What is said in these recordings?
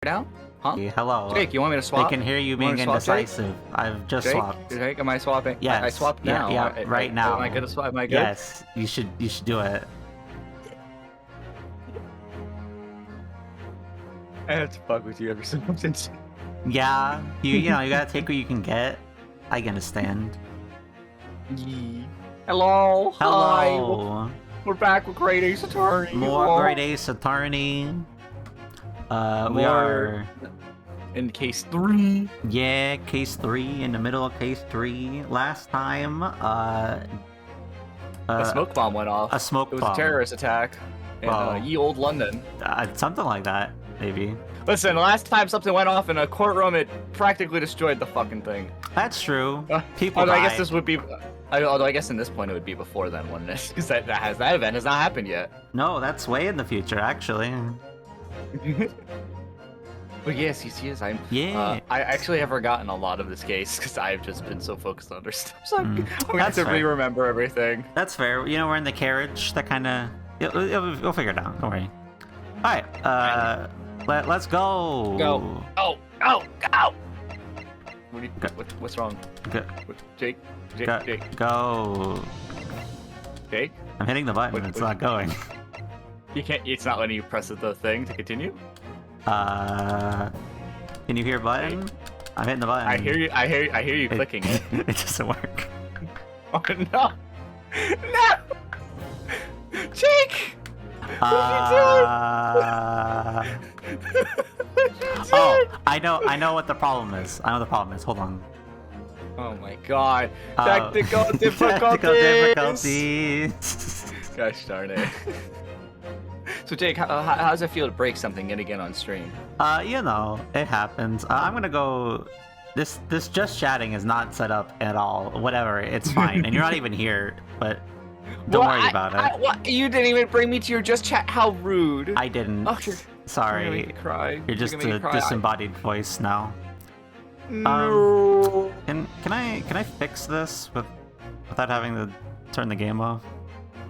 now? Huh? Hey, hello. Jake, you want me to swap? They can hear you want me being to swap, indecisive. I've just Jake? swapped. Jake, am I swapping? Yes. I swapped Yeah, now. yeah, right now. Am I good to swap? Am I good? Yes, you should do it. I have to fuck with you ever so since. Yeah, you know, you gotta take what you can get. I understand. Hello. Hi. Hello. We're back with Great Ace Attorney. More Great Ace Attorney. We are in case 3. Yeah, case 3, in the middle of case 3. Last time, a smoke bomb went off. A smoke bomb. It was a terrorist attack in ye old London. Something like that, maybe. Listen, last time something went off in a courtroom, it practically destroyed the fucking thing. That's true. People although died. I guess this would be... Although I guess in this point it would be before then, wouldn't it? Because that event has not happened yet. No, that's way in the future, actually. But yes, yes, I actually have forgotten a lot of this case because I've just been so focused on other stuff. So I'm going to re-remember everything. That's fair. You know, we're in the carriage. That kind of... We'll figure it out. Don't worry. Alright, let's go. Go. Oh, go, go. What's wrong? Go. Jake? Go. Jake? I'm hitting the button. It's not going. You can't. It's not letting you press the thing to continue. Can you hear button? I'm hitting the button. I hear you. I hear you clicking it. It doesn't work. Oh no! No! Jake! What are you doing? Oh, I know what the problem is. I know the problem is. Hold on. Oh my god. Technical difficulties! Gosh darn it. So Jake, how does it feel to break something yet again on stream? You know, it happens. I'm gonna go... This just chatting is not set up at all. Whatever, it's fine. And you're not even here, but don't worry about it. What? You didn't even bring me to your just chat? How rude. I didn't. Oh, sorry. You're gonna make me cry. You're just a disembodied voice now. No. Can I fix this without having to turn the game off?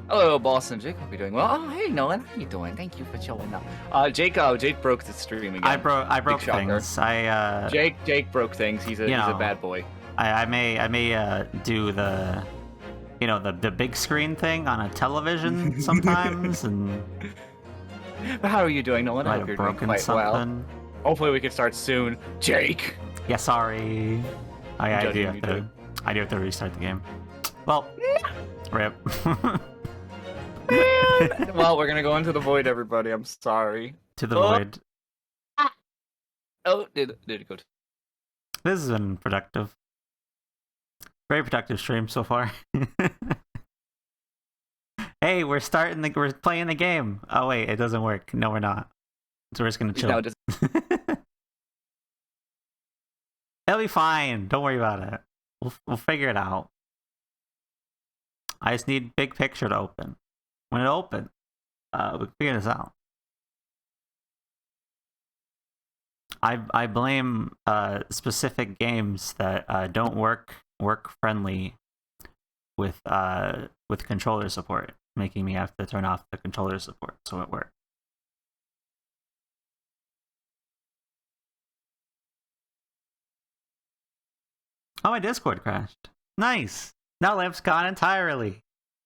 Hello, Boston. Jake, hope you're doing well. Oh, hey, Nolan. How you doing? Thank you for showing up. Jake broke the stream again. I broke things. Jake broke things. He's a bad boy. I may do the, you know, the big screen thing on a television sometimes, and. But how are you doing, Nolan? I hope you're doing quite well. Hopefully, we can start soon. Jake. Yeah, sorry. I do have to restart the game. Well, rip. Well, we're gonna go into the void, everybody. I'm sorry. To the void. Oh, did it go? This has been productive. Very productive stream so far. Hey, we're playing the game. Oh wait, it doesn't work. No, we're not. So we're just gonna chill. No, It'll be fine. Don't worry about it. We'll figure it out. I just need big picture to open. When it opens, we can figure this out. I blame specific games that don't work friendly with controller support, making me have to turn off the controller support so it works. Oh, my Discord crashed. Nice. Now Lamp's gone entirely.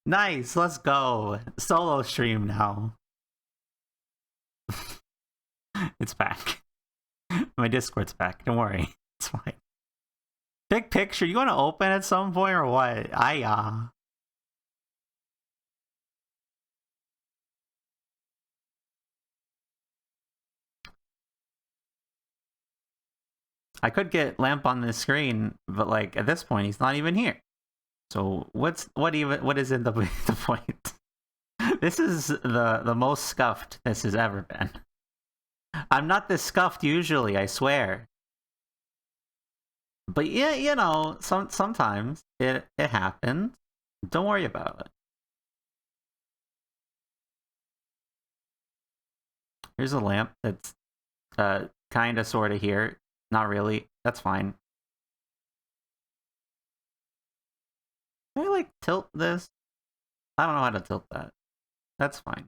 Nice, let's go. Solo stream now. It's back. My Discord's back. Don't worry. It's fine. Big picture, you want to open at some point or what? I could get Lamp on the screen, but like at this point he's not even here. So what is in the point? This is the most scuffed this has ever been. I'm not this scuffed usually, I swear. But yeah, you know, sometimes it happens. Don't worry about it. Here's a lamp that's kinda sorta here. Not really. That's fine. Can I, like, tilt this? I don't know how to tilt that. That's fine.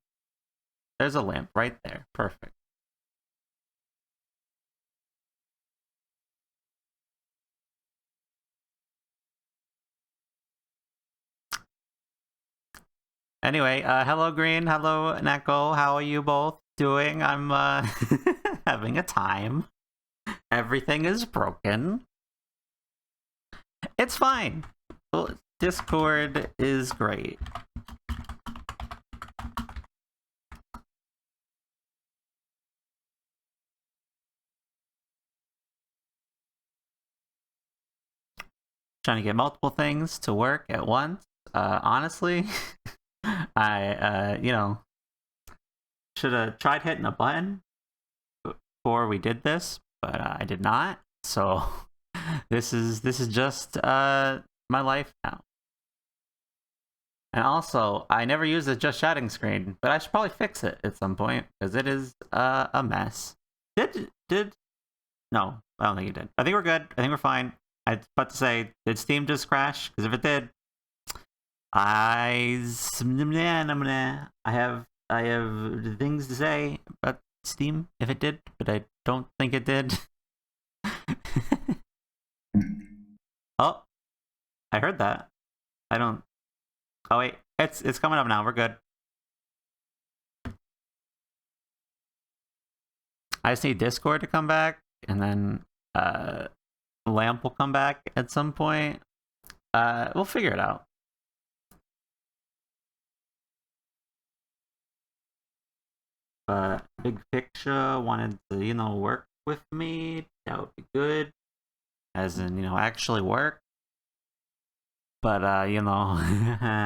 There's a lamp right there. Perfect. Anyway, hello Green, hello Neko. How are you both doing? I'm having a time. Everything is broken. It's fine. Discord is great. Trying to get multiple things to work at once. Honestly, I should have tried hitting a button before we did this, but I did not. So this is just my life now. And also, I never use the just chatting screen, but I should probably fix it at some point because it is a mess. No, I don't think it did. I think we're good. I think we're fine. I was about to say, did Steam just crash? Because if it did, I have things to say about Steam if it did, but I don't think it did. Oh, I heard that. I don't. Oh wait, it's coming up now. We're good. I just need Discord to come back, and then Lamp will come back at some point. We'll figure it out. But Big Picture wanted to, work with me. That would be good. As in, actually work. But,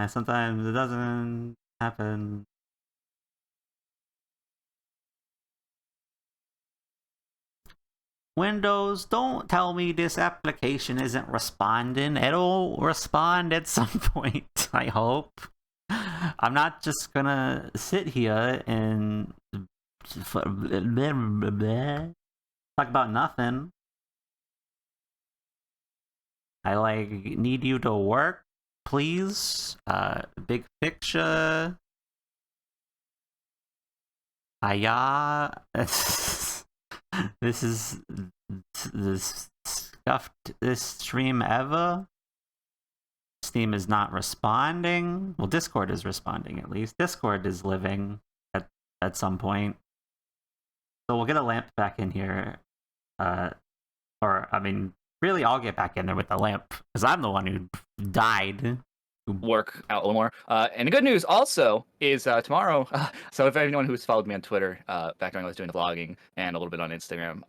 sometimes it doesn't happen. Windows, don't tell me this application isn't responding. It'll respond at some point, I hope. I'm not just gonna sit here and talk about nothing. I need you to work, please. Big Picture. Hiya. This is the scuffed stream ever. Steam is not responding. Well, Discord is responding at least. Discord is living at some point. So we'll get a Lamp back in here. Really, I'll get back in there with the Lamp because I'm the one who died. Work out a little more. And the good news also is tomorrow. So if anyone who's followed me on Twitter back when I was doing the vlogging and a little bit on Instagram,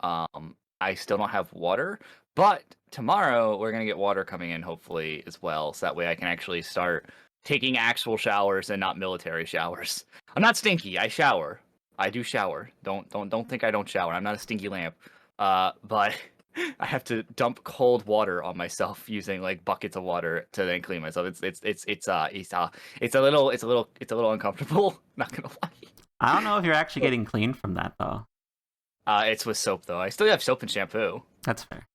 I still don't have water. But tomorrow we're gonna get water coming in hopefully as well, so that way I can actually start taking actual showers and not military showers. I'm not stinky. I shower. I do shower. Don't think I don't shower. I'm not a stinky lamp. But I have to dump cold water on myself using like buckets of water to then clean myself. It's a little uncomfortable. Not gonna lie. I don't know if you're actually getting clean from that though. It's with soap though. I still have soap and shampoo. That's fair.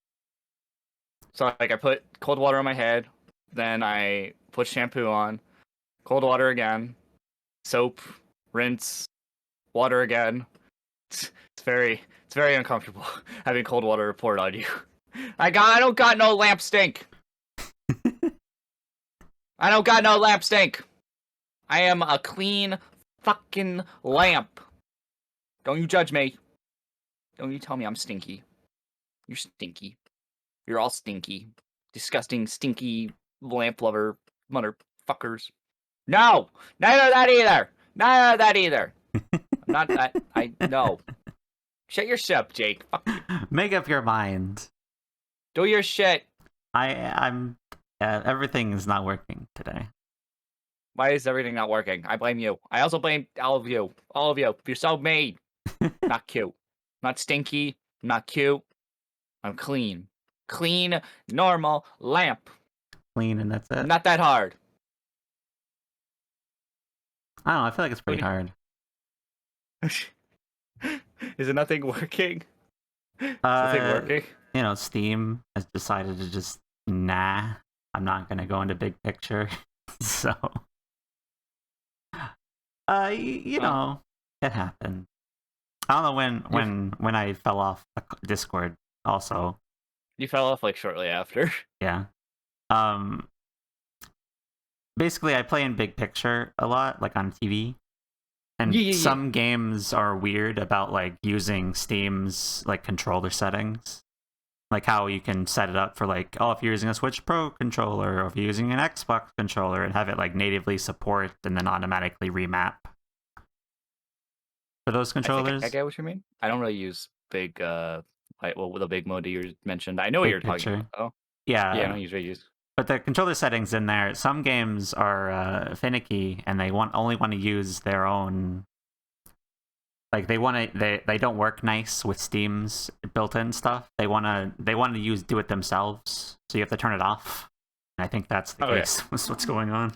So like I put cold water on my head, then I put shampoo on, cold water again, soap, rinse, water again. It's very uncomfortable having cold water poured on you. I don't got no lamp stink. I don't got no lamp stink. I am a clean fucking lamp. Don't you judge me. Don't you tell me I'm stinky. You're stinky. You're all stinky. Disgusting, stinky lamp lover motherfuckers. No! Neither of that either! Neither of that either! I'm not that. No. Shut your shit up, Jake. Fuck you. Make up your mind. Do your shit. I'm everything is not working today. Why is everything not working? I blame you. I also blame all of you. All of you. You're so mean. Not cute. Not stinky. Not cute. I'm clean. Clean, normal lamp. Clean and that's it. Not that hard. I don't know. I feel like it's pretty hard. Is it nothing working? Is nothing working? Steam has decided to just I'm not gonna go into Big Picture. So it happened. I don't know when I fell off Discord also. You fell off like shortly after. Yeah. basically I play in big picture a lot, like on TV. And Yeah. some games are weird about like using Steam's like controller settings. Like how you can set it up for like, oh, if you're using a Switch Pro controller or if you're using an Xbox controller and have it like natively support and then automatically remap for those controllers. I get what you mean. I don't really use big the big mode that you mentioned. I know what Big you're talking picture. about. Oh, Yeah. yeah, I don't usually use. But the controller settings in there, some games are finicky and they only want to use their own. Like they don't work nice with Steam's built-in stuff. They wanna do it themselves. So you have to turn it off. And I think that's the case. With what's going on.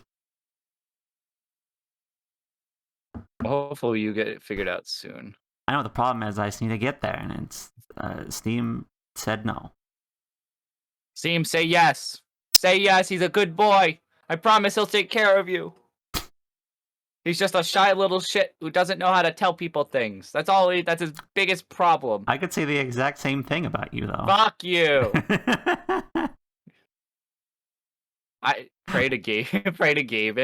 Well, hopefully you get it figured out soon. I know the problem is I just need to get there, and it's Steam said no. Steam, say yes. Say yes. He's a good boy. I promise he'll take care of you. He's just a shy little shit who doesn't know how to tell people things. That's all. That's his biggest problem. I could say the exact same thing about you, though. Fuck you. I pray to Gabe. Pray to Gabe.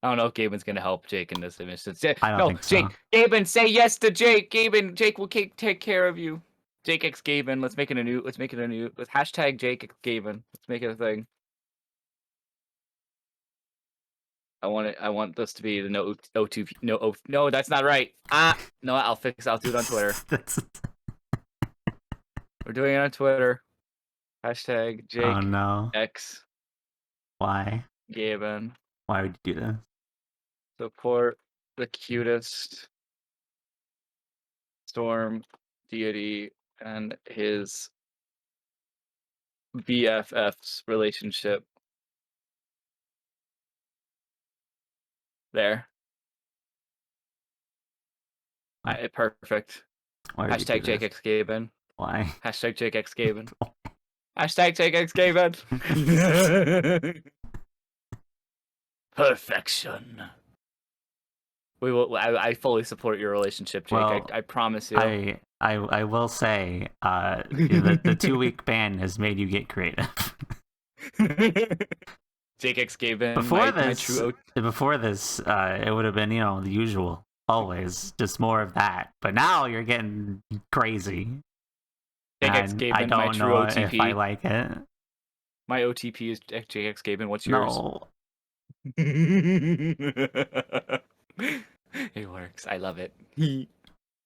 I don't know if Gaben's gonna help Jake in this instance. I don't think so. Jake, Gaben, say yes to Jake. Gaben, Jake will take care of you. Jake X Gaben. Let's make it a new. Let's hashtag Jake X Gaben. Let's make it a thing. I want this to be the no O2P. No, that's not right. No, I'll do it on Twitter. We're doing it on Twitter. Hashtag Jake. Oh no. X. Why? Gaben. Why would you do this? Support the cutest Storm Deity and his BFF's relationship. There. Perfect. Hashtag Jake X Gaben. Why? Hashtag Jake X Gaben. Hashtag Jake X Gaben. Perfection. We will. I fully support your relationship, Jake. Well, I promise you. I will say, the 2-week ban has made you get creative. Jake X Gaben. Before this, it would have been the usual, always just more of that. But now you're getting crazy. Jake X Gaben, I don't my true know OTP. if I like it. My OTP is Jake X Gaben. What's yours? No. It works. I love it.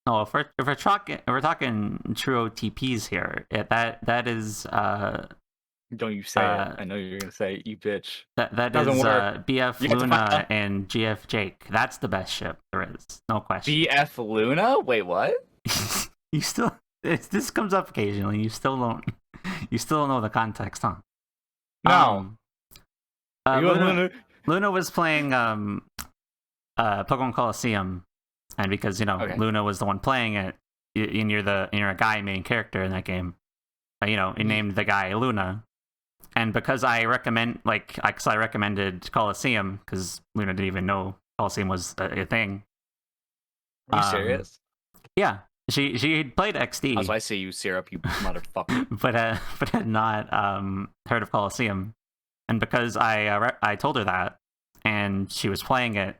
No, if we're talking true OTPs here, that is Don't you say it. I know you're gonna say it, you bitch. That is BF Luna and GF Jake. That's the best ship there is. No question. BF Luna? Wait, what? You still this comes up occasionally. You still don't know the context, huh? No. Luna was playing Pokemon Coliseum, and because Luna was the one playing it, and you're a guy main character in that game. You named the guy Luna, and because I recommended Coliseum because Luna didn't even know Coliseum was a thing. Are you serious? Yeah, she played XD. That's why I say you syrup, you motherfucker. but had not heard of Coliseum, and because I told her that, and she was playing it.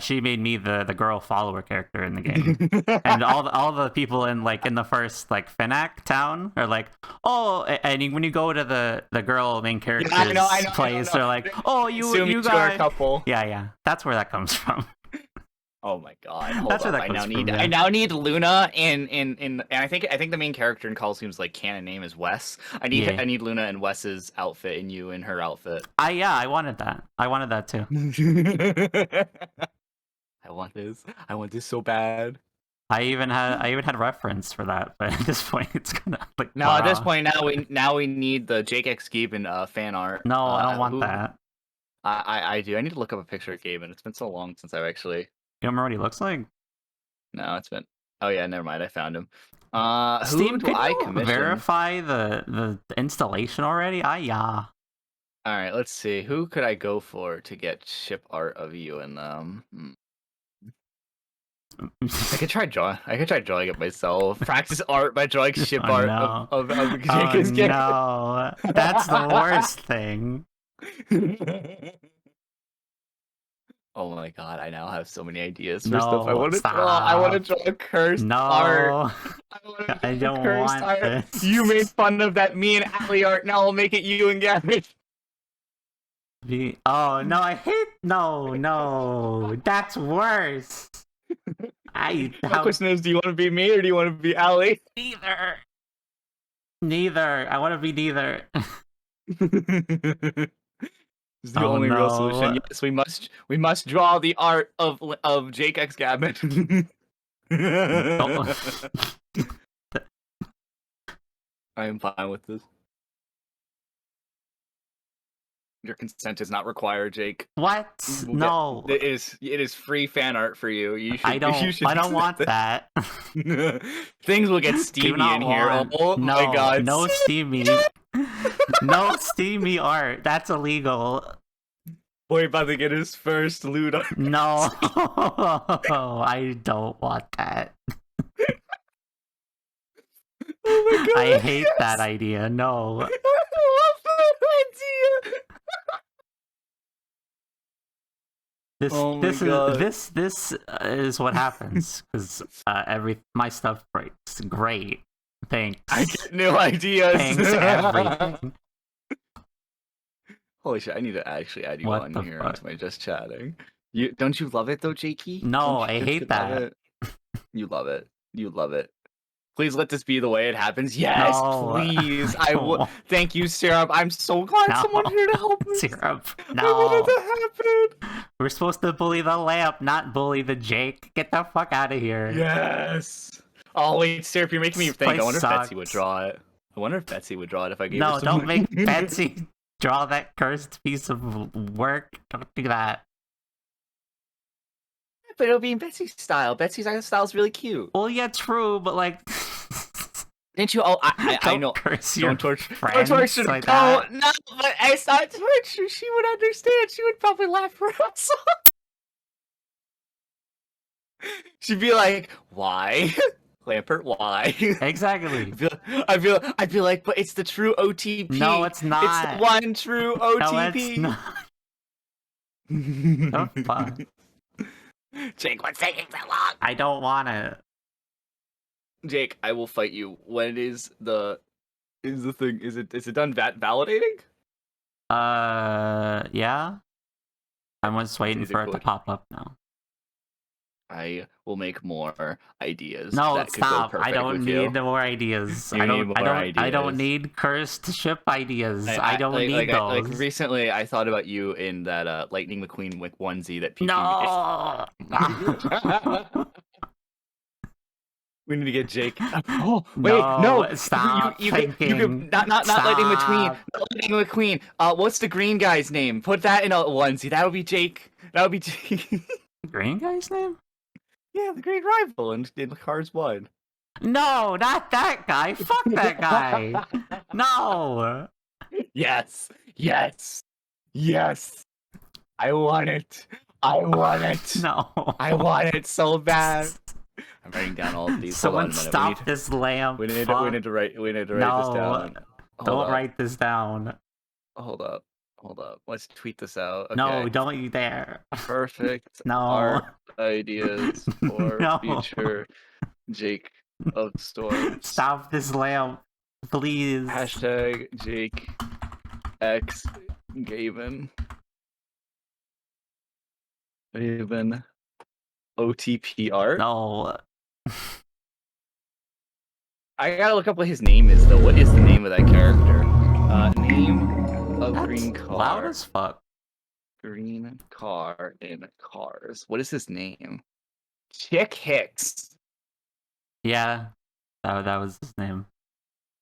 She made me the girl follower character in the game, and all the people in the first Finac town are like, oh, and when you go to the girl main character's place, they're like, oh, you guys, couple. Yeah, that's where that comes from. Oh my god! I now need Luna and I think the main character in Coliseum's canon name is Wes. I need Luna and Wes's outfit and you in her outfit. I wanted that. I wanted that too. I want this so bad. I even had reference for that, but at this point it's gonna At this point now we need the Jake X Gaben fan art. No, I don't want that. I do. I need to look up a picture of Gaben. It's been so long since I've actually. You don't remember what he looks like? No, it's been. Oh yeah, never mind. I found him. Steam, who do I commission? Verify the installation already? Yeah. All right, let's see. Who could I go for to get ship art of you and them? I could try drawing it myself. Practice art by drawing ship art of Jake X Gaben. No, that's the worst thing. Oh my god, I now have so many ideas for stuff I No, want to draw. I want to stop. draw a cursed art. No, I want to I draw a don't cursed want art. this. You made fun of that me and Allie art. Now I'll make it you and Gavin. Oh no, I hate no. That's worse. My How question is, do you want to be me or do you want to be Allie? neither. Neither. I want to be neither. It's the Oh only real solution. no. Yes, we must draw the art of Jake X Gavin. Don't- I am fine with this. Your consent is not required, Jake. What? No. It is free fan art for you. You should. I don't. You should I don't want that. Things will get Do steamy not in here. want. Oh No, my god. no steamy. No steamy art. That's illegal. Boy about to get his first loot art. No, I don't want that. Oh my god. I hate yes. that idea. No. I love that idea. This is what happens because my stuff breaks. Great, thanks. I get new ideas. Thanks everything. Holy shit! I need to actually add you What on the here fuck? into my just chatting. You don't you love it though, Jakey? No, Don't you I hate freaking love that. it? You love it. You love it. Please let this be the way it happens. Yes, No. please. I I will. won't. Thank you, Syrup. I'm so glad No. someone's here to help me. Syrup. I No, wanted to happen. we're supposed to bully the lamp, not bully the Jake. Get the fuck out of here. Yes. Oh wait, Syrup, you're making me This think. I place wonder if Betsy would sucks. draw it. I wonder if Betsy would draw it if I gave her No, some don't money. make Betsy draw that cursed piece of work. Don't do that. But it'll be in Betsy's style. Betsy's style is really cute. Well, yeah, true, but like, Didn't you? Oh, I don't know. curse your Don't torture. friends Don't torture. like No, that. no. But I saw torture. She would understand. She would probably laugh her ass off. She'd be like, "Why, Lampert? Why?" Exactly. I'd be like, "But it's the true OTP. No, it's not. It's the one true OTP." No, it's not. Oh, fuck. Jake, what's taking so long? I don't want to. Jake, I will fight you. When is the thing? Is it done validating? Yeah. I'm just waiting Is it for it to good? pop up now. I will make more ideas. No, that could go stop. I perfect don't with you. need more ideas. You I need don't. more I don't ideas. need cursed ship ideas. I don't need those. Like recently, I thought about you in that Lightning McQueen onesie that PP. No. We need to get Jake. Oh wait, No, no! stop You thinking. could not Lightning McQueen. Stop. Not Lightning McQueen. What's the green guy's name? Put that in a onesie. That would be Jake. That would be Jake. Green guy's name? Yeah, the great rival in Cars 1. No, not that guy. Fuck that guy. No. Yes. Yes. Yes. I want it. I want it. No. I want it so bad. I'm writing down all of these. Someone Hold on a minute. stop this lamp. We need Fuck. to write this No, down. Don't write this down. Hold up. Let's tweet this out. Okay. No, don't you dare. Perfect No. art ideas for No. future Jake of Storms. Stop this lamp, please. Hashtag Jake X Gavin. Gavin OTP art. No. I gotta look up what his name is though. What is the name of that character? Name of That's green car. loud as fuck. Green car in Cars. What is his name? Chick Hicks. Yeah, that was his name.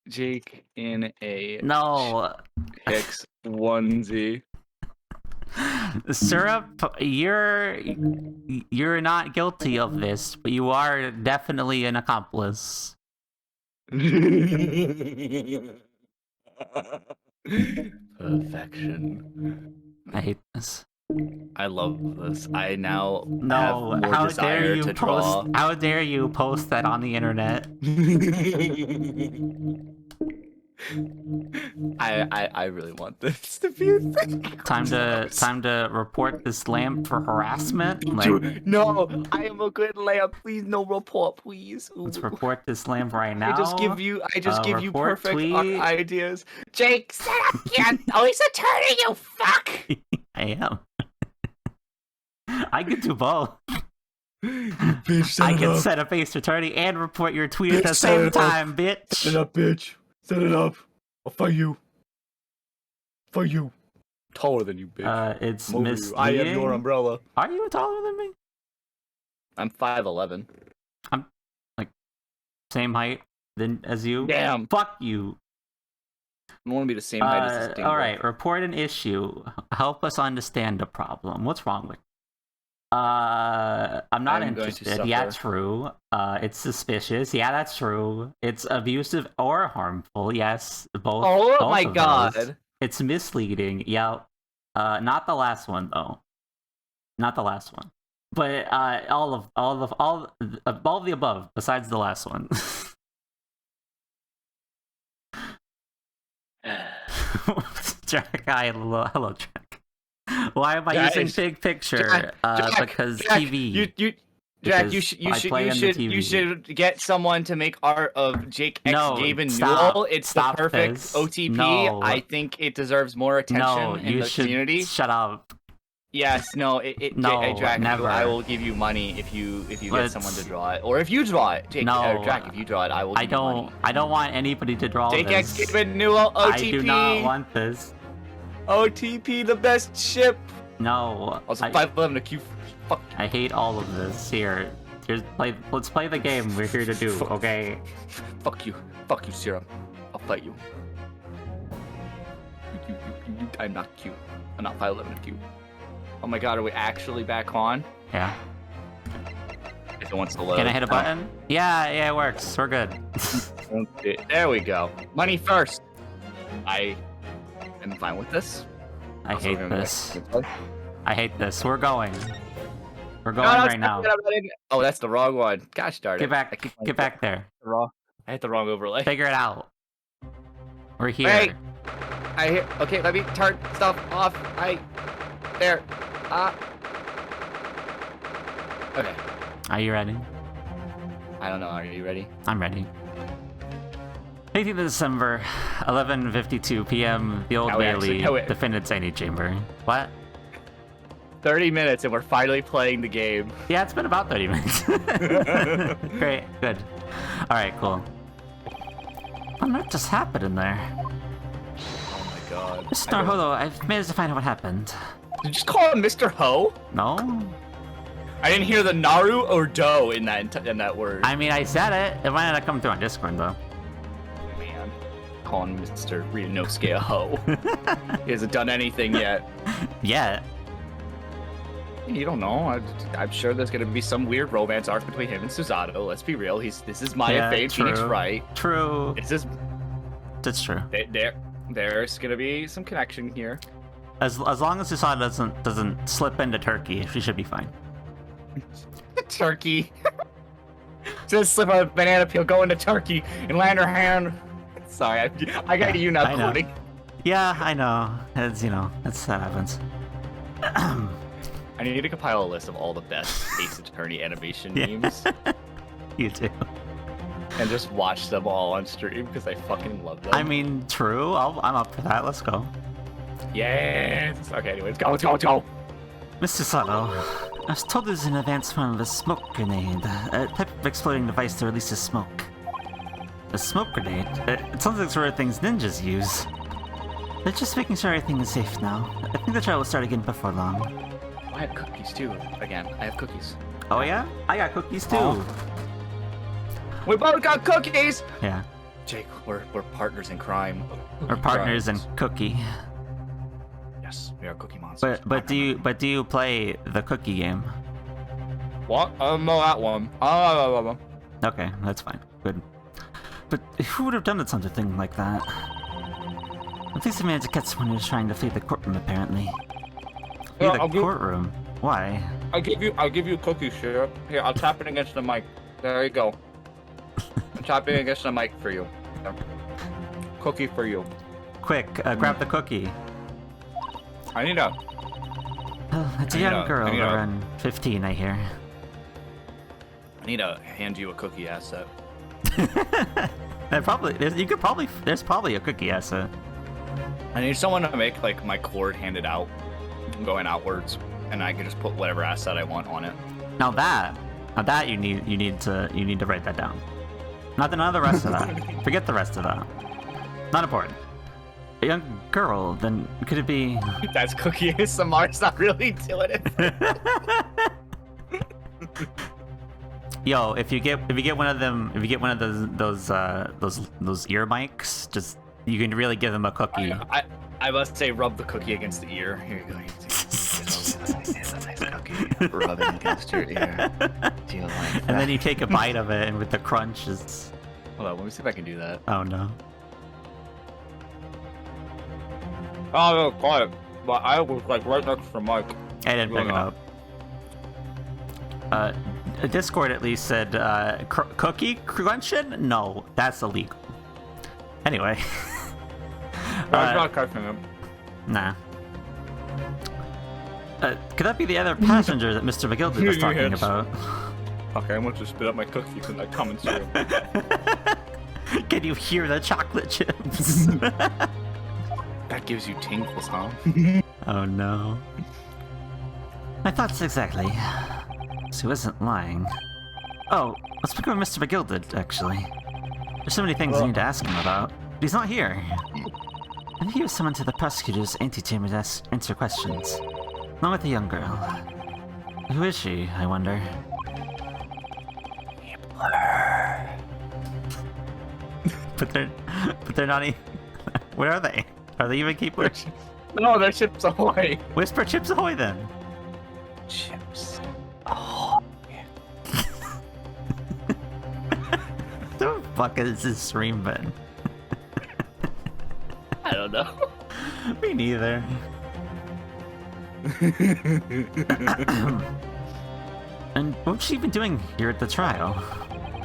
Jake in a No. Hicks onesie. Syrup, you're not guilty of this, but you are definitely an accomplice. Perfection. I hate this. I love this. I now No, have more how desire dare you to post? draw. How dare you post that on the internet? I really want this to be a thing. Time to report this lamp for harassment. No, I am a good lamp. Please, no report, please. Ooh. Let's report this lamp right now. I just give you report perfect tweet. ideas. Jake, set up your Ace Attorney, you fuck. I am. I can do both. You bitch, I can set up Ace Attorney and report your tweet at the Set same it up. time, bitch. Set it up, bitch. Set it up. I'll fight you. Fight you. Taller than you, bitch. It's I'm over Miss. you. I am your umbrella. Are you taller than me? I'm 5'11". I'm like same height as you. Damn. Fuck you. I want to be the same height as this thing. All right. Report an issue. Help us understand the problem. What's wrong with? I'm not interested. Yeah, true. It's suspicious. Yeah, that's true. It's abusive or harmful. Yes, both. Oh both my of god. those. It's misleading. Yeah. Not the last one though. Not the last one. But all of the above besides the last one. Jack, hi, hello, Jack. Why am I using big picture? Because Jack, TV. Jack, you should get someone to make art of Jake X Gaben Newell. It's the perfect OTP. No. I think it deserves more attention in the community. Shut up. Yes, no, Jack, never. I will give you money if you get someone to draw it, or if you draw it. Jake, no, Jack, if you draw it, I will. Give you money. I don't want anybody to draw Jake this. X Gaben Newell OTP. I do not want this. OTP, the best ship. No. Also, 5'11" a Q. Fuck. I hate all of this. Here, let's play the game we're here to do. Okay. Fuck you, Serum. I'll fight you. I'm not cute. I'm not 5'11" cute. Oh my god, are we actually back on? Yeah. If it wants to load. Can I hit a button? Yeah, it works. We're good. There we go. Money first. I am fine with this. I hate this. I hate this. We're going. We're going right now. Oh, that's the wrong one. Gosh darn it. Get back there. I hit the wrong overlay. Figure it out. We're here. Hey. Okay, let me turn stuff off. There. Okay. Are you ready? I don't know. Are you ready? I'm ready. 18th of December, 11:52 p.m. The Old Bailey, Defendant's Antechamber. What? 30 minutes and we're finally playing the game. Yeah, it's been about 30 minutes. Great, good. All right, cool. What just happened in there? Oh my god. Mr. Holo, I've managed to find out what happened. Did you just call him Mr. Ho? No. I didn't hear the Naru or Do in that word. I mean, I said it. It might not come through on Discord though. Man, calling Mr. Ryunosuke a hoe. He hasn't done anything yet. Yet. You don't know. I'm sure there's gonna be some weird romance arc between him and Susato. Let's be real. This is Maya Fade Phoenix Wright. True. That's true. There's gonna be some connection here. As long as Susato doesn't slip into Turkey, she should be fine. Turkey. Just slip a banana peel, go into Turkey, and land her hand. Sorry, I got you not quoting. Yeah, I know. That happens. I need to compile a list of all the best Ace Attorney animation memes. You too. And just watch them all on stream because I fucking love them. I mean, true. I'm up for that. Let's go. Yes. Okay, anyways, go. Mr. Sato, I was told there's an advanced form of a smoke grenade, a type of exploding device that releases smoke. A smoke grenade? It sounds like the sort of things ninjas use. They're just making sure everything is safe now. I think the trial will start again before long. I have cookies too. Again, I have cookies. Oh yeah? I got cookies too. Oh. We both got cookies! Yeah. Jake, we're partners in crime. We're partners in cookie. Yes, we are cookie monsters. But do you play the cookie game? What? No, that one. Okay, that's fine. Good. But who would have done such a thing like that? At least I managed to catch someone who was trying to flee the courtroom, apparently. Flee the courtroom? Why? I'll give you cookies, sure. Here, I'll tap it against the mic. There you go. I'm tapping against the mic for you. Cookie for you. quick, grab the cookie. I need a. Oh, it's a I need young a- girl I need a- around 15, I hear. I need to hand you a cookie asset. There's probably a cookie asset. I need someone to make like my cord handed out, going outwards, and I can just put whatever asset I want on it. Now that you need to write that down. Not none of the rest of that. Forget the rest of that. Not important. A young girl, then could it be? That's cookie ASMR. It's not really doing it. Yo, if you get one of those ear mics, just you can really give them a cookie. I must say, rub the cookie against the ear. Here you go. It's a nice cookie. Rub it against your ear. Do you like that? And then you take a bite of it, and with the crunch, it's. Hold on, let me see if I can do that. Oh no. Oh, no, quiet. But I was like right next to the mic. I didn't pick it up. Discord at least said cookie crunching? No, that's illegal. Anyway. I'm not catching him. Nah. Could that be the other passenger that Mr. McGildy was talking Yes. about? Okay, I'm going to spit up my cookie because I come and through. Can you hear the chocolate chips? That gives you tingles, huh? Oh no. My thoughts exactly. She wasn't lying. Oh, let's pick up Mr. McGilded, actually. There's so many things I need to ask him about. But he's not here. And he was summoned to the prosecutor's antechamber to answer questions. Along with a young girl. Who is she, I wonder? But they're not even... Where are they? Are they even keepers? No, they're Chips Ahoy. Whisper Chips Ahoy then. Chips. Oh. The fuck is this stream been? I don't know. Me neither. And what's she even doing here at the trial?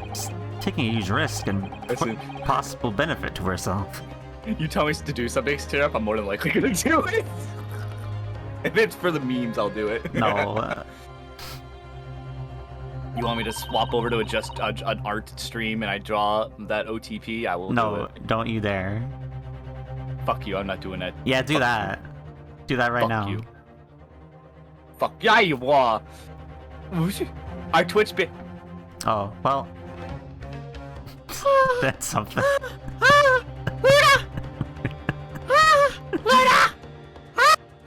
Just taking a huge risk and Listen. possible benefit to herself. You tell me to do something straight up, I'm more than likely gonna do it. If it's for the memes, I'll do it. No. You want me to swap over to an art stream and I draw that OTP? I will do No, it. don't you dare. Fuck you, I'm not doing that. Yeah, do Fuck that. Do that right Fuck now. you. Fuck yeah, you are. Our Twitch bit. Oh, well. That's something.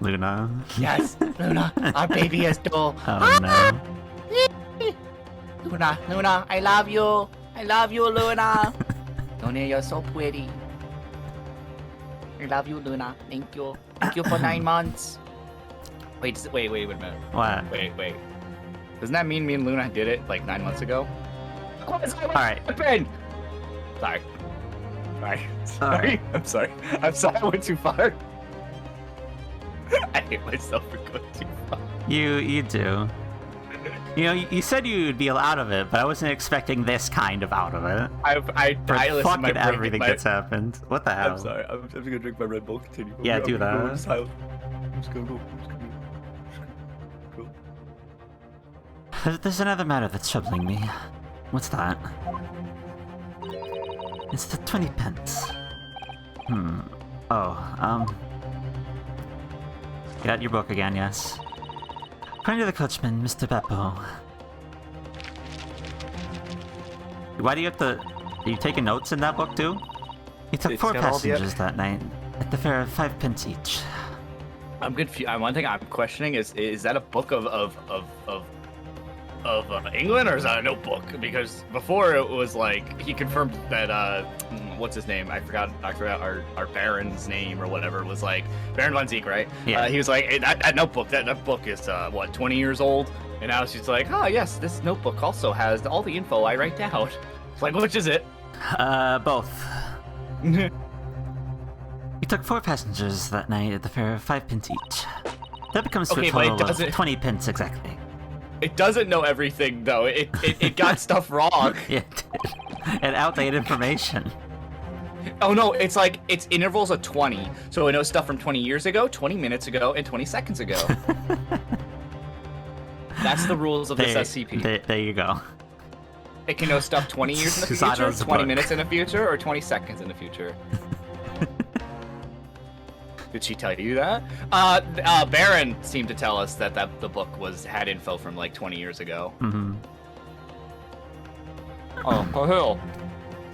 Luna. Yes, Luna, our baby is dull. Oh no. Luna, I love you. I love you, Luna. Luna, you're so pretty. I love you, Luna. Thank you. Thank you for 9 months. Wait a minute. What? Wait. Doesn't that mean me and Luna did it like 9 months ago? Alright. Sorry. I'm sorry. I went too far. I hate myself for going too far. You do. You know, you said you'd be out of it, but I wasn't expecting this kind of out of it. I listen, fucking my brain- everything my- that's happened. What the hell? I'm sorry. I'm just gonna drink my Red Bull. Continue. Yeah, do that. I'm just gonna go. There's another matter that's troubling me. What's that? It's the 20 pence. Oh, got your book again, yes. According to the coachman, Mr. Beppo. Why do you have to... Are you taking notes in that book, too? He took It's 4 got all the- passengers that night, at the fare of 5 pence each. I'm confused. One thing I'm questioning is that a book of England, or is that a notebook? Because before it was like he confirmed that what's his name? I forgot our Baron's name or whatever. It was like Baron von Zeke, right? Yeah. He was like, hey, that notebook. That book is what 20 years old, and now she's like, oh yes, this notebook also has all the info I write down. It's like, which is it? Both. He took 4 passengers that night at the fare of 5 pence each. That becomes to Okay, a but it total of doesn't- 20 pence exactly. It doesn't know everything though. It got stuff wrong. It did. And outdated information. Oh no, it's like it's intervals of 20. So it knows stuff from 20 years ago, 20 minutes ago, and 20 seconds ago. That's the rules of this SCP. There you go. It can know stuff 20 years in the future, 20 minutes in the future, or 20 seconds in the future. Did she tell you that? Baron seemed to tell us that the book had info from like 20 years ago. Mm-hmm. Oh hell.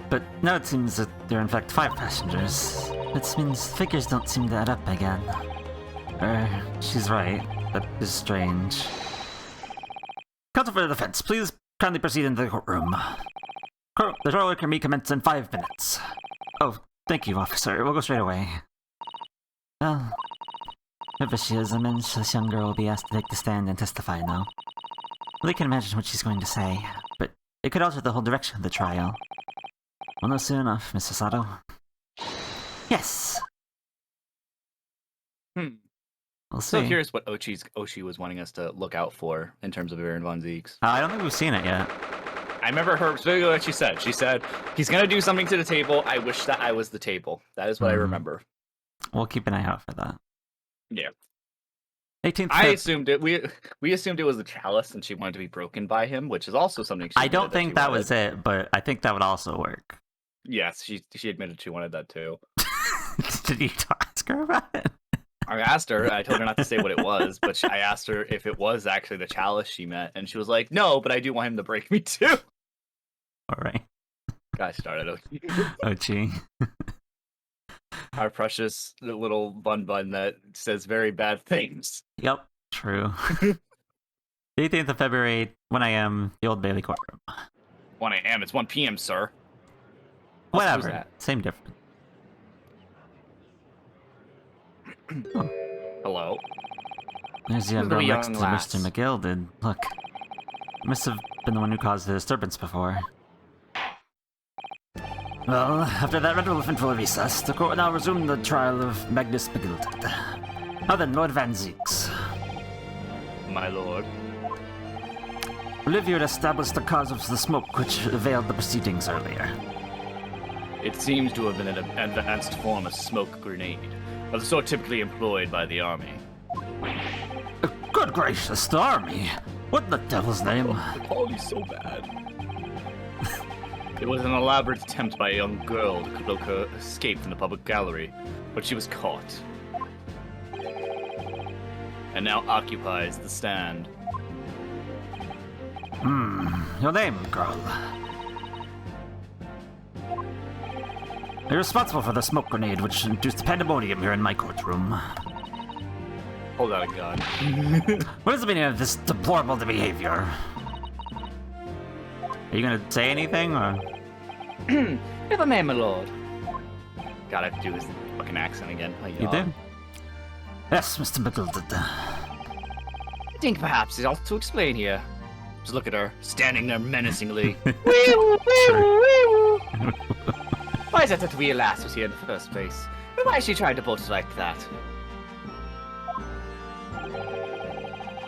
But now it seems that there are in fact 5 passengers. Which means figures don't seem to add up again. She's right. That is strange. Counsel for the defense, please kindly proceed into the courtroom. The trial can recommence in 5 minutes. Oh, thank you, officer. We'll go straight away. Well, whoever she is, I mean, this young girl will be asked to take the stand and testify now. Well, they can imagine what she's going to say, but it could alter the whole direction of the trial. We'll know soon enough, Mr. Sato. Yes! We'll see. So here's what Oshi was wanting us to look out for in terms of Baron von Zieks. I don't think we've seen it yet. I remember her specifically what she said. She said, he's gonna do something to the table. I wish that I was the table. That is what I remember. We'll keep an eye out for that. Yeah. 18th. I assumed it. We assumed it was the chalice, and she wanted to be broken by him, which is also something. I don't think that was it, but I think that would also work. Yes, she admitted she wanted that too. Did you ask her about it? I asked her. I told her not to say what it was, but I asked her if it was actually the chalice she met, and she was like, "No, but I do want him to break me too." All right. Got started. Ochi. Our precious little bun that says very bad things. Yep, true. 18th of February, 1 a.m., the Old Bailey courtroom. 1 a.m. It's 1 p.m., sir. Whatever. Same difference. Oh. Hello. There's the young girl next to Mr. McGill did. Look. Must have been the one who caused the disturbance before. Well, after that eventful recess, the court will now resume the trial of Magnus McGilded. Now then, Lord Van Zieks. My lord. Olivia had established the cause of the smoke which veiled the proceedings earlier. It seems to have been an advanced form of smoke grenade, of the sort typically employed by the army. Good gracious, the army! What in the devil's name? The quality's so bad. It was an elaborate attempt by a young girl to cloak her escape from the public gallery, but she was caught. And now occupies the stand. Your name, girl? You're responsible for the smoke grenade which induced pandemonium here in my courtroom. Hold out a gun. What is the meaning of this deplorable behavior? Are you gonna say anything, or...? If I may, my lord. God, I have to do his fucking accent again. You do? Yes, Mr. McGilded. I think perhaps it's all to explain here. Just look at her, standing there menacingly. Why is it that we lass was here in the first place? And why is she trying to bolt us like that?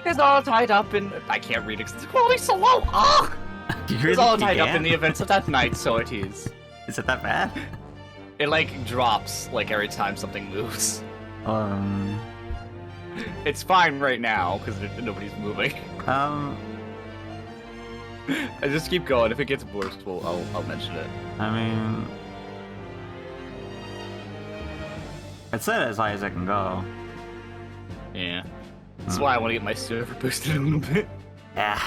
It's all tied up in... I can't read it because the quality's so low! Ugh! It's all tied up in the events of that night, so it is. Is it that bad? It, like, drops, like, every time something moves. It's fine right now, because nobody's moving. I just keep going. If it gets worse, I'll mention it. I mean... It's set as high as I can go. Yeah. That's why I want to get my server boosted a little bit. Yeah.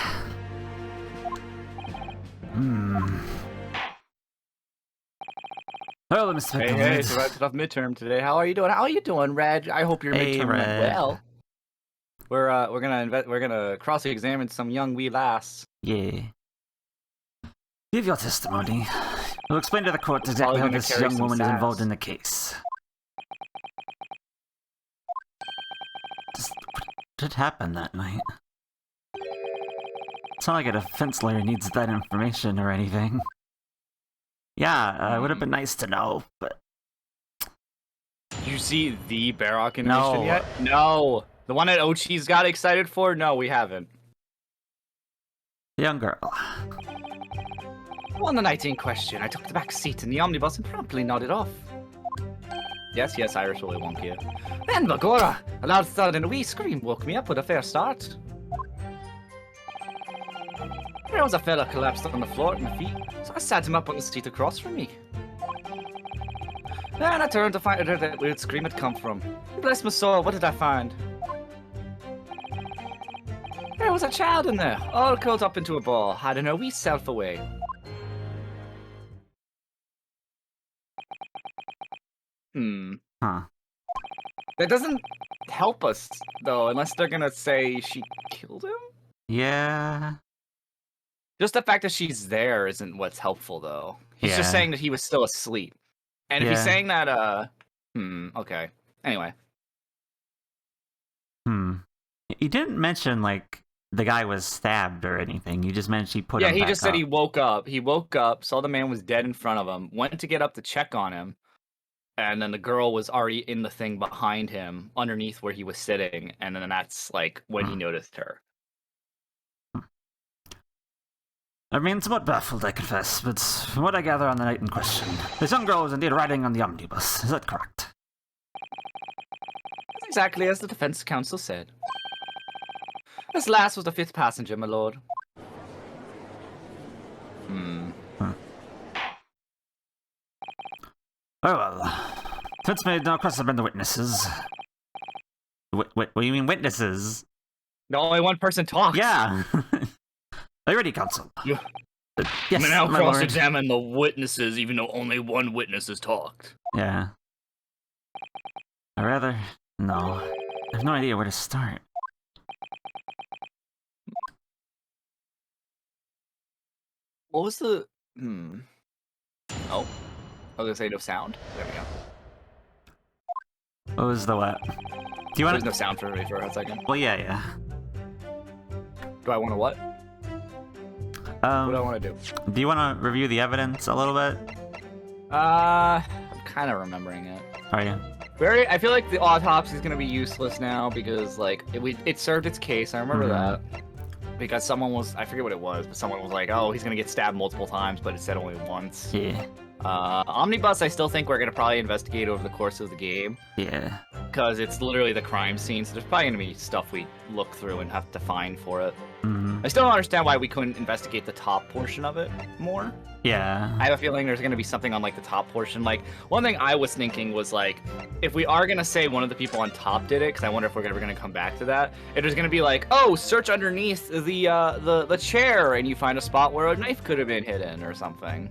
Hello, Mr. Hey, it's a tough midterm today. How are you doing? How are you doing, Red? I hope your midterm went well. We're gonna cross-examine some young wee lass. Yeah. Give your testimony. We'll explain to the court exactly how this young woman is involved in the case. What did happen that night? It's not like a defense lawyer needs that information or anything. Yeah, it would have been nice to know, but... You see the Baroque animation yet? No! The one that Ochi's got excited for? No, we haven't. The young girl. On the night in question, I took the back seat in the omnibus and promptly nodded off. Yes, Irish will wonk you. Then, Bagora, a loud thud and a wee scream woke me up with a fair start. There was a fella collapsed on the floor at my feet, so I sat him up on the seat across from me. Then I turned to find where that weird scream had come from. Bless my soul, what did I find? There was a child in there, all curled up into a ball, hiding her wee self away. Huh. That doesn't help us, though, unless they're gonna say she killed him? Yeah. Just the fact that she's there isn't what's helpful, though. He's just Yeah. saying that he was still asleep. And if he's Yeah. saying that, okay. Anyway. You didn't mention, like, the guy was stabbed or anything. You just mentioned he put him Yeah, he back just said up. he woke up. He woke up, saw the man was dead in front of him, went to get up to check on him, and then the girl was already in the thing behind him, underneath where he was sitting, and then that's, like, when he noticed her. I mean, somewhat baffled, I confess, but from what I gather on the night in question, this young girl was indeed riding on the omnibus. Is that correct? That's exactly as the defense counsel said. This last was the 5th passenger, my lord. Oh well. Defense made no request to bring the witnesses. What do you mean witnesses? No, only one person talks. Yeah. Are you ready, counsel? Yeah. Yes, I'm now my lord. cross-examine the witnesses, even though only one witness has talked. Yeah. Or rather, no. I have no idea where to start. What was the... Oh. I was gonna say no sound. There we go. What was the what? Do you want There's no sound for me for a second. Well, yeah. Do I want to what? What do I want to do? Do you want to review the evidence a little bit? I'm kind of remembering it. Are you? I feel like the autopsy is gonna be useless now because like it served its case. I remember that because someone was, I forget what it was, but someone was like, oh, he's gonna get stabbed multiple times, but it said only once. Yeah. Omnibus, I still think we're gonna probably investigate over the course of the game. Yeah. Because it's literally the crime scene, so there's probably gonna be stuff we look through and have to find for it. I still don't understand why we couldn't investigate the top portion of it more. Yeah. I have a feeling there's gonna be something on like the top portion. Like one thing I was thinking was like, if we are gonna say one of the people on top did it, because I wonder if we're ever gonna come back to that. It was gonna be like, oh, search underneath the chair, and you find a spot where a knife could have been hidden or something.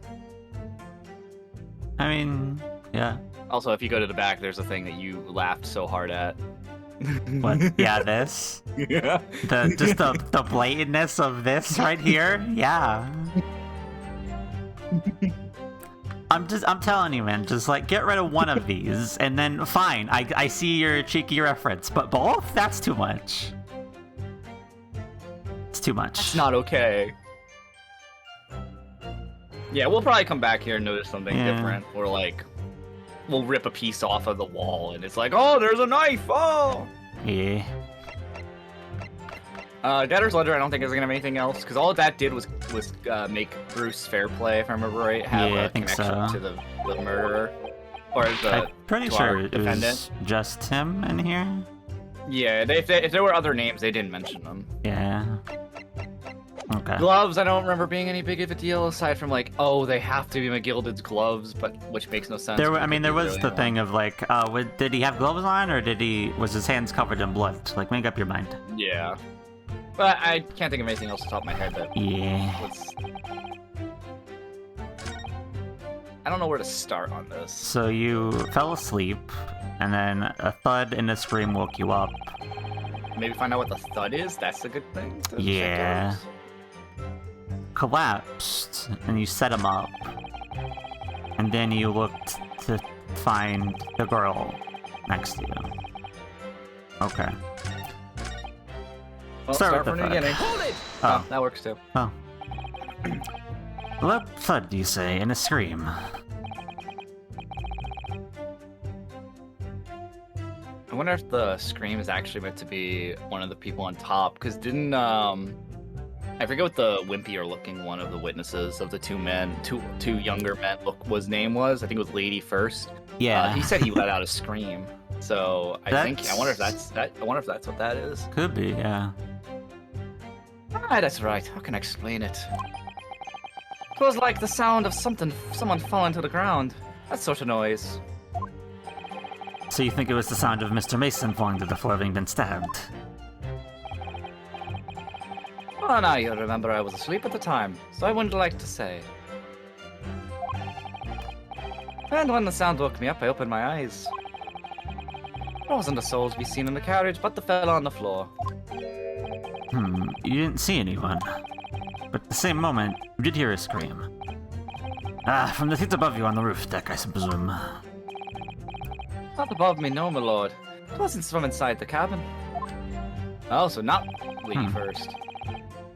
I mean, yeah. Also, if you go to the back, there's a thing that you laughed so hard at. What? Yeah, this? Yeah. The blatantness of this right here? Yeah. I'm telling you, man, just like get rid of one of these and then fine. I see your cheeky reference, but both? That's too much. It's too much. It's not okay. Yeah, we'll probably come back here and notice something different. Or like, we'll rip a piece off of the wall and it's like, oh, there's a knife! Oh! Yeah. Debtor's Ledger, I don't think is gonna have anything else, because all that did was make Bruce fair play, if I remember right, have Yeah, I a think connection so. to the murderer. Or the I'm pretty sure it was just him in here. Yeah, if there were other names, they didn't mention them. Yeah. Okay. Gloves, I don't remember being any big of a deal, aside from like, oh, they have to be McGilded's gloves, but which makes no sense. There was the thing of like, did he have gloves on, or was his hands covered in blood? Like, make up your mind. Yeah. But I can't think of anything else off the top of my head that was... I don't know where to start on this. So you fell asleep, and then a thud and a scream woke you up. Maybe find out what the thud is? That's a good thing to check Yeah. out. Collapsed, and you set him up. And then you looked to find the girl next to you. Okay. Well, Start with from the the thud. beginning. Hold it! Oh. That works too. Oh. What thud do you say in a scream? I wonder if the scream is actually meant to be one of the people on top, because didn't I forget what the wimpier looking one of the witnesses of the two younger men was name was. I think it was Lady first. Yeah. He said he let out a scream. So I wonder if that's what that is. Could be, yeah. Ah, that's right. How can I explain it? It was like the sound of someone falling to the ground. That sort of noise. So you think it was the sound of Mr. Mason falling to the floor having been stabbed? Oh, now you remember I was asleep at the time, so I wouldn't like to say. And when the sound woke me up, I opened my eyes. There wasn't a soul to be seen in the carriage, but the fella on the floor. You didn't see anyone. But at the same moment, you did hear a scream. From the seats above you on the roof deck, I presume. Not above me, no, my lord. It wasn't from inside the cabin. Oh, so not Lady first.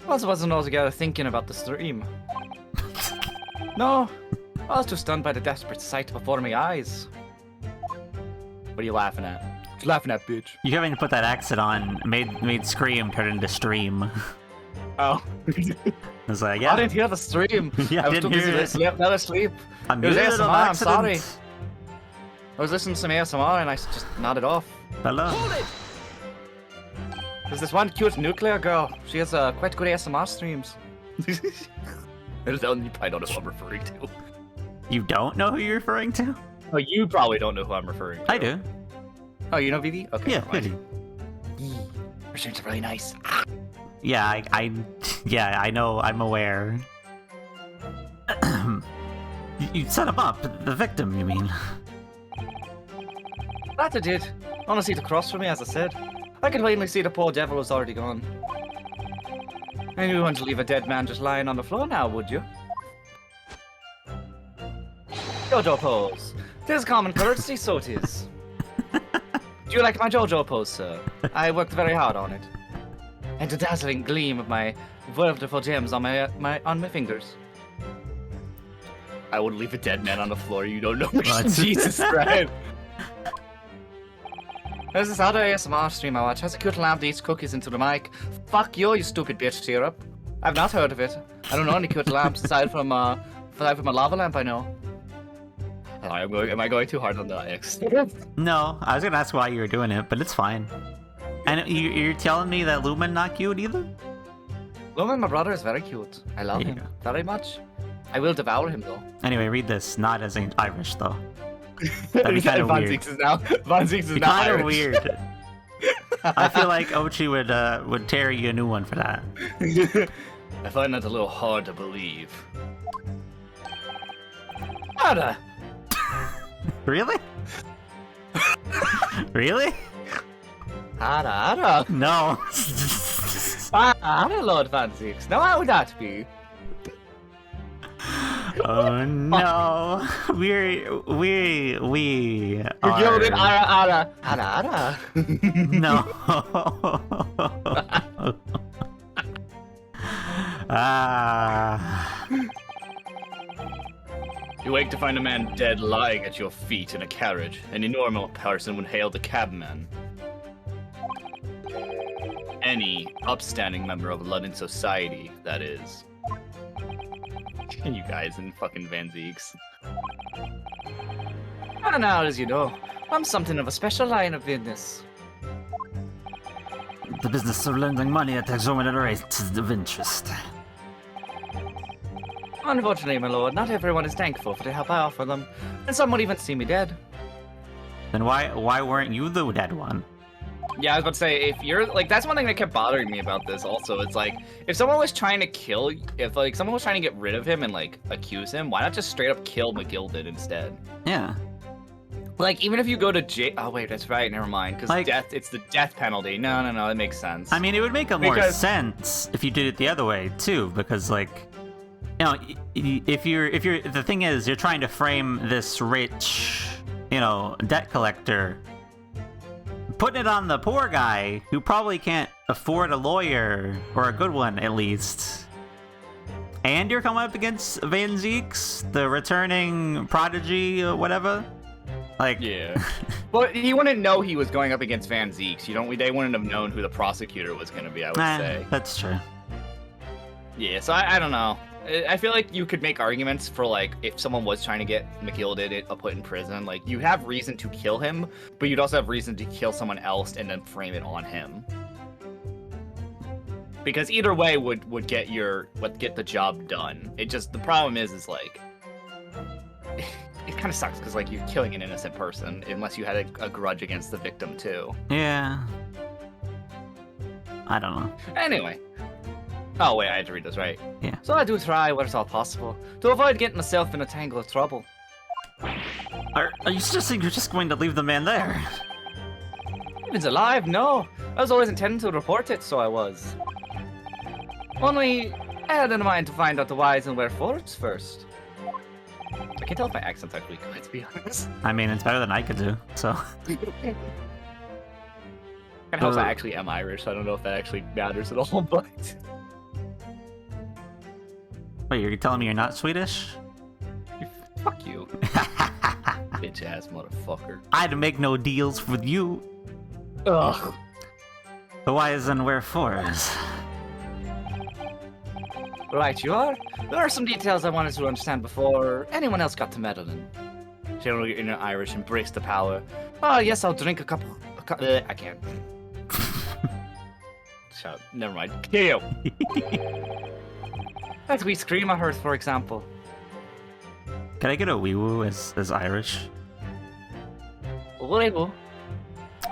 I wasn't altogether thinking about the stream. No, I was too stunned by the desperate sight before my eyes. What are you laughing at? What you laughing at, bitch? You having to put that accent on made scream turn into stream. Oh. I was like, yeah. I didn't hear the stream. Yeah, I was too busy fell asleep. It was ASMR, I'm sorry. I was listening to some ASMR and I just nodded off. Hello. There's this one cute nuclear girl. She has quite good ASMR streams. You probably don't know who I'm referring to. You don't know who you're referring to? Oh, you probably don't know who I'm referring to. I do. Oh, you know Vivi? Okay. Yeah, Vivi. Her streams are really nice. Yeah, I know, I'm aware. You set him up, the victim, you mean? That I did. Honestly, to cross for me, as I said. I could plainly see the poor devil was already gone. And you wouldn't leave a dead man just lying on the floor now, would you? Jojo pose. 'Tis common courtesy, so 'tis. Do you like my Jojo pose, sir? I worked very hard on it. And the dazzling gleam of my wonderful gems on my fingers. I would leave a dead man on the floor. You don't know me. Jesus Christ. There's this other ASMR stream I watch. Has a cute lamp that eats cookies into the mic. Fuck you stupid bitch, cheer up. I've not heard of it. I don't know any cute lamps aside from a lava lamp I know. Am I going too hard on the X? No, I was gonna ask why you were doing it, but it's fine. And you're telling me that Lumen not cute either? Lumen, my brother, is very cute. I love him very much. I will devour him though. Anyway, read this. Not as Irish though. That'd be kind of weird. Von Zeeks is now kind of Irish. weird. I feel like Ochi would tear you a new one for that. I find that a little hard to believe. Ada. Really? Really? Ada. No. Ada, Lord Von Zeeks. Now how would that be? Oh no, we are. You killed it, Ada. No. You wake to find a man dead lying at your feet in a carriage. Any normal person would hail the cabman. Any upstanding member of London society, that is. You guys in fucking Van Zeeks. And now, as you know, I'm something of a special line of business. The business of lending money at exorbitant rates of interest. Unfortunately, my lord, not everyone is thankful for the help I offer them, and some would even see me dead. Then why weren't you the dead one? Yeah, I was about to say, if you're, like, that's one thing that kept bothering me about this also. It's like, if someone was trying to someone was trying to get rid of him and, like, accuse him, why not just straight up kill McGilded instead? Yeah. Like, even if you go to jail, oh wait, that's right, never mind, because like, it's the death penalty. No, it makes sense. I mean, it would make more sense if you did it the other way, too, because, like, you know, if you're, the thing is, you're trying to frame this rich, you know, debt collector, putting it on the poor guy who probably can't afford a lawyer, or a good one at least. And you're coming up against Van Zeeks, the returning prodigy or whatever. Like, yeah. Well, he wouldn't know he was going up against Van Zeeks. They wouldn't have known who the prosecutor was going to be, I would say. That's true. Yeah, so I don't know. I feel like you could make arguments for like if someone was trying to get McGilded put in prison, like you have reason to kill him, but you'd also have reason to kill someone else and then frame it on him. Because either way would get the job done. It just the problem is like it kind of sucks because like you're killing an innocent person unless you had a grudge against the victim too. Yeah. I don't know. Anyway. Oh wait, I had to read this, right? Yeah. So I do try what is all possible to avoid getting myself in a tangle of trouble. Are you suggesting you're just going to leave the man there? If he's alive, no. I was always intending to report it, so I was. Only, I had in mind to find out the whys and wherefores first. I can't tell if my accent's actually good, to be honest. I mean, it's better than I could do, so... And also, I actually am Irish, so I don't know if that actually matters at all, but... Wait, you're telling me you're not Swedish? Fuck you. Bitch-ass motherfucker. I'd make no deals with you. Ugh. The whys and wherefores. Right, you are. There are some details I wanted to understand before anyone else got to meddle in. Generally, in Irish, embrace the power. Oh, yes, I'll drink a cup. I can't. Shut up. Never mind. Kill. That wee scream I heard, for example. Can I get a wee woo as Irish? Wee-woo.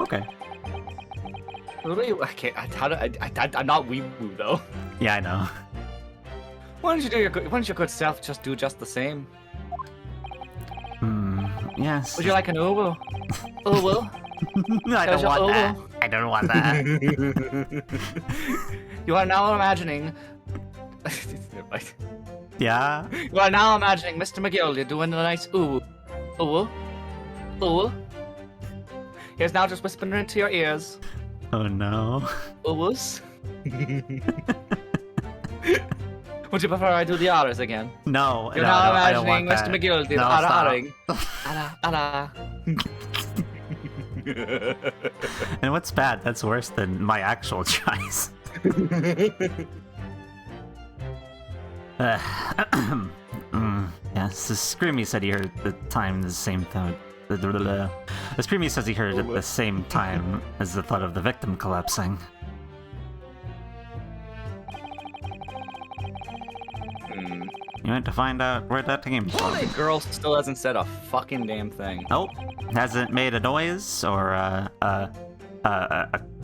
Okay. I can't. I'm not wee-woo, though. Yeah, I know. Why don't your good self just do just the same? Yes. Would you like an uwu? Uwu? I don't want that. I don't want that. You are now imagining... Yeah? You are now imagining Mr. McGill doing a nice uwu. Uwu? Uwu? He's now just whispering into your ears. Oh no. Uwus? Would you prefer I do the honors again? No, You're no, now I don't imagining want Mr. that. McGill did No, ara-aring. stop. Ara. And what's bad? That's worse than my actual choice. Yes, the Screamy said he heard at the time the same thought. The Screamy says he heard at the same time as the thought of the victim collapsing. You went to find out where that came from. The girl still hasn't said a fucking damn thing. Nope. Hasn't made a noise or an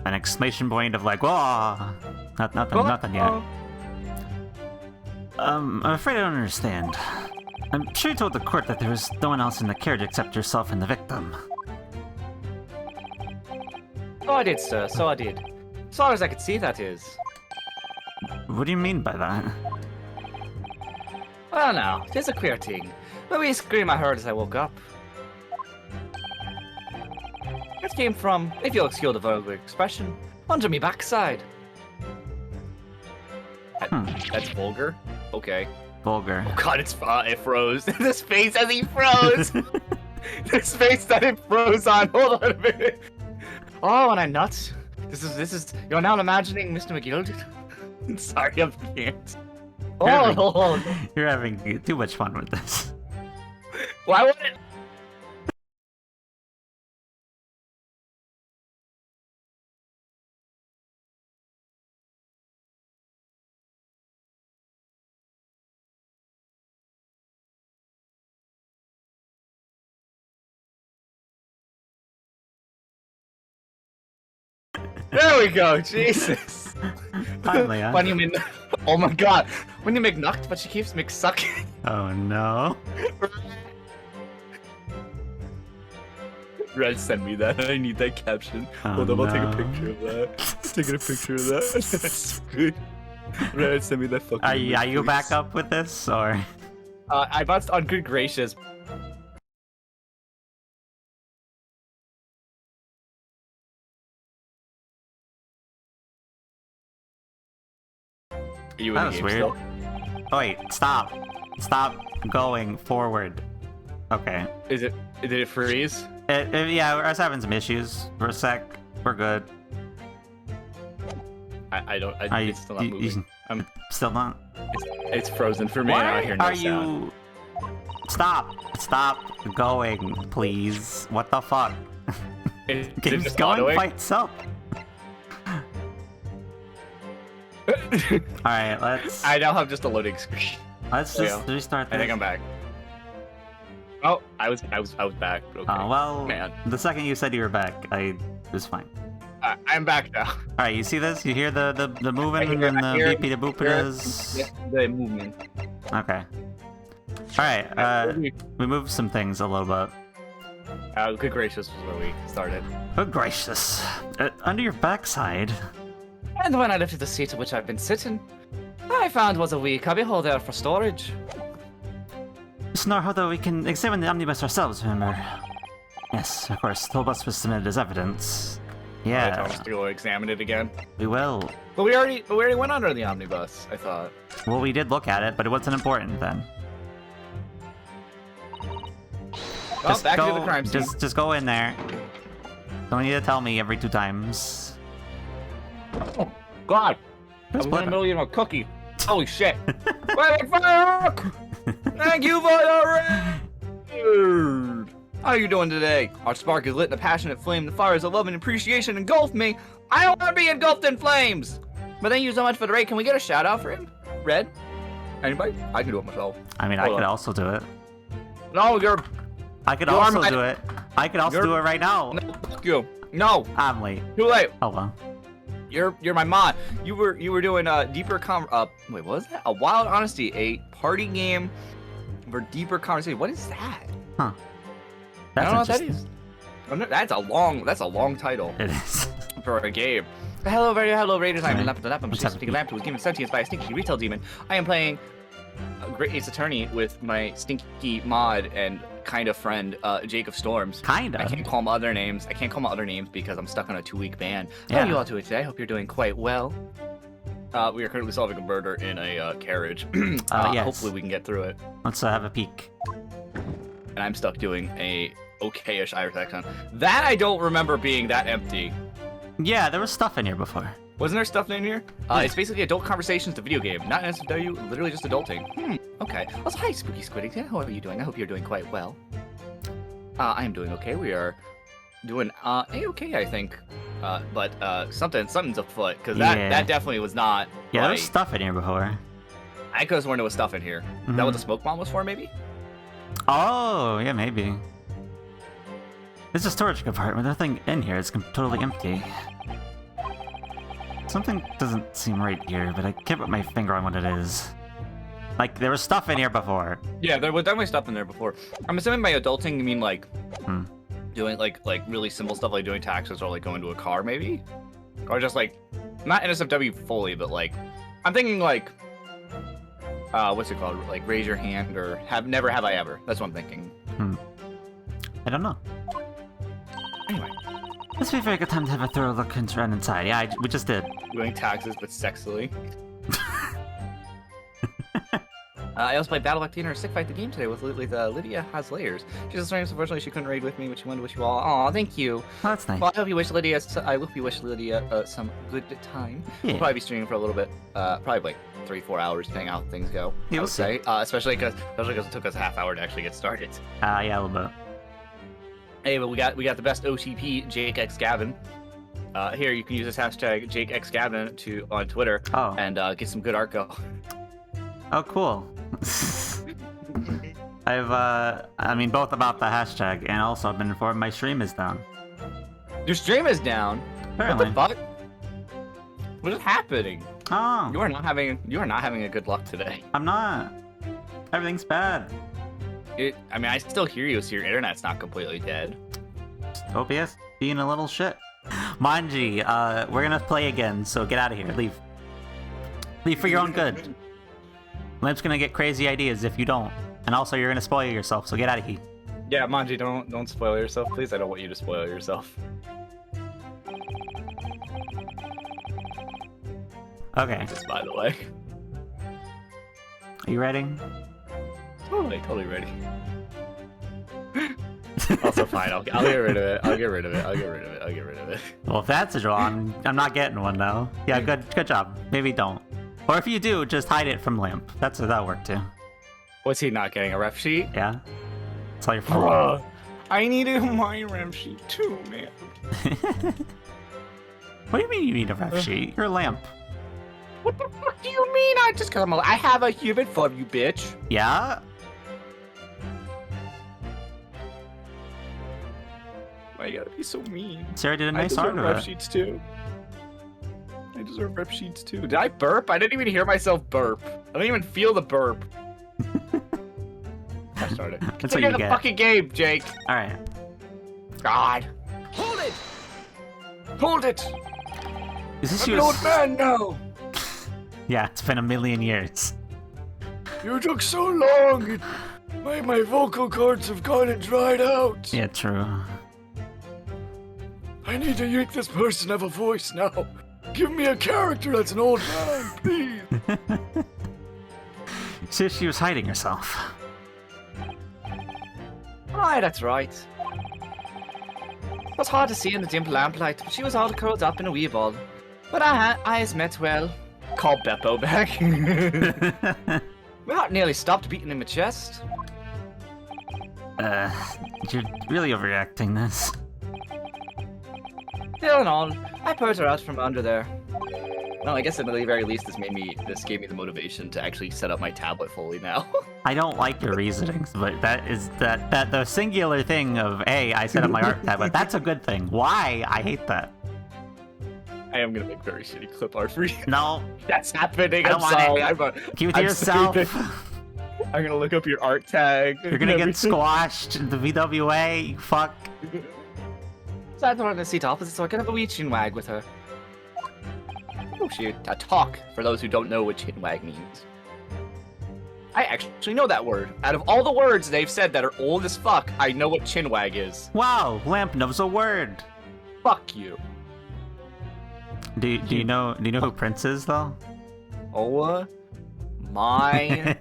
exclamation point of like, whoa! Nothing yet. I'm afraid I don't understand. I'm sure you told the court that there was no one else in the carriage except yourself and the victim. So I did, sir. So I did. As far as I could see, that is. What do you mean by that? Well, now, there's a queer thing. The wee scream I heard as I woke up. It came from, if you'll excuse the vulgar expression, under me backside. That's vulgar? Okay. Vulgar. Oh god, it froze. This face as he froze! This face that it froze on. Hold on a minute. Oh, and I'm nuts. This is. You're now imagining Mr. McGill. Sorry, I can't. Oh, You're having too much fun with this. why would it? There we go, Jesus. Finally, huh? When you mean, oh my god, when you make knocked, but she keeps make sucking. Oh no. Red, send me that. I need that caption. Oh, Hold on, I'll take a no. picture of that. Taking a picture of that. That's good. Red, send me that fucking. Are image, you please. back up with this, or? I bounced on good gracious. Are you in That the was game weird. still? Oh wait, stop. Stop going forward. Okay. Did it freeze? Yeah, I was having some issues for a sec. We're good. I don't. It's still not moving. Still not. It's frozen for me. And I hear no Are sound. you? Stop going, please. What the fuck? Game's going by itself. Alright, let's... I now have just a loading screen. Let's just restart this. I think I'm back. Oh, I was back. Okay. Oh, well, man. The second you said you were back, it was fine. I'm back now. Alright, you see this? You hear the moving and the beepy the boop it is? The movement. Okay. Alright, we moved some things a little bit. Good gracious was where we started. Good gracious. Under your backside. And when I lifted the seat at which I've been sitting, I found was a wee cubby hole there for storage. It's not how though we can examine the omnibus ourselves, remember? Yes, of course, the whole bus was submitted as evidence. Yeah. I told us to go examine it again. We will. But we already went under the omnibus, I thought. Well, we did look at it, but it wasn't important then. Well, back to the crime scene. Just go in there. Don't need to tell me every 2 times. Oh, God! I was in the middle of a cookie. Holy shit! Wait, fuck! Thank you for the raid! How are you doing today? Our spark is lit in a passionate flame. The fires of love and appreciation engulf me. I don't want to be engulfed in flames! But thank you so much for the raid. Can we get a shout out for him? Red? Anybody? I can do it myself. I mean, I could also do it. No, you're... I could also do it. I could also do it right now. No, fuck you. No! I'm late. Too late. Oh well. You're my mod. You were doing deeper wait, what was that? A Wild Honesty, a party game for deeper conversation. What is that? Huh. I don't know what that is. That's a long title. It is. For a game. Hello Raiders. I'm Lampert. I'm speaking Lampert was given sentience by a stinky retail demon. I am playing Great Ace Attorney with my stinky mod and kind of friend, Jacob Storms. Kinda. I can't call him other names. Because I'm stuck on a 2-week ban. How Yeah. are you all doing today? I hope you're doing quite well. We are currently solving a murder in a carriage. Yes. Hopefully we can get through it. Let's have a peek. And I'm stuck doing a okay-ish Irish accent. That I don't remember being that empty. Yeah, there was stuff in here before. Wasn't there stuff in here? It's basically adult conversations, the video game. Not an SFW, literally just adulting. Okay. Also, hi, Spooky Squiddy. How are you doing? I hope you're doing quite well. I am doing okay. We are doing A-okay, I think. But something's afoot, because that definitely was not Yeah, right. there was stuff in here before. I could have sworn there was stuff in here. Is that what the smoke bomb was for, maybe? Oh, yeah, maybe. This is a storage compartment. Nothing in here. It's totally empty. Something doesn't seem right here, but I can't put my finger on what it is. Like, there was stuff in here before. Yeah, there was definitely stuff in there before. I'm assuming by adulting you mean like doing like really simple stuff like doing taxes or like going to a car maybe? Or just like not NSFW fully, but like I'm thinking like what's it called? Like raise your hand or never have I ever. That's what I'm thinking. I don't know. Anyway. This would be a very good time to have a thorough look around inside. Yeah, we just did. Doing taxes, but sexily. I also played Battle Back Theater Sick Fight the game today with Lydia Has Layers. She's a stranger, so unfortunately she couldn't raid with me, but she wanted to wish you all. Aw, thank you. Oh, that's nice. Well, I hope you wish Lydia some good time. Yeah. We'll probably be streaming for a little bit, probably like 3-4 hours, depending on how things go. Yeah, I would say, especially because it took us a half hour to actually get started. Yeah, a little bit. Hey, but we got the best OTP, Jake X Gavin. Here you can use this hashtag Jake X Gavin on Twitter and get some good art go. Oh, cool. I mean, both about the hashtag and also I've been informed my stream is down. Your stream is down? Apparently. What the fuck? What is happening? Oh. You are not having a good luck today. I'm not. Everything's bad. I mean, I still hear you, so your internet's not completely dead. OBS being a little shit. Manji, we're gonna play again, so get out of here. Leave. Leave for your own good. Lamp's gonna get crazy ideas if you don't. And also, you're gonna spoil yourself, so get out of here. Yeah, Manji, don't spoil yourself, please. I don't want you to spoil yourself. Okay. Just by the way. Are you ready? Totally ready. Also fine. I'll get rid of it. I'll get rid of it. I'll get rid of it. I'll get rid of it. Well, if that's a draw, I'm not getting one though. Yeah, good job. Maybe don't. Or if you do, just hide it from Lamp. That'll work too. What's he not getting? A ref sheet? Yeah. That's all your fault. I need my ref sheet too, man. What do you mean you need a ref sheet? You're a Lamp. What the fuck do you mean? I have a human form, you bitch. Yeah? Why you gotta be so mean? Sarah did a nice I art deserve of rep it. sheets too. I deserve rep sheets too. Did I burp? I didn't even hear myself burp. I don't even feel the burp. I started. That's what you the get. Fucking game, Jake. All right. God. Hold it. Hold it. Is this I'm an old man now. Yeah, it's been a million years. You took so long. My vocal cords have gone and dried out. Yeah, true. I need to make this person have a voice now. Give me a character that's an old man, please. See if she was hiding herself. Aye, that's right. It was hard to see in the dim lamplight, but she was all curled up in a wee ball. But our eyes met well. Call Beppo back. My heart nearly stopped beating in my chest. You're really overreacting this. Still and all, I pulled her out from under there. Well, I guess at the very least this gave me the motivation to actually set up my tablet fully now. I don't like your reasonings, but that the singular thing of I set up my art tablet, that's a good thing. Why? I hate that. I am gonna make very shitty clip art for you. No. That's happening. I I'm don't want sorry. it. Keep it to yourself. I'm gonna look up your art tag. You're gonna get squashed in the VWA, you fuck. So I thought I'd seat opposite so I could have a wee chinwag with her. Oh shoot, a talk, for those who don't know what chinwag means. I actually know that word. Out of all the words they've said that are old as fuck, I know what chinwag is. Wow, Lamp knows a word. Fuck you. Do you know who Prince is though? Oh my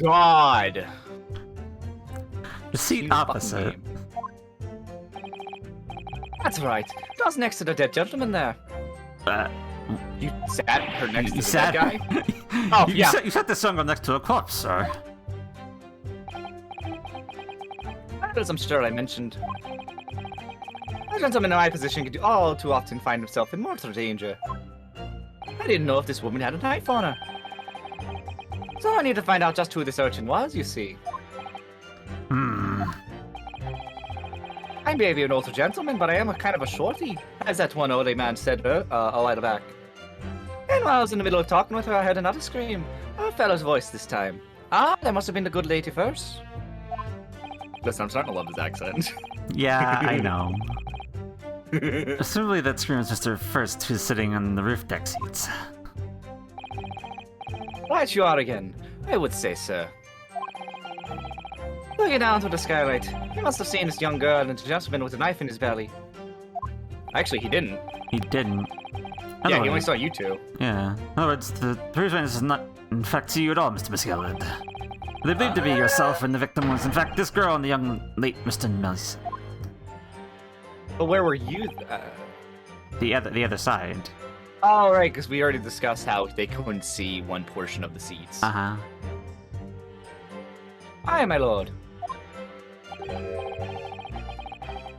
god. The seat Huge opposite. fucking name. That's right. That was next to the dead gentleman there. You sat her next to the dead guy? Oh, you yeah. You sat the song next to a corpse, sir. As I'm sure I mentioned. A gentleman in my position could all too often find himself in mortal danger. I didn't know if this woman had a knife on her. So I need to find out just who this urchin was, you see. I may be an older gentleman, but I am a kind of a shorty, as that one old man said a while back. And while I was in the middle of talking with her, I heard another scream. A fellow's voice this time. Ah, that must have been the good lady first. Listen, I'm starting to love his accent. Yeah, I know. Presumably that scream was just her first who's sitting on the roof deck seats. Right you are again. I would say, sir. Looking down to the skylight, he must have seen this young girl and a gentleman with a knife in his belly. Actually, he didn't. He didn't. Yeah, he only saw you two. Yeah. In other words, the person does not, in fact, see you at all, Mr. Miscallid. They believed to be yourself, and the victim was, in fact, this girl and the young late Mr. Mellis. But where were you? The other side. Oh, right, because we already discussed how they couldn't see one portion of the seats. Uh-huh. Aye, my lord.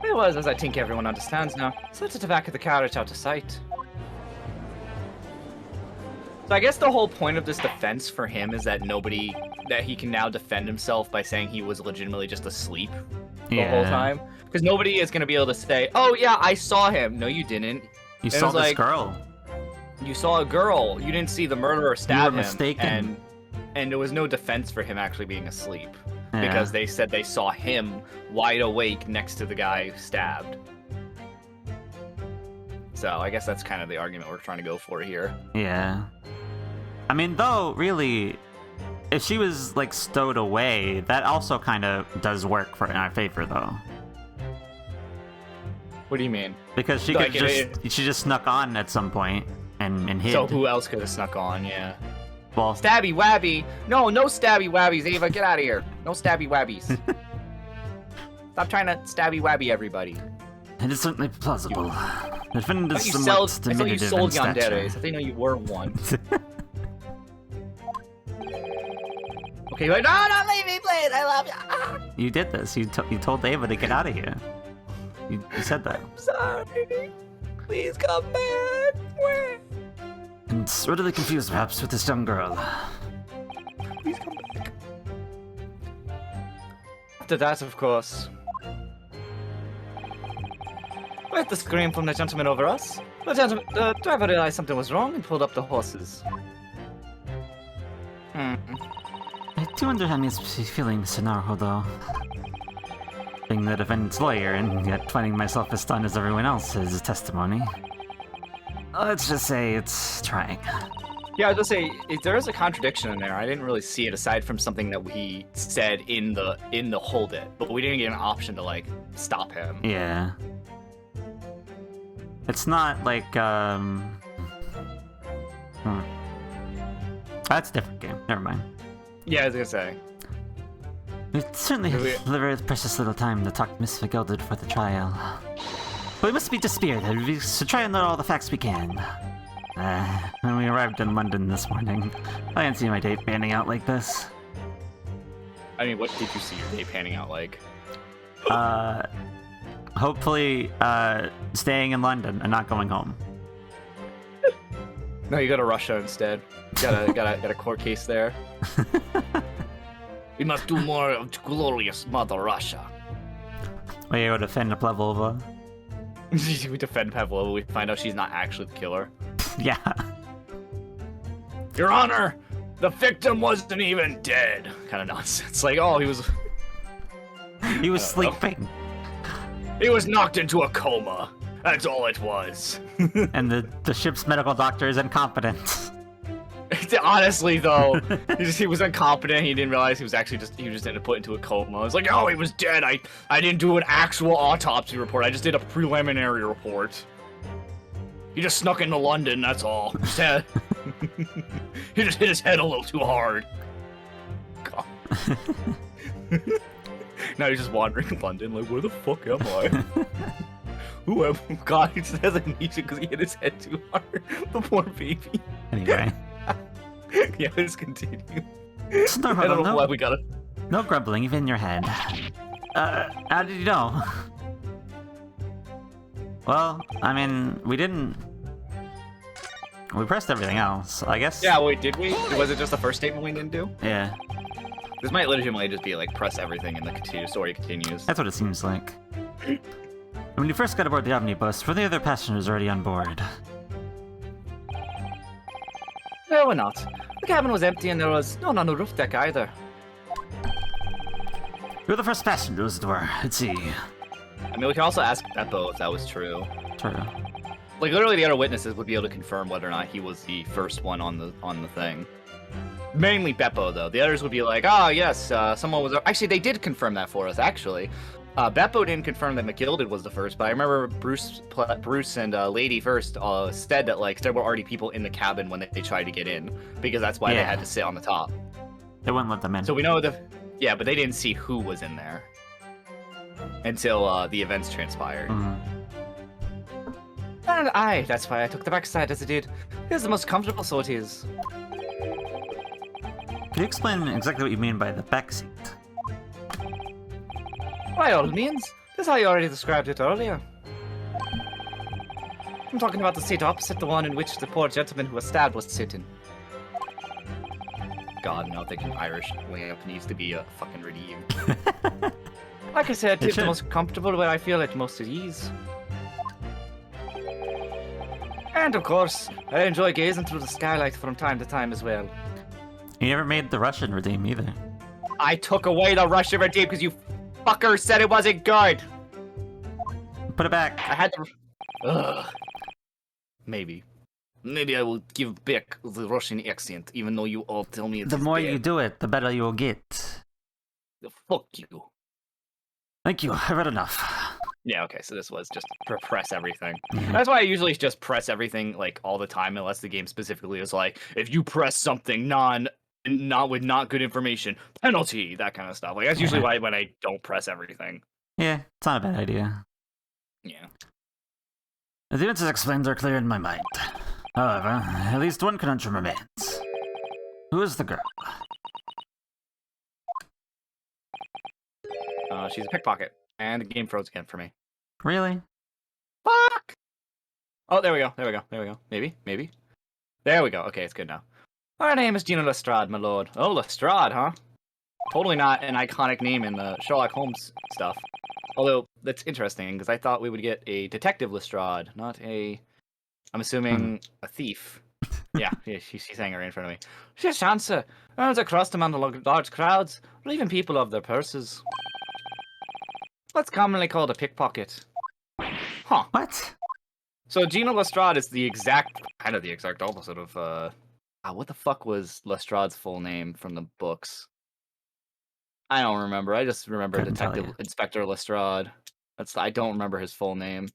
It was, as I think everyone understands now, set at the back of the carriage out of sight. So I guess the whole point of this defense for him is that that he can now defend himself by saying he was legitimately just asleep the whole time. Because nobody is going to be able to say, oh yeah, I saw him. No, you didn't. You saw this girl. You saw a girl. You didn't see the murderer stab him. Mistaken. And there was no defense for him actually being asleep. Yeah. Because they said they saw him wide awake next to the guy who stabbed. So I guess that's kind of the argument we're trying to go for here. Yeah. I mean, though, really, if she was, like, stowed away, that also kind of does work in our favor, though. What do you mean? Because she she just snuck on at some point and hid. So who else could have snuck on, yeah. Well, Stabby Wabby! No stabby wabbies, Ava, get out of here. No stabby wabbies. Stop trying to stabby wabby everybody. It is certainly plausible. The defendant I is thought somewhat I thought you diminutive in sold stature. yanderes. I didn't know you were one. Okay, wait, no, leave me, please. I love you. Ah, You did this. You told Ava to get out of here. You said that. I'm sorry. Please come back. Where? And readily confused, perhaps, with this young girl. Please come back. After that, of course. With the scream from the gentleman over us, the driver realized something was wrong and pulled up the horses. I do wonder how he's feeling, Mr. Naruto, though. Being the defendant's lawyer and yet finding myself as stunned as everyone else is testimony. Let's just say it's trying. Yeah, I was gonna say there is a contradiction in there. I didn't really see it aside from something that we said in the hold it, but we didn't get an option to like stop him. Yeah. It's not like That's a different game. Never mind. Yeah, I was gonna say. We certainly have very precious little time to talk to Miss Gilded for the trial. But we must be dispirited. We should try and learn all the facts we can. When we arrived in London this morning, I didn't see my date panning out like this. I mean, what did you see your day panning out like? Hopefully, staying in London and not going home. No, you go to Russia instead. Got a court case there. We must do more of glorious Mother Russia. We go defend Pavlova. We defend Pavlova. We find out she's not actually the killer. Yeah. Your Honor, the victim wasn't even dead. Kind of nonsense. Like, oh, he was. He was sleeping. He was knocked into a coma. That's all it was. And the ship's medical doctor is incompetent. Honestly, though, he was incompetent. He didn't realize he was just ended up put into a coma. I was like, oh, he was dead. I didn't do an actual autopsy report. I just did a preliminary report. He just snuck into London. That's all. He just hit his head a little too hard. God. Now he's just wandering in London. Like, where the fuck am I? Who am I? God, he just has amnesia because he hit his head too hard. The poor baby. Anyway. Yeah, let's continue. No, I don't know why we gotta. No grumbling, even in your head. How did you know? Well, I mean, we didn't. We pressed everything else, I guess. Yeah, wait, did we? Was it just the first statement we didn't do? Yeah. This might legitimately just be like press everything and the story continues. That's what it seems like. When you first got aboard the omnibus, were the other passengers already on board? No, we're not. The cabin was empty and there was no one on the roof deck either. You were the first passengers that were, let's see. I mean, we can also ask Beppo if that was true. True. Like, literally the other witnesses would be able to confirm whether or not he was the first one on the thing. Mainly Beppo, though. The others would be like, oh, yes, someone was... Actually, they did confirm that for us, actually. Beppo didn't confirm that McGilded was the first, but I remember Bruce and Lady first said that, like, there were already people in the cabin when they tried to get in, because that's why they had to sit on the top. They wouldn't let them in. So we know yeah, but they didn't see who was in there until the events transpired. And that's why I took the backside as I did. It is the most comfortable, so it is. Can you explain exactly what you mean by the backseat? By all means. This is how you already described it earlier. I'm talking about the seat opposite the one in which the poor gentleman who was stabbed was sitting. God, no, thinking Irish lamp needs to be fucking redeemed. Like I said, it's the most comfortable where I feel at most at ease. And of course, I enjoy gazing through the skylight from time to time as well. You never made the Russian redeem either. I took away the Russian redeem because you fucker said it wasn't good. Put it back. I had to. Ugh. Maybe I will give back the Russian accent, even though you all tell me it's the more bad. you do it, the better you will get. Fuck you. Thank you. I've read enough. Yeah, okay, so this was just press everything. That's why I usually just press everything, like, all the time, unless the game specifically is like, if you press something not with not good information, penalty, that kind of stuff. Like, that's usually why when I don't press everything. Yeah, it's not a bad idea. Yeah. The events as explained are clear in my mind. However, at least one conundrum remains. Who is the girl? She's a pickpocket. And the game froze again for me. Really? Fuck! Oh, there we go. There we go. There we go. Maybe. There we go. Okay, it's good now. Our name is Gina Lestrade, my lord. Oh, Lestrade, huh? Totally not an iconic name in the Sherlock Holmes stuff. Although, that's interesting, because I thought we would get a Detective Lestrade, not a... I'm assuming a thief. Yeah, she's saying it right in front of me. She's Chancer. Runs across among the large crowds, relieving people of their purses. What's commonly called a pickpocket. Huh. What? So Gina Lestrade is the exact opposite of, what the fuck was Lestrade's full name from the books? I don't remember. I just remember Couldn't tell Detective you. Inspector Lestrade. I don't remember his full name.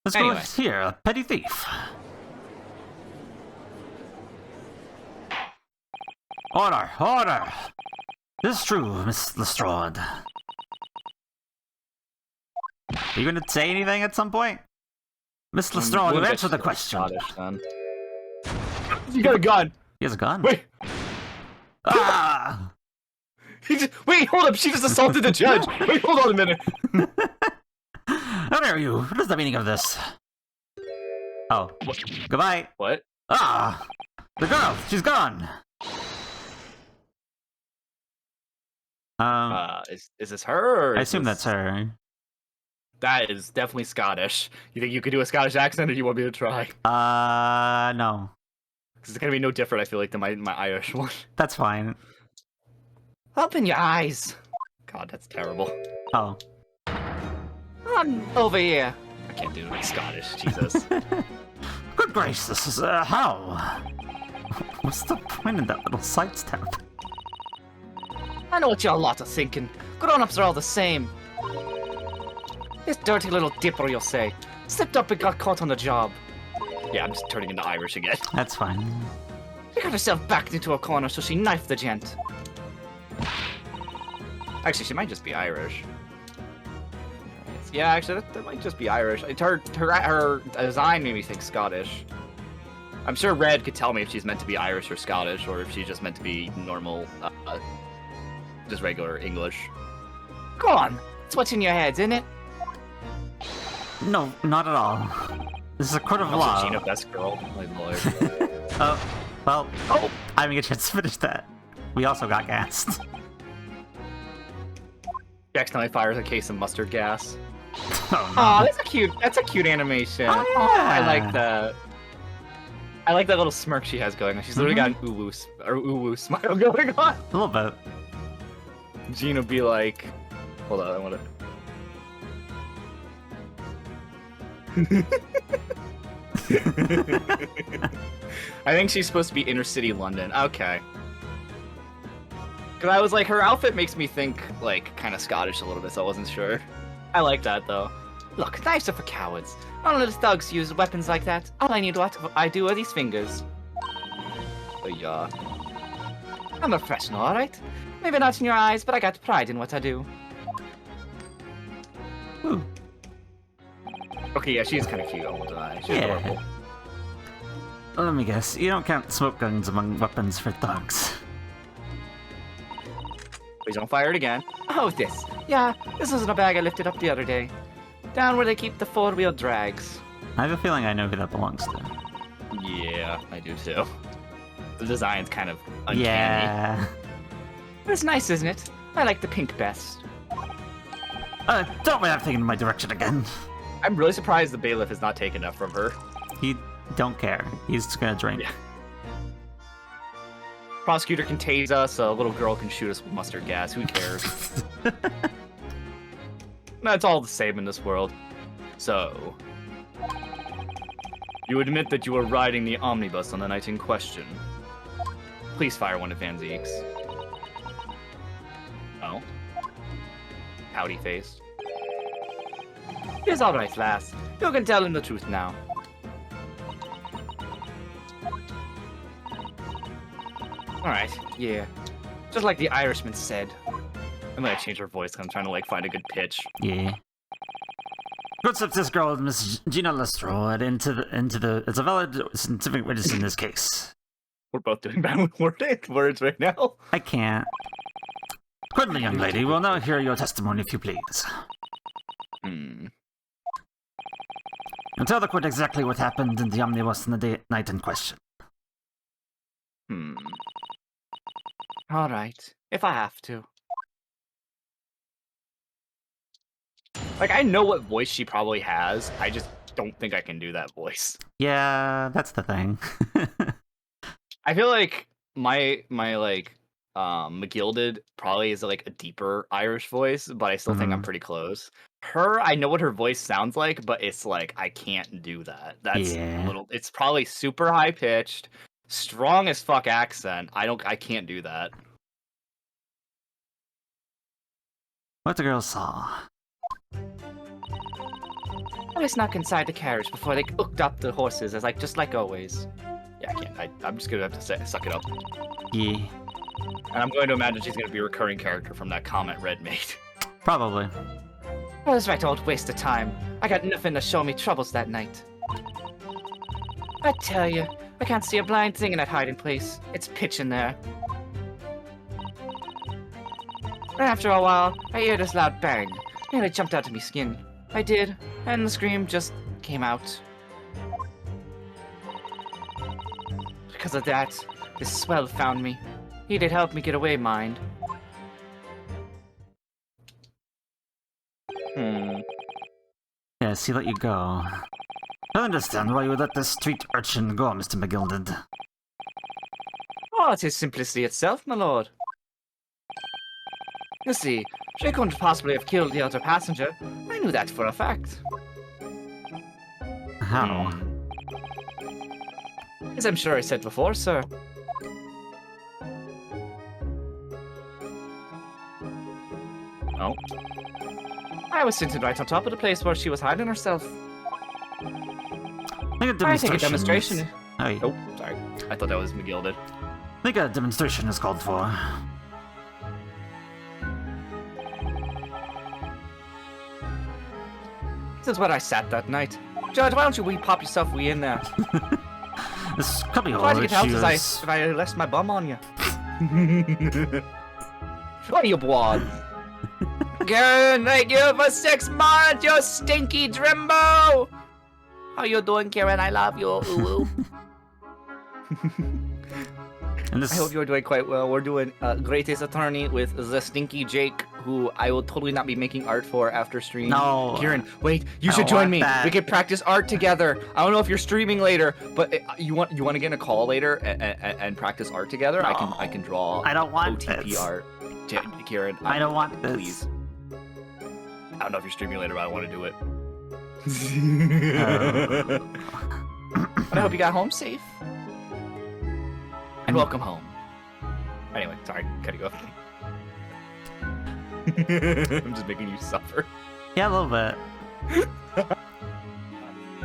Let's Anyway. go here, a petty thief. Order! Order! This is true, Miss Lestrade. Are you going to say anything at some point? Miss Lestrade, Wouldn't answer the bet question. Scottish, then. You got a gun! He has a gun. Wait! Ah! Wait, hold up! She just assaulted the judge! Wait, hold on a minute! How dare you? What is the meaning of this? Oh. Goodbye. What? Ah! The girl! She's gone! Is this her? Or I is assume this... that's her. That is definitely Scottish. You think you could do a Scottish accent, or do you want me to try? No. Because it's gonna be no different, I feel like, than my Irish one. That's fine. Open your eyes! God, that's terrible. Oh. Over here! I can't do it in Scottish, Jesus. Good gracious, this is, how? What's the point of that little sidestep? I know what y'all lot are thinking. Grown-ups are all the same. This dirty little dipper, you'll say. Slipped up and got caught on the job. Yeah, I'm just turning into Irish again. That's fine. She got herself backed into a corner, so she knifed the gent. Actually, she might just be Irish. Yeah, actually, that might just be Irish. Her design made me think Scottish. I'm sure Red could tell me if she's meant to be Irish or Scottish, or if she's just meant to be normal, just regular English. Go on, it's what's in your heads, isn't it? No, not at all. This is a court of law. Gina, best girl, my lord. Oh, well, Oh, I didn't get a chance to finish that. We also got gassed. she accidentally fires a case of mustard gas. Oh, no. Oh, that's a cute animation. Oh, I yeah. like that. I like that little smirk she has going on. She's literally got an ooh-woo smile going on. A little bit. Gina be like, hold on, I wanna. I think she's supposed to be inner city London. Okay. Cause I was like, her outfit makes me think like kind of Scottish a little bit, so I wasn't sure. I like that though. Look, knives are for cowards. None of the thugs use weapons like that. All I need what I do are these fingers. Oh yeah. I'm a professional, alright? Maybe not in your eyes, but I got pride in what I do. Ooh. Okay, yeah, she's kind of cute, I won't deny. She's Yeah. adorable. Let me guess. You don't count smoke guns among weapons for thugs. Please don't fire it again. Oh, this. Yeah, this was in a bag I lifted up the other day. Down where they keep the four-wheel drags. I have a feeling I know who that belongs to. Yeah, I do too. The design's kind of uncanny. Yeah. It's nice, isn't it? I like the pink best. Don't mind that thing in my direction again. I'm really surprised the bailiff is not taken enough from her. He don't care. He's just gonna drink. Yeah. Prosecutor can tase us, a little girl can shoot us with mustard gas. Who cares? No, it's all the same in this world. So, you admit that you were riding the omnibus on the night in question. Please fire one of Van Zeek's. Oh? Pouty face. It's alright, lass. You can tell him the truth now. Alright, yeah. Just like the Irishman said. I'm gonna change her voice 'cause I'm trying to like find a good pitch. Yeah. Good up this girl, Miss Gina Lestrade, into the. It's a valid scientific witness in this case. We're both doing bad with words right now. I can't. Accordingly, young lady, we'll now hear your testimony, if you please. Hmm. And tell the court exactly what happened in the omnibus on the night in question. All right, if I have to. Like, I know what voice she probably has. I just don't think I can do that voice. Yeah, that's the thing. I feel like my McGilded probably is like a deeper Irish voice, but I still think I'm pretty close. Her, I know what her voice sounds like, but it's like I can't do that. That's Yeah. a little. It's probably super high pitched, strong as fuck accent. I can't do that. What the girl saw. I snuck inside the carriage before they hooked up the horses, just like always. Yeah, I can't. I'm just gonna have to suck it up. Yeah. And I'm going to imagine she's gonna be a recurring character from that comment Red made. Probably. I was right, old waste of time. I got nothing to show me troubles that night. I tell you, I can't see a blind thing in that hiding place. It's pitch in there. And after a while, I heard this loud bang, and it jumped out of me skin. I did, and the scream just came out. Because of that, this swell found me. He did help me get away, mind. Yes, he let you go. I don't understand why you would let this street urchin go, Mr. McGilded. Oh, it is simplicity itself, my lord. You see, she couldn't possibly have killed the other passenger. I knew that for a fact. How? As I'm sure I said before, sir. Oh. I was sitting right on top of the place where she was hiding herself. Make a I think a demonstration. demonstration. Oh, yeah. Oh, sorry. I thought that was McGilded. I think a demonstration is called for. This is where I sat that night. Judge, why don't you pop yourself in there? This cubby hole Try to get help issue if I left my bum on you. What are you, boy? Karen, thank you for 6 months, you stinky Drimbo! How you doing, Karen? I love you. Ooh, ooh. And this, I hope you're doing quite well. We're doing Great Ace Attorney with the stinky Jake, who I will totally not be making art for after stream. No. Kieran, wait, you I should don't join want me. that. We could practice art together. I don't know if you're streaming later, but you want to get in a call later and practice art together? No. I can draw I don't want OTP this. art. Kieran, I don't want this. Please. I don't know if you're streaming later, but I want to do it. I hope you got home safe. And welcome home. Anyway, sorry, cutting you off. I'm just making you suffer. Yeah, a little bit.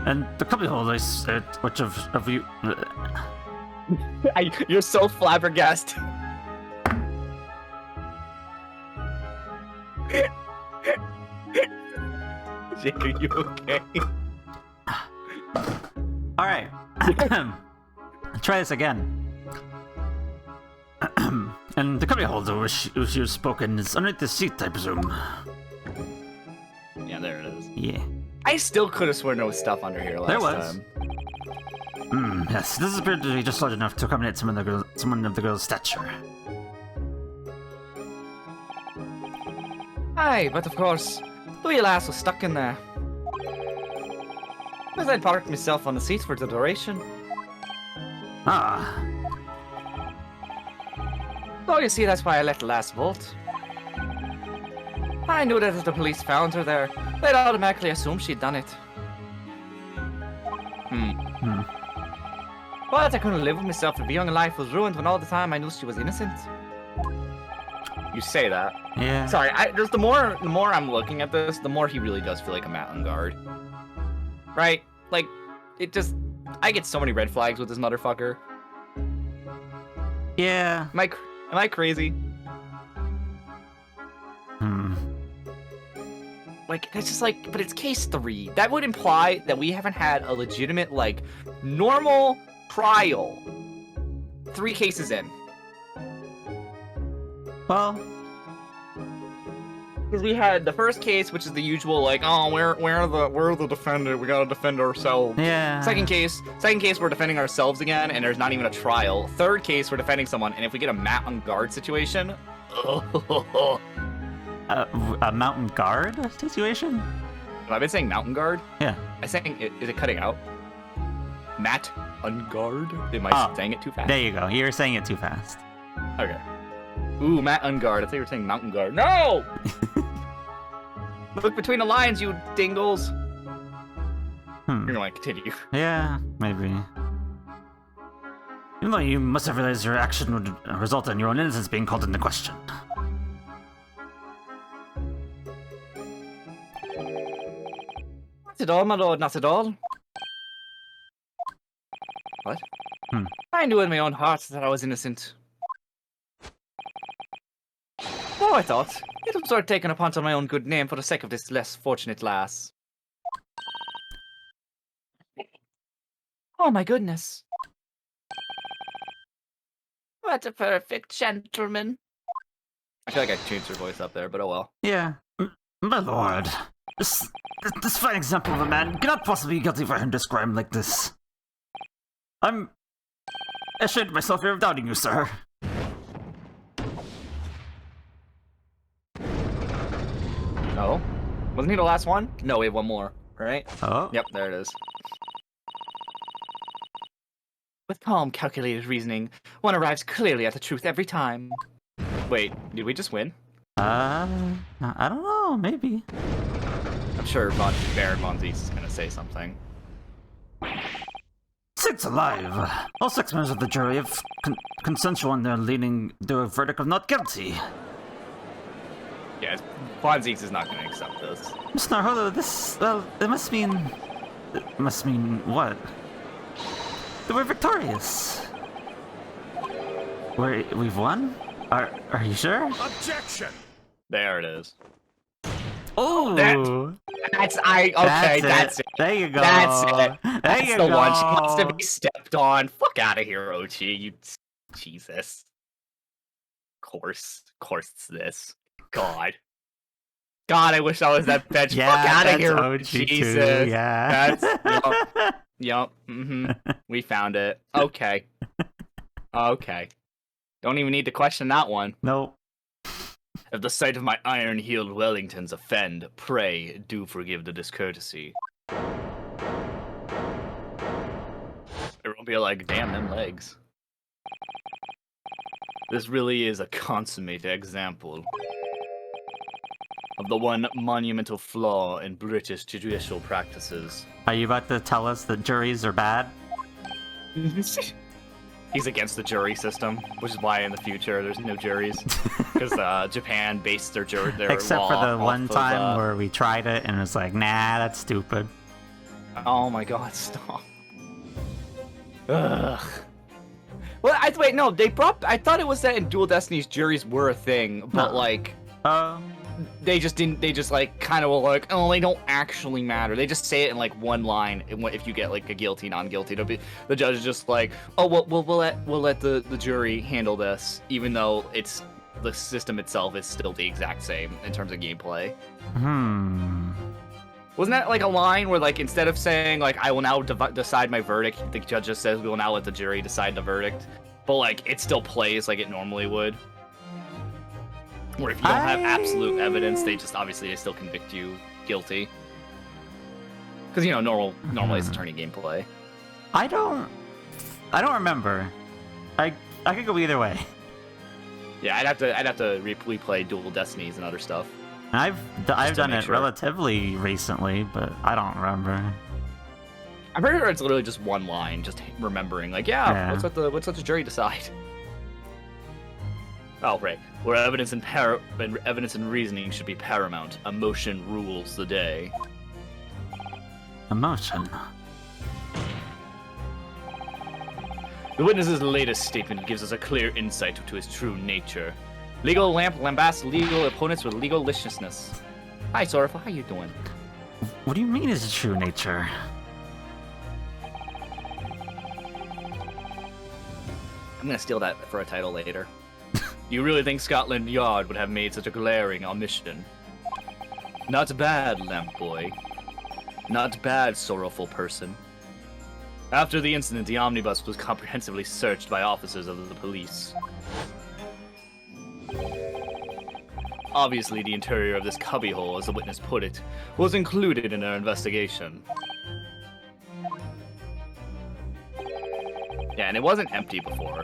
and the cubby hole I said, which of you... You're so flabbergasted. Jake, are you okay? All right. Try this again. And the cubby hole, which you spoken, is underneath the seat, I presume. Yeah, there it is. Yeah. I still could have sworn there was stuff under here last There was. time. Yes, this appeared to be just large enough to accommodate someone of the girl's stature. Aye, but of course, the wee lass was stuck in there. As I'd parked myself on the seat for the duration. Ah, So you see, that's why I let the lass bolt. I knew that if the police found her there, they'd automatically assume she'd done it. But I couldn't live with myself if a young life was ruined when all the time I knew she was innocent. You say that. Yeah. Sorry, just the more I'm looking at this, the more he really does feel like a mountain guard. Right? Like, it just... I get so many red flags with this motherfucker. Yeah. Am I crazy? Like, that's just like, but it's case 3. That would imply that we haven't had a legitimate, like, normal trial 3 cases in. Well, Because we had the first case, which is the usual, like, oh, we're the defendant, we gotta defend ourselves. yeah. Second case, we're defending ourselves again, and there's not even a trial. Third case, we're defending someone, and if we get a Matt on guard situation, A mountain guard situation? have I been saying mountain guard? Yeah. I saying, is it cutting out? Matt on guard? Am I saying it too fast? There you go. You're saying it too fast. Okay. Ooh, Matt on guard. I thought you were saying mountain guard. No! Look between the lines, you dingles. You're gonna continue. Yeah, maybe. Even though you must have realized your action would result in your own innocence being called into question. Not at all, my lord, not at all. What? I knew in my own heart that I was innocent. So I thought, it was sort of taken upon my own good name for the sake of this less fortunate lass. Oh my goodness. What a perfect gentleman. I feel like I changed her voice up there, but oh well. Yeah. My lord, this fine example of a man cannot possibly be guilty for him described like this. I'm ashamed of myself here of doubting you, sir. Oh? Wasn't he the last one? No, we have one more, right? Oh. Yep, there it is. With calm, calculated reasoning, one arrives clearly at the truth every time. Wait, did we just win? I don't know. Maybe. I'm sure Baron Von Zies is gonna say something. Six alive! All 6 members of the jury have consensual in their leaning to a verdict of not guilty. Yeah, Von Zies is not gonna accept this. Mr. Narholo, this, well, it must mean what? That we're victorious. We've won? Are you sure? Objection! There it is. Oh, That's that's it. There you go. That's it. That's you the go. one. She wants to be stepped on. Fuck out of here, Ochi. You, Jesus. Of course it's this. God, I wish I was that bitch. Yeah, Fuck out of that's here, OG Jesus. too, yeah. That's yup. We found it. Okay. Don't even need to question that one. Nope. If the sight of my iron-heeled Wellingtons offend, pray do forgive the discourtesy. It won't be like, damn them legs. This really is a consummate example of the one monumental flaw in British judicial practices. Are you about to tell us that juries are bad? He's against the jury system, which is why in the future there's no juries, because Japan based their Except for law the one off time of, where we tried it and it was like, nah, that's stupid. Oh my god, stop. Ugh. Well, wait, no, I thought it was that in Dual Destinies juries were a thing, but No. like, Oh. they just like kind of were like, oh, they don't actually matter. They just say it in like one line. And if you get like a guilty, non-guilty, it'll be the judge is just like, oh, well, we'll let the jury handle this, even though it's the system itself is still the exact same in terms of gameplay. Wasn't that like a line where like instead of saying like I will now decide my verdict, the judge just says we will now let the jury decide the verdict, but like it still plays like it normally would. Or if you don't have absolute evidence, they still convict you guilty. Because you know, normal Ace Attorney gameplay. I don't remember. I could go either way. Yeah, I'd have to replay Dual Destinies and other stuff. I've done it sure. relatively recently, but I don't remember. I'm pretty sure it's literally just one line, just remembering like, yeah. let's let the jury decide. Oh, right. Where evidence and reasoning should be paramount, emotion rules the day. Emotion. The witness's latest statement gives us a clear insight into his true nature. Legal lambast legal opponents with legal licentiousness. Hi, Sorrowful. How you doing? What do you mean his true nature? I'm gonna steal that for a title later. You really think Scotland Yard would have made such a glaring omission? Not bad, lamp boy. Not bad, sorrowful person. After the incident, the omnibus was comprehensively searched by officers of the police. Obviously, the interior of this cubbyhole, as the witness put it, was included in our investigation. Yeah, and it wasn't empty before.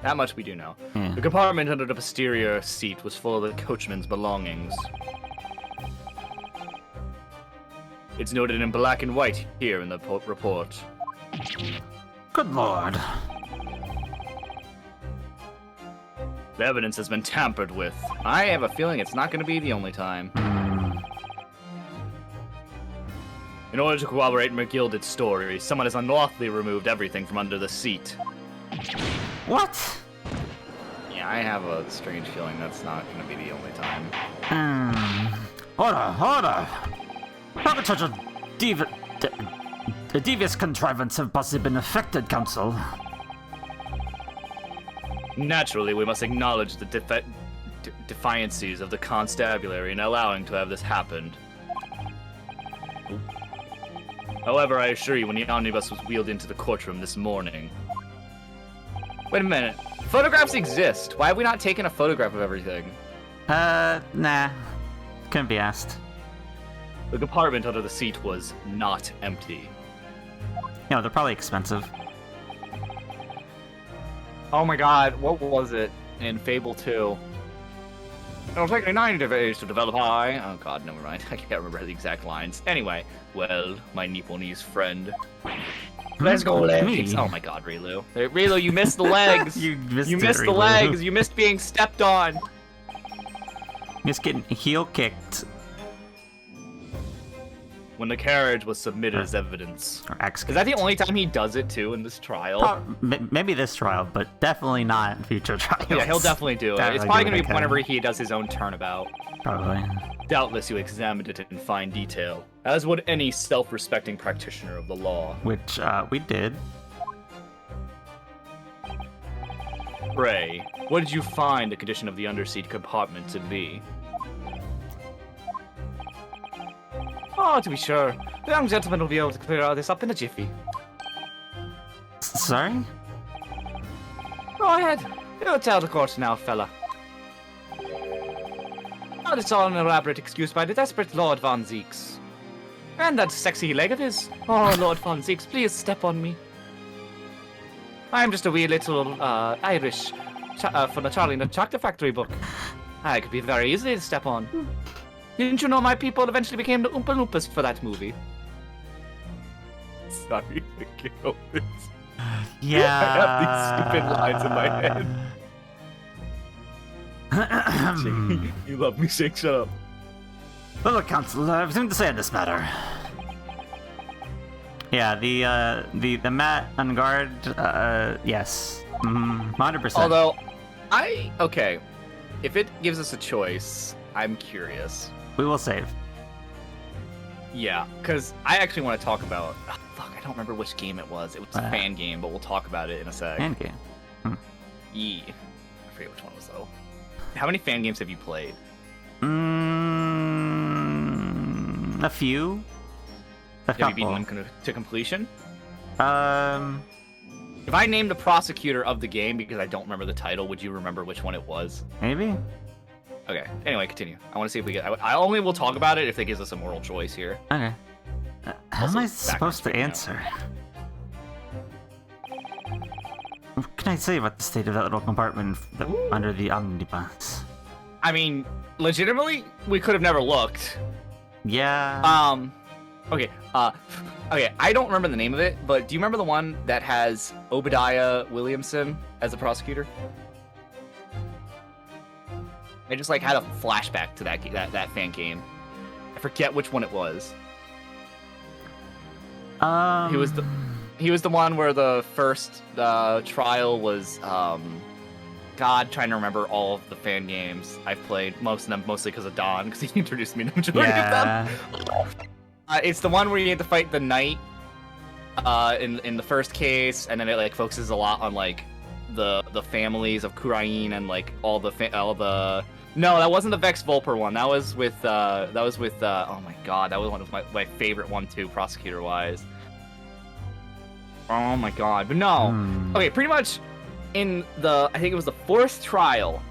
That much we do know. Yeah. The compartment under the posterior seat was full of the coachman's belongings. It's noted in black and white here in the report. Good lord. The evidence has been tampered with. I have a feeling it's not going to be the only time. In order to corroborate McGilded's story, someone has unlawfully removed everything from under the seat. What? Yeah, I have a strange feeling that's not going to be the only time. Hold on. How could such a devious contrivance have possibly been affected, Counsel? Naturally, we must acknowledge the defiancies of the constabulary in allowing to have this happened. However, I assure you, when the omnibus was wheeled into the courtroom this morning... Wait a minute. Photographs exist. Why have we not taken a photograph of everything? Nah. Couldn't be asked. The compartment under the seat was not empty. You know, they're probably expensive. Oh my god, what was it in Fable 2? It'll take me 90 days to develop high. Oh god, never mind. I can't remember the exact lines. Anyway, well, my Nipponese friend. Let's go legs. Oh my god, Rilu. Rilu, you missed the legs. You missed the legs. You missed being stepped on. Just getting heel kicked. When the carriage was submitted as evidence. Or X. Is that the only time he does it too in this trial? Maybe this trial, but definitely not in future trials. Yeah, he'll definitely do it. Definitely It's probably do going it to be whenever he does his own turnabout. Probably. Doubtless you examined it in fine detail, as would any self-respecting practitioner of the law. Which, we did. Ray, what did you find the condition of the underseat compartment to be? Oh, to be sure. The young gentleman will be able to clear all this up in a jiffy. Sorry? Go ahead. You tell the court now, fella. Oh, it's all an elaborate excuse by the desperate Lord Von Zeeks. And that sexy leg of his. Oh, Lord Von Zeeks, please step on me. I'm just a wee little, Irish from the Charlie and the Chocolate Factory book. I could be very easily to step on. Didn't you know my people eventually became the Oompa Loompas for that movie? Sorry to kill this. Yeah. I have these stupid lines in my head. You love me, Shake, shut up. Well, Counsel, I have something to say on this matter. Yeah, the Matt on guard, yes. 100%. Although, okay, if it gives us a choice, I'm curious. We will save. Yeah, because I actually want to talk about... Oh, fuck, I don't remember which game it was. It was a fan game, but we'll talk about it in a sec. Fan game. I forget which one it was, though. How many fan games have you played? A few. Have you beaten them to completion? If Maybe. I named the prosecutor of the game because I don't remember the title, would you remember which one it was? Okay. Anyway, continue. I want to see if we get... I only will talk about it if it gives us a moral choice here. Okay. How Also, am I supposed to answer? What can I say about the state of that little compartment under the omnibus? I mean, legitimately, we could have never looked. Yeah. Okay, okay, I don't remember the name of it, but do you remember the one that has Obadiah Williamson as the prosecutor? I just, like, had a flashback to that fan game. I forget which one it was. He was the one where the first trial was God, trying to remember all of the fan games I've played. Most of them, mostly because of Don, because he introduced me to the majority of them. It's the one where you have to fight the knight in the first case, and then it like focuses a lot on like the families of Kurain and like all the No, that wasn't the Vex Volper one. That was with oh my god, that was one of my favorite one too, prosecutor wise. Oh my god, but no. Okay, pretty much in I think it was the 4th trial,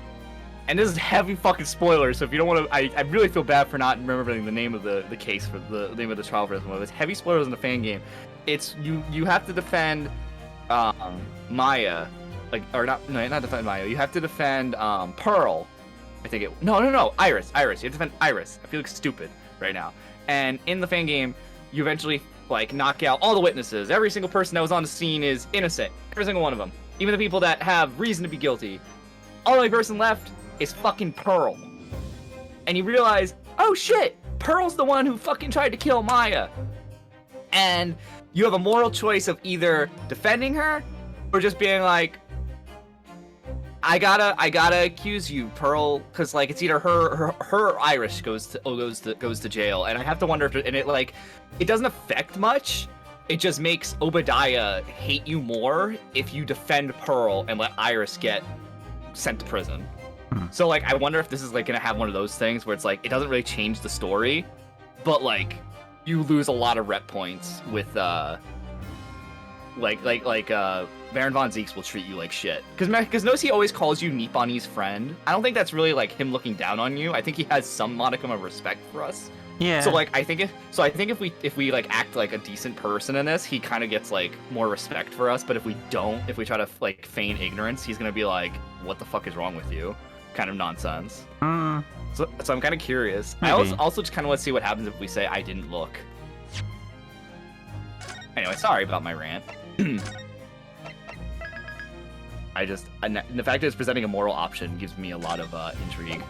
and this is heavy fucking spoilers, so if you don't want to, I really feel bad for not remembering the name of the case for the name of the trial for this one. It's heavy spoilers in the fan game. It's you have to defend Maya, like, or not defend Maya. You have to defend Pearl. I think it. No. Iris. You have to defend Iris. I feel like stupid right now. And in the fan game, you eventually like knock out all the witnesses. Every single person that was on the scene is innocent. Every single one of them. Even the people that have reason to be guilty. Only person left is fucking Pearl. And you realize, oh shit, Pearl's the one who fucking tried to kill Maya. And you have a moral choice of either defending her or just being like, I gotta accuse you, Pearl, because like it's either her or Iris goes to jail, and I have to wonder if it doesn't affect much. It just makes Obadiah hate you more if you defend Pearl and let Iris get sent to prison. So like I wonder if this is like gonna have one of those things where it's like it doesn't really change the story, but like you lose a lot of rep points with Baron Von Zeeks will treat you like shit. Because notice he always calls you Nipponi's friend. I don't think that's really like him looking down on you. I think he has some modicum of respect for us. Yeah. So like I think if we like act like a decent person in this, he kind of gets like more respect for us. But if we try to like feign ignorance, he's gonna be like, what the fuck is wrong with you? Kind of nonsense. So I'm kind of curious. Maybe. I also just kind of want to see what happens if we say I didn't look. Anyway, sorry about my rant. The fact that it's presenting a moral option gives me a lot of intrigue.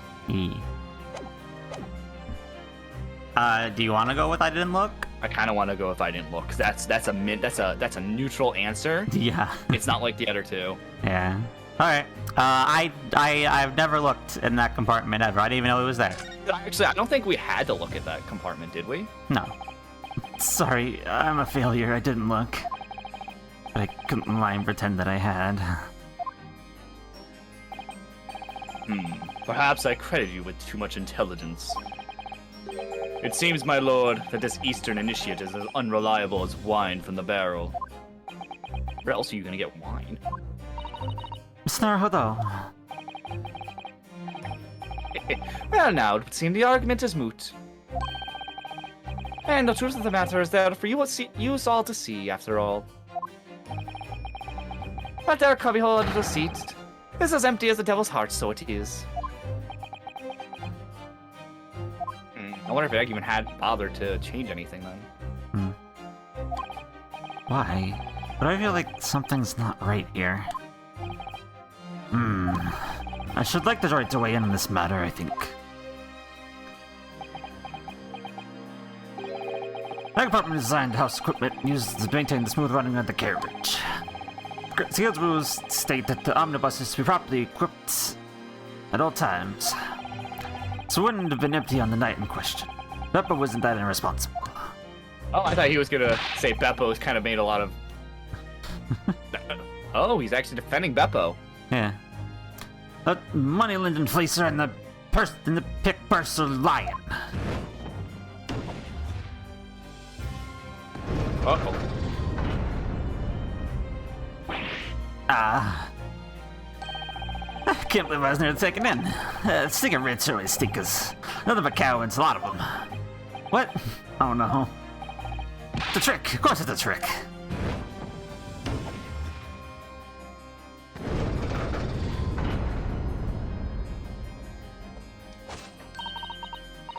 Do you want to go with I didn't look? I kind of want to go if I didn't look, cause that's a neutral answer. Yeah. It's not like the other two. Yeah. All right. I've never looked in that compartment ever. I didn't even know it was there. Actually, I don't think we had to look at that compartment, did we? No. Sorry, I'm a failure. I didn't look. But I couldn't lie and pretend that I had. Perhaps I credited you with too much intelligence. It seems, my lord, that this Eastern initiate is as unreliable as wine from the barrel. Where else are you gonna get wine? Snaruhodo. Well, now, it would seem the argument is moot. And the truth of the matter is there for you all to see, after all. But there, cubbyhole under the seat. It's as empty as the devil's heart, so it is. I wonder if Egg even had bothered to change anything then. Why? But I feel like something's not right here. I should like the right to weigh in on this matter, I think. That compartment is designed to house equipment used to maintain the smooth running of the carriage. Sealed rules state that the omnibus is to be properly equipped at all times. So it wouldn't have been empty on the night in question. Beppo wasn't that irresponsible. Oh, I thought he was gonna say Beppo's kind of made a lot of... Oh, he's actually defending Beppo. Yeah. The money lending fleecer and the pick purse are lying. Uh-oh. I can't believe I was near taken in. Cigarettes are always stinkers. Nothing but cowards, a lot of them. What? Oh no. It's a trick. Of course it's a trick.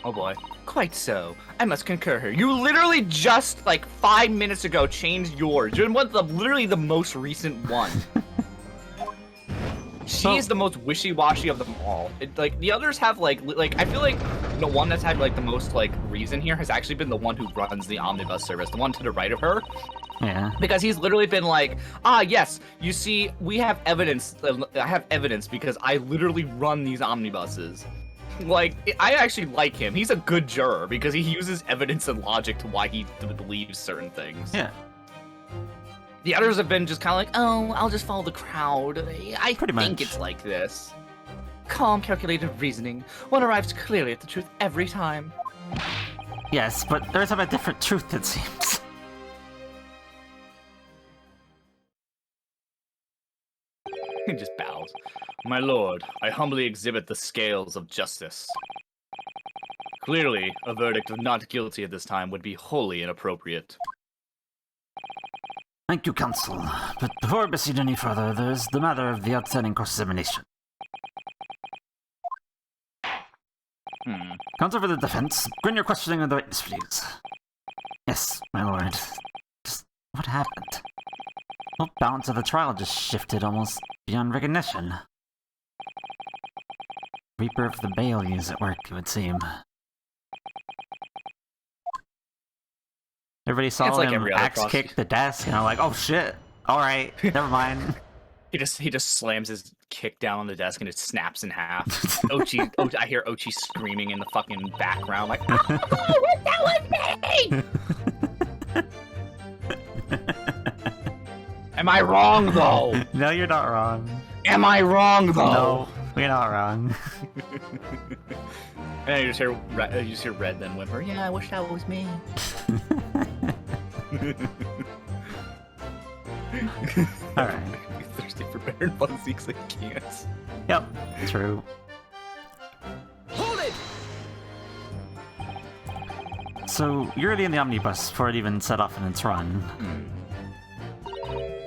Oh boy. Quite so. I must concur here. You literally just, like, 5 minutes ago changed yours. You're literally the most recent one. She is the most wishy-washy of them all. The others have, like, I feel like the one that's had like the most like reason here has actually been the one who runs the omnibus service, the one to the right of her. Yeah. Because he's literally been like, yes, you see, we have evidence. I have evidence because I literally run these omnibuses. Like, I actually like him. He's a good juror because he uses evidence and logic to why he believes certain things. Yeah. The others have been just kind of like, oh, I'll just follow the crowd. I Pretty think much. it's like this. Calm, calculated reasoning. One arrives clearly at the truth every time. Yes, but there's a different truth, it seems. He just bows. My lord, I humbly exhibit the scales of justice. Clearly, a verdict of not guilty at this time would be wholly inappropriate. Thank you, counsel. But before we proceed any further, there's the matter of the outstanding cross-examination. Counsel for the defense, begin your questioning of the witness, please. Yes, my lord. Just what happened? The whole balance of the trial just shifted almost beyond recognition. Reaper of the Baileys at work, it would seem. Everybody saw It's like him every other axe kick prosecution. the desk, and I'm like, oh shit. Alright, never mind. He just slams his kick down on the desk and it snaps in half. Ochi, I hear Ochi screaming in the fucking background like, oh, what's that with me? Am I wrong though? No, you're not wrong. Am I wrong though? No, you're not wrong. And then you just hear Red then whimper, yeah, I wish that was me. Alright. He's thirsty for better and fuzzy because I can't. Yep, true. Hold it! So, you're already in the omnibus before it even set off in its run.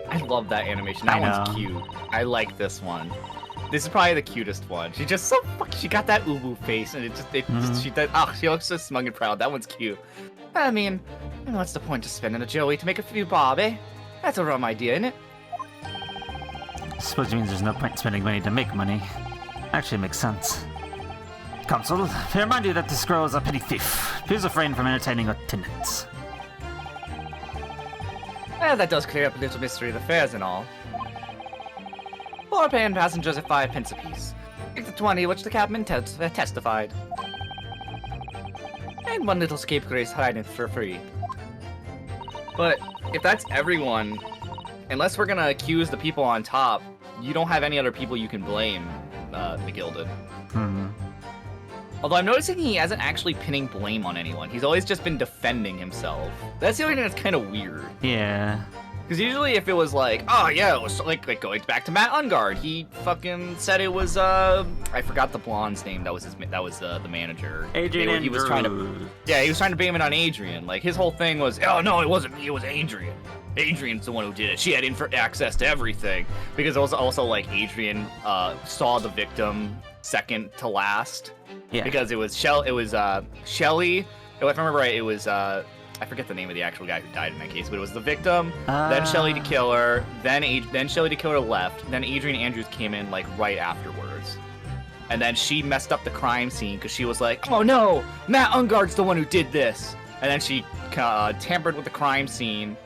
I love that animation. That I one's know. cute. I like this one. This is probably the cutest one. She just so she got that uwu face and she looks so smug and proud. That one's cute. I mean, what's the point of spending a Joey to make a few bob, eh? That's a rum idea, isn't it? I suppose it means there's no point in spending money to make money. Actually, it makes sense. Counsel, I remind you that this girl is a petty thief. Please refrain from entertaining attendants. Well, that does clear up a little mystery of the fares and all. 4 paying passengers at 5 pence apiece. Take the 20 which the cabman testified. And 1 little scapegrace hiding for free. But if that's everyone, unless we're gonna accuse the people on top, you don't have any other people you can blame, the Gilded. Although I'm noticing he hasn't actually pinning blame on anyone. He's always just been defending himself. That's the only thing that's kind of weird. Yeah. Because usually if it was like, oh yeah, it was like going back to Matt Ungard, he fucking said it was I forgot the blonde's name. That was the manager. Adrian He was trying to, yeah, he was trying to blame it on Adrian. Like his whole thing was, oh no, it wasn't me, it was Adrian. Adrian's the one who did it. She had access to everything. Because it was also like Adrian saw the victim second to last. Yeah. Because it was Shelly. If I remember right, it was I forget the name of the actual guy who died in that case, but it was the victim, then Shelly to kill her, then Shelly to kill her left, then Adrian Andrews came in like right afterwards. And then she messed up the crime scene because she was like, oh no, Matt Ungard's the one who did this. And then she tampered with the crime scene,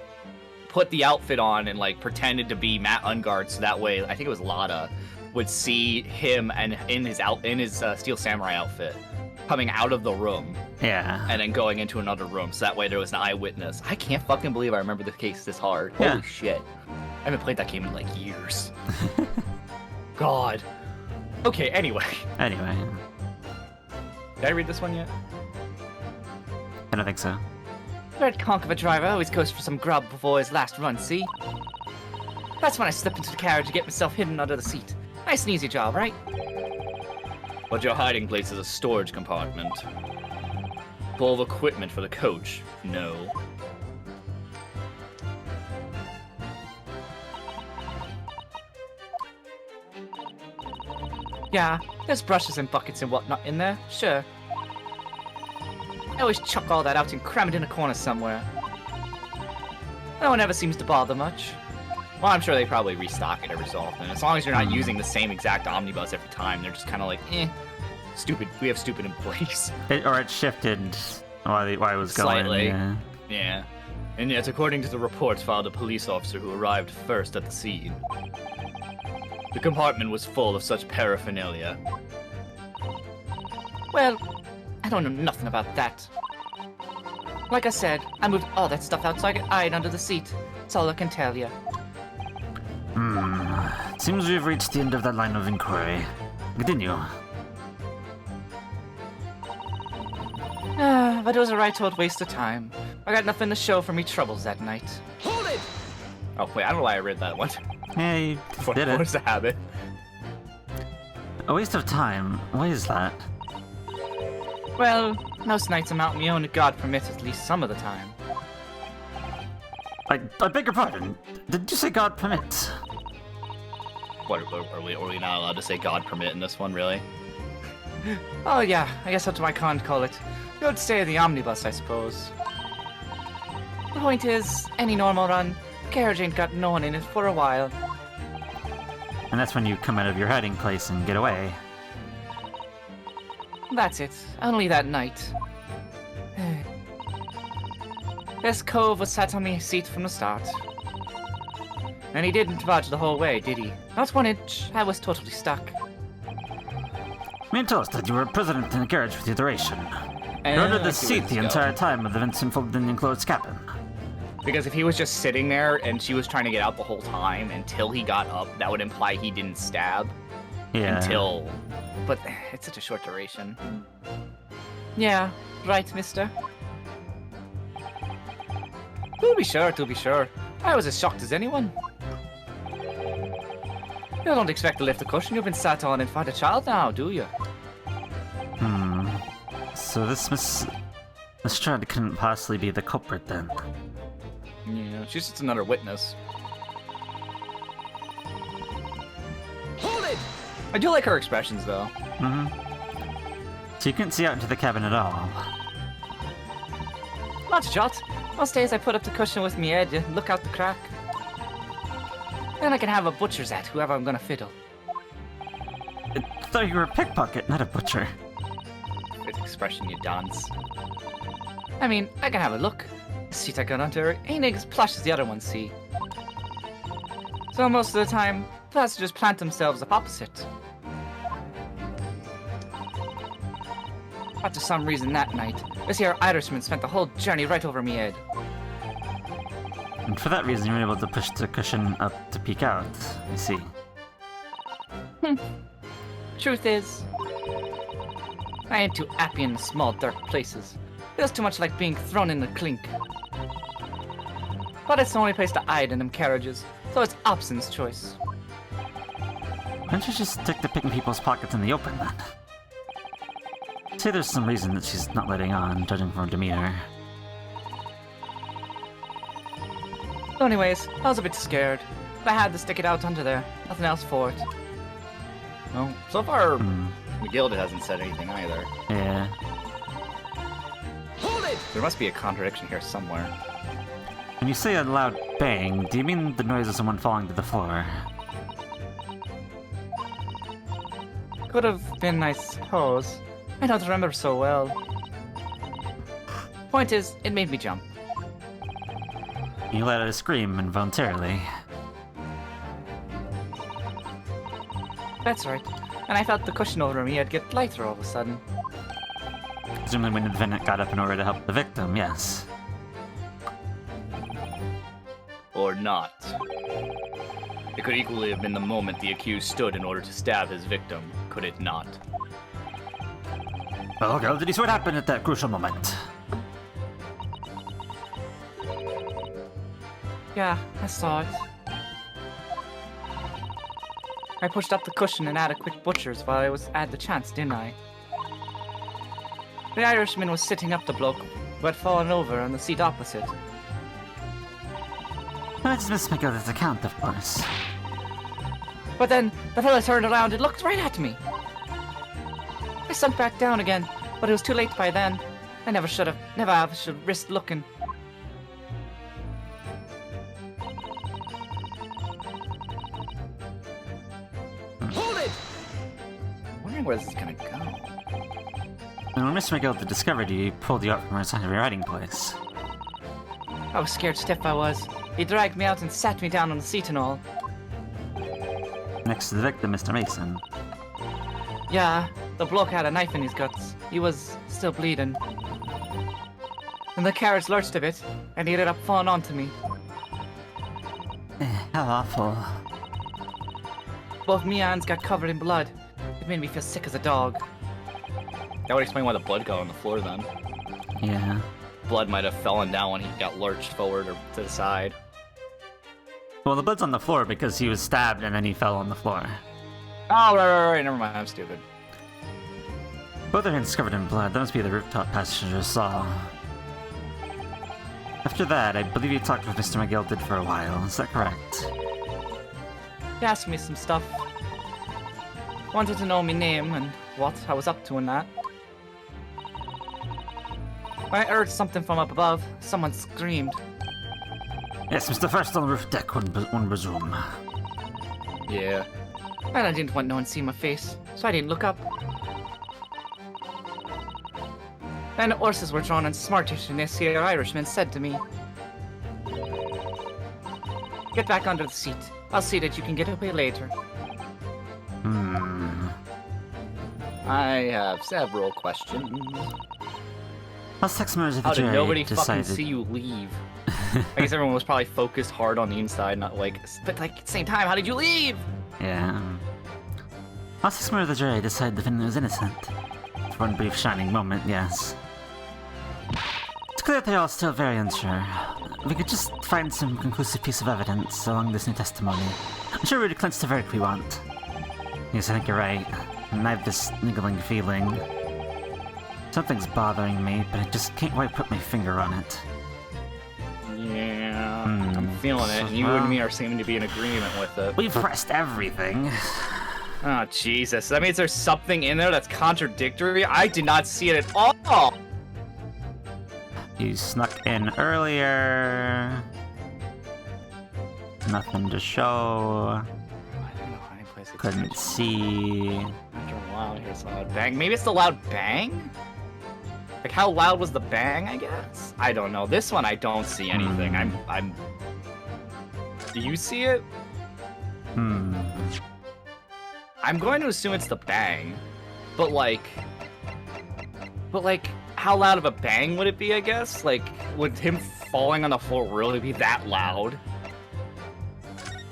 put the outfit on and like pretended to be Matt Ungard so that way, I think it was Lada, would see him and in his Steel Samurai outfit coming out of the room. Yeah. And then going into another room, so that way there was an eyewitness. I can't fucking believe I remember the case this hard. Yeah. Holy shit. I haven't played that game in like years. God. Okay, anyway. Anyway, Did I read this one yet? I don't think so. Red conk of a driver always goes for some grub before his last run, see? That's when I slip into the carriage and get myself hidden under the seat. Nice and easy job, right? But your hiding place is a storage compartment. Full of equipment for the coach. No. Yeah, there's brushes and buckets and whatnot in there, sure. I always chuck all that out and cram it in a corner somewhere. No one ever seems to bother much. Well, I'm sure they probably restock it every so often. As long as you're not using the same exact omnibus every time, they're just kind of like, eh. stupid employees. It shifted while it was going. Slightly. Yeah. Yeah. And yet, according to the reports filed, a police officer who arrived first at the scene. The compartment was full of such paraphernalia. Well, I don't know nothing about that. Like I said, I moved all that stuff out so I could hide under the seat. That's all I can tell you. Seems we've reached the end of that line of inquiry. Continue. But it was a right old waste of time. I got nothing to show for me troubles that night. Hold it! Oh, wait, I don't know why I read that one. Yeah, you did it. What's the habit? A waste of time? Why is that? Well, most nights I'm out on my own, if God permits, at least some of the time. I beg your pardon. Did you say God permits? What, are we not allowed to say God permit in this one, really? Oh yeah, I guess that's what my con call it. The old stay of the omnibus, I suppose. The point is, any normal run, carriage ain't got no one in it for a while. And that's when you come out of your hiding place and get away. That's it, only that night. This cove was sat on me seat from the start. And he didn't budge the whole way, did he? Not 1 inch, I was totally stuck. Man told us that you were president in the carriage for the duration. And You're under I the see seat where the this is entire going. time of the events unfolded in the enclosed cabin. Because if he was just sitting there and she was trying to get out the whole time until he got up, that would imply he didn't stab Yeah. until... But it's such a short duration. Yeah, right, mister. To be sure. I was as shocked as anyone. You don't expect to lift the cushion you've been sat on and find a child now, do you? So this Miss Strad couldn't possibly be the culprit then. Yeah, she's just another witness. Hold it! I do like her expressions, though. So you couldn't see out into the cabin at all. Not a shot. Most days I put up the cushion with me head and look out the crack. Then I can have a butcher's at whoever I'm gonna fiddle. I thought you were a pickpocket, not a butcher. Good expression, you dance. I mean, I can have a look. The seat I got onto her ain't as plush as the other ones, see. So most of the time, passengers plant themselves up opposite. But for some reason that night, this here Irishman spent the whole journey right over me head. And for that reason, you were able to push the cushion up to peek out. I see. Truth is, I ain't too happy in small, dark places. Feels too much like being thrown in the clink. But it's the only place to hide in them carriages, so it's Opson's choice. Why don't you just stick to picking people's pockets in the open then? Say there's some reason that she's not letting on, judging from her demeanor. So anyways, I was a bit scared, but I had to stick it out under there. Nothing else for it. Well, so far, McGilda hasn't said anything either. Yeah. Hold it! There must be a contradiction here somewhere. When you say a loud bang, do you mean the noise of someone falling to the floor? Could have been, I suppose. I don't remember so well. Point is, it made me jump. You let out a scream involuntarily. That's right. And I felt the cushion over me, I'd get lighter all of a sudden. Presumably when the defendant got up in order to help the victim, yes. Or not. It could equally have been the moment the accused stood in order to stab his victim, could it not? Well, girl, did you see what happened at that crucial moment? Yeah, I saw it. I pushed up the cushion and had a quick butcher's while I had the chance, didn't I? The Irishman was sitting up the bloke who had fallen over on the seat opposite. That's Miss McGilda's account, of course. But then, the fella turned around and looked right at me. I sunk back down again, but it was too late by then. I never should have risked looking. Hold it! I'm wondering where this is gonna go. And when Mr. McGill discovered you, he pulled you up from inside of your hiding place. I was scared stiff, I was. He dragged me out and sat me down on the seat and all. Next to the victim, Mr. Mason. Yeah, the bloke had a knife in his guts. He was still bleeding. And the carriage lurched a bit, and he ended up falling onto me. How awful. Both me hands got covered in blood. It made me feel sick as a dog. That would explain why the blood got on the floor then. Yeah. Blood might have fallen down when he got lurched forward or to the side. Well, the blood's on the floor because he was stabbed and then he fell on the floor. Oh, right. Never mind. I'm stupid. Both their hands covered in blood. That must be the rooftop passengers saw. After that, I believe you talked with Mr. McGill did for a while. Is that correct? He asked me some stuff. Wanted to know my name and what I was up to and that. I heard something from up above. Someone screamed. Yes, Mr. First on the roof deck, one presume. Yeah. And I didn't want no one to see my face, so I didn't look up. And the horses were drawn and smartish, and this here Irishman said to me, "Get back under the seat. I'll see that you can get away later." I have several questions. How sex members of the How did jury nobody decided... fucking see you leave? I guess everyone was probably focused hard on the inside, not like. But like at the same time, how did you leave? Yeah. How sex members of the jury decided the defendant was innocent. For one brief shining moment, yes. It's clear that they're all still very unsure. We could just find some conclusive piece of evidence along this new testimony. I'm sure we'd clinch the verdict we want. Yes, I think you're right. And I have this niggling feeling. Something's bothering me, but I just can't quite put my finger on it. Yeah, I'm feeling it. And you and me are seeming to be in agreement with it. We've pressed everything. Oh, Jesus. That means there's something in there that's contradictory? I did not see it at all! You snuck in earlier. Nothing to show. I don't know any place it's Couldn't see. After a while, here's a loud bang. Maybe it's the loud bang? Like, how loud was the bang, I guess? I don't know. This one, I don't see anything. I'm... Do you see it? Hmm. I'm going to assume it's the bang. But, like... how loud of a bang would it be, I guess? Like, would him falling on the floor really be that loud?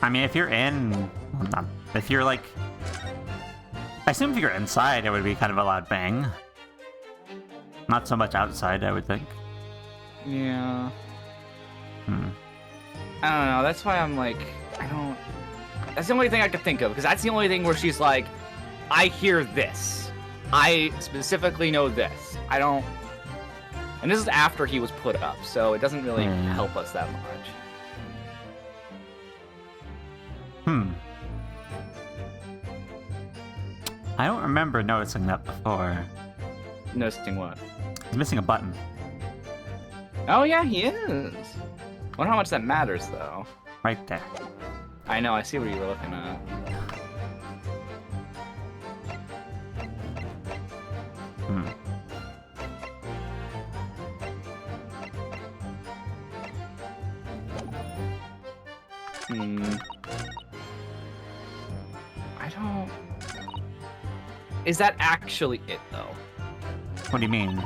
I mean, if you're in... If you're, like... I assume if you're inside, it would be kind of a loud bang. Not so much outside, I would think. Yeah. Hmm. I don't know. That's why I'm like, I don't... That's the only thing I could think of, because that's the only thing where she's like, I hear this. I specifically know this. I don't... And this is after he was put up, so it doesn't really help us that much. Hmm. I don't remember noticing that before. Noticing what? He's missing a button. Oh yeah, he is. I wonder how much that matters, though. Right there. I know, I see what you were looking at. Hmm. I don't... Is that actually it, though? What do you mean?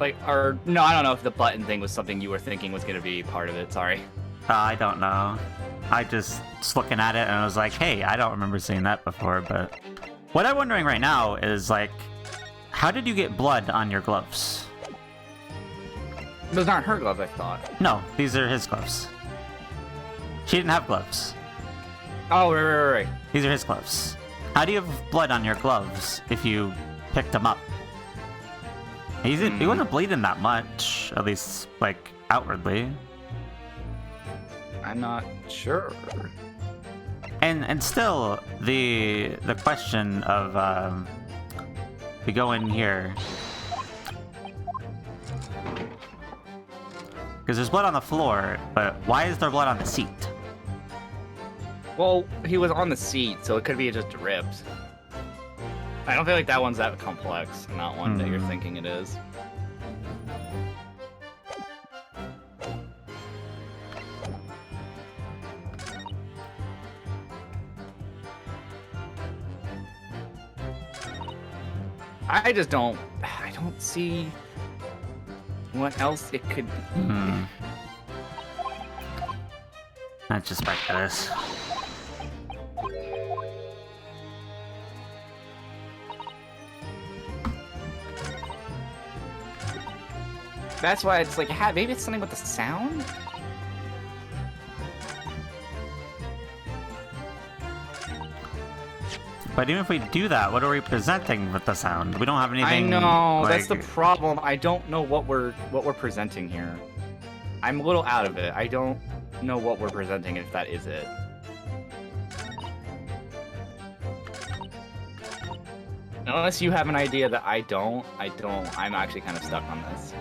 Like, or... No, I don't know if the button thing was something you were thinking was going to be part of it, sorry. I don't know. I just looking at it and I was like, hey, I don't remember seeing that before, but... What I'm wondering right now is, like, how did you get blood on your gloves? Those aren't her gloves, I thought. No, these are his gloves. She didn't have gloves. Oh, right. These are his gloves. How do you have blood on your gloves if you picked them up? He wasn't bleeding that much, at least, like, outwardly. I'm not sure. And still, the question of, we go in here. Because there's blood on the floor, but why is there blood on the seat? Well, he was on the seat, so it could be just dripped. I don't feel like that one's that complex, not one that you're thinking it is. I don't see what else it could be. Let's just back to this. That's why it's like, maybe it's something with the sound? But even if we do that, what are we presenting with the sound? We don't have anything. I know, like... that's the problem. I don't know what we're presenting here. I'm a little out of it. I don't know what we're presenting if that is it. Unless you have an idea that I don't. I'm actually kind of stuck on this.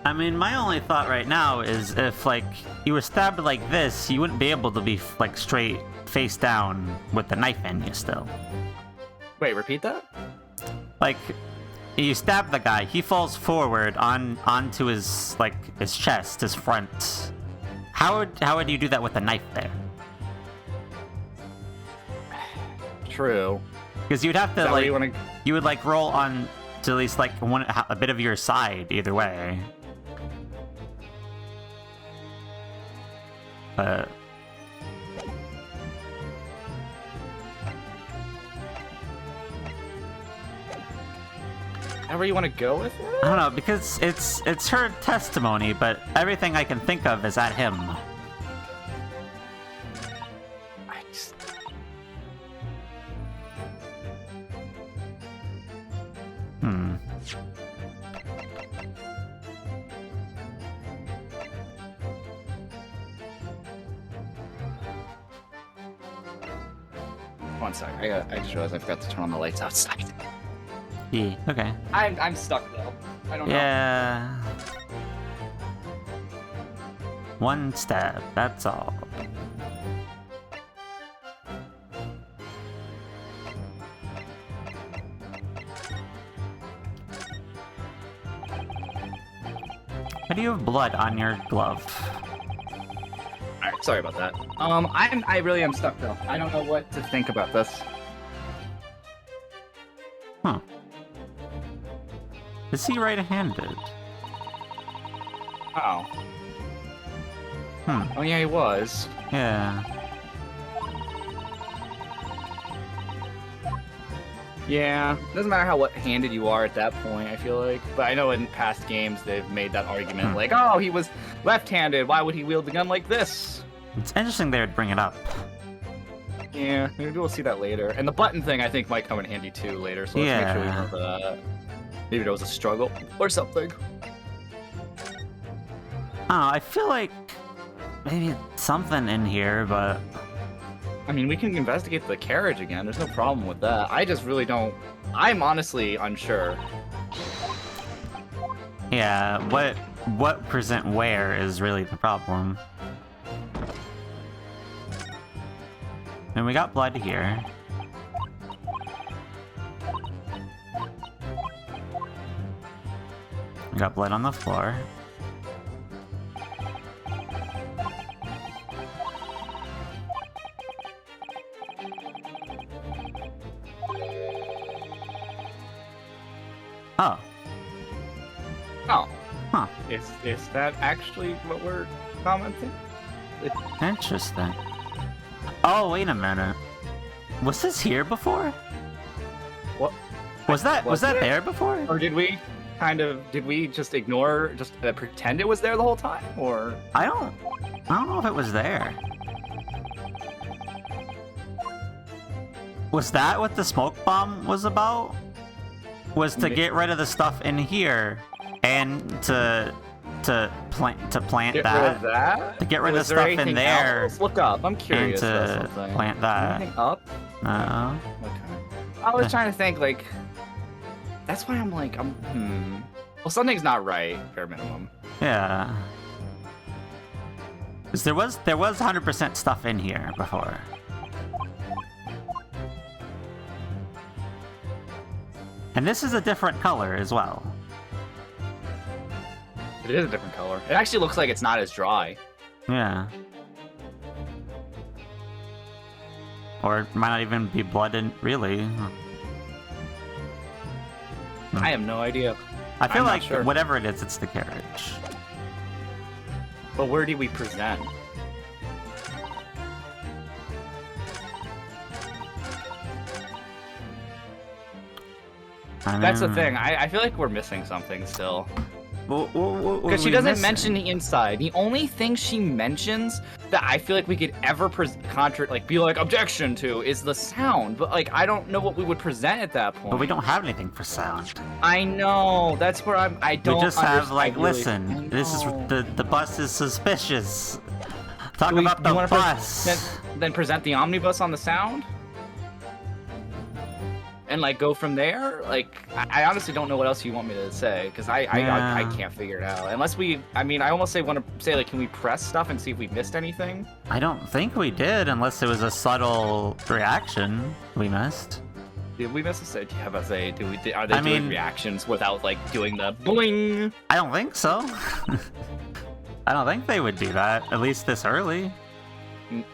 I mean, my only thought right now is if, like, you were stabbed like this, you wouldn't be able to be, like, straight face down with the knife in you still. Wait, repeat that? Like, you stab the guy, he falls forward onto his, like, his chest, his front. How would you do that with a knife there? True. Because you'd have to, like, you would, like, roll on to at least, like, a bit of your side either way. However you want to go with it? I don't know, because it's her testimony, but everything I can think of is at him. I just... One sec. I just realized I forgot to turn on the lights outside. Yeah, okay. I'm stuck though. I don't know. Yeah. One stab, that's all. Why do you have blood on your glove? Alright, sorry about that. I really am stuck though. I don't know what to think about this. Huh. Is he right-handed? Oh. Oh yeah, he was. Yeah. Yeah, doesn't matter how handed you are at that point, I feel like. But I know in past games they've made that argument, like, oh, he was left-handed, why would he wield the gun like this? It's interesting they would bring it up. Yeah, maybe we'll see that later. And the button thing, I think, might come in handy too later, so let's make sure we remember that. Maybe there was a struggle or something. I feel like maybe something in here, but... I mean, we can investigate the carriage again. There's no problem with that. I just really don't... I'm honestly unsure. Yeah, what present where is really the problem. And we got blood here. We got blood on the floor. Oh. Oh. Huh. Is that actually what we're commenting? Interesting. Oh, wait a minute. Was this here before? What? Was that there before? Or did we just ignore, pretend it was there the whole time? Or I don't know if it was there. Was that what the smoke bomb was about? Was to get rid of the stuff in here and to plant get that. Rid of that? To get rid was of there stuff in there. Else? Look up. I'm curious and about to something. plant that. Anything up? No. Okay. I was trying to think, like, that's why I'm like, well, something's not right, bare minimum. Yeah. 'Cause there was 100% stuff in here before. And this is a different color as well. It is a different color. It actually looks like it's not as dry. Yeah. Or it might not even be blood in, really. I have no idea. I feel I'm not like sure. whatever it is, it's the carriage. But where do we present? That's the thing. I feel like we're missing something still. Because she doesn't mention the inside. The only thing she mentions that I feel like we could ever be like objection to is the sound. But like I don't know what we would present at that point. But we don't have anything for sound. I know. That's where I don't. We just have like, really, listen, this is the bus is suspicious. Talk Do we- about do you the wanna bus. then present the omnibus on the sound? And like go from there. Like I honestly don't know what else you want me to say because I can't figure it out unless I almost want to say like can we press stuff and see if we missed anything? I don't think we did unless it was a subtle reaction we missed. Did we miss a say? How about say? Are they doing reactions without like doing the bling? I don't think so. I don't think they would do that at least this early.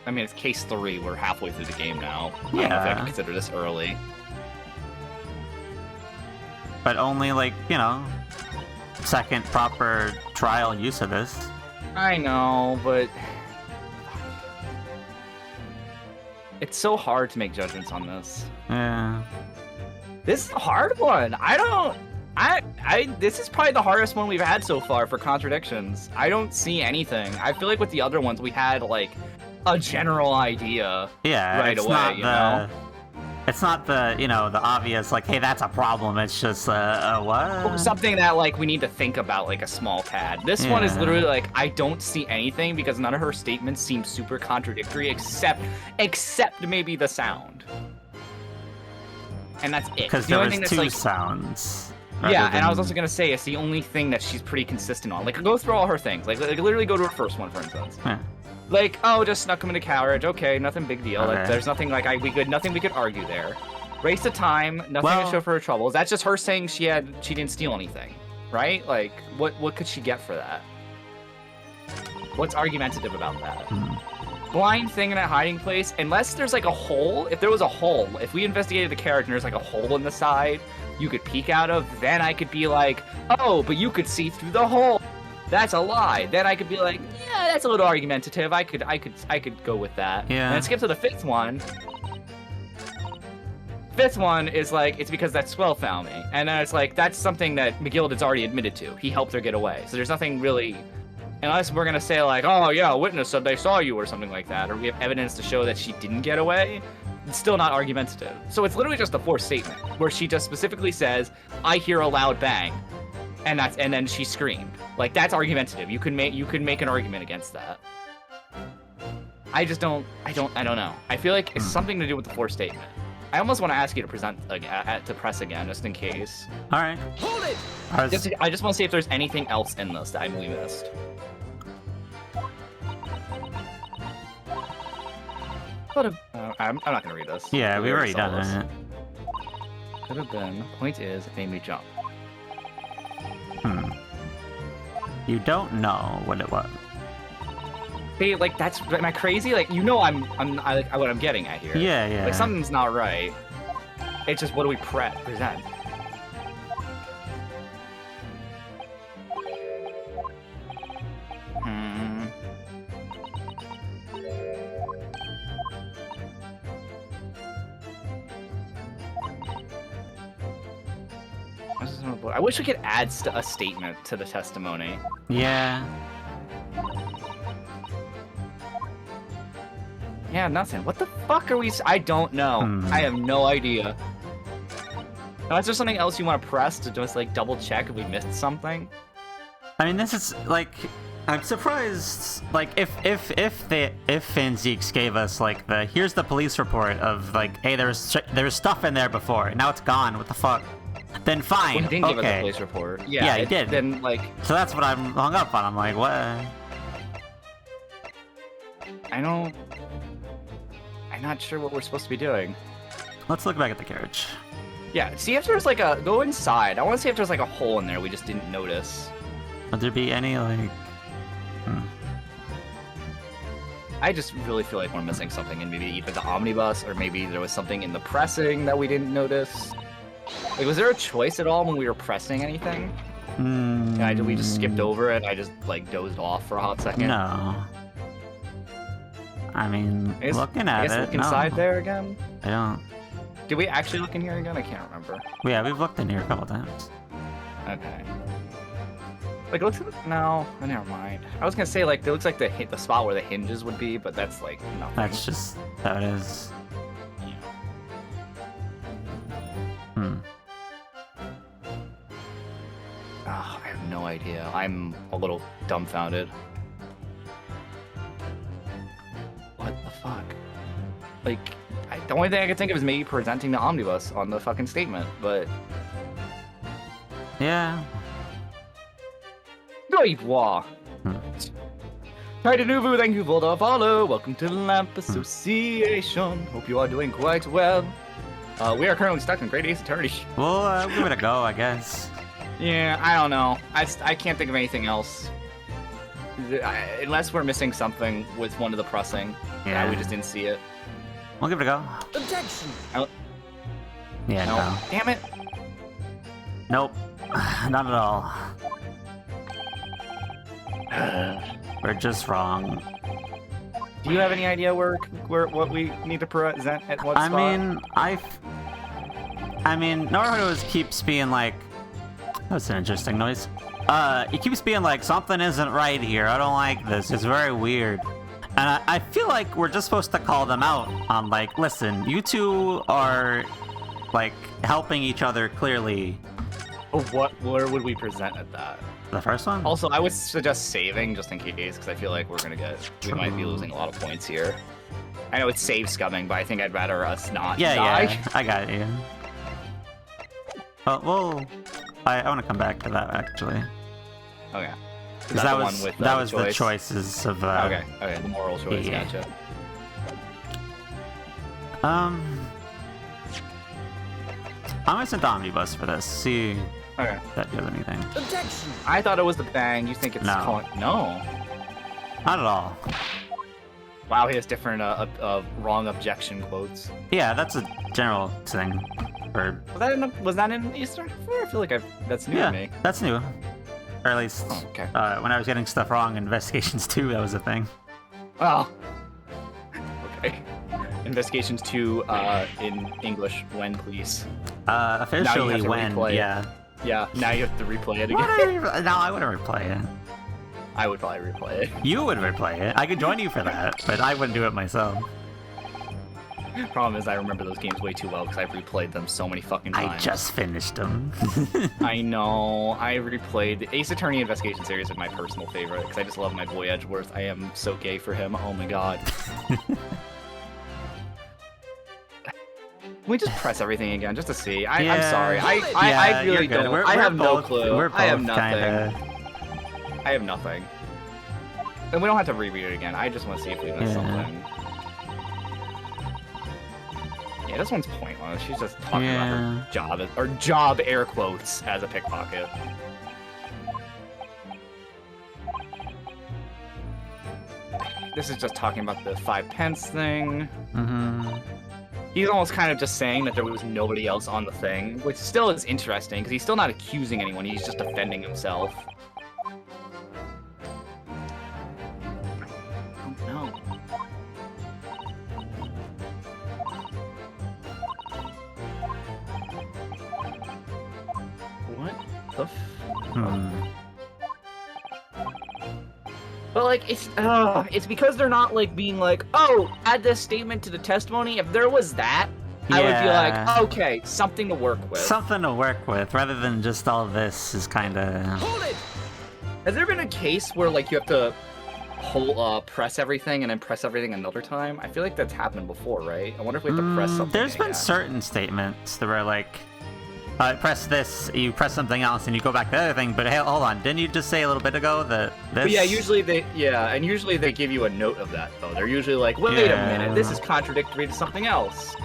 I mean it's case 3. We're halfway through the game now. I don't know if I can consider this early. But only like, you know, second proper trial use of this. I know, but it's so hard to make judgments on this. Yeah. This is a hard one. This is probably the hardest one we've had so far for contradictions. I don't see anything. I feel like with the other ones we had like a general idea right away, you know? It's not the, you know, the obvious, like, hey, that's a problem. It's just, what? Something that, like, we need to think about, like, a small pad. This one is literally, like, I don't see anything because none of her statements seem super contradictory except maybe the sound. And that's it. Because there was two sounds. Yeah, and I was also going to say, it's the only thing that she's pretty consistent on. Like, go through all her things. Like literally go to her first one, for instance. Yeah. Like, oh, just snuck him in a carriage. Okay, nothing big deal. Okay. Like, there's nothing like nothing we could argue there. Waste of time. Nothing to show for her troubles. That's just her saying she didn't steal anything, right? Like, what could she get for that? What's argumentative about that? Blind thing in a hiding place. Unless there's like a hole. If there was a hole, if we investigated the carriage and there's like a hole in the side you could peek out of, then I could be like, oh, but you could see through the hole. That's a lie. Then I could be like, yeah, that's a little argumentative. I could go with that. Yeah. And then skip to the fifth one. Fifth one is like, it's because that swell found me. And then it's like, that's something that McGill has already admitted to. He helped her get away. So there's nothing really, unless we're gonna say like, oh yeah, a witness said they saw you or something like that, or we have evidence to show that she didn't get away. It's still not argumentative. So it's literally just a fourth statement where she just specifically says, I hear a loud bang. And then she screamed. Like that's argumentative. You can make an argument against that. I don't know. I feel like it's something to do with the fourth statement. I almost want to ask you to to press again, just in case. All right. Hold it. I just want to see if there's anything else in this that we missed. I'm not gonna read this. Yeah, we've already done it. Could have been. Point is, it made me jump. You don't know what it was. See, like am I crazy? Like you know, what I'm getting at here. Yeah. Like something's not right. It's just what do we present? I wish we could add a statement to the testimony. Yeah. Yeah, nothing. What the fuck are we? I don't know. I have no idea. Now, is there something else you want to press to just like double check if we missed something? I mean, this is like, I'm surprised. Like, if Fanzeeks gave us like here's the police report of like, hey, there's stuff in there before, now it's gone. What the fuck? Then fine. Well, he didn't give us a okay. police report. Yeah, he did. Then like, so that's what I'm hung up on. I'm like, what? I'm not sure what we're supposed to be doing. Let's look back at the carriage. Yeah, see if there's like a... Go inside. I want to see if there's like a hole in there we just didn't notice. Would there be any, like... I just really feel like we're missing something in maybe either the omnibus or maybe there was something in the pressing that we didn't notice. Like, was there a choice at all when we were pressing anything? We just skipped over it. I just like dozed off for a hot second. No. I mean, looking at it, look inside there again. I don't. Did we actually look in here again? I can't remember. Yeah, we've looked in here a couple times. Okay. Like, it looks no, never mind. I was gonna say like it looks like the spot where the hinges would be, but that's like nothing. That's just how it is. Oh, I have no idea. I'm a little dumbfounded. What the fuck? Like, the only thing I could think of is maybe presenting the omnibus on the fucking statement, but... Yeah. Great war. Hi to Nuvu, thank you for the follow. Welcome to the Lamp Association. Hope you are doing quite well. We are currently stuck in Great Ace Attorney. Well, give it a go, I guess. Yeah, I don't know. I can't think of anything else. Unless we're missing something with one of the pressing. Yeah. We just didn't see it. We'll give it a go. Objection! Yeah, no. Damn it. Nope. Not at all. We're just wrong. Do you have any idea what we need to present at what spot? I mean, Naruto keeps being like, that's an interesting noise. He keeps being like, something isn't right here. I don't like this. It's very weird. And I feel like we're just supposed to call them out on like, listen, you two are like helping each other clearly. Where would we present at that? The first one? Also, I would suggest saving just in case, because I feel like we might be losing a lot of points here. I know it's save scumming, but I think I'd rather us not die. Yeah, I got you. Well, I want to come back to that actually. Okay. Because that was the choices of. Okay, the moral choice. Yeah. Gotcha. I'm gonna send the omnibus for this. See Okay. if that does anything. Objection! I thought it was the bang. You think it's No. No. Not at all. Wow, he has different wrong objection quotes. Yeah, that's a general thing. For Was that in Eastern? I feel like that's new to me. that's new. Or at least Oh, okay. when I was getting stuff wrong in Investigations 2, that was a thing. Oh. Okay. Investigations 2 in English. When, please? Officially to when, replay it. yeah. Yeah, now you have to replay it again. No, I wouldn't replay it. I would probably replay it. You would replay it. I could join you for that, but I wouldn't do it myself. Problem is, I remember those games way too well because I've replayed them so many fucking times. I just finished them. I know. I replayed the Ace Attorney Investigation series is my personal favorite because I just love my boy Edgeworth. I am so gay for him. Oh my god. Can we just press everything again just to see? I'm sorry. I really don't. I have no clue. I have nothing. I have nothing. And we don't have to reread it again. I just want to see if we missed something. Yeah, this one's pointless. She's just talking about her job air quotes as a pickpocket. This is just talking about the 5 pence thing. He's almost kind of just saying that there was nobody else on the thing, which still is interesting because he's still not accusing anyone. He's just defending himself. Oh no. What the But like it's because they're not like being like, oh, add this statement to the testimony. If there was that, I would be like, okay, something to work with. Something to work with, rather than just all this is kind of. Hold it. Has there been a case where like you have to press everything and then press everything another time? I feel like that's happened before, right? I wonder if we have to press something. There's been certain statements that were like, press this, you press something else, and you go back to the other thing. But hey, hold on, didn't you just say a little bit ago that this? But yeah, usually they give you a note of that though. They're usually like, wait a minute, this is contradictory to something else.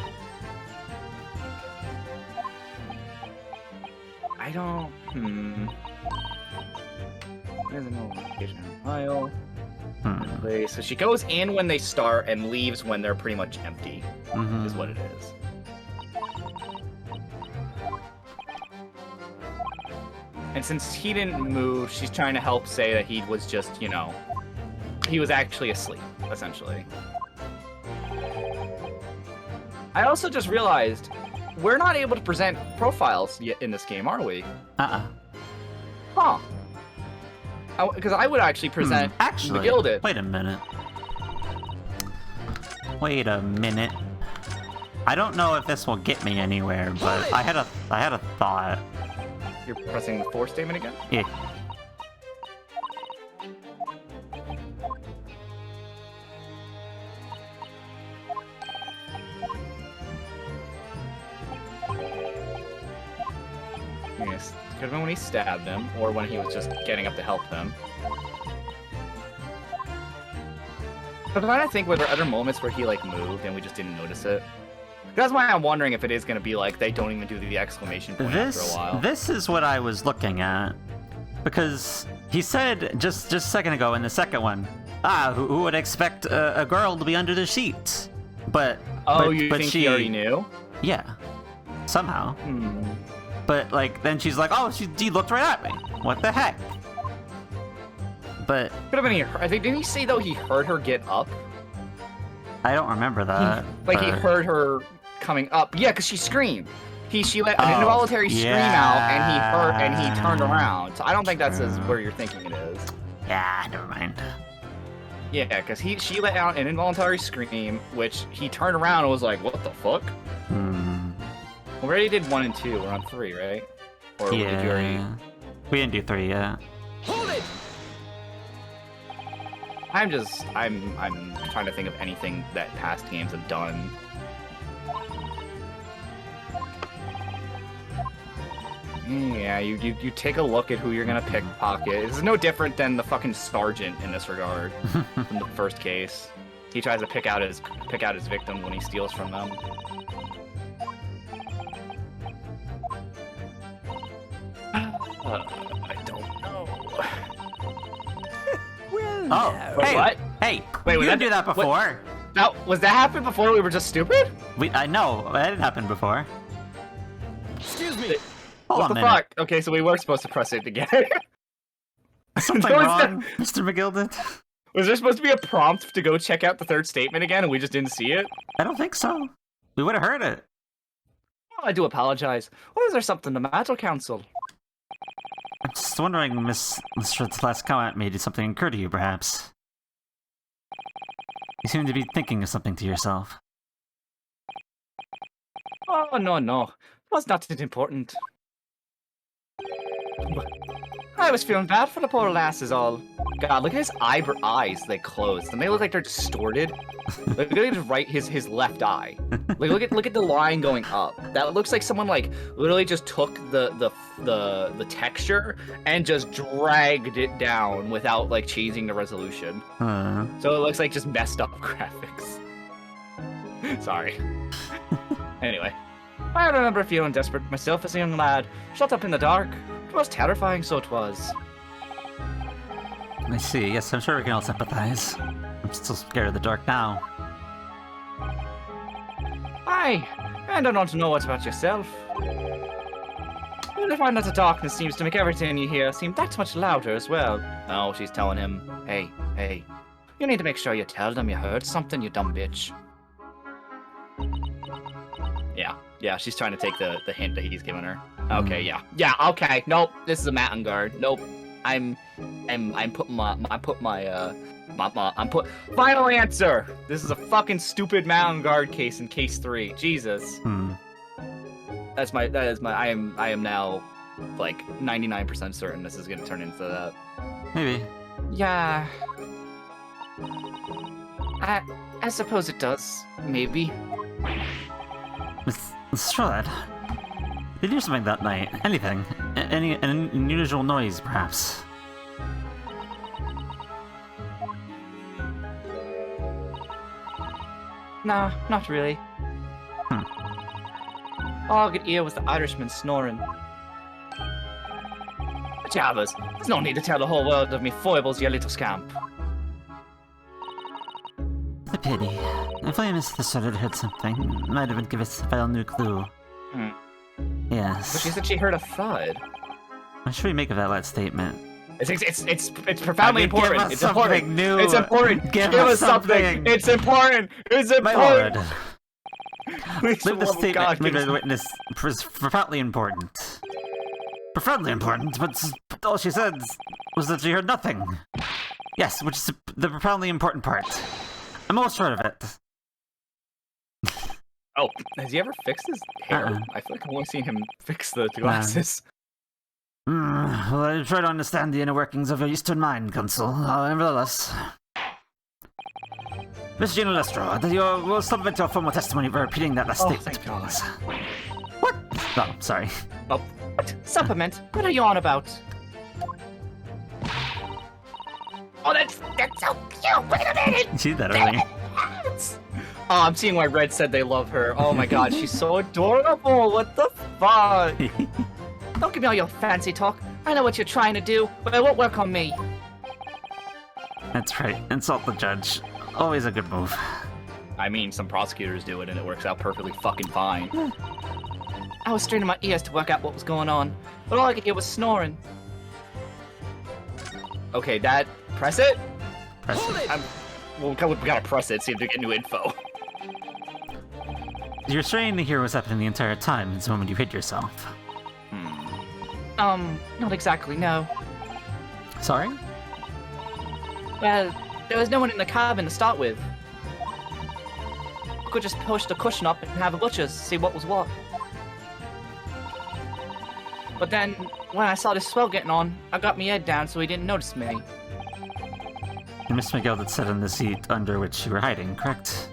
don't. There's no location in Ohio. So she goes in when they start and leaves when they're pretty much empty. Is what it is. And since he didn't move, she's trying to help say that he was just, you know, he was actually asleep, essentially. I also just realized we're not able to present profiles yet in this game, are we? Huh. Because I would actually present actually, the Gilded. Wait a minute. I don't know if this will get me anywhere, but I had a thought. You're pressing the 4 statement again? Yeah. Yes. Could have been when he stabbed him, or when he was just getting up to help them. But I think were there other moments where he like moved and we just didn't notice it? That's why I'm wondering if it is going to be like they don't even do the exclamation point after a while. This is what I was looking at, because he said just a second ago in the second one, who would expect a girl to be under the sheets? But you think she already knew? Yeah, somehow. But like then she's like, oh, she looked right at me. What the heck? But could have been. I think didn't he say though he heard her get up? I don't remember that. He heard her coming up. Yeah, because she screamed. She let an involuntary scream out, and he turned around. So I don't think that's where you're thinking it is. Yeah, never mind. Yeah, because she let out an involuntary scream, which he turned around and was like, "What the fuck?" We already did 1 and 2. We're on 3, right? Or did you already? We didn't do 3 yet. Hold it. I'm trying to think of anything that past games have done. Yeah, you take a look at who you're gonna pickpocket. This is no different than the fucking sergeant in this regard from the first case. He tries to pick out his victim when he steals from them. I don't know. Hey, what? Hey, wait, you didn't do that before. Now, was that happen before we were just stupid? I know, that didn't happen before. Excuse me. Hold on what the fuck? Okay, so we were supposed to press it together. Something wrong, Mr. McGilded? Was there supposed to be a prompt to go check out the third statement again, and we just didn't see it? I don't think so. We would have heard it. Oh, I do apologize. Or is there something the matter, Council? I'm just wondering, Miss Schritt's last comment made something occur to you, perhaps. You seem to be thinking of something to yourself. Oh, no. It was not important. I was feeling bad for the poor lass is all. God, look at his eyes, they closed. And they look like they're distorted. Look at his left eye. Like look at the line going up. That looks like someone like literally just took the texture and just dragged it down without like changing the resolution. So it looks like just messed up graphics. Sorry. Anyway. I remember feeling desperate myself as a young lad, shut up in the dark. It was terrifying, so it was. I see. Yes, I'm sure we can all sympathize. I'm still scared of the dark now. Aye, and I don't want to know what's about yourself. But I find that the darkness seems to make everything you hear seem that much louder as well. Oh, she's telling him, hey, you need to make sure you tell them you heard something, you dumb bitch. Yeah, she's trying to take the hint that he's giving her. Okay, yeah, okay. Nope, this is a Matin guard. Nope, I'm putting final answer. This is a fucking stupid Matin guard case in case 3. Jesus. I am now like 99% certain this is gonna turn into that. Maybe. Yeah. I suppose it does. Maybe. Miss Strahd, did you do something that night? Anything? Any an unusual noise, perhaps? Nah, not really. All I could hear was the Irishman snoring. Javas, there's no need to tell the whole world of me foibles, you little scamp. A pity. If I missed the sort of heard something, might have been give us a final new clue. Hmm. Yes. But she said she heard a thud. What should we make of that last statement? It's profoundly important. Give us It's something important. new. It's important. Give us something. It's important. It's My important. lord. Please, Leave the love of statement God, made give by us- the witness profoundly important. Profoundly important, but all she said was that she heard nothing. Yes, which is the profoundly important part. I'm almost sure of it. Oh, has he ever fixed his hair? I feel like I've only seen him fix the glasses. Well, I try to understand the inner workings of your Eastern mind, Consul. Nevertheless. Miss Gina Lestro, we'll submit your formal testimony for repeating that last statement, thank God. please. What? Oh, sorry. Oh, What? Supplement? What are you on about? Oh, that's so cute. Wait a minute. You see that earlier? Oh, I'm seeing why Red said they love her. Oh my God, she's so adorable. What the fuck? Don't give me all your fancy talk. I know what you're trying to do, but it won't work on me. That's right. Insult the judge. Always a good move. I mean, some prosecutors do it and it works out perfectly fucking fine. I was straining my ears to work out what was going on, but all I could hear was snoring. Okay, Dad, press it. Press it. We gotta press it, see if we get new info. You're straining to hear what's happening the entire time. It's the moment you hit yourself. Not exactly, no. Sorry? Well, there was no one in the cabin to start with. I could just push the cushion up and have a butcher's, see what was what. But then, when I saw this swell getting on, I got my head down so he didn't notice me. And Miss McGill that sat on the seat under which you were hiding, correct?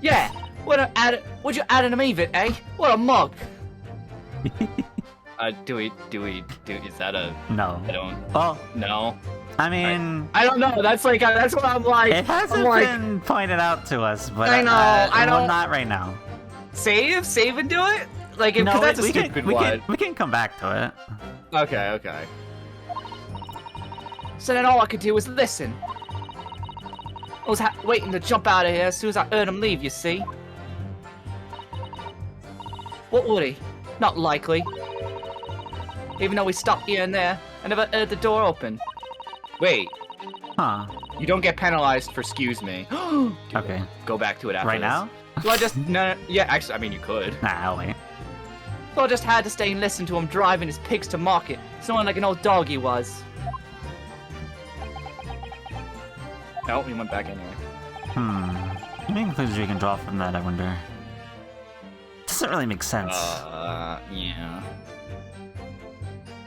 Yeah! Would you add an Eve it, eh? What a mug! Is that a... No. I don't... Well, No. I mean, I don't know, that's what I'm like. it hasn't I'm like, been pointed out to us, but I know, I well, don't- not right now. Save and do it? Like, No, because that's a we stupid can, one. we can come back to it. Okay. So then all I could do was listen. I was waiting to jump out of here as soon as I heard him leave, you see. What would he? Not likely. Even though we stopped here and there, I never heard the door open. Wait, Huh. you don't get penalized for excuse me. Okay. Go back to it after Right this. now? So I just, No, yeah, actually, I mean, you could. Nah, I'll wait. so I just had to stay and listen to him driving his pigs to market, snoring like an old dog he was. No, he went back in here. Any conclusions we can draw from that, I wonder? Doesn't really make sense. Yeah.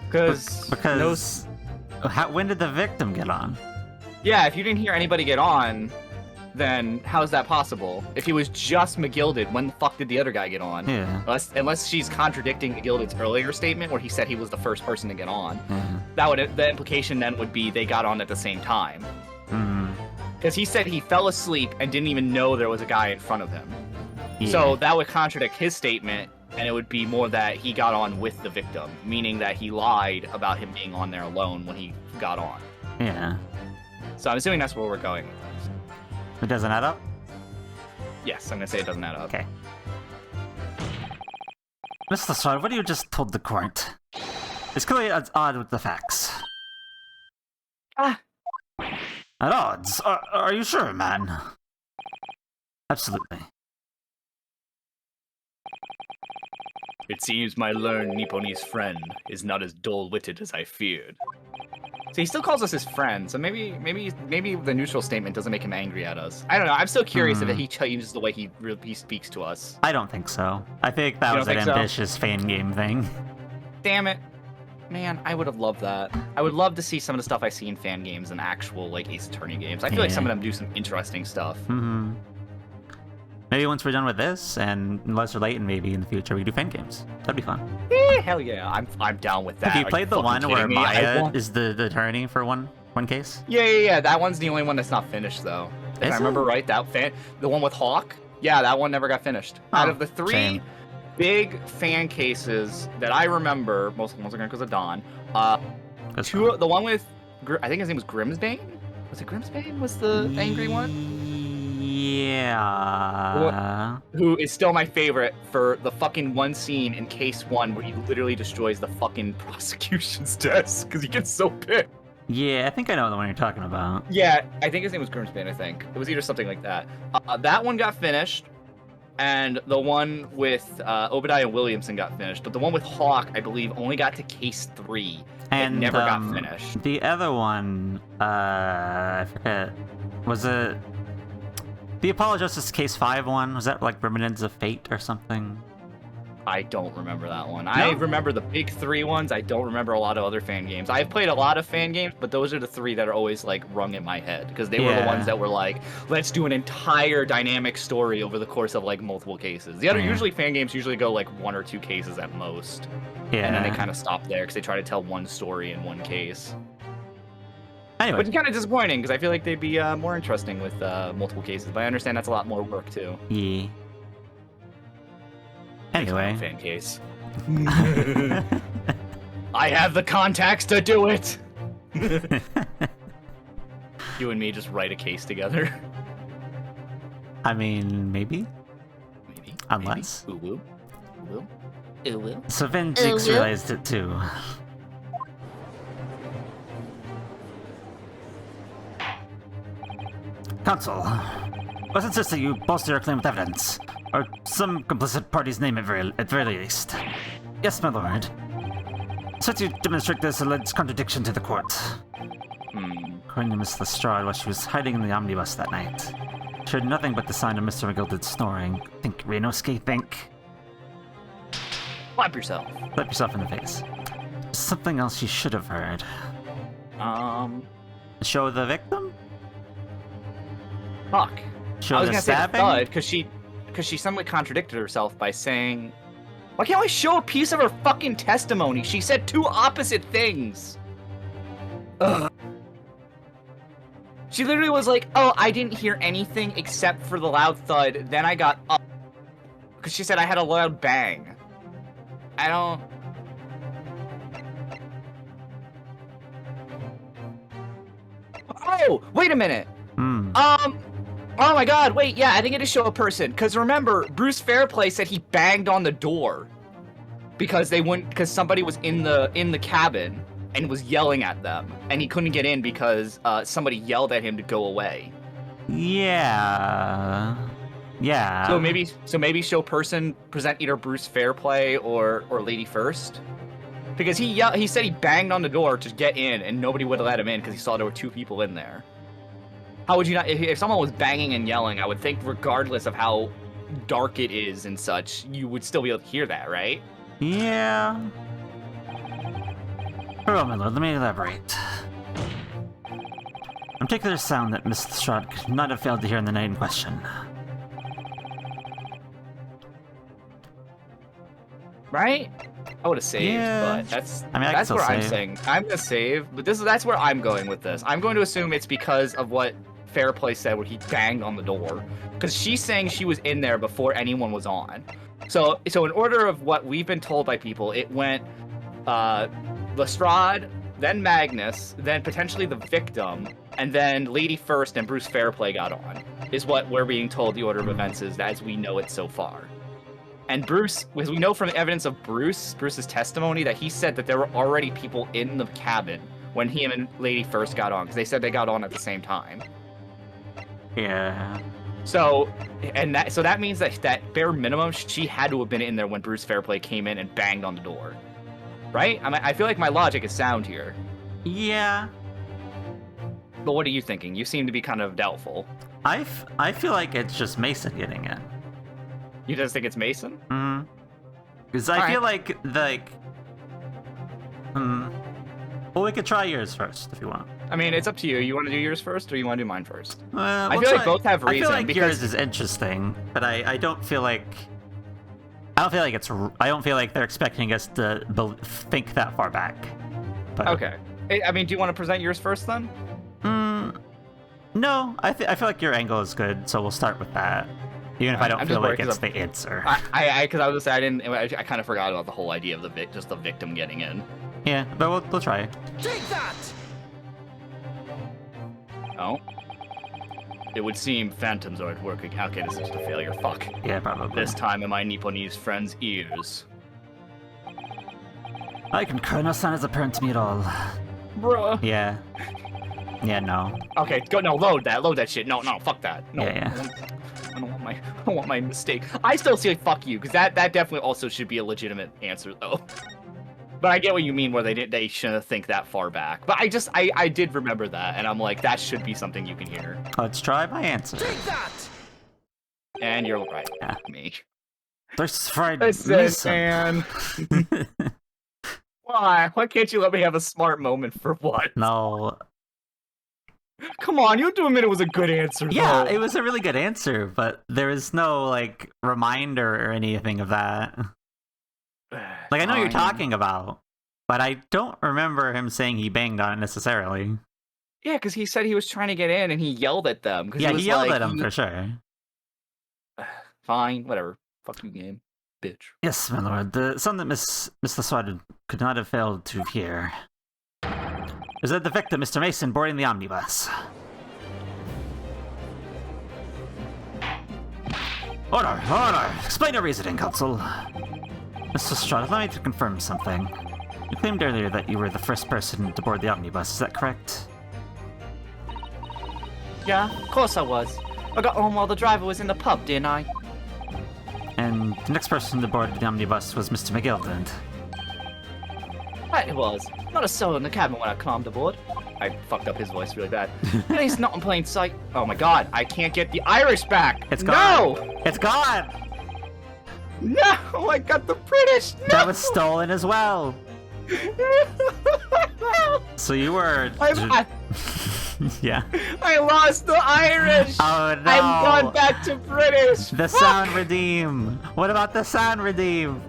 Because when did the victim get on? Yeah, if you didn't hear anybody get on, then how's that possible? If he was just McGilded, when the fuck did the other guy get on? Yeah. Unless she's contradicting McGilded's earlier statement where he said he was the first person to get on. Yeah. The implication then would be they got on at the same time. Hmm. Because he said he fell asleep and didn't even know there was a guy in front of him. Yeah. So that would contradict his statement, and it would be more that he got on with the victim, meaning that he lied about him being on there alone when he got on. Yeah. So I'm assuming that's where we're going with this. It doesn't add up? Yes, I'm gonna say it doesn't add up. Okay. Mr. Stride, what you just told the court? It's clearly at odds with the facts. Ah. At odds? Are you sure, man? Absolutely. It seems my learned Nipponese friend is not as dull-witted as I feared. So he still calls us his friend, so maybe the neutral statement doesn't make him angry at us. I don't know. I'm still curious if he changes the way he speaks to us. I don't think so. I think that You was don't an think so? ambitious fan game thing. Damn it. Man, I would have loved that. I would love to see some of the stuff I see in fan games and actual, like, Ace Attorney games. I feel like some of them do some interesting stuff. Mm-hmm. Maybe once we're done with this, and unless we're late, and maybe in the future we do fan games. That'd be fun. Hell yeah, I'm down with that. Have you Are played the fucking one kidding where me? Maya is the attorney for one case? Yeah. That one's the only one that's not finished, though. If Is I remember it? right, the one with Hawk, yeah, that one never got finished. Out Oh, of the three, shame. big fan cases that I remember, most of them because of Don. That's The one with, I think his name was Grimsbane. Was it Grimsbane? Was the angry one? Yeah. Who is still my favorite for the fucking one scene in case 1 where he literally destroys the fucking prosecution's desk because he gets so pissed. Yeah, I think I know the one you're talking about. Yeah, I think his name was Grimsbane, I think. It was either something like that. That one got finished, and the one with Obadiah Williamson got finished, but the one with Hawk, I believe, only got to case 3 and never got finished. The other one, I forget, was it the Apollo Justice Case 5 one? Was that like Remnants of Fate or something? I don't remember that one. No? I remember the big 3 ones. I don't remember a lot of other fan games. I've played a lot of fan games, but those are the 3 that are always like rung in my head because they were the ones that were like, let's do an entire dynamic story over the course of like multiple cases. The other usually fan games usually go like 1 or 2 cases at most. Yeah. And then they kind of stop there because they try to tell one story in one case. Anyway. Which is kind of disappointing because I feel like they'd be more interesting with multiple cases, but I understand that's a lot more work too. Yeah. Anyway. Fan case. I have the contacts to do it. You and me just write a case together. I mean, maybe. Maybe. Unless. Maybe. Ooh, ooh. Ooh, ooh. So Vindix realized it too. Counsel, let's insist that you bolster your claim with evidence, or some complicit party's name at very least. Yes, my lord. So to demonstrate this alleged contradiction to the court. According to Miss Lestrade, while she was hiding in the omnibus that night, she heard nothing but the sound of Mr. McGilded snoring. Think, Renosuke, think. Slap yourself. Slap yourself in the face. Something else you should have heard. Show the victim? Fuck. Show I was the gonna say the stabbing? thud because she somewhat contradicted herself by saying, "Why can't I show a piece of her fucking testimony? She said 2 opposite things." Ugh. She literally was like, "Oh, I didn't hear anything except for the loud thud. Then I got up." Because she said I had a loud bang. I don't. Oh, wait a minute. Oh my god, wait, yeah, I think it is show a person. Because remember, Bruce Fairplay said he banged on the door. Because somebody was in the cabin and was yelling at them. And he couldn't get in because somebody yelled at him to go away. Yeah. Yeah. So maybe show person present either Bruce Fairplay or Lady First. Because he said he banged on the door to get in and nobody would have let him in because he saw there were 2 people in there. How would you not? If someone was banging and yelling, I would think regardless of how dark it is and such, you would still be able to hear that, right? Yeah. Very well, my lord, let me elaborate. I'm taking the sound that Miss Lestrade could not have failed to hear in the night in question. Right? I would have saved, Yeah. but that's I mean, I can that's still where I'm save. saying I'm gonna save, but that's where I'm going with this. I'm going to assume it's because of what Fairplay said when he banged on the door, because she's saying she was in there before anyone was on. So in order of what we've been told by people, it went Lestrade, then Magnus, then potentially the victim, and then Lady First and Bruce Fairplay got on. Is what we're being told the order of events is as we know it so far. And Bruce, as we know from the evidence of Bruce's testimony, that he said that there were already people in the cabin when him and Lady First got on, because they said they got on at the same time. Yeah. So that means that bare minimum, she had to have been in there when Bruce Fairplay came in and banged on the door, right? I feel like my logic is sound here. Yeah. But what are you thinking? You seem to be kind of doubtful. I feel like it's just Mason getting in. You just think it's Mason? Because I feel like well, we could try yours first if you want. I mean, it's up to you. You want to do yours first, or you want to do mine first? I feel like both have I reason, feel like because- yours is interesting, but I don't feel like I don't feel like they're expecting us to think that far back. But, Okay. I mean, do you want to present yours first then? No, I feel like your angle is good, so we'll start with that. Even if I don't I'm feel just like worried it's 'cause the answer. because I was gonna say I kind of forgot about the whole idea of just the victim getting in. Yeah, but we'll try. Take that! Oh. It would seem phantoms aren't working. Okay, this is just a failure. Fuck. Yeah, probably. This time in my Nipponese friend's ears. I concur, no sign is apparent to me at all. Bruh. Yeah. Yeah, no. Okay, go no, load that shit. No, fuck that. No. Yeah. I don't want my mistake. I still say fuck you, because that definitely also should be a legitimate answer though. But I get what you mean where they shouldn't think that far back. But I did remember that, and I'm like, that should be something you can hear. Let's try my answer. Take that! And you're right. Yeah. Me. There's fried Man. Why? Why can't you let me have a smart moment for what? No. Come on, you do admit it was a good answer, Yeah, though. it was a really good answer, but there is no, like, reminder or anything of that. Like, I know what you're Fine. talking about, but I don't remember him saying he banged on it necessarily. Yeah, because he said he was trying to get in and he yelled at them. Yeah, he yelled like, at him for sure. Fine, whatever. Fuck you, game. Bitch. Yes, my lord. The sound that Miss Lestrade could not have failed to hear is that the victim, Mr. Mason, boarding the omnibus. Order! Explain your reasoning, Counsel. Miss Lestrade, allow me to confirm something. You claimed earlier that you were the first person to board the omnibus, is that correct? Yeah, of course I was. I got home while the driver was in the pub, didn't I? And the next person to board the omnibus was Mr. McGildand. Right, it was. Not a soul in the cabin when I climbed aboard. I fucked up his voice really bad. At least not in plain sight. Oh my god, I can't get the Irish back! It's gone! No! It's gone! No! I got the British! No! That was stolen as well! So you were... yeah. I lost the Irish! Oh no! I'm going back to British! The Fuck! sound redeem! What about the sound redeem?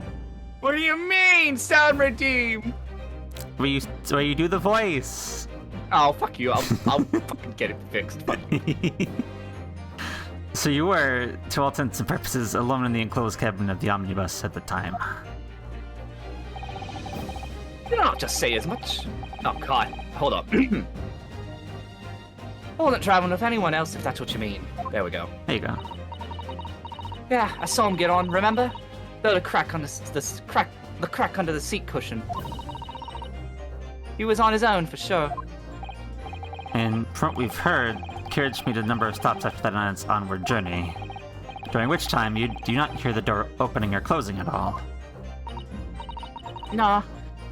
What do you mean, sound redeem? Where you do the voice. Oh, fuck you. I'll fucking get it fixed. Fuck you. So you were, to all intents and purposes, alone in the enclosed cabin of the omnibus at the time. You don't just say as much. Oh, God. Hold up. I wasn't traveling with anyone else, if that's what you mean. There we go. There you go. Yeah, I saw him get on, remember? The crack on the crack under the seat cushion. He was on his own, for sure. And from what we've heard, the carriage made a number of stops after that on its onward journey, during which time you do not hear the door opening or closing at all. Nah,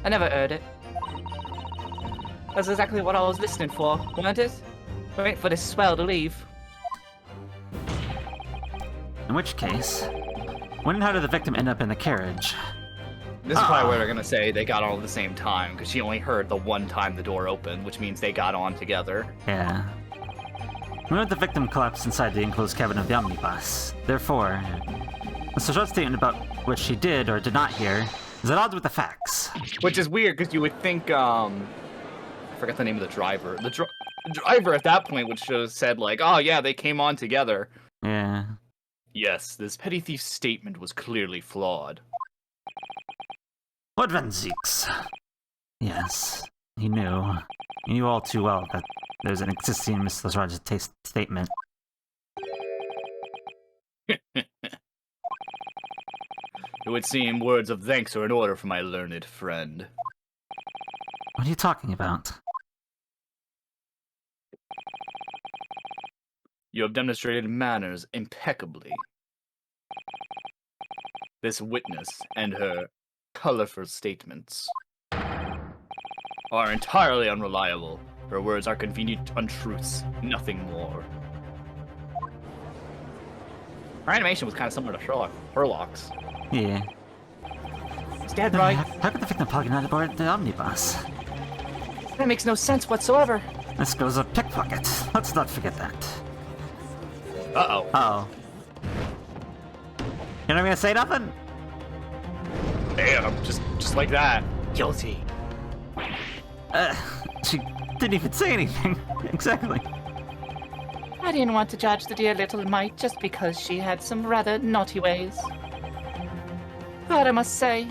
I never heard it. That's exactly what I was listening for, wasn't it? Waiting for this swell to leave. In which case, when and how did the victim end up in the carriage? This is probably where they're gonna say they got on at the same time, because she only heard the one time the door opened, which means they got on together. Yeah. When did the victim collapse inside the enclosed cabin of the omnibus? Therefore, Mr. Short's statement about what she did or did not hear is at odds with the facts. Which is weird, because you would think, I forgot the name of the driver. The driver at that point would have said, like, oh yeah, they came on together. Yeah. Yes, this petty thief's statement was clearly flawed. What Venzeeks? Yes, he knew. He knew all too well that there's an existing Miss Lestrade's statement. It would seem words of thanks are in order for my learned friend. What are you talking about? You have demonstrated manners impeccably. This witness and her colorful statements are entirely unreliable. Her words are convenient untruths, nothing more. Her animation was kind of similar to Sherlock's. Yeah. He's dead, right? How could the victim possibly not aboard the omnibus? That makes no sense whatsoever. This goes a pickpocket. Let's not forget that. Uh-oh. Uh-oh. You're not gonna say nothing? Damn, just like that. Guilty. She didn't even say anything. Exactly. I I didn't want to judge the dear little mite just because she had some rather naughty ways. But I must say,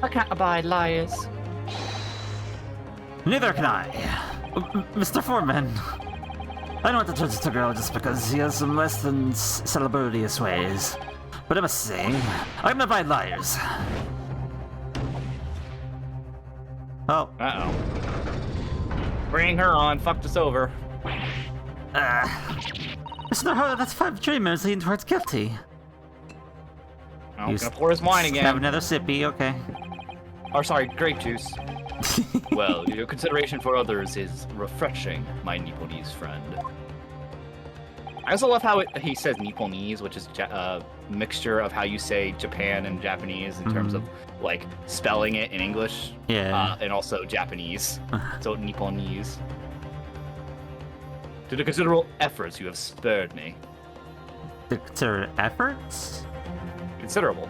I can't abide liars. Neither can I. Mr. Foreman, I don't want to judge the girl just because he has some less than salubrious ways. But I must say, I'm gonna abide liars. Oh, Uh-oh. Bring her on. Fucked us over. Mr. Ho, that's 5 dreamers leaning towards guilty. I'm gonna pour his wine have again. another sippy, okay. Or sorry, grape juice. Well, your consideration for others is refreshing, my Nipponese friend. I also love how he says Nipponese, which is a mixture of how you say Japan and Japanese in terms of, like, spelling it in English. Yeah. And also Japanese. So Nipponese. To the considerable efforts you have spared me. Consider efforts? Considerable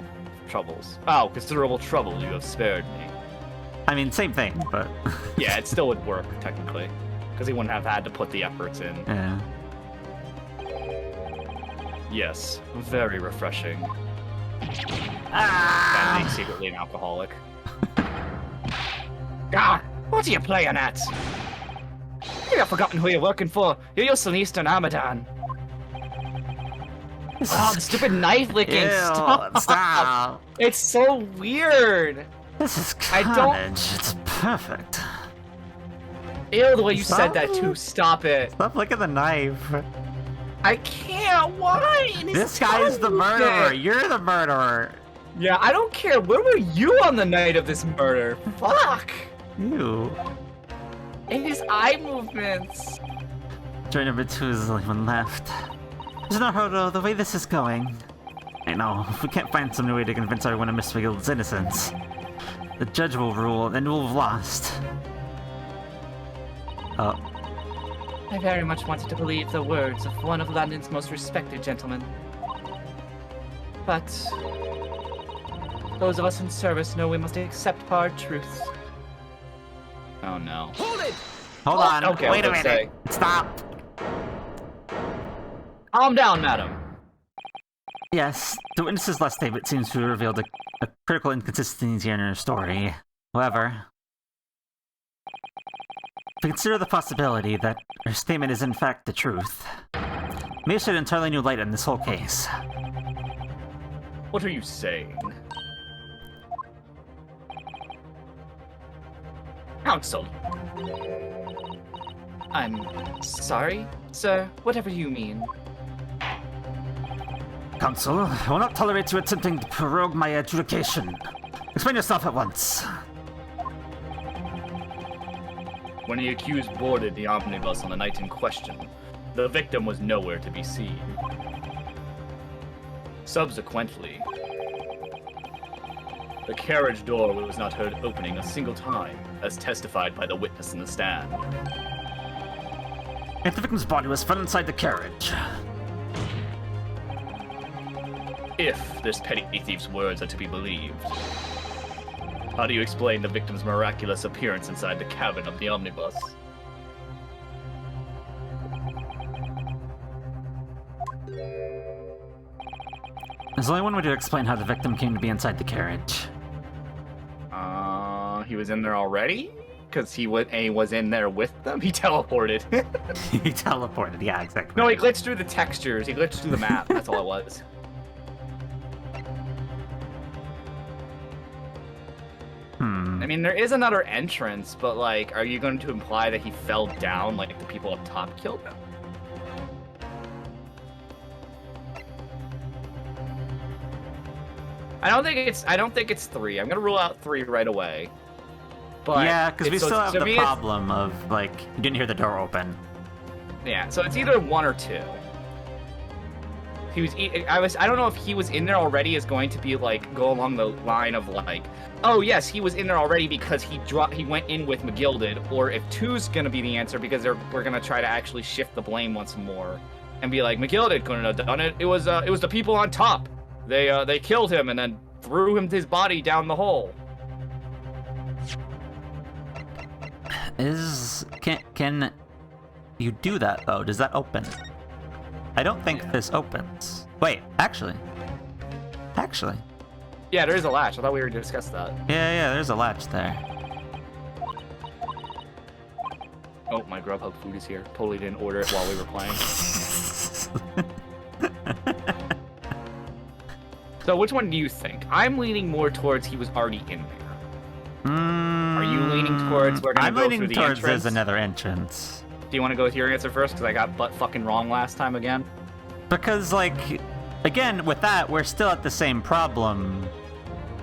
troubles. Oh, considerable trouble you have spared me. I mean, same thing, but... Yeah, it still would work, technically. Because he wouldn't have had to put the efforts in. yeah. Yes, very refreshing. Standing secretly an alcoholic. God, what are you playing at? You have forgotten who you're working for. You're Yosin Eastern Amadan. Oh, the stupid knife licking. Ew, stop. It's so weird. This is I don't- carnage. It's perfect. Ew, the way you said Stop that too. it. Stop it. Stop looking at the knife. I can't. Why? And This his guy's the tongue murderer. movement. You're the murderer. Yeah, I don't care. Where were you on the night of this murder? Fuck. You. And his eye movements. Joint number 2 is the only one left. Mr. Hodo, the way this is going, I know, if we can't find some new way to convince everyone of Mr. Gild's innocence, the judge will rule and we'll have lost. Oh. I very much wanted to believe the words of one of London's most respected gentlemen. But those of us in service know we must accept hard truths. Oh no. Hold on. okay, Wait I a was minute. gonna Stop. Calm down, madam. Yes, the witness's last statement seems to have revealed a critical inconsistency in her story. However, if we consider the possibility that her statement is in fact the truth, it may shed entirely new light on this whole case. What are you saying? Counsel. I'm sorry, sir. Whatever you mean. Counsel, I will not tolerate you attempting to prorogue my adjudication. Explain yourself at once. When the accused boarded the omnibus on the night in question, the victim was nowhere to be seen. Subsequently, the carriage door was not heard opening a single time, as testified by the witness in the stand. And the victim's body was found inside the carriage. If this petty thief's words are to be believed, how do you explain the victim's miraculous appearance inside the cabin of the omnibus? There's only one way to explain how the victim came to be inside the carriage. He was in there already? Because he was in there with them? He teleported. He teleported. Yeah, exactly. No, he glitched through the textures. He glitched through the map. That's all it was. I mean, there is another entrance, but, like, are you going to imply that he fell down like the people up top killed him? I don't think it's 3. I'm gonna rule out 3 right away. But Yeah, because we so still have to the me, it's- problem of, like, you didn't hear the door open. Yeah, so it's either 1 or 2. He was. I don't know if he was in there already is going to be like go along the line of like, oh yes, he was in there already because he went in with McGilded, or if 2's gonna be the answer because we're gonna try to actually shift the blame once more and be like McGilded couldn't have done it. It was the people on top. They killed him and then threw his body down the hole. Can you do that though? Does that open? I don't think this opens. Wait, actually. Yeah, there is a latch. I thought we already discussed that. Yeah, there's a latch there. Oh, my Grubhub food is here. Totally didn't order it while we were playing. So which one do you think? I'm leaning more towards he was already in there. Are you leaning towards we're gonna go through the I'm leaning towards entrance? there's another entrance. Do you want to go with your answer first? Because I got butt fucking wrong last time again. Because, like, again, with that, we're still at the same problem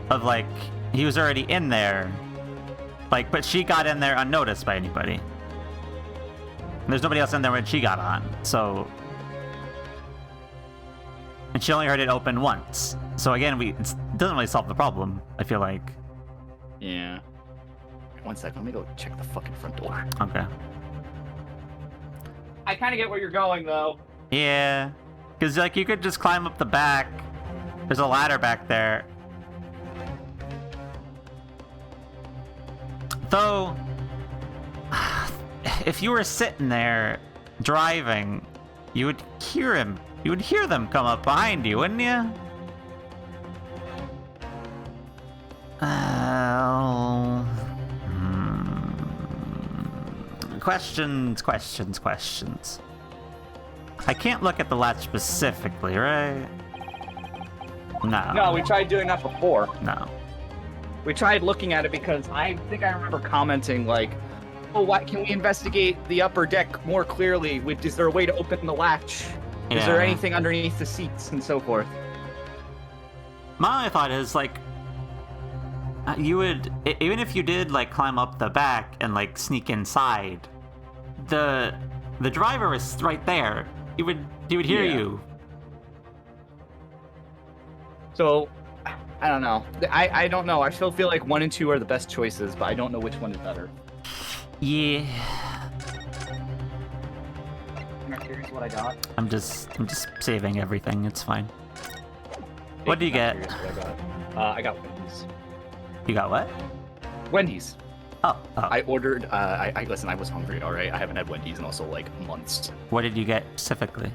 of, like, he was already in there. Like, but she got in there unnoticed by anybody. And there's nobody else in there when she got on, so... And she only heard it open once. So again, it doesn't really solve the problem, I feel like. Yeah. One second, let me go check the fucking front door. Okay. I kind of get where you're going, though. Yeah. Because, like, you could just climb up the back. There's a ladder back there. Though, if you were sitting there driving, you would hear him. You would hear them come up behind you, wouldn't you? Questions. I can't look at the latch specifically, right? No. No, we tried doing that before. No. We tried looking at it because I think I remember commenting like, "Oh, why can we investigate the upper deck more clearly? Is there a way to open the latch? Is there Yeah. anything underneath the seats and so forth?" My only thought is, like, you would, even if you did, like, climb up the back and, like, sneak inside, the driver is right there. He would hear Yeah. you. So, I don't know. I don't know. I still feel like 1 and 2 are the best choices, but I don't know which one is better. Yeah. I'm not curious what I got. I'm just saving everything. It's fine. What do you get? Curious what I got. I got Wendy's. You got what? Wendy's. Oh. I ordered. I listen. I was hungry. All right. I haven't had Wendy's in also like months. What did you get specifically?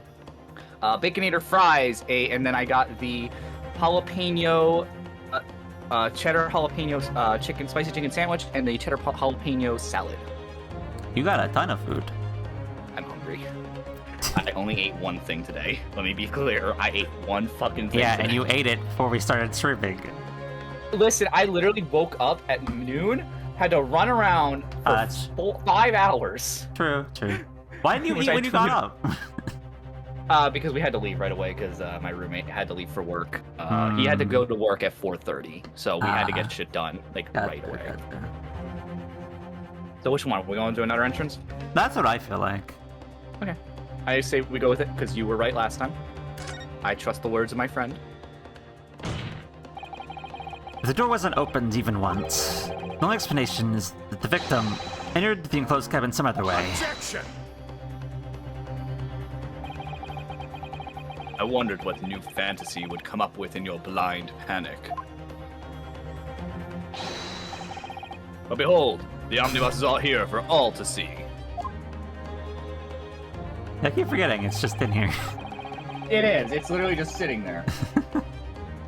Baconator fries, and then I got the jalapeno, cheddar jalapeno spicy chicken sandwich, and the cheddar jalapeno salad. You got a ton of food. I'm hungry. I only ate one thing today. Let me be clear. I ate one fucking thing. Yeah, today. and you ate it before we started streaming. Listen, I literally woke up at noon, had to run around for 5 hours. True. Why didn't you Which eat I when you got up? Because we had to leave right away because my roommate had to leave for work. He had to go to work at 4:30, so we had to get shit done right away. Gotcha. So which one? Are we going to another entrance? That's what I feel like. Okay. I say we go with it because you were right last time. I trust the words of my friend. If the door wasn't opened even once, the only explanation is that the victim entered the enclosed cabin some other way. Objection! I wondered what new fantasy would come up with in your blind panic. But behold, the omnibus is all here for all to see. I keep forgetting it's just in here. It is. It's literally just sitting there.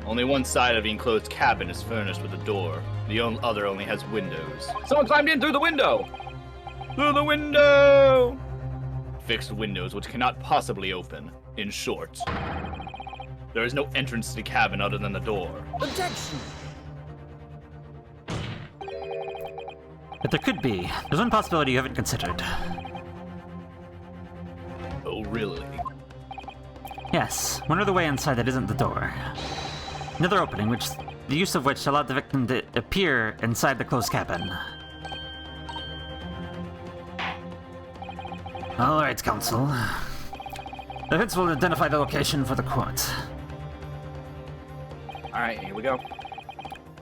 Only one side of the enclosed cabin is furnished with a door. The other only has windows. Someone climbed in through the window! Through the window! Fixed windows which cannot possibly open. In short, there is no entrance to the cabin other than the door. Objection! But there could be. There's one possibility you haven't considered. Oh, really? Yes, one other way inside that isn't the door. Another opening, the use of which allowed the victim to appear inside the closed cabin. All right, counsel. The events will identify the location for the court. Alright, here we go.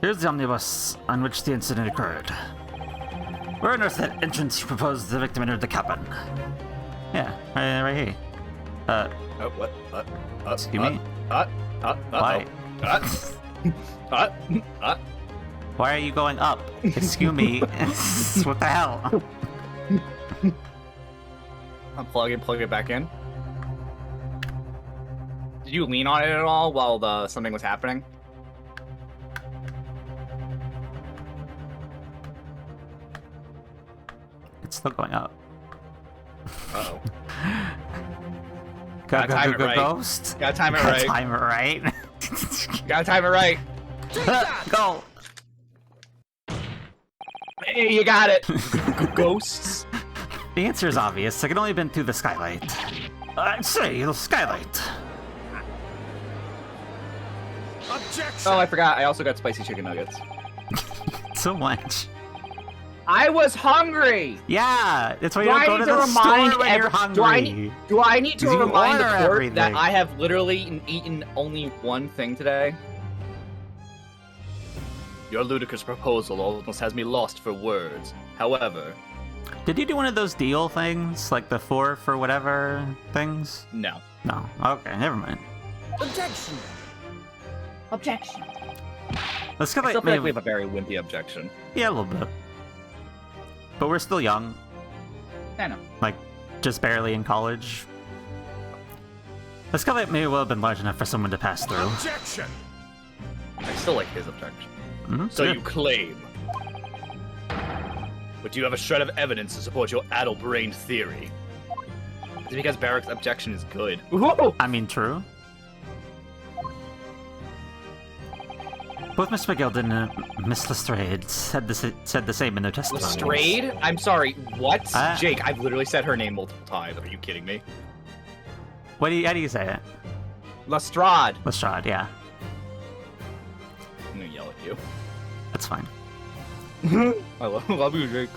Here's the omnibus on which the incident occurred. Where on earth that entrance you proposed the victim entered the cabin? Yeah, right here. Oh, what? Excuse me? Why? What? Why are you going up? Excuse me. What the hell? Plug it back in. Did you lean on it at all while something was happening? It's still going up. Uh-oh. Go, Gotta time it right. ghost. Gotta time it Gotta right. time it right. Gotta time it right. Go. Hey, you got it. Ghosts. The answer is obvious. I could only have been through the skylight. I'd say the skylight. Oh, I forgot. I also got spicy chicken nuggets. So much. I was hungry. Yeah, it's why Do you I don't go need to to the remind store when you're hungry. Do I need to 'Cause you remind the order court everything. that I have literally eaten only one thing today? Your ludicrous proposal almost has me lost for words. However, Did you do one of those deal things, like the 4 for whatever things? no. No. Okay, never mind. Objection. Let's I go still like feel like we have a very wimpy objection. yeah, a little bit. But we're still young, I know. like just barely in college. The skylight may well have been large enough for someone to pass through. Objection! I still like his objection. Mm-hmm. So you claim. But do you have a shred of evidence to support your addle-brained theory? Is it because Barrack's objection is good? Whoa! I mean, true. Both Miss McGilden and Miss Lestrade said the same in their testimony. Lestrade? I'm sorry, what? Uh, Jake, I've literally said her name multiple times. Are you kidding me? How do you say it? Lestrade. Lestrade, yeah. I'm gonna yell at you. That's fine. I love you, Jake.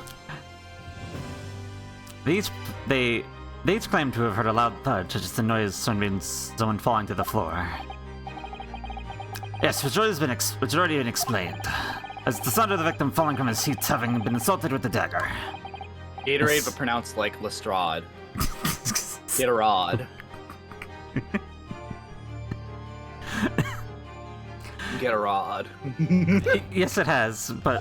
They each claim to have heard a loud thud, such as the noise someone falling to the floor. Yes, which already been explained. As the sound of the victim falling from his seat having been assaulted with the dagger. Gatorade, but pronounced like Lestrade. Get a rod. Get a rod. Yes, it has, but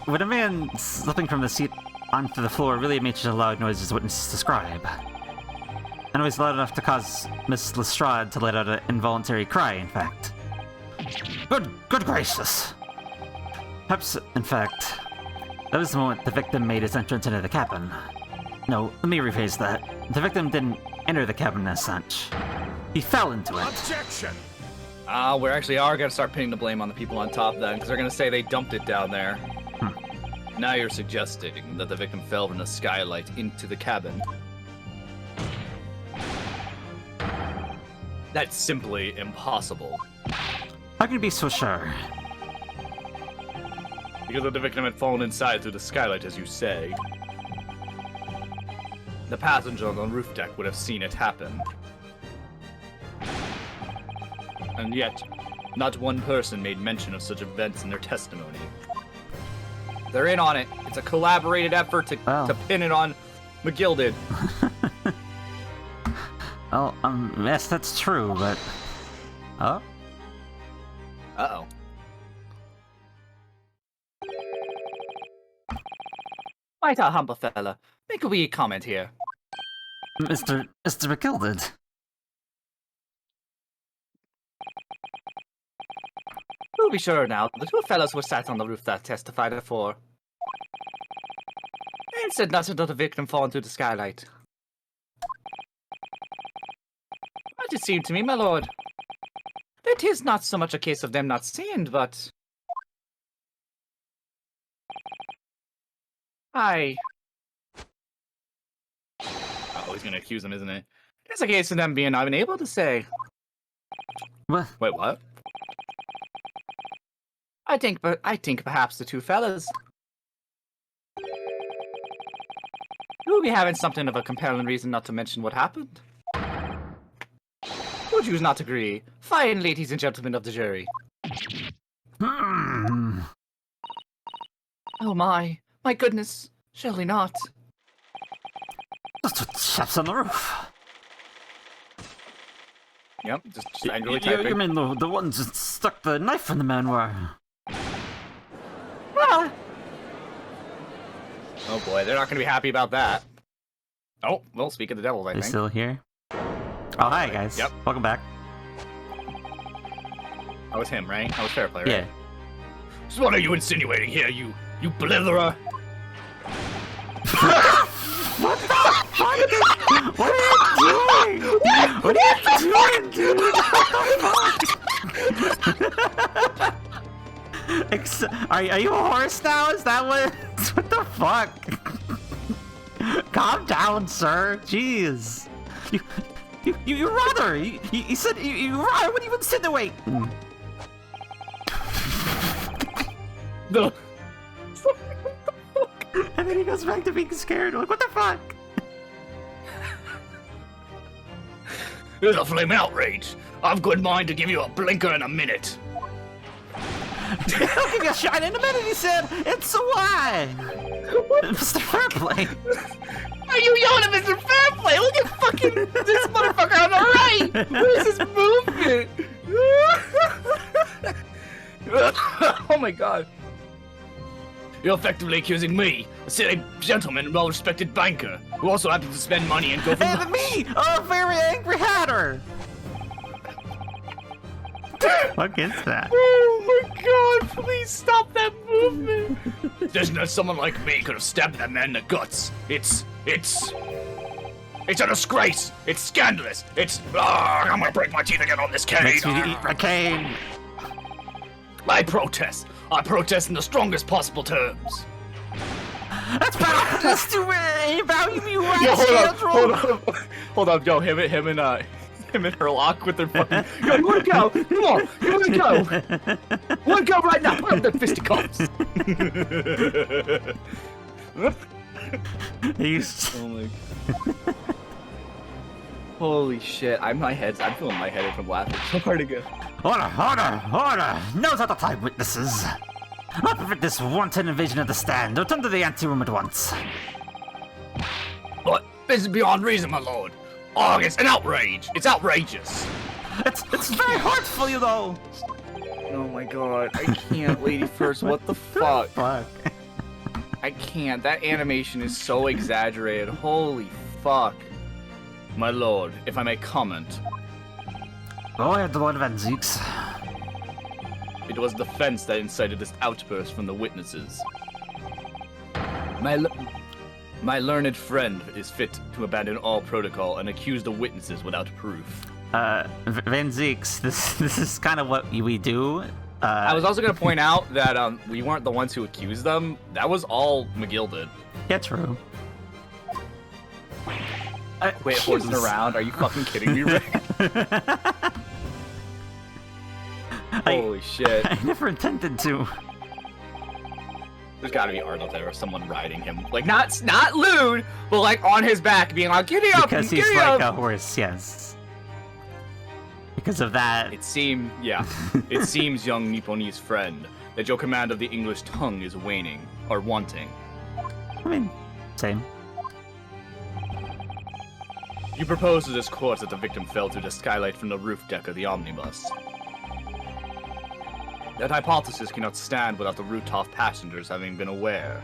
when a man slipping from the seat onto the floor really makes a loud noise as witnesses describe. And it was loud enough to cause Miss Lestrade to let out an involuntary cry, in fact. Good gracious. Perhaps, in fact, that was the moment the victim made his entrance into the cabin. No, let me rephrase that. The victim didn't enter the cabin as such. He fell into it. Objection! We actually are gonna start pinning the blame on the people on top then, because they're gonna say they dumped it down there. Now you're suggesting that the victim fell from the skylight into the cabin. That's simply impossible. How can you be so sure? Because if the victim had fallen inside through the skylight, as you say, the passengers on the roof deck would have seen it happen. And yet, not one person made mention of such events in their testimony. They're in on it. It's a collaborated effort to pin it on McGilded. Well, yes, that's true, but... Oh? Uh-oh. Might our humble fella make a wee comment here? Mr. McGilded. We'll be sure now. The two fellows were sat on the roof that testified before. And said nothing of the victim falling through the skylight. But it seemed to me, my lord, that is not so much a case of them not seeing, but... Oh, he's gonna accuse him, isn't he? It's a case of them being unable to say. What? Wait, what? I think perhaps the two fellas will be having something of a compelling reason not to mention what happened. Would you not agree? Fine, ladies and gentlemen of the jury. Oh my goodness, surely not. Those two chaps on the roof. Yep, just angrily You typing. mean the ones that stuck the knife in the man were... Ah, Oh boy, they're not going to be happy about that. Oh, well, speak of the devil, I They're think. still here. Oh, hi guys. Yep. Welcome back. That was him, right? That was fair play, right? Yeah. So what are you insinuating here, you blitherer? What are you doing? What are you doing, dude? Are you a horse now? Is that what? What the fuck? Calm down, sir. Jeez. You rather. You said you rather. What do you insinuate? No. And then he goes back to being scared. Like, what the fuck? There's a flame outrage. I've got mind to give you a blinker in a minute. I'll give you a shine in a minute, he said. It's a lie. Mr. Fairplay. Are you yelling at Mr. Fairplay? Look at fucking this motherfucker on the right. Where's his movement? Oh my god. You're effectively accusing me, a silly gentleman and well-respected banker, who also happens to spend money and go for And me, a very angry hatter. What is that? Oh my god, please stop that movement! Just that someone like me could have stabbed that man in the guts. It's a disgrace! It's scandalous! I'm gonna break my teeth again on this cane! Makes me to eat my cane. I protest! I protest in the strongest possible terms! That's powerless to value you right, Yo, scoundrel. hold on, Joe, him and Herlock with their fucking... Yo, you wanna go? Come on, you wanna go? Wanna go right now? Put up the fisticuffs! Oh my... Holy shit, I'm feeling my head from laughing so hard again. Order! Now's not the time, witnesses. Not prevent this wanton invasion of the stand. Return to the anteroom at once. But this is beyond reason, my lord. Oh, it's an outrage. It's outrageous. It's very hard for you, though. Oh my god, I can't, lady first. What the fuck? Fuck. I can't. That animation is so exaggerated. Holy fuck. My lord, if I may comment. Go ahead, Lord Van Zeeks. It was the fence that incited this outburst from the witnesses. My learned friend is fit to abandon all protocol and accuse the witnesses without proof. Van Zeeks, this is kind of what we do. I was also going to point out that we weren't the ones who accused them. That was all McGill did. Yeah, true. Quit horsing around. Are you fucking kidding me, Rick? Holy shit. I never intended to. There's gotta be art out there of someone riding him. Like, not lewd, but like on his back, being like, giddy up, Because he's like a horse, yes. Because of that. It seems young Nipponese friend, that your command of the English tongue is waning, or wanting. I mean, same. You propose to this court that the victim fell through the skylight from the roof deck of the omnibus. That hypothesis cannot stand without the rooftop passengers having been aware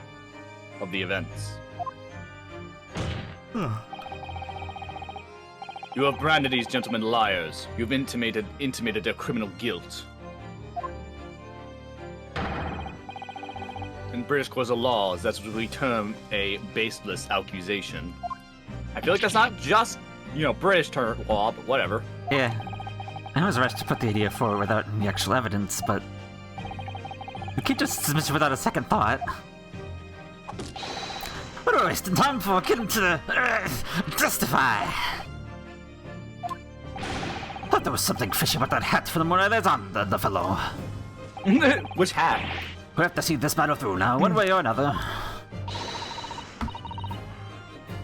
of the events. You have branded these gentlemen liars. You've intimated their criminal guilt. In British courts of laws, that's what we term a baseless accusation. I feel like that's not just, British term law, but whatever. Yeah. I was rushed to put the idea forward without any actual evidence, but we can't just dismiss it without a second thought. What are we wasting time for? Get him to testify. Thought there was something fishy about that hat for the morning that's on the fellow. Which hat? We have to see this matter through now, one way or another.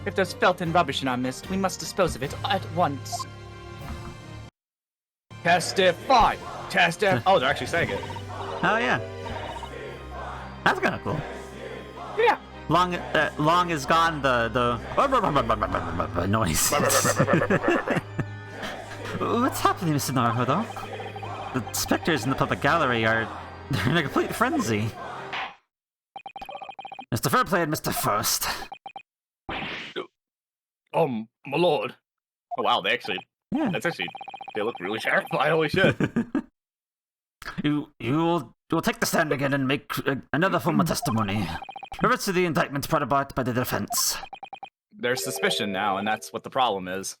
If there's felt and rubbish in our midst, we must dispose of it at once. Testify! Oh, they're actually saying it. Oh, yeah. That's kind of cool. Yeah. Long is gone the noise. What's happening, Mr. Naruhodo? The specters in the public gallery they're in a complete frenzy. Mr. Fairplay and Mr. First. My lord. Oh wow, they look really terrified. Holy shit. You'll take the stand again and make another form of testimony. Reverts to the indictment brought about by the defense. There's suspicion now, and that's what the problem is.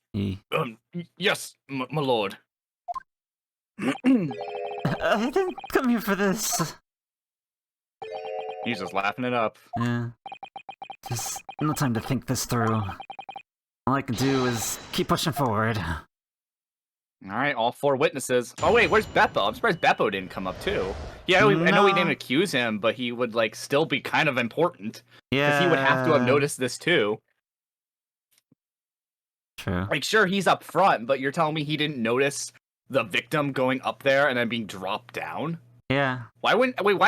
Yes, my lord. I didn't come here for this. He's just laughing it up. Yeah. Just no time to think this through. All I can do is keep pushing forward. All right, all 4 witnesses. Oh wait, where's Beppo? I'm surprised Beppo didn't come up too. Yeah, I know we didn't accuse him, but he would like still be kind of important. Yeah. Because he would have to have noticed this too. True. Like, sure, he's up front, but you're telling me he didn't notice the victim going up there and then being dropped down? Yeah. Why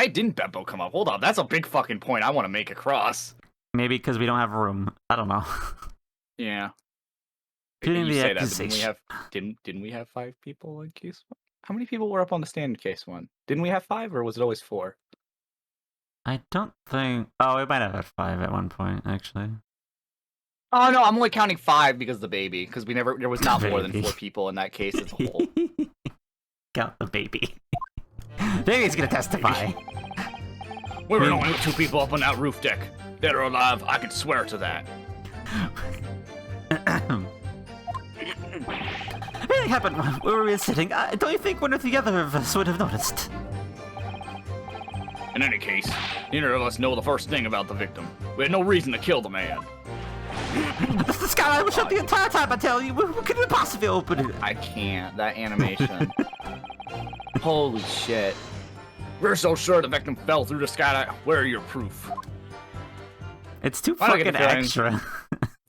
didn't Beppo come up? Hold on, that's a big fucking point I want to make across. Maybe because we don't have room. I don't know. Yeah. Including You the say that, but accusation. didn't we have 5 people in case 1? How many people were up on the stand in case 1? Didn't we have 5, or was it always 4? I don't think. Oh, we might have had 5 at one point, actually. Oh no, I'm only counting 5 because of the baby. Because there was not more than 4 people in that case as a whole. Count the baby. Baby's gonna testify. We were only 2 people up on that roof deck. Dead or alive, I can swear to that. Anything happened where we were sitting. Don't you think one or the other of us would have noticed? In any case, neither of us know the first thing about the victim. We had no reason to kill the man. The skylight was shut the entire time, I tell you. We couldn't possibly open it. I can't. That animation. Holy shit. We're so sure the victim fell through the skylight. Where are your proof? It's too Why do I get fucking the feeling- extra.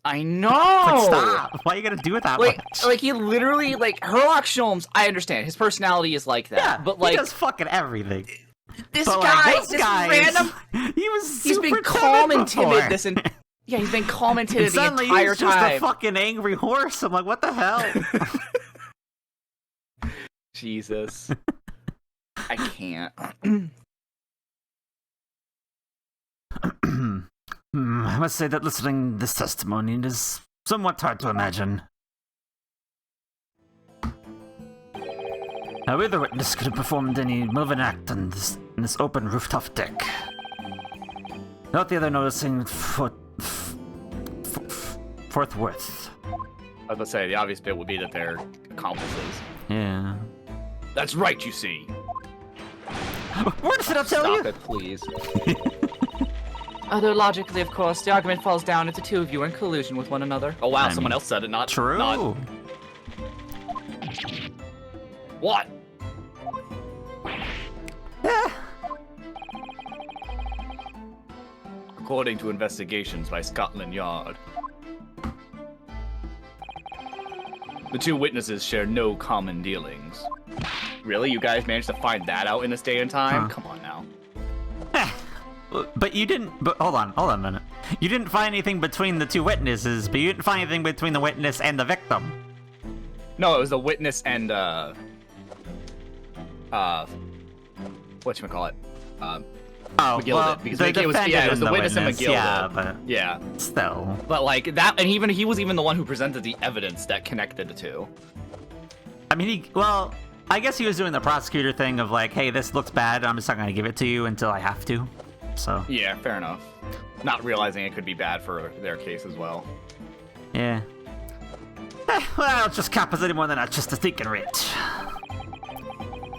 I know! Like, stop! Why are you gonna do it that much? Like he literally, like, Herlock Sholmes, I understand, his personality is like that. Yeah, but like, he does fucking everything. this But, guy, like, this guy random, he's been super calm and before. timid this and yeah, he's been calm and timid And the suddenly entire he's just time. a fucking angry horse. I'm like, what the hell? Jesus. I can't. I must say that listening to this testimony is somewhat hard to imagine. How either witness could have performed any moving act on this open rooftop deck, without the other noticing forthwith. I was about to say, the obvious bit would be that they're accomplices. Yeah. That's right, you see. What did I tell Stop you? it, please. Although logically, of course, the argument falls down if the 2 of you are in collusion with one another. Oh wow, I someone mean, else said it, not True. Not, what? According to investigations by Scotland Yard, the 2 witnesses share no common dealings. Really? You guys managed to find that out in this day and time? Huh. Come on now. But you didn't. But hold on a minute. You didn't find anything between the 2 witnesses, but you didn't find anything between the witness and the victim. No, it was the witness and whatchamacallit? Oh, McGill well, did, because the it was defendant the and witness and McGill yeah, did. but Yeah, still. but like that, and he was even the one who presented the evidence that connected the 2. I mean, I guess he was doing the prosecutor thing of like, hey, this looks bad. I'm just not gonna give it to you until I have to. So Yeah, fair enough. Not realizing it could be bad for their case as well. yeah. Well, just cap us any more than that, just a thinking rich.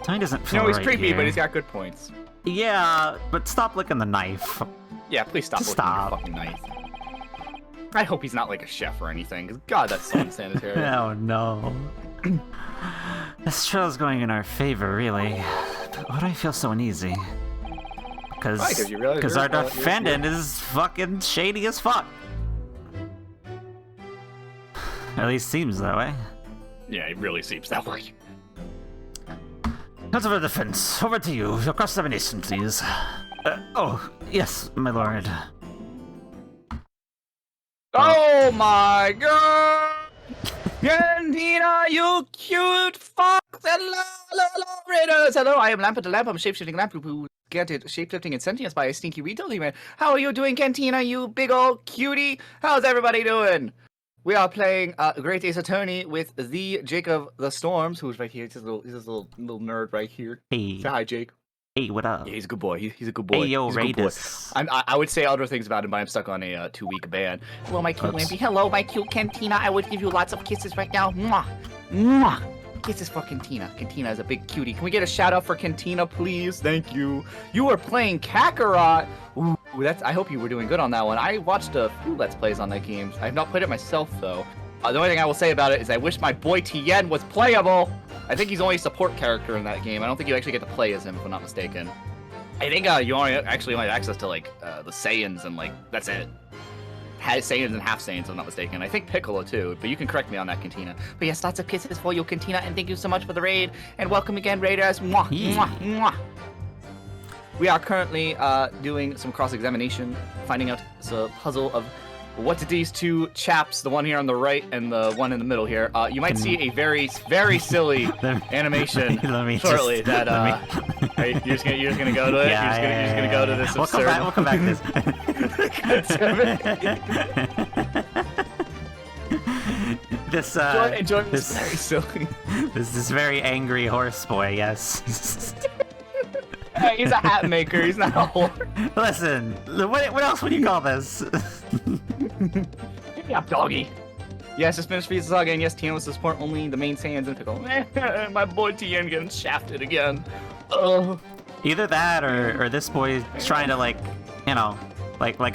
Time doesn't You feel know, he's right creepy, here. but he's got good points. Yeah, but stop licking the knife. Yeah, please stop Just looking at stop. your fucking knife. I hope he's not like a chef or anything, because God, that's so unsanitary. Oh no. This trail's going in our favor, really. But why do I feel so uneasy? Why? 'Cause you realize Because you're- our defendant is fucking shady as fuck. At least seems that way. Yeah, it really seems that way. Counsel for defense, over to you. Your cross-examination, please. Oh, yes, my lord. Oh my God! Argentina, you cute fuck! Hello, raiders! Hello, I am Lampert the Lamp. I'm shapeshifting lamp. granted shapeshifting and sentience by a stinky retail demon. How are you doing, Cantina, you big old cutie? How's everybody doing? We are playing Great Ace Attorney with the Jacob the Storms, who's right here. He's a little nerd right here. Hey. Say hi, Jake. Hey, what up? Yeah, he's a good boy. He's a good boy. Hey, yo, he's a good boy. Raidus. I would say other things about him, but I'm stuck on a 2-week ban. Hello, my cute Oops. Lampy. Hello, my cute Cantina. I would give you lots of kisses right now. Mwah. Mwah. Kisses for Cantina. Cantina is a big cutie. Can we get a shout out for Cantina, please? Thank you. You were playing Kakarot. Ooh, I hope you were doing good on that one. I watched a few Let's Plays on that game. I have not played it myself, though. The only thing I will say about it is I wish my boy Tien was playable. I think he's only a support character in that game. I don't think you actually get to play as him, if I'm not mistaken. I think you only have access to like the Saiyans and like that's it. Saiyans and half Saiyans, if I'm not mistaken. I think Piccolo too, but you can correct me on that, Cantina. But yes, lots of kisses for you, Cantina, and thank you so much for the raid. And welcome again, Raiders. Mwah, mwah, mwah. We are currently doing some cross-examination, finding out the puzzle of what did these two chaps, the one here on the right and the one in the middle here, you might see a very, very silly animation shortly. Right, you're just gonna go to it. Yeah, you're just gonna go to this We'll absurd. come back to this. Enjoy this this very silly. this very angry horse boy. Yes. Hey, he's a hat maker. He's not a whore. Listen, what else would you call this? Yeah, doggy. Yes, this ministry is saga, and yes, Tien was to support only the main Saiyans and Piccolo. My boy Tien getting shafted again. Either that, or this boy trying to like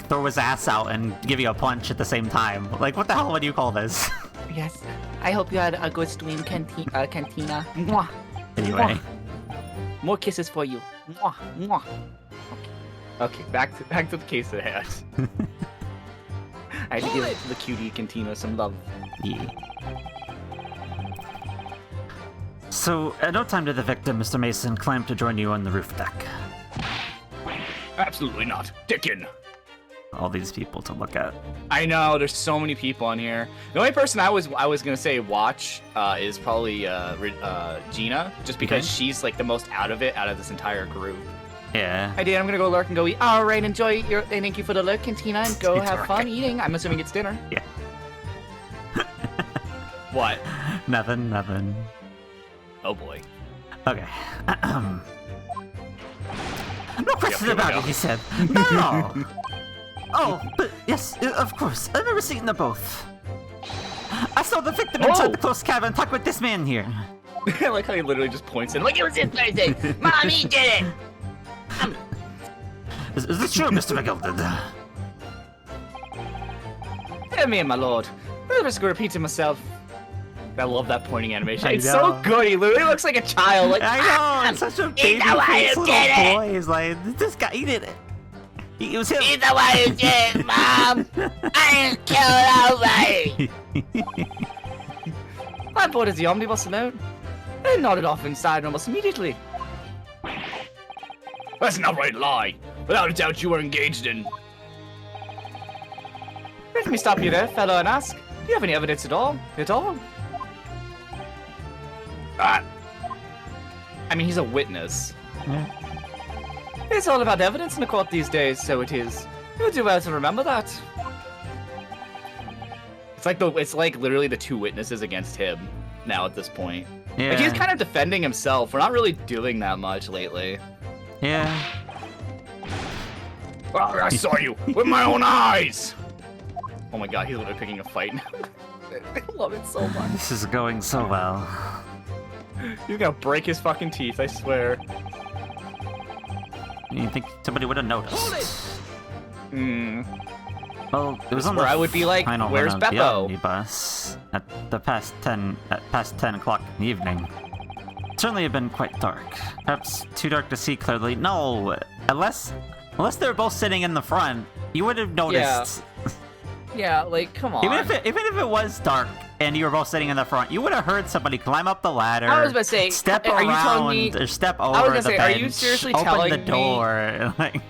throw his ass out and give you a punch at the same time. Like, what the hell would you call this? Yes, I hope you had a good stream, Cantina. Mwah. Anyway. More kisses for you. Mwah, mwah. Okay, back to the case at hand. I had to give the cutie Cantina some love. Yeah. So, at no time did the victim, Mr. Mason, climb to join you on the roof deck. Absolutely not. Dickin. All these people to look at. I know, there's so many people on here. The only person I was gonna say watch is probably Gina, just because she's like the most out of it out of this entire group. Yeah. I did. I'm gonna go lurk and go eat. All right, enjoy your. And thank you for the lurk, Cantina, and go It's have work. fun eating. I'm assuming it's dinner. Yeah. What? Nothing. Oh boy. Okay. No question here we about go. it, he said. No. Oh, but yes, of course. I've never seen them both. I saw the victim inside the closed cabin talk with this man here. I like how he literally just points in. Like, it was his birthday. Mommy did it. Is this true, Mr. McGilded? Hear me, my lord. I'm just gonna repeat to myself. I love that pointing animation. I It's know. so good. He literally looks like a child. Like, I know, it's such a baby the one face who little did it. boy. He's like, this guy, he did it. It was him. He's the one who did it, Mom. I didn't kill nobody. I boarded the omnibus alone. I nodded off inside almost immediately. That's an outright lie. Without a doubt, you were engaged in. Let me stop you there, fellow, and ask: do you have any evidence at all? I mean, he's a witness. Yeah. It's all about evidence in the court these days, so it is. You'll do well to remember that. It's like literally the two witnesses against him now at this point. Yeah. Like, he's kind of defending himself. We're not really doing that much lately. Yeah. Oh, I saw you with my own eyes. Oh my god, he's literally picking a fight. I love it so much. This is going so well. He's gonna break his fucking teeth, I swear. You think somebody would have noticed? Well, it was on the where I would be like, final where's run of the Beppo? omnibus at past 10 o'clock in the evening. It certainly had been quite dark. Perhaps too dark to see clearly. No, unless they were both sitting in the front, you would have noticed. Yeah, like, come on. Even if it was dark and you were both sitting in the front, you would have heard somebody climb up the ladder. I was about to say, step are around you telling me? or step I was over gonna the say, bench. are you seriously open telling the me- door? Like,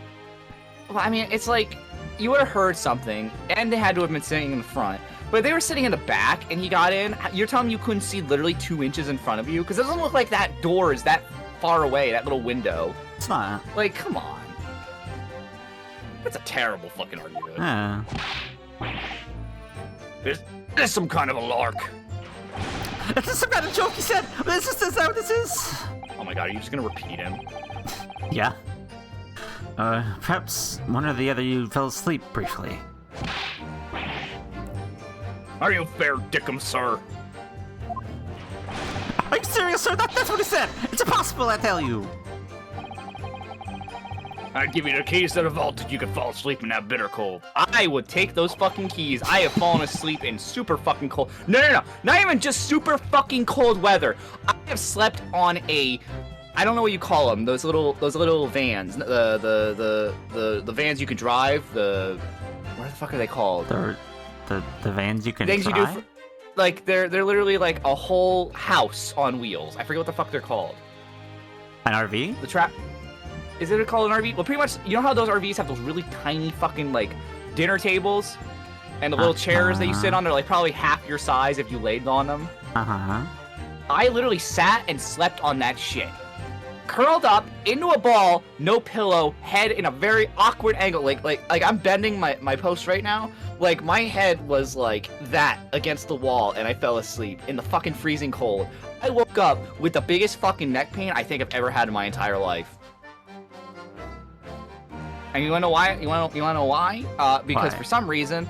Well, I mean, it's like, you would have heard something, and they had to have been sitting in the front. But if they were sitting in the back, and he got in, you're telling me you couldn't see literally 2 inches in front of you? Because it doesn't look like that door is that far away, that little window. It's not. Like, come on. That's a terrible fucking argument. Yeah. This some kind of a lark. Is this some kind of joke you said? Is that what this is? Oh my god, are you just gonna repeat him? Yeah. Perhaps one or the other you fell asleep briefly. Are you fair dickum, sir? Are you serious, sir? That's what he said! It's impossible, I tell you! I'd give you the keys to the vault if you could fall asleep in that bitter cold. I would take those fucking keys. I have fallen asleep in super fucking cold. No. Not even just super fucking cold weather. I have slept on a, I don't know what you call them. Those little vans. The vans you can drive. What the fuck are they called? The vans you can Things drive? you do. Like they're literally like a whole house on wheels. I forget what the fuck they're called. An RV? The trap. Is it called an RV? Well, pretty much, you know how those RVs have those really tiny fucking, like, dinner tables? And the little chairs that you sit on, they're, like, probably half your size if you laid on them? Uh-huh. I literally sat and slept on that shit. Curled up, into a ball, no pillow, head in a very awkward angle. Like I'm bending my post right now. Like, my head was, like, that against the wall, and I fell asleep in the fucking freezing cold. I woke up with the biggest fucking neck pain I think I've ever had in my entire life. And you wanna know why? You wanna know why? Because Why? for some reason,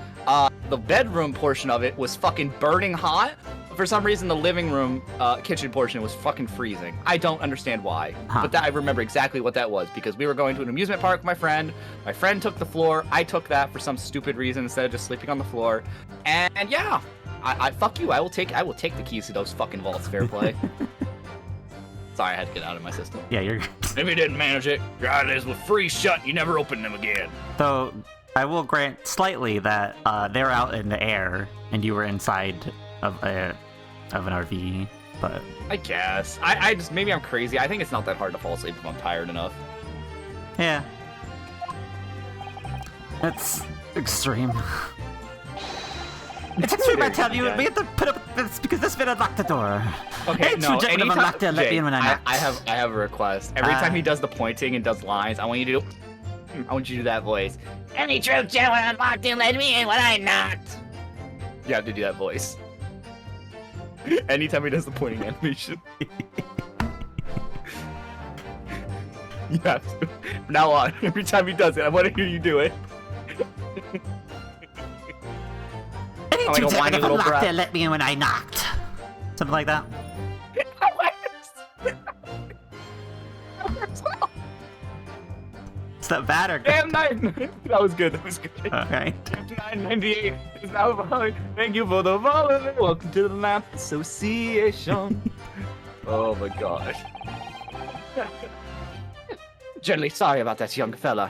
the bedroom portion of it was fucking burning hot. For some reason, the living room, kitchen portion was fucking freezing. I don't understand why. Huh. But I remember exactly what that was, because we were going to an amusement park with my friend. My friend took the floor. I took that for some stupid reason instead of just sleeping on the floor. And yeah, I fuck you. I will take the keys to those fucking vaults. Fair play. Sorry, I had to get out of my system. Yeah, you're... If you didn't manage it, your eyelids will freeze shut. You never open them again. Though, I will grant slightly that they're out in the air, and you were inside of an RV, but... I guess. I just, maybe I'm crazy. I think it's not that hard to fall asleep if I'm tired enough. Yeah. That's extreme. It's extreme, I tell you. We have to put up this because this been unlocked the door. Okay, Hey, no, True Jack would have anytime, unlocked it and let me in when I knocked. I have a request. Every time he does the pointing and does lines, I want you to do that voice. Any true gentleman unlocked and let me in when I knocked. You have to do that voice. Anytime he does the pointing animation. You have to. From now on, every time he does it, I want to hear you do it. Any like True a Jack would whiny have little unlocked brat. it and let me in when I knocked. Something like that. Is that bad or good? Damn night. That was good. That was good. Okay. 998 is now following. Thank you for the follow. Welcome to the Lamp Association. Oh my gosh. Generally sorry about that young fella.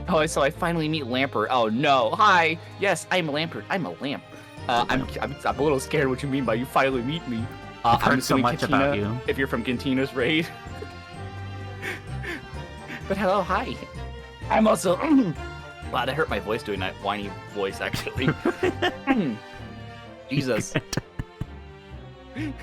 Oh, so I finally meet Lampert. Oh no. Hi. Yes, I'm Lampert. I'm a lamp. I'm a little scared what you mean by you finally meet me. I've I'm heard so assuming much about Katina, you. if you're from Gintina's raid. But hello, hi. I'm also. Wow, that hurt my voice doing that whiny voice, actually. Jesus. I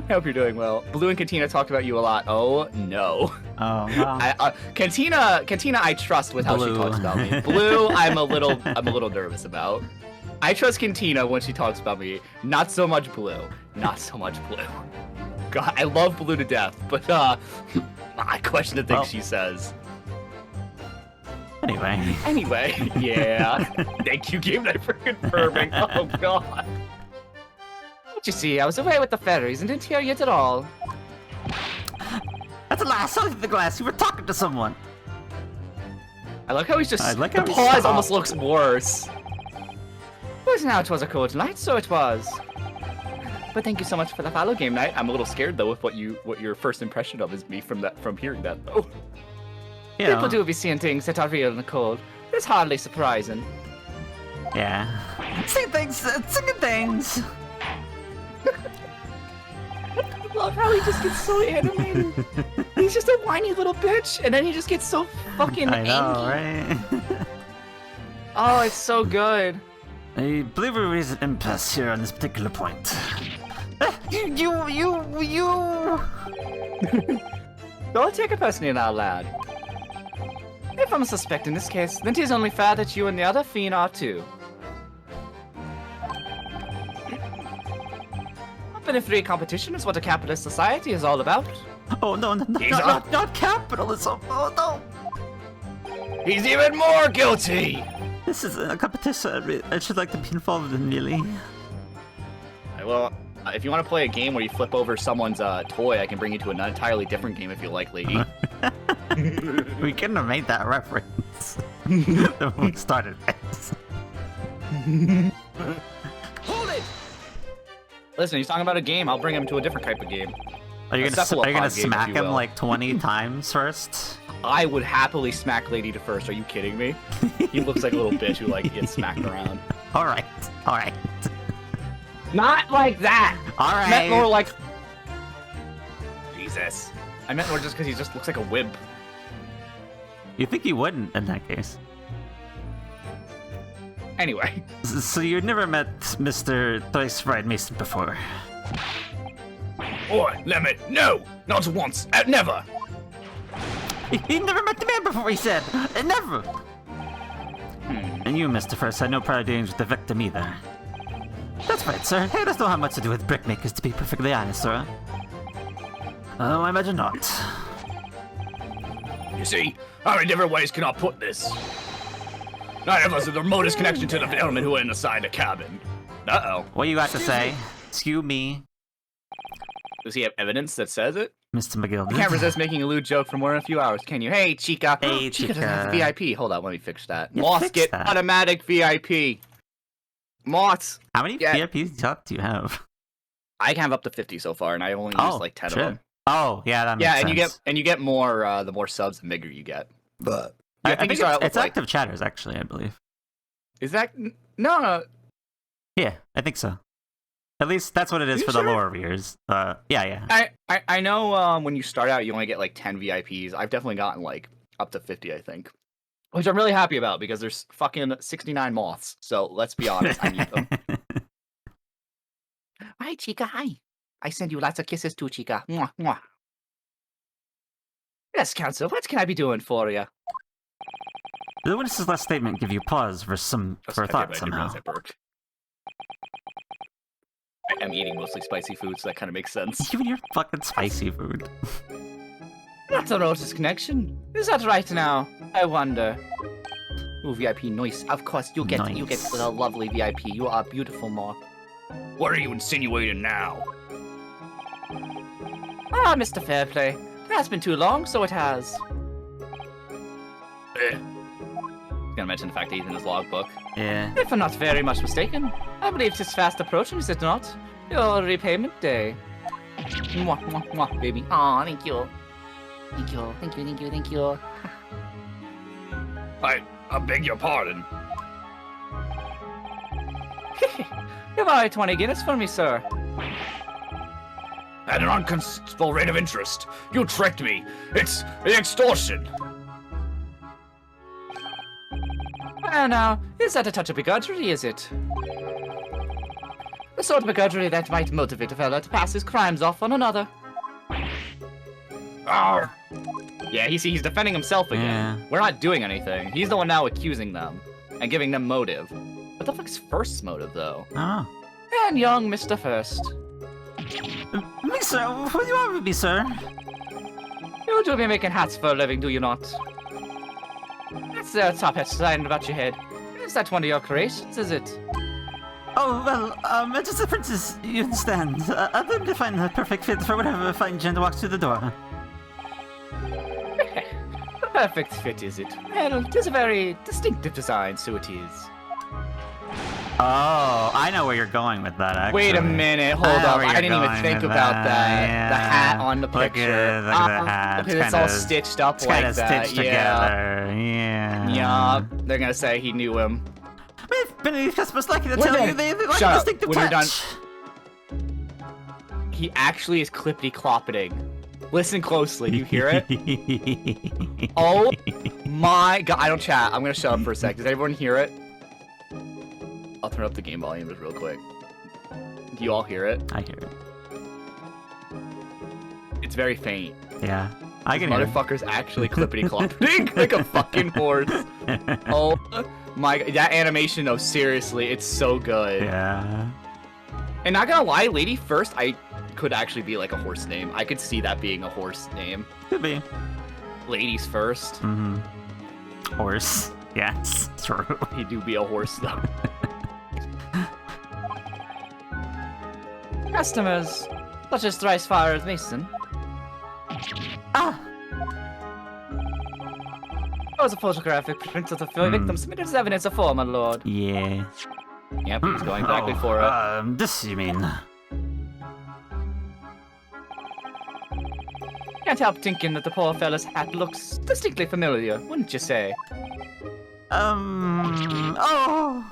hope you're doing well. Blue and Katina talked about you a lot. Oh, no. Oh, well. Katina, I trust with how Blue. she talks about me. Blue, I'm a little nervous about. I trust Katina when she talks about me. Not so much Blue. Not so much Blue. God, I love Blue to death, but I question the things she says. Anyway, yeah. Thank you, Game Night, for confirming. Oh God. What you see? I was away with the fairies and didn't hear yet at all. That's a lie. I saw through the glass. You were talking to someone. I like how he's just. I like the how he pause stopped. almost looks worse. But now it was a cold night, so it was. But thank you so much for the follow, Game Night. I'm a little scared though with what your first impression of is me from hearing that though. you People know, do be seeing things that are real in the cold. It's hardly surprising. yeah. Singing things. I love how he just gets so animated. He's just a whiny little bitch, and then he just gets so fucking I know, angry. right? Oh, it's so good. I believe there is an impasse here on this particular point. You. Don't take it personally now, lad. I'm a suspect in this case, then 'tis only fair that you and the other fiend are too. Open and free competition is what a capitalist society is all about. Oh no, not capitalism. Oh no. He's even more guilty! This is a competition I should like to be involved in, really. Well, if you want to play a game where you flip over someone's toy, I can bring you to an entirely different game if you like, lady. We couldn't have made that reference when we started this. Hold it! Listen, he's talking about a game. I'll bring him to a different type of game. Are you gonna cephalopod game, smack if you him will. like 20 times first? I would happily smack Lady to first. Are you kidding me? He looks like a little bitch who like gets smacked around. All right. Not like that. All I right. meant more like. Jesus. I meant more just because he just looks like a wimp. You think he wouldn't in that case? Anyway. So you never met Mr. Thrice Fried Mason before? Oi, Lemon, no! Not once, never! He never met the man before, he said! Never! And you, Mr. First, had no prior dealings with the victim either. That's right, sir. It doesn't have much to do with brickmakers, to be perfectly honest, sir. Oh, I imagine not. You see, how many different ways can I put this? None of us have the remotest connection to the gentlemen who are inside the cabin. Uh-oh. What you got to say? Excuse me, Does he have evidence that says it? Mr. McGill. You can't resist making a lewd joke for more than a few hours, can you? Hey, Chica. Hey, Chica doesn't have Chica. VIP. Hold on, let me fix that. Yeah, Moss, fix get that. automatic VIP. Moss. How many Yeah. VIPs do you have? I can have up to 50 so far, and I only used like 10 shit. of them. Oh, yeah, that makes Yeah, sense. and you get more the more subs, the bigger you get. But I I think you think start out with it's like, active chatters, actually, I believe. is that no? Yeah, I think so. At least that's what it is You for sure? the lower viewers. Yeah. I know when you start out, you only get like 10 VIPs. I've definitely gotten like up to 50, I think. Which I'm really happy about because there's fucking 69 moths. So let's be honest, I need them. Hi, Chica. Hi. I send you lots of kisses too, Chica. Mwah, mwah. Yes, Counsel. What can I be doing for you? Did the witness's last statement give you pause for thought somehow? I'm eating mostly spicy food, so that kind of makes sense. Even your fucking spicy food. Not the Rose's connection. Is that right now? I wonder. Ooh, VIP, nice. Of course, you get Nice. the lovely VIP. You are beautiful, moth. What are you insinuating now? Ah, Mr. Fairplay. It has been too long, so it has. Gonna mention the fact that he's in his logbook. Yeah. If I'm not very much mistaken, I believe 'tis fast approaching, is it not? Your repayment day. Mwah, mwah, mwah, baby. Aw, thank you. Thank you. I beg your pardon. You buy 20 Guinness for me, sir. At an unconstable rate of interest. You tricked me. It's extortion. Well now, is that a touch of begrudgery, is it? The sort of begrudgery that might motivate a fella to pass his crimes off on another. Arr. Yeah, he's defending himself again. Yeah. We're not doing anything. He's the one now accusing them and giving them motive. What the fuck's First's motive, though? Oh. And young Mr. First. Me, sir? What do you want with me, sir? You do be making hats for a living, do you not? That's the top hat sign about your head. Is that one of your creations, is it? Oh, well, just the princess, you understand. I've been to find the perfect fit for whatever fine gender walks through the door. The perfect fit, is it? Well, it is a very distinctive design, so it is. Oh, I know where you're going with that, actually. Wait a minute, hold I know up. where I you're didn't even going think with about that. yeah. The hat on the Look picture. at the hat. Because it's all stitched up It's like kind of that. stitched Yeah. together. Yeah. Yeah. They're gonna say he knew him. We've been these customers lucky to Wait a tell you minute. they like Shut a up. distinctive When you're touch. He actually is clippity-cloppeting. Listen closely. Do you hear it? Oh my god. I don't chat. I'm gonna shut up for a sec. Does everyone hear it? I'll turn up the game volume just real quick. Do you all hear it? I hear it. It's very faint. Yeah. I This can hear. motherfucker's actually clippity clopping like a fucking horse. Oh my god, that animation though, seriously, it's so good. Yeah. And not gonna lie, Lady First, I could actually be like a horse name. I could see that being a horse name. Could be. Ladies First. Mm-hmm. Horse. Yes, true. He do be a horse though. Customers, such as thrice fired Mason. Ah! That was a photographic print of the Hmm. victim submitted as evidence of form, my lord. Yeah. Yep, he's going exactly for it. This you mean? Can't help thinking that the poor fella's hat looks distinctly familiar, wouldn't you say? Oh!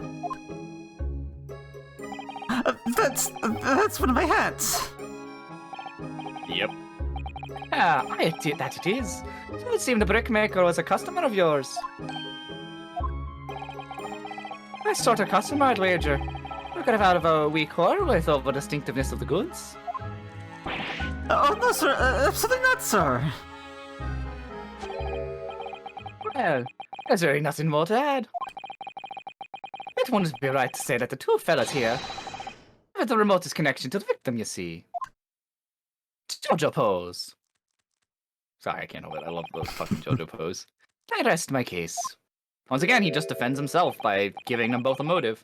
That's one of my hats. Yep. Ah, I admit that it is. So it seemed the brickmaker was a customer of yours. Nice sort of customer, I'd wager. We could have had a wee quarrel with over distinctiveness of the goods. Oh no, sir. Absolutely not, sir. Well, there's really nothing more to add. It wouldn't be right to say that the two fellas here have the remotest connection to the victim, you see. Jojo pose. Sorry, I can't help it. I love those fucking JoJo pose. I rest my case. Once again, he just defends himself by giving them both a motive.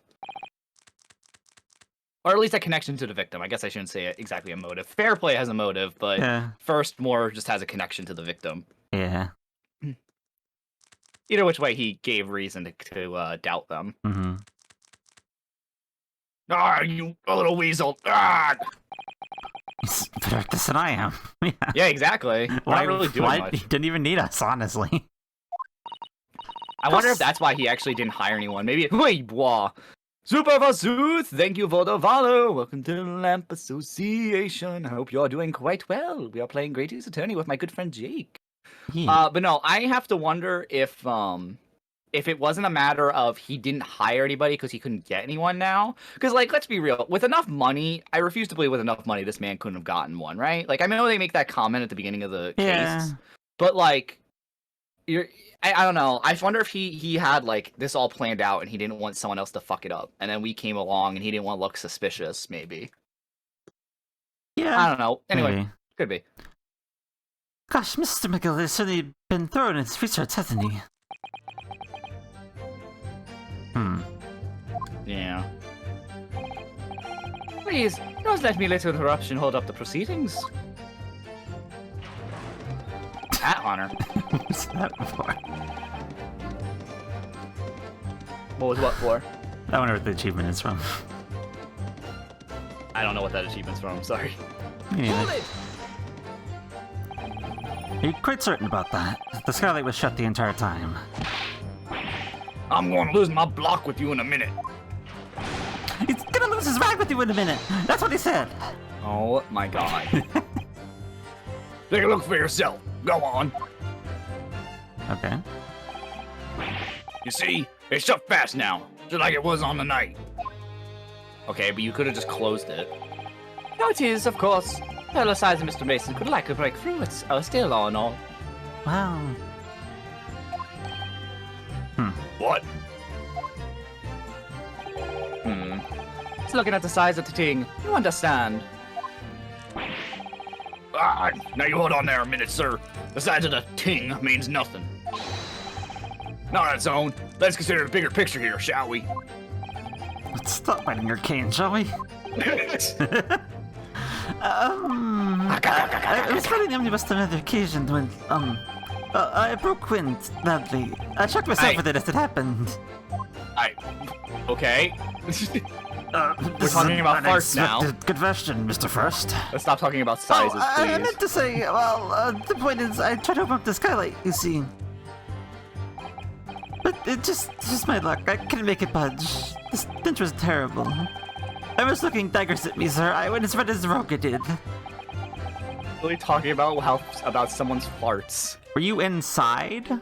Or at least a connection to the victim. I guess I shouldn't say exactly a motive. Fair play has a motive, but Yeah. First more just has a connection to the victim. Yeah. Either which way, he gave reason to doubt them. Mm-hmm. Ah, you little weasel! Ah! He's better at this than I am. Yeah. Yeah, exactly. We're not really doing much. He didn't even need us, honestly. I wonder if that's why he actually didn't hire anyone. Maybe. Wait, boah. Super Vazuth, thank you for the follow. Welcome to the Lamp Association. I hope you're doing quite well. We are playing Great Ace Attorney with my good friend Jake. Yeah. But no, I have to wonder if it wasn't a matter of he didn't hire anybody because he couldn't get anyone now. Because, like, let's be real. With enough money, I refuse to believe with enough money this man couldn't have gotten one, right? Like, I know they make that comment at the beginning of the Yeah. case. But, like, I don't know. I wonder if he had, like, this all planned out and he didn't want someone else to fuck it up. And then we came along and he didn't want to look suspicious, maybe. Yeah. I don't know. Anyway, Maybe. could be. Gosh, Mr. McGill has certainly been thorough in his research, hasn't he? Yeah. Please, don't let me let interruption hold up the proceedings. Hat honor. What's that for? What was what for? I wonder what the achievement is from. I don't know what that achievement's from. Sorry. Me neither. Are you quite certain about that? The skylight was shut the entire time. I'm going to lose my block with you in a minute. He's gonna lose his rag with you in a minute! That's what he said! Oh my god. Take a look for yourself. Go on. Okay. You see, it's shut fast now, just like it was on the night. Okay, but you could have just closed it. No, it is, of course. Fellow size of Mr. Mason could like to break through. It's still on all. Wow. What? It's looking at the size of the thing. You understand? Ah, now you hold on there a minute, sir. The size of the ting means nothing. Not on its own. Let's consider the bigger picture here, shall we? Let's stop biting your cane, shall we? I was riding the omnibus on another occasion when, I broke wind badly. I shocked myself with it as it happened. Okay. We're talking about farts now. Good question, Mr. First. Let's stop talking about sizes, I please. meant to say, well, the point is, I tried to open up the skylight, you see. But it just my luck. I couldn't make it budge. The stench was terrible. I was looking daggers at me, sir. I went as red as Roga did. Really talking about someone's farts. Were you inside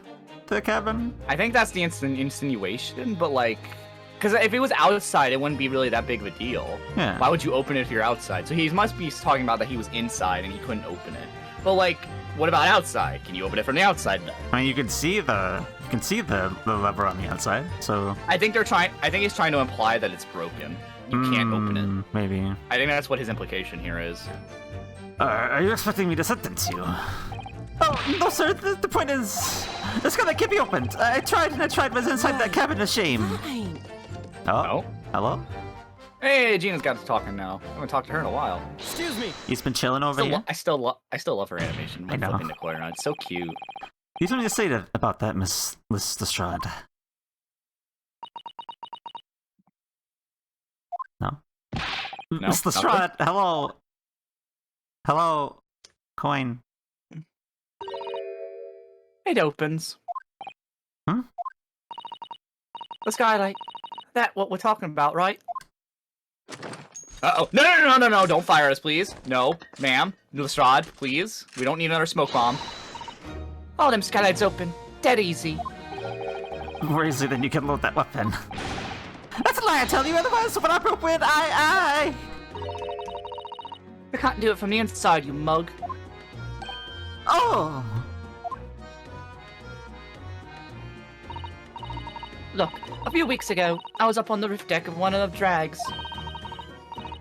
the cabin? I think that's the insinuation, but like, because if it was outside, it wouldn't be really that big of a deal. Yeah. Why would you open it if you're outside? So he must be talking about that he was inside and he couldn't open it. But like, what about outside? Can you open it from the outside then? I mean, you can see the lever on the outside. So I think he's trying to imply that it's broken. You can't open it. Maybe. I think that's what his implication here is. Are you expecting me to sentence you? Oh no, sir. The point is, this guy can't be opened. I tried, but it's inside that cabin of shame. Oh, hello. Hey, Gina's got to talking now. I haven't talked to her in a while. Excuse me. He's been chilling over here. I still love her animation. I know. Flipping the coin around. It's so cute. You something to say about that, Miss Lestrade? No. No, Miss Lestrade, hello. Hello, coin. It opens. Hmm? The skylight. That what we're talking about, right? Uh-oh. No, don't fire us, please. No, ma'am. Lestrade, please. We don't need another smoke bomb. All them skylights open. Dead easy. More easily than you can load that weapon. That's a lie, I tell you, otherwise when appropriate, I... You can't do it from the inside, you mug. Oh! Look, a few weeks ago, I was up on the roof deck of one of the drags.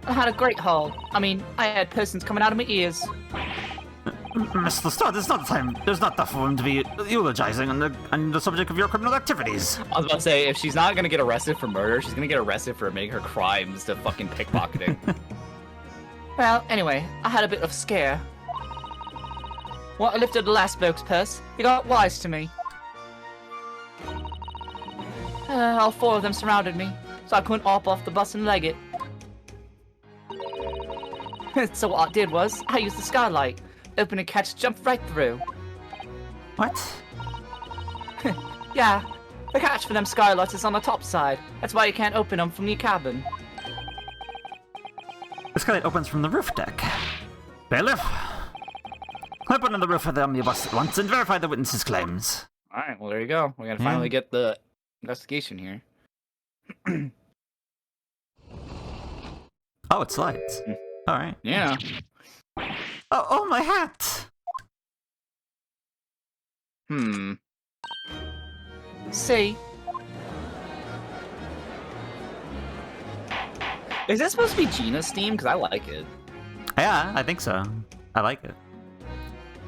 I had a great haul. I mean, I had persons coming out of my ears. Miss Lestrade, there's not the time. There's not the room to be eulogizing on the subject of your criminal activities. I was about to say, if she's not gonna get arrested for murder, she's gonna get arrested for making her crimes to fucking pickpocketing. Well, anyway, I had a bit of a scare. When I lifted the last bloke's purse, he got wise to me. All four of them surrounded me, so I couldn't hop off the bus and leg it. So what I did was, I used the skylight, open and catch, jump right through. What? Yeah, the catch for them skylights is on the top side. That's why you can't open them from your cabin. The skylight opens from the roof deck. Bailiff, climb on the roof of the omnibus at once and verify the witness's claims. Alright, well there you go. We're gonna finally get the investigation here. Oh, it slides. Alright. Yeah. Oh, my hat! See? Is this supposed to be Gina's theme? Because I like it. Yeah, I think so. I like it.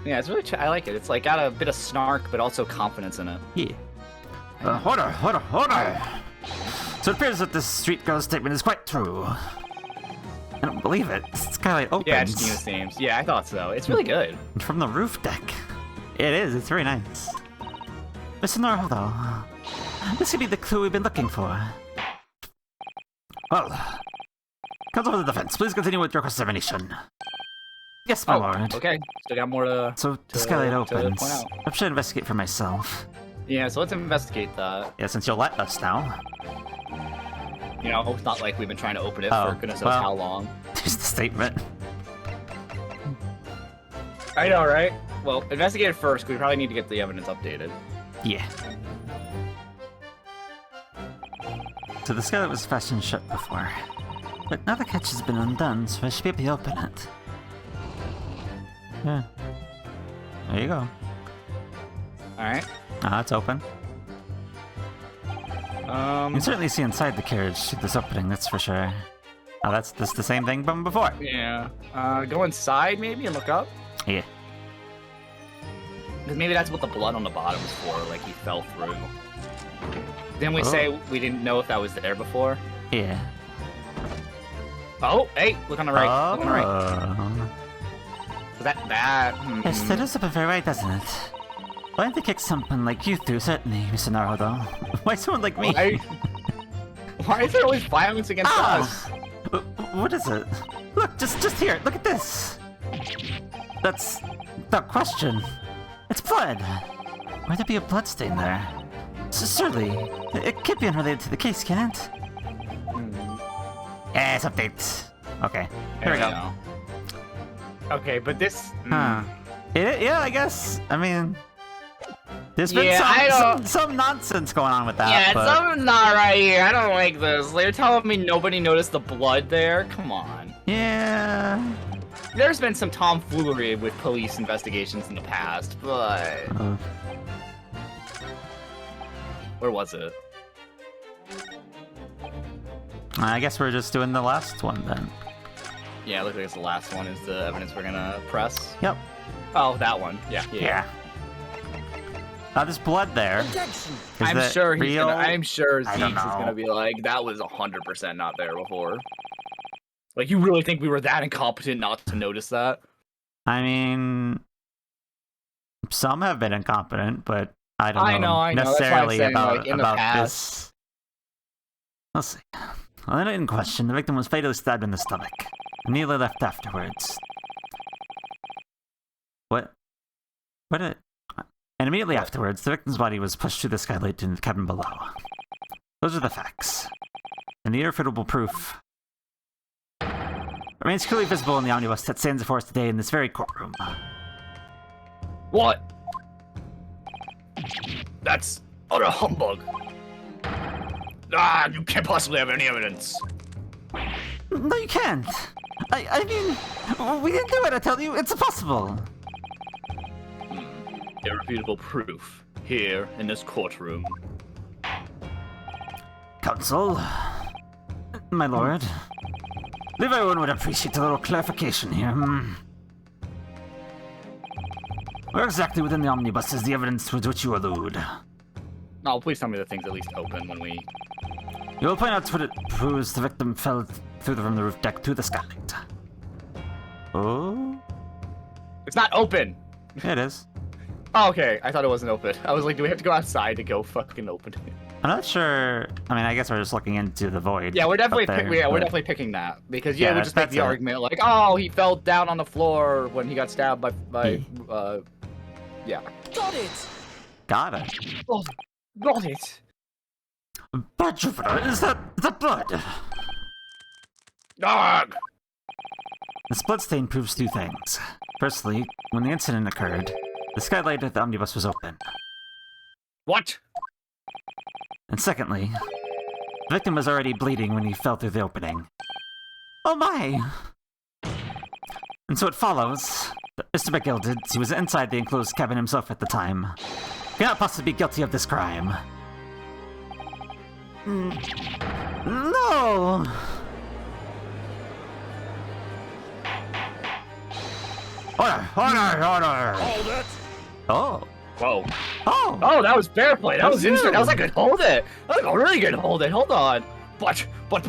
Yeah, it's really. I like it. It's like got a bit of snark, but also confidence in it. Yeah. Order! So it appears that this street girl's statement is quite true. I don't believe it. The skylight opens. Yeah, it's Gina's themes. Yeah, I thought so. It's really good. From the roof deck. It is. It's very nice. Mr. Naruto, this could be the clue we've been looking for. Well, counsel for the defense, please continue with your cross-examination. Yes, my lord. Okay. Still got more to. So the skylight to opens. point out. I should investigate for myself. Yeah, so let's investigate that. Yeah, since you'll let us now. You know, it's not like we've been trying to open it Oh, for goodness knows well. how long. There's the statement. I know, right? Well, investigate it first, 'cause we probably need to get the evidence updated. Yeah. So the skylight was fastened shut before. But now the catch has been undone, so I should be able to open it. Yeah. There you go. Alright. It's open. You can certainly see inside the carriage through this opening, that's for sure. Oh, that's the same thing from before. Yeah. Go inside maybe and look up. Yeah. Because maybe that's what the blood on the bottom was for, like he fell through. Didn't we say we didn't know if that was there before? Yeah. Oh, hey, look on the right. Look on the right. Oh. Was that? Yes, that does look very right, doesn't it? Why didn't they kick someone like you through, certainly, Mr. Naruto? Why someone like me? Why is there always violence against us? What is it? Look, just here, look at this! That's... the question. It's blood! Why'd there be a blood stain there? Surely, it can't be unrelated to the case, can it? Yes, update. Okay, here we go. Okay, but this... Huh. Yeah, I guess. I mean... There's been some nonsense going on with that. Yeah, but... something's not right here. I don't like this. They're telling me nobody noticed the blood there. Come on. Yeah. There's been some tomfoolery with police investigations in the past, but where was it? I guess we're just doing the last one then. Yeah, it looks like it's the last one is the evidence we're gonna press. Yep. Oh, that one. Yeah. Yeah. There's blood there. Is I'm that sure he's real? gonna. I'm sure I Zeeks don't is know. gonna be like, that was 100% not there before. Like, you really think we were that incompetent not to notice that? I mean, some have been incompetent, but I don't I know. That's why I'm necessarily saying, about, like, in the about past. this. Let's see. On the night in question, the victim was fatally stabbed in the stomach and nearly left afterwards. What? And immediately afterwards, the victim's body was pushed through the skylight into the cabin below. Those are the facts. And the irrefutable proof remains clearly visible in the omnibus that stands before us today in this very courtroom. What? That's utter humbug. You can't possibly have any evidence. No, you can't. I mean, we didn't do it, I tell you. It's impossible. Irrefutable proof here in this courtroom. Counsel, my lord, I believe everyone would appreciate a little clarification here. Where exactly within the omnibus is the evidence to which you allude? Oh, please tell me the thing's at least open when we... You will point out what it proves the victim fell from the roof deck to the skylight. Oh? It's not open! It is. Oh, okay, I thought it wasn't open. I was like, do we have to go outside to go fucking open it? I'm not sure. I mean, I guess we're just looking into the void. Yeah, we're definitely up there, we're but- definitely picking that because Yeah, we'll just make that's the it. argument like, oh, he fell down on the floor when he got stabbed by yeah. Got it! Got it. Oh, got it. By Jupiter, is that the blood? Dog. This bloodstain proves two things. Firstly, when the incident occurred, the skylight at the omnibus was open. What? And secondly, the victim was already bleeding when he fell through the opening. Oh my! And so it follows that Mr. McGill did. He was inside the enclosed cabin himself at the time. He cannot possibly be guilty of this crime. No! Order! Oh. Whoa. Oh. Oh, that was fair play. That was you. interesting. That was a good hold it. That was a really good hold it. Hold on. But. Well,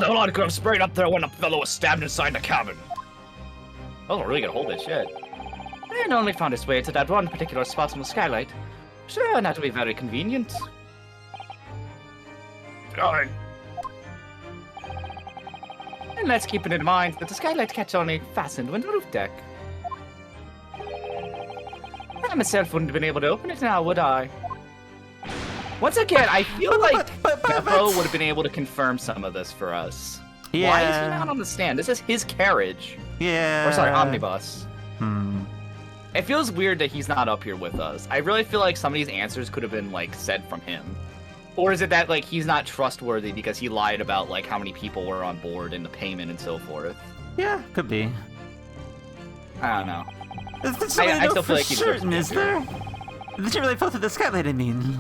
the blood could have sprayed up there when the fellow was stabbed inside the cabin. That was a really good hold it. Shit. And only found its way to that one particular spot on the skylight. Sure, that would be very convenient. Darn. And let's keep it in mind that the skylight catch only fastened when the roof deck. I myself wouldn't have been able to open it now, would I? Once again, I feel like Beppo would have been able to confirm some of this for us. Yeah. Why is he not on the stand? This is his carriage. Yeah. Or sorry, omnibus. Hmm. It feels weird that he's not up here with us. I really feel like some of these answers could have been, like, said from him. Or is it that, like, he's not trustworthy because he lied about, like, how many people were on board and the payment and so forth? Yeah, could be. I don't know. There's something I I know still for feel like he's certain, supposed is to be there? That you really fell through the skylight, I mean.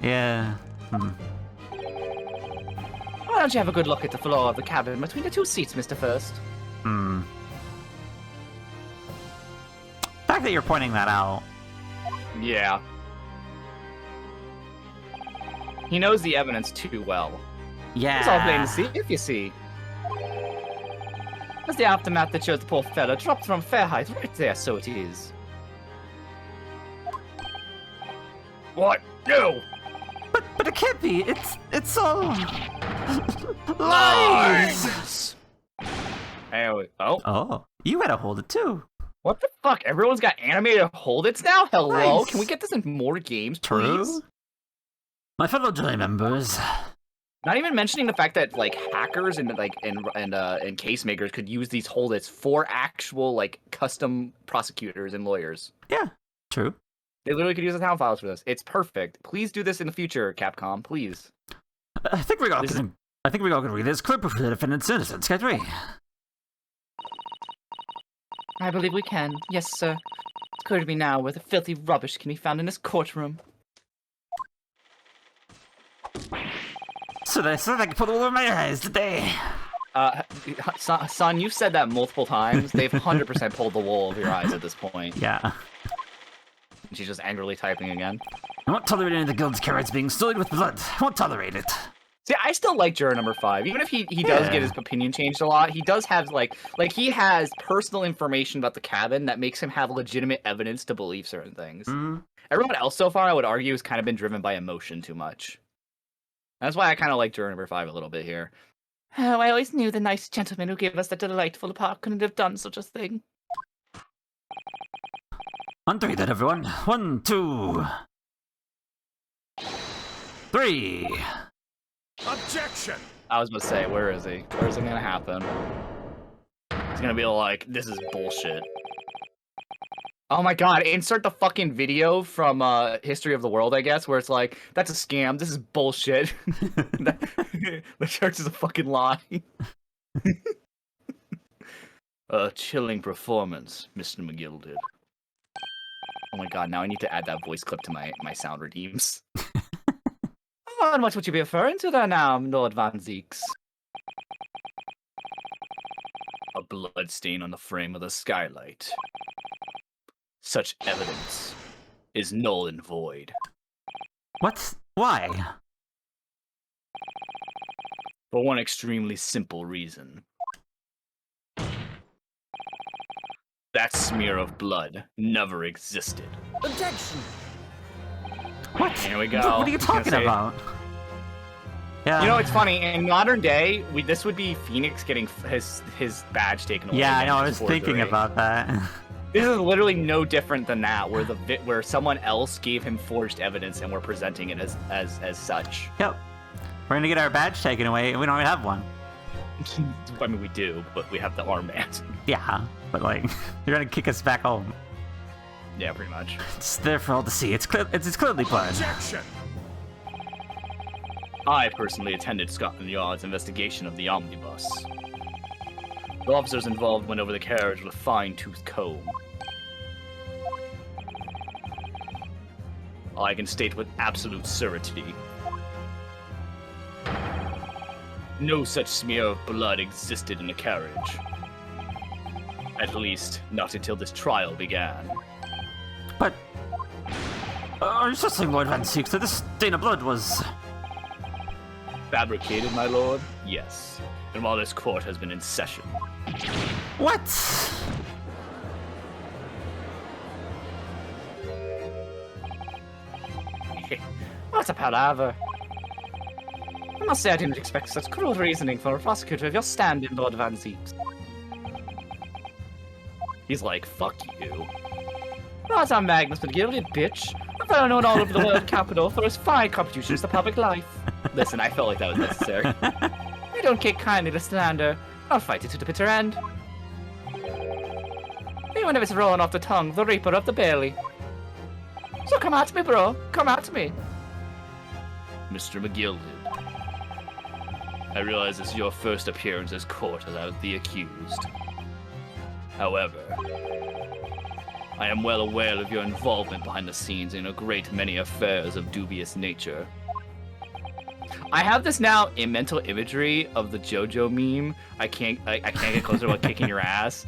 Yeah. Hmm. Why don't you have a good look at the floor of the cabin between the two seats, Mr. First? Hmm. The fact that you're pointing that out. Yeah. He knows the evidence too well. Yeah. It's all plain to see, if you see. That's the aftermath that shows the poor fella dropped from fair height right there, so it is. What? No! But it can't be. It's all lies. Anyway, oh, Oh, you had to hold it too. what the fuck? Everyone's got animated hold it's now? Hello? Nice. Can we get this in more games, please? True. My fellow jury members, Not even mentioning the fact that like hackers and like and case makers could use these holdits for actual like custom prosecutors and lawyers. Yeah. True. They literally could use the town files for this. It's perfect. Please do this in the future, Capcom. Please. I think we got This an I think we all agree there's clear proof of the defendant's innocence, can't we? I believe we can. Yes, sir. It's clear to me now where the filthy rubbish can be found in this courtroom. So they said I could pull the wool over my eyes, did they? Son, you've said that multiple times. They've 100% pulled the wool over your eyes at this point. Yeah. She's just angrily typing again. I won't tolerate any of the guild's carrots being sullied with blood. I won't tolerate it. See, I still like juror number 5. Even if he does get his opinion changed a lot, he does have, like he has personal information about the cabin that makes him have legitimate evidence to believe certain things. Everyone else so far, I would argue, has kind of been driven by emotion too much. That's why I kind of like juror number 5 a little bit here. Oh, I always knew the nice gentleman who gave us that delightful apartment couldn't have done such a thing. On 3 then, everyone. 1, 2... 3. Objection! I was gonna say, where is he? Where is it gonna happen? He's gonna be like, this is bullshit. Oh my god, insert the fucking video from History of the World, I guess, where it's like, that's a scam, this is bullshit. The church is a fucking lie. A chilling performance, Mr. McGill did. Oh my god, now I need to add that voice clip to my sound redeems. Oh, and what would you be referring to there now, Lord Van Zeeks? A blood stain on the frame of the skylight. Such evidence is null and void. What? Why? For one extremely simple reason. That smear of blood never existed. Objection! What? Here we go. What are you talking about? Yeah. You know, it's funny. In modern day, this would be Phoenix getting his badge taken away. Yeah, I know. I again, was forgery. thinking about that. This is literally no different than that, where someone else gave him forged evidence and we're presenting it as such. Yep. We're gonna get our badge taken away, and we don't even have one. I mean, we do, but we have the armband. Yeah, but like, you're gonna kick us back home. Yeah, pretty much. It's there for all to see. It's clearly blood. Objection! I personally attended Scotland Yard's investigation of the omnibus. The officers involved went over the carriage with a fine-tooth comb. I can state with absolute certainty, no such smear of blood existed in the carriage. At least, not until this trial began. But... are you saying, Lord Van Zeeks, that this stain of blood was... Fabricated, my lord? Yes. And while this court has been in session. What? What a palaver. I must say I didn't expect such cruel reasoning from a prosecutor of your stand-in, Lord Van Zeeks. He's like, fuck you. That's our Magnus McGill, you bitch. I'm well known all over the world capital for his fine contributions to public life. Listen, I felt like that was necessary. We don't take kindly to slander. I'll fight it to the bitter end. Even if it's rolling off the tongue, the reaper of the belly. So come at me, bro. Come at me. Mr. McGilded, I realize this is your first appearance as court as the accused. However, I am well aware of your involvement behind the scenes in a great many affairs of dubious nature. I have this now in mental imagery of the JoJo meme. I can't get closer without kicking your ass.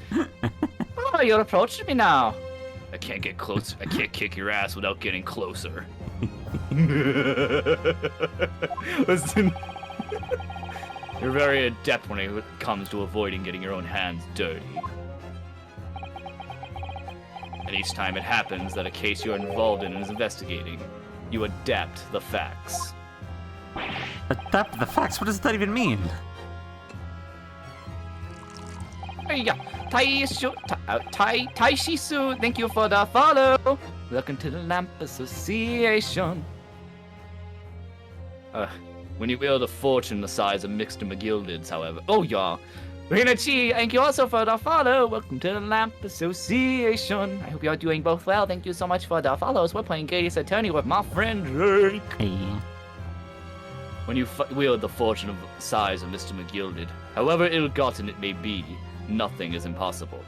Oh, you're approaching me now. I can't get close. I can't kick your ass without getting closer. Listen, you're very adept when it comes to avoiding getting your own hands dirty. And each time it happens that a case you're involved in is investigating, you adapt the facts. Adapt the facts? What does that even mean? Hey, yeah. Taishisu, thank you for the follow. Welcome to the Lamp Association. When you wield a fortune the size of Mr. McGilded's, however. Oh, yeah. Rinachi, thank you also for the follow. Welcome to the Lamp Association. I hope you're doing both well. Thank you so much for the follows. We're playing Great Ace Attorney with my friend Drake. Hey. when you wield the fortune of size of Mr. McGilded, however ill-gotten it may be, nothing is impossible.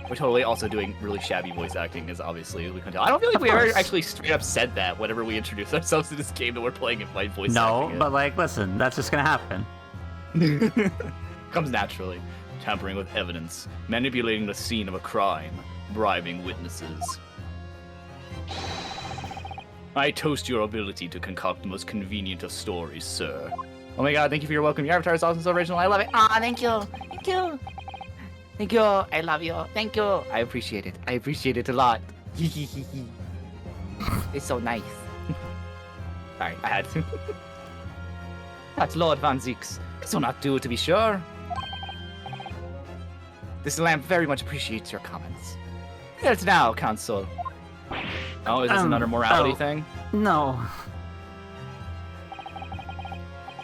We're totally also doing really shabby voice acting, as obviously we can tell. I don't feel like we ever actually straight up said that whenever we introduce ourselves to this game that we're playing it by voice acting. No, but like, listen, that's just gonna happen. Comes naturally. Tampering with evidence, manipulating the scene of a crime, bribing witnesses. I toast your ability to concoct the most convenient of stories, sir. Oh my god, thank you for your welcome. Your avatar is awesome, so original. I love it. Ah, thank you. Thank you. Thank you. I love you. Thank you. I appreciate it. I appreciate it a lot. It's so nice. Sorry, I had to. That's Lord Van Zeeks. This will not do, to be sure. This lamp very much appreciates your comments. Here's now, Council. Oh, is this another morality thing? No.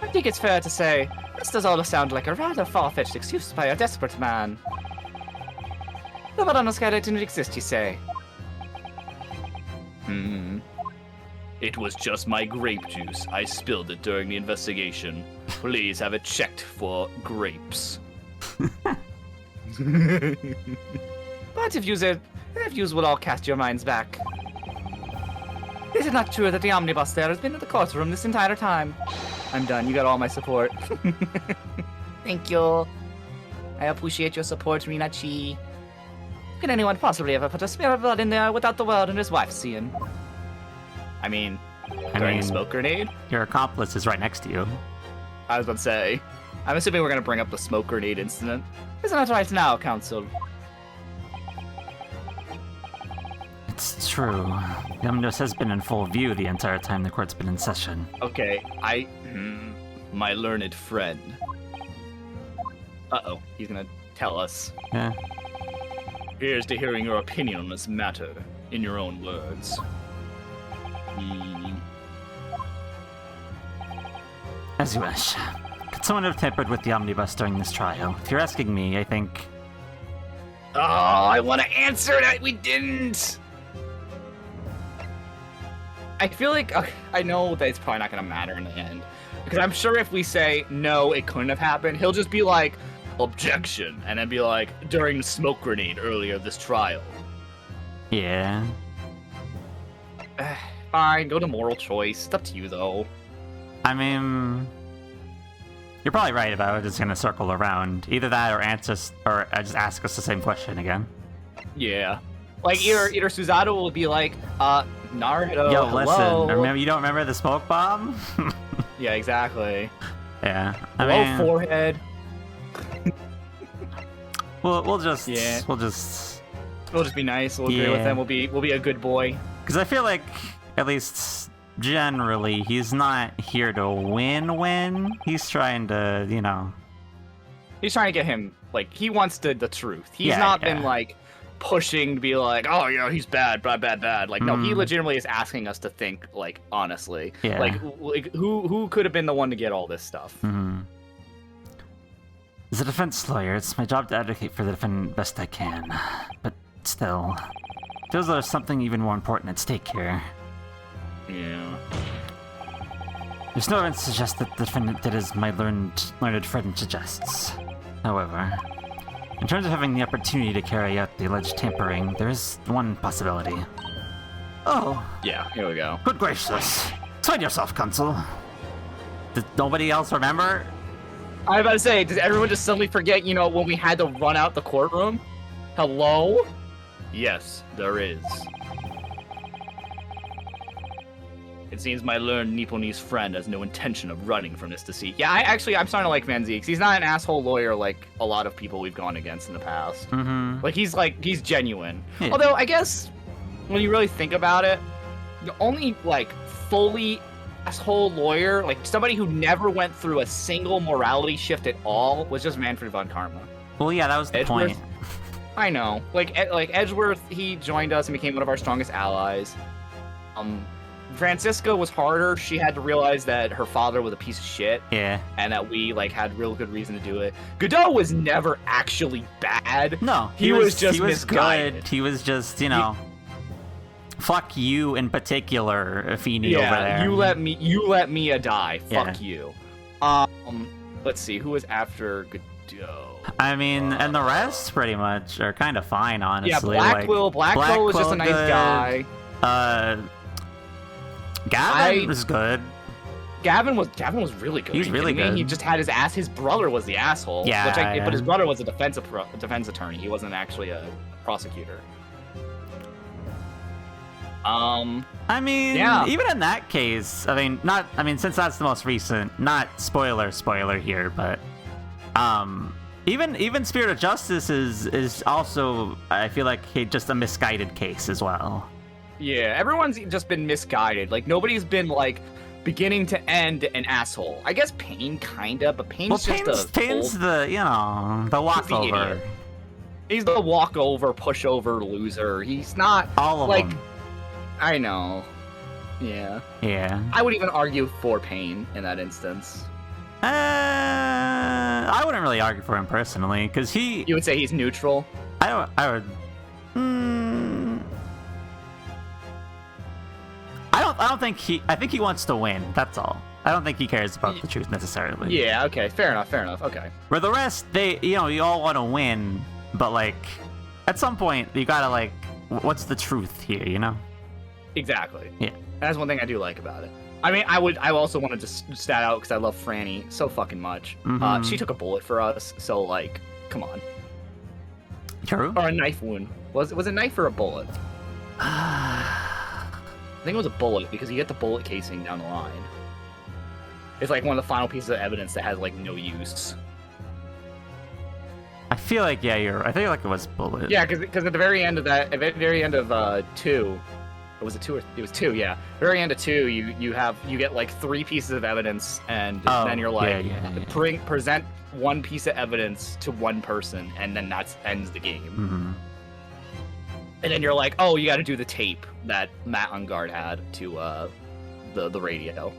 I think it's fair to say this does all sound like a rather far-fetched excuse by a desperate man. The Baronoscada didn't exist, you say? It was just my grape juice. I spilled it during the investigation. Please have it checked for grapes. But if yous will all cast your minds back. Is it not true that the omnibus there has been in the courtroom this entire time? I'm done. You got all my support. Thank you. I appreciate your support, Rina-chi. Can anyone possibly ever put a smear of blood in there without the world and his wife seeing? I mean, during a smoke grenade? Your accomplice is right next to you. I was about to say, I'm assuming we're going to bring up the smoke grenade incident. Isn't that right now, Council? It's true. The omnibus has been in full view the entire time the court's been in session. Okay, my learned friend. Uh-oh, he's going to tell us. Yeah. Here's to hearing your opinion on this matter, in your own words. As you wish. Could someone have tampered with the omnibus during this trial? If you're asking me, I think... Oh, I want to answer that we didn't! I feel like, I know that it's probably not going to matter in the end. Because I'm sure if we say, no, it couldn't have happened, he'll just be like, objection, and then be like, during the smoke grenade earlier this trial. Yeah. Fine, go to moral choice. It's up to you, though. I mean, you're probably right about it. It's gonna circle around. Either that, or just ask us the same question again. Yeah. Like either Suzato will be like, Naruto. Yo, hello. listen. Remember, you don't remember the smoke bomb? Yeah, exactly. Yeah. Hello, forehead. We'll just We'll just be nice. We'll agree with him. We'll be a good boy. Because I feel like, at least generally, he's not here to win. He's trying to, He's trying to get him, like, he wants the truth. He's not been, like, pushing to be like, oh, he's bad. Like, no, he legitimately is asking us to think, like, honestly. Yeah. Like who could have been the one to get all this stuff? Mm-hmm. As a defense lawyer, it's my job to advocate for the defendant best I can. But still, feels there's something even more important at stake here. Yeah. There's no evidence to suggest that the defendant did as my learned friend suggests. However, in terms of having the opportunity to carry out the alleged tampering, there is one possibility. Oh. Yeah, here we go. Good gracious. Explain yourself, Counsel. Did nobody else remember? I was about to say, does everyone just suddenly forget, when we had to run out the courtroom? Hello? Yes, there is. It seems my learned Nipponese friend has no intention of running from this deceit. Yeah, I'm starting to like Van Zeeks. He's not an asshole lawyer like a lot of people we've gone against in the past. Mm-hmm. He's genuine. Yeah. Although, I guess, when you really think about it, the only, fully asshole lawyer, somebody who never went through a single morality shift at all, was just Manfred von Karma. Well, yeah, that was the Edgeworth, point. I know. Edgeworth, he joined us and became one of our strongest allies. Francisca was harder. She had to realize that her father was a piece of shit. Yeah. And that we, had real good reason to do it. Godot was never actually bad. No, he was just he was misguided. good. He was just, Fuck you in particular, Feeney over there. you let me die. Fuck Yeah. you. Let's see, who was after Godot? I mean, and the rest pretty much are kind of fine, honestly. Yeah, Blackwell. Like, Blackwell was just a nice good. guy. Gavin was good. Gavin was really good. He's Are you really kidding me? good. He just had his ass. His brother was the asshole. Yeah, But his brother was a defense attorney. He wasn't actually a prosecutor. I mean, Yeah. even in that case, since that's the most recent, not spoiler here, but even Spirit of Justice is also, I feel like, just a misguided case as well. Yeah, everyone's just been misguided. Like, nobody's been, like, beginning to end an asshole. I guess Payne, kinda, but Payne's Payne's the walkover. idiot. He's the walkover, pushover loser. He's not, All of like, them. I know. Yeah. Yeah. I would even argue for Payne in that instance. I wouldn't really argue for him personally, because You would say he's neutral? I would. I don't think I think he wants to win. That's all. I don't think he cares about the truth necessarily. Yeah. Okay. Fair enough. Okay. Where the rest, you all want to win, but like, at some point, you gotta like, what's the truth here? Exactly. Yeah. That's one thing I do like about it. I mean, I also want to just stat out because I love Franny so fucking much. Mhm. She took a bullet for us, so like, come on. True. Or a knife wound. Was it a knife or a bullet? I think it was a bullet because you get the bullet casing down the line. It's like one of the final pieces of evidence that has like no use. I feel like I feel like it was bullet. Yeah, because at the very end of that, at the very end of 2, or was it 2 or it was 2? Yeah, very end of 2, you get like 3 pieces of evidence, and then you're like, present one piece of evidence to one person, and then that ends the game. Mm-hmm. And then you're like, oh, you got to do the tape that Matt Ungard had to the radio.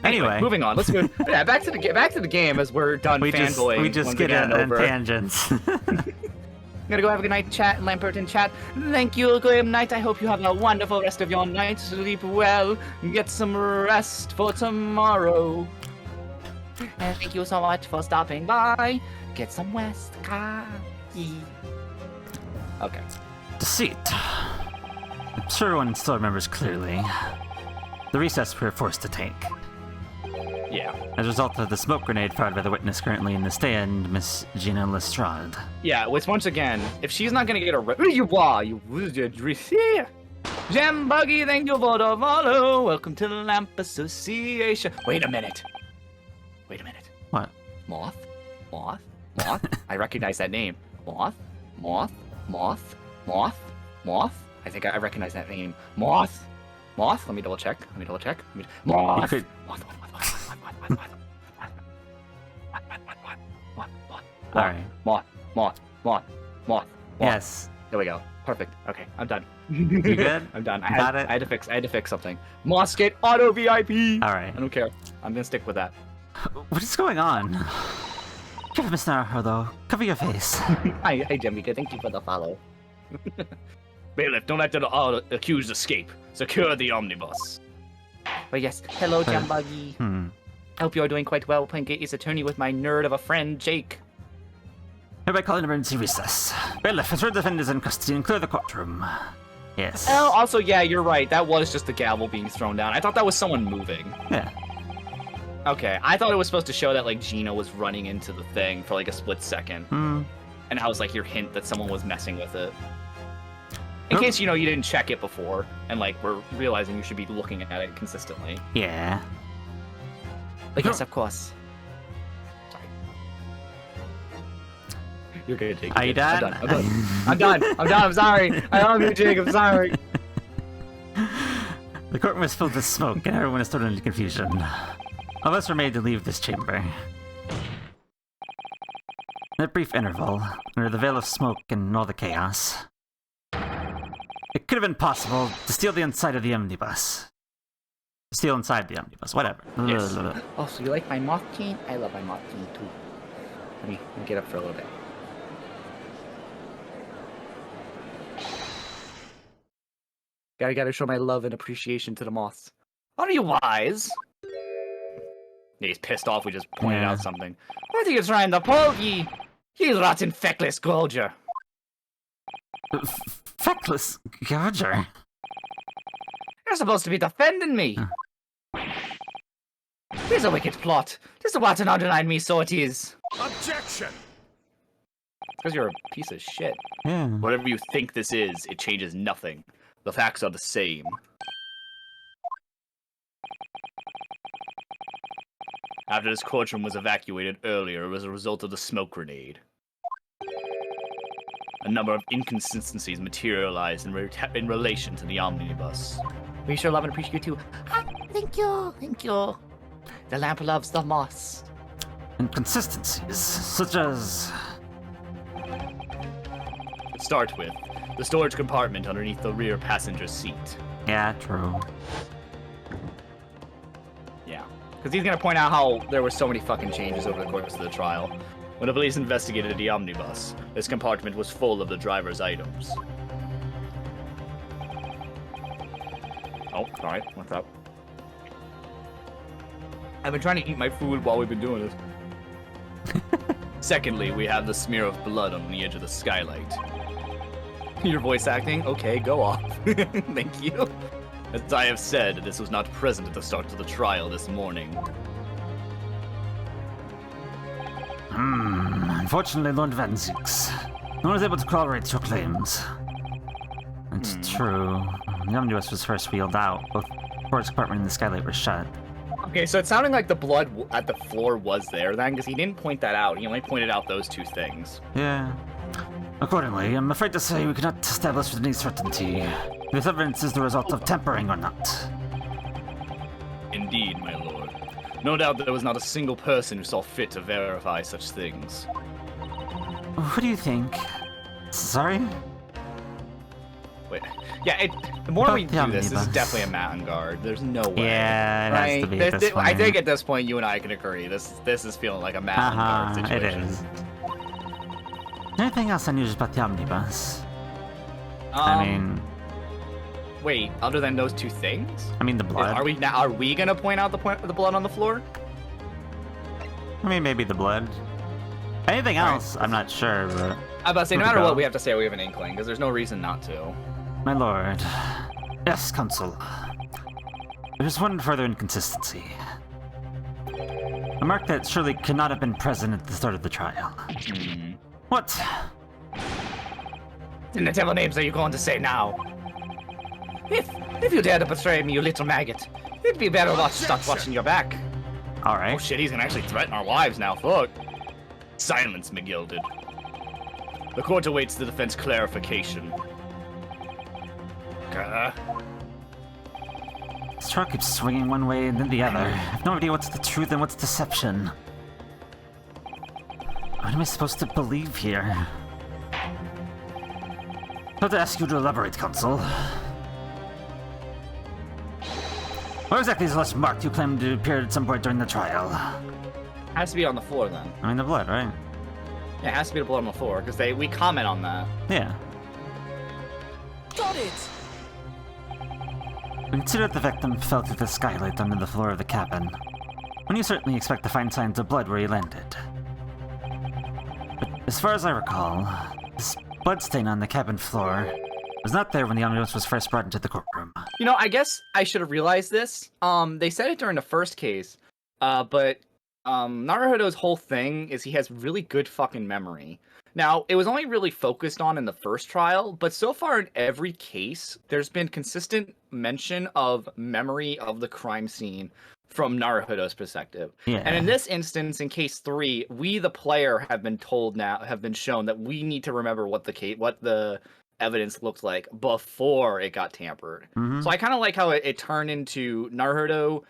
Anyway, moving on. Let's go. Yeah, back to the game as we're done fanboying. We just get on tangents. I'm gonna go have a good night, chat, Lampert in chat. Thank you, good night. I hope you have a wonderful rest of your night. Sleep well, get some rest for tomorrow. And thank you so much for stopping by. Get some rest, Okay. Deceit. I'm sure everyone still remembers clearly. The recess we were forced to take. Yeah. As a result of the smoke grenade fired by the witness currently in the stand, Miss Gina Lestrade. Yeah, which once again, if she's not gonna get Gem Buggy, thank you for the follow. Welcome to the Lamp Association. Wait a minute. What? Moth? I recognize that name. Moth? I think I recognize that name. Moth? Let me double check. Moth. You could- All right. Moth. Yes. There we go. Perfect. Okay, I'm done. You good? I'm done. I Got it? had to fix something. Mothskate auto VIP. All right. I don't care. I'm gonna stick with that. What is going on? Careful, Miss Naruto, though. Cover your face. Hi, Jemika. Thank you for the follow. Bailiff, don't let the accused escape. Secure the omnibus. But yes, hello, Jambuggy. I hope you are doing quite well playing Great Ace Attorney with my nerd of a friend, Jake. Hereby call an emergency recess. Bailiff, assure the defendant is in custody and clear the courtroom. Yes. Oh, also, yeah, you're right. That was just the gavel being thrown down. I thought that was someone moving. Yeah. Okay, I thought it was supposed to show that, like, Gina was running into the thing for, like, a split second. And that was, like, your hint that someone was messing with it. In case, you didn't check it before, and, like, we're realizing you should be looking at it consistently. Yeah. But yes, of course. Sorry. You're good, Jake. Are you done? I'm done. I'm sorry. I love you, Jake. I'm sorry. The courtroom is filled with smoke, and everyone is thrown into confusion. All of us were made to leave this chamber. In a brief interval, under the veil of smoke and all the chaos, it could have been possible to steal the inside of the omnibus. Steal inside the omnibus, whatever. Yes. Oh, so you like my moth team? I love my moth team too. Let me get up for a little bit. Gotta show my love and appreciation to the moths. Are you wise? Yeah, he's pissed off. We just pointed out something. What are you trying to poke, ye rotten feckless gorger? Feckless Gouger. You're supposed to be defending me. Tis a wicked plot. Tis a what an underline me, so it is. Objection! Because you're a piece of shit. Yeah. Whatever you think this is, it changes nothing. The facts are the same. After this courtroom was evacuated earlier as a result of the smoke grenade, a number of inconsistencies materialized in relation to the omnibus. We sure love and appreciate you too. Thank you. The lamp loves the moss. Inconsistencies, such as... To start with, the storage compartment underneath the rear passenger seat. Yeah, true. Yeah. Because he's going to point out how there were so many fucking changes over the course of the trial. When the police investigated the omnibus, this compartment was full of the driver's items. Oh, alright, what's up? I've been trying to eat my food while we've been doing this. Secondly, we have the smear of blood on the edge of the skylight. Your voice acting? Okay, go off. Thank you. As I have said, this was not present at the start of the trial this morning. Unfortunately, Lord Van Zix, no one was able to corroborate your claims. It's true. The omnibus was first wheeled out. Both storage compartment and the skylight were shut. Okay, so it's sounding like the blood at the floor was there then, because he didn't point that out. He only pointed out those two things. Yeah. Accordingly, I'm afraid to say we cannot establish with any certainty if this evidence is the result of tampering or not. Indeed, my lord. No doubt there was not a single person who saw fit to verify such things. What do you think? Sorry? Wait, yeah, the more About we the do this is omnibus. definitely a Mountain Guard. There's no way. Yeah, it has to be There's- at this I point. think at this point you and I can agree. This is feeling like a Mountain Guard It situation. is. Anything else unusual about the omnibus? I mean, wait, other than those two things? the blood. Are we gonna point out the blood on the floor? I mean, maybe the blood. Anything else, I'm not sure, but... I'm about to say, no Where'd it matter what, go? we have to say we have an inkling, because there's no reason not to. My lord. Yes, Consul. There's one further inconsistency. A mark that surely could not have been present at the start of the trial. What? And the devil names are you going to say now? If you dare to betray me, you little maggot, it'd be better start watching your back. Oh Alright. shit, he's gonna actually threaten our lives now, fuck. Silence, McGilded. The court awaits the defense clarification. This truck keeps swinging one way and then the other. I have no idea what's the truth and what's deception. What am I supposed to believe here? I'll have to ask you to elaborate, Consul. Where exactly is the last mark you claim to appear at some point during the trial? Has to be on the floor then. I mean, the blood, right? Yeah, it has to be the blood on the floor, because we comment on that. Yeah. Got it! Consider that the victim fell through the skylight under the floor of the cabin. When you certainly expect to find signs of blood where he landed. But as far as I recall, this bloodstain on the cabin floor was not there when the omnibus was first brought into the courtroom. You know, I guess I should have realized this. They said it during the first case, but Naruhodo's whole thing is he has really good fucking memory. Now, it was only really focused on in the first trial, but so far in every case, there's been consistent mention of memory of the crime scene from Naruhodo's perspective. Yeah. And in this instance, in case 3, we the player have been shown that we need to remember what the evidence looked like before it got tampered. Mhm. So I kind of like how it turned into Naruhodo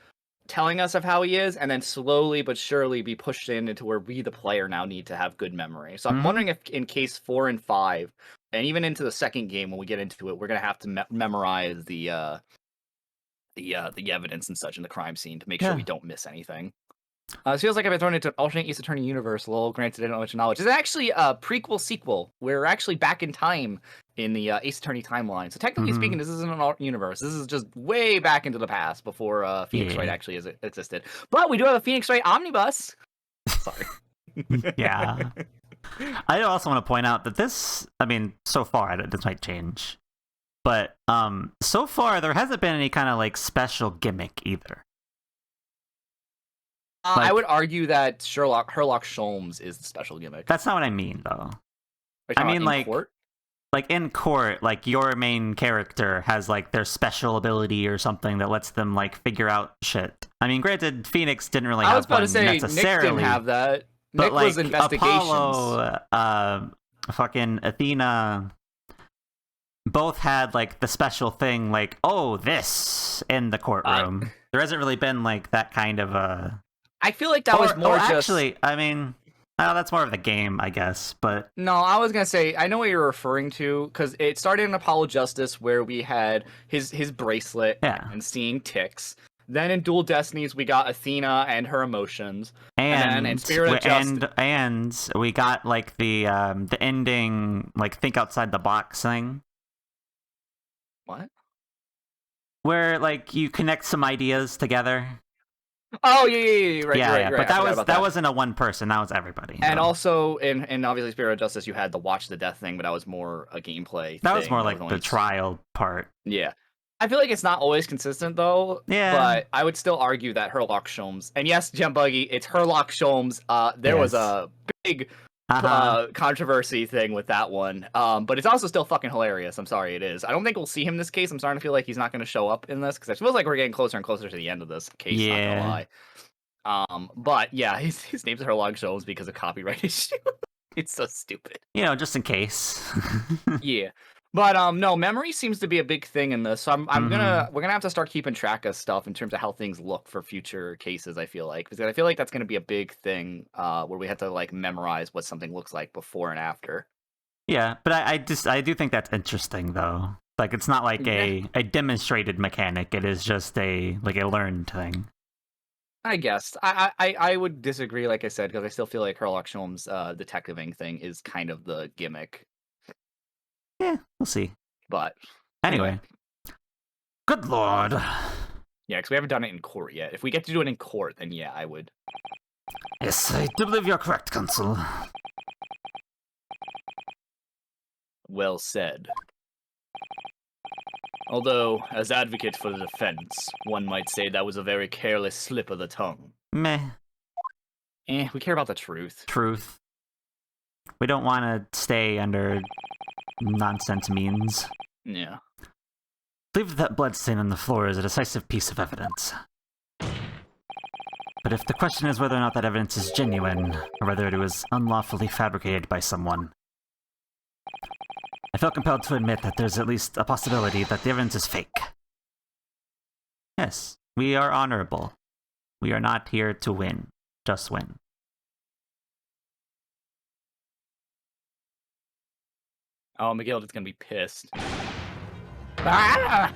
telling us of how he is, and then slowly but surely be pushed into where we the player now need to have good memory. So I'm Mhm. wondering if in case 4 and 5, and even into the second game when we get into it, we're gonna have to memorize the evidence and such in the crime scene to make sure Yeah. we don't miss anything. It feels like I've been thrown into an alternate Ace Attorney universe. Lol, granted, I don't know much knowledge. It's actually a prequel sequel. We're actually back in time in the Ace Attorney timeline. So technically speaking, this isn't an alt universe. This is just way back into the past before Phoenix Wright actually existed. But we do have a Phoenix Wright omnibus. Sorry. Yeah. I also want to point out that this, I mean, so far, this might change. But so far, there hasn't been any kind of like special gimmick either. I would argue that Sherlock Sholmes is the special gimmick. That's not what I mean, though. I mean, like, court? Like in court, like your main character has like their special ability or something that lets them like figure out shit. I mean, granted, Phoenix didn't really have one necessarily. Nick didn't have that. But Nick like was investigations. Apollo, fucking Athena, both had like the special thing, like, oh, this in the courtroom. There hasn't really been like that kind of a. I feel like that was more just. Actually, I mean, that's more of the game, I guess. But no, I was gonna say I know what you're referring to because it started in Apollo Justice where we had his bracelet and seeing ticks. Then in Dual Destinies we got Athena and her emotions, and in Spirit of Justice, and we got like the ending, like think outside the box thing. What? Where like you connect some ideas together. Oh yeah, right. But that wasn't a one person. That was everybody. And also in obviously Spirit of Justice, you had the Watch the Death thing, but that was more a gameplay. That was more like the trial part. Yeah, I feel like it's not always consistent though. Yeah. But I would still argue that Herlock Sholmes, and yes, Gem Buggy, it's Herlock Sholmes. There was a big controversy thing with that one. But it's also still fucking hilarious. I'm sorry, it is. I don't think we'll see him in this case. I'm starting to feel like he's not going to show up in this because it feels like we're getting closer and closer to the end of this case. Yeah. Not gonna lie. But yeah, his name's Herlock Sholmes because of copyright issue. It's so stupid. You know, just in case. Yeah. But no, memory seems to be a big thing in this. So we're gonna have to start keeping track of stuff in terms of how things look for future cases. I feel like because I feel like that's gonna be a big thing where we have to like memorize what something looks like before and after. Yeah, but I do think that's interesting though. Like it's not like a demonstrated mechanic. It is just a learned thing. I guess I would disagree, like I said, because I still feel like Herlock Sholmes' detectiving thing is kind of the gimmick. Yeah, we'll see. But anyway. Good lord. Yeah, because we haven't done it in court yet. If we get to do it in court, then yeah, I would. Yes, I do believe you're correct, Consul. Well said. Although, as advocate for the defense, one might say that was a very careless slip of the tongue. Meh. We care about the truth. Truth. We don't want to stay under nonsense means. Yeah. I believe that bloodstain on the floor is a decisive piece of evidence. But if the question is whether or not that evidence is genuine, or whether it was unlawfully fabricated by someone, I felt compelled to admit that there's at least a possibility that the evidence is fake. Yes, we are honorable. We are not here to win. Just win. Oh, McGilda's gonna be pissed. Ah!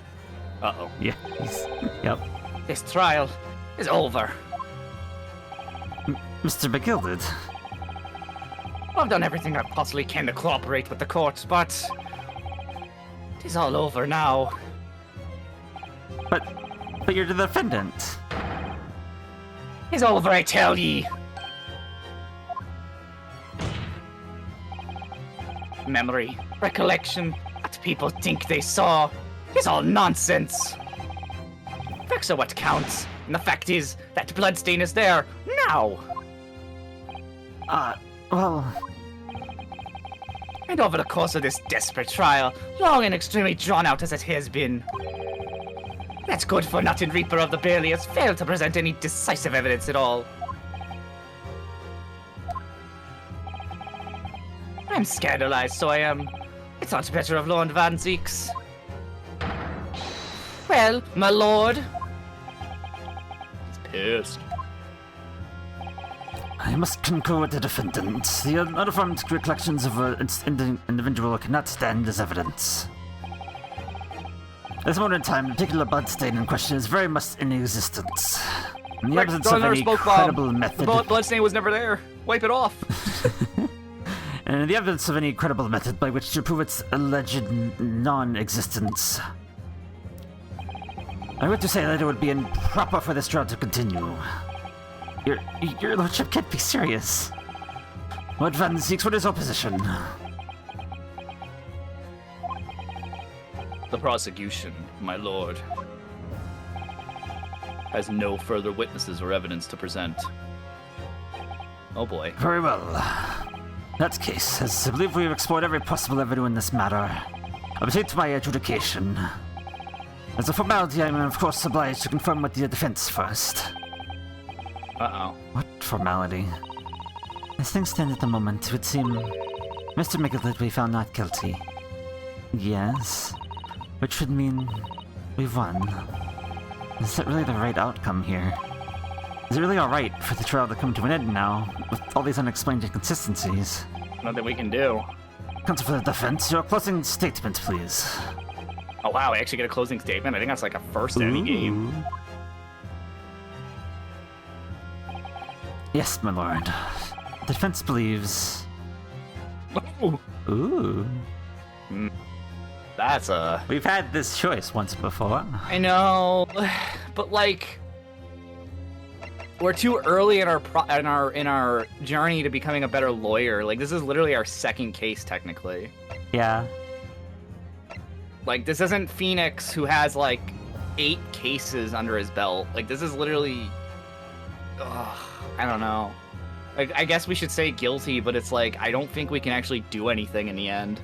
Uh-oh. Yeah. Yep. This trial is over. Mr. McGilded. I've done everything I possibly can to cooperate with the court, but it is all over now. But you're the defendant. It's over, I tell ye. Memory, recollection, what people think they saw is all nonsense. Facts are what counts, and the fact is that bloodstain is there now. Well... And over the course of this desperate trial, long and extremely drawn out as it has been, that good-for-nothing Reaper of the Barely has failed to present any decisive evidence at all. I'm scandalized, so I am. It's not better of Lord Van Zeeks. Well, my lord. He's pissed. I must concur with the defendant. The unaffirmed recollections of an individual cannot stand as evidence. At this moment in time, the particular bloodstain in question is very much in existence. In the absence of any credible method... The bloodstain was never there. Wipe it off. In and in the evidence of any credible method by which to prove its alleged non-existence, I would to say that it would be improper for this trial to continue. Your lordship can't be serious. What Van Zeeks, what is your position? The prosecution, my lord, has no further witnesses or evidence to present. Oh boy. Very well. In that case, as I believe we have explored every possible avenue in this matter, I proceed to my adjudication. As a formality, I am of course obliged to confirm with the defense first. Uh-oh. What formality? As things stand at the moment, it would seem Mr. McGill be found not guilty. Yes, which would mean we've won. Is that really the right outcome here? Is it really alright for the trial to come to an end now, with all these unexplained inconsistencies? Nothing we can do. Counsel for the defense, your closing statement, please. Oh wow, I actually get a closing statement? I think that's like a first in any game. Yes, my lord. The defense believes... Ooh. Ooh. That's a... We've had this choice once before. I know, but like... We're too early in our journey to becoming a better lawyer. Like, this is literally our second case, technically. Yeah. Like, this isn't Phoenix, who has, like, 8 cases under his belt. Like, this is literally... Ugh, I don't know. Like, I guess we should say guilty, but it's like, I don't think we can actually do anything in the end.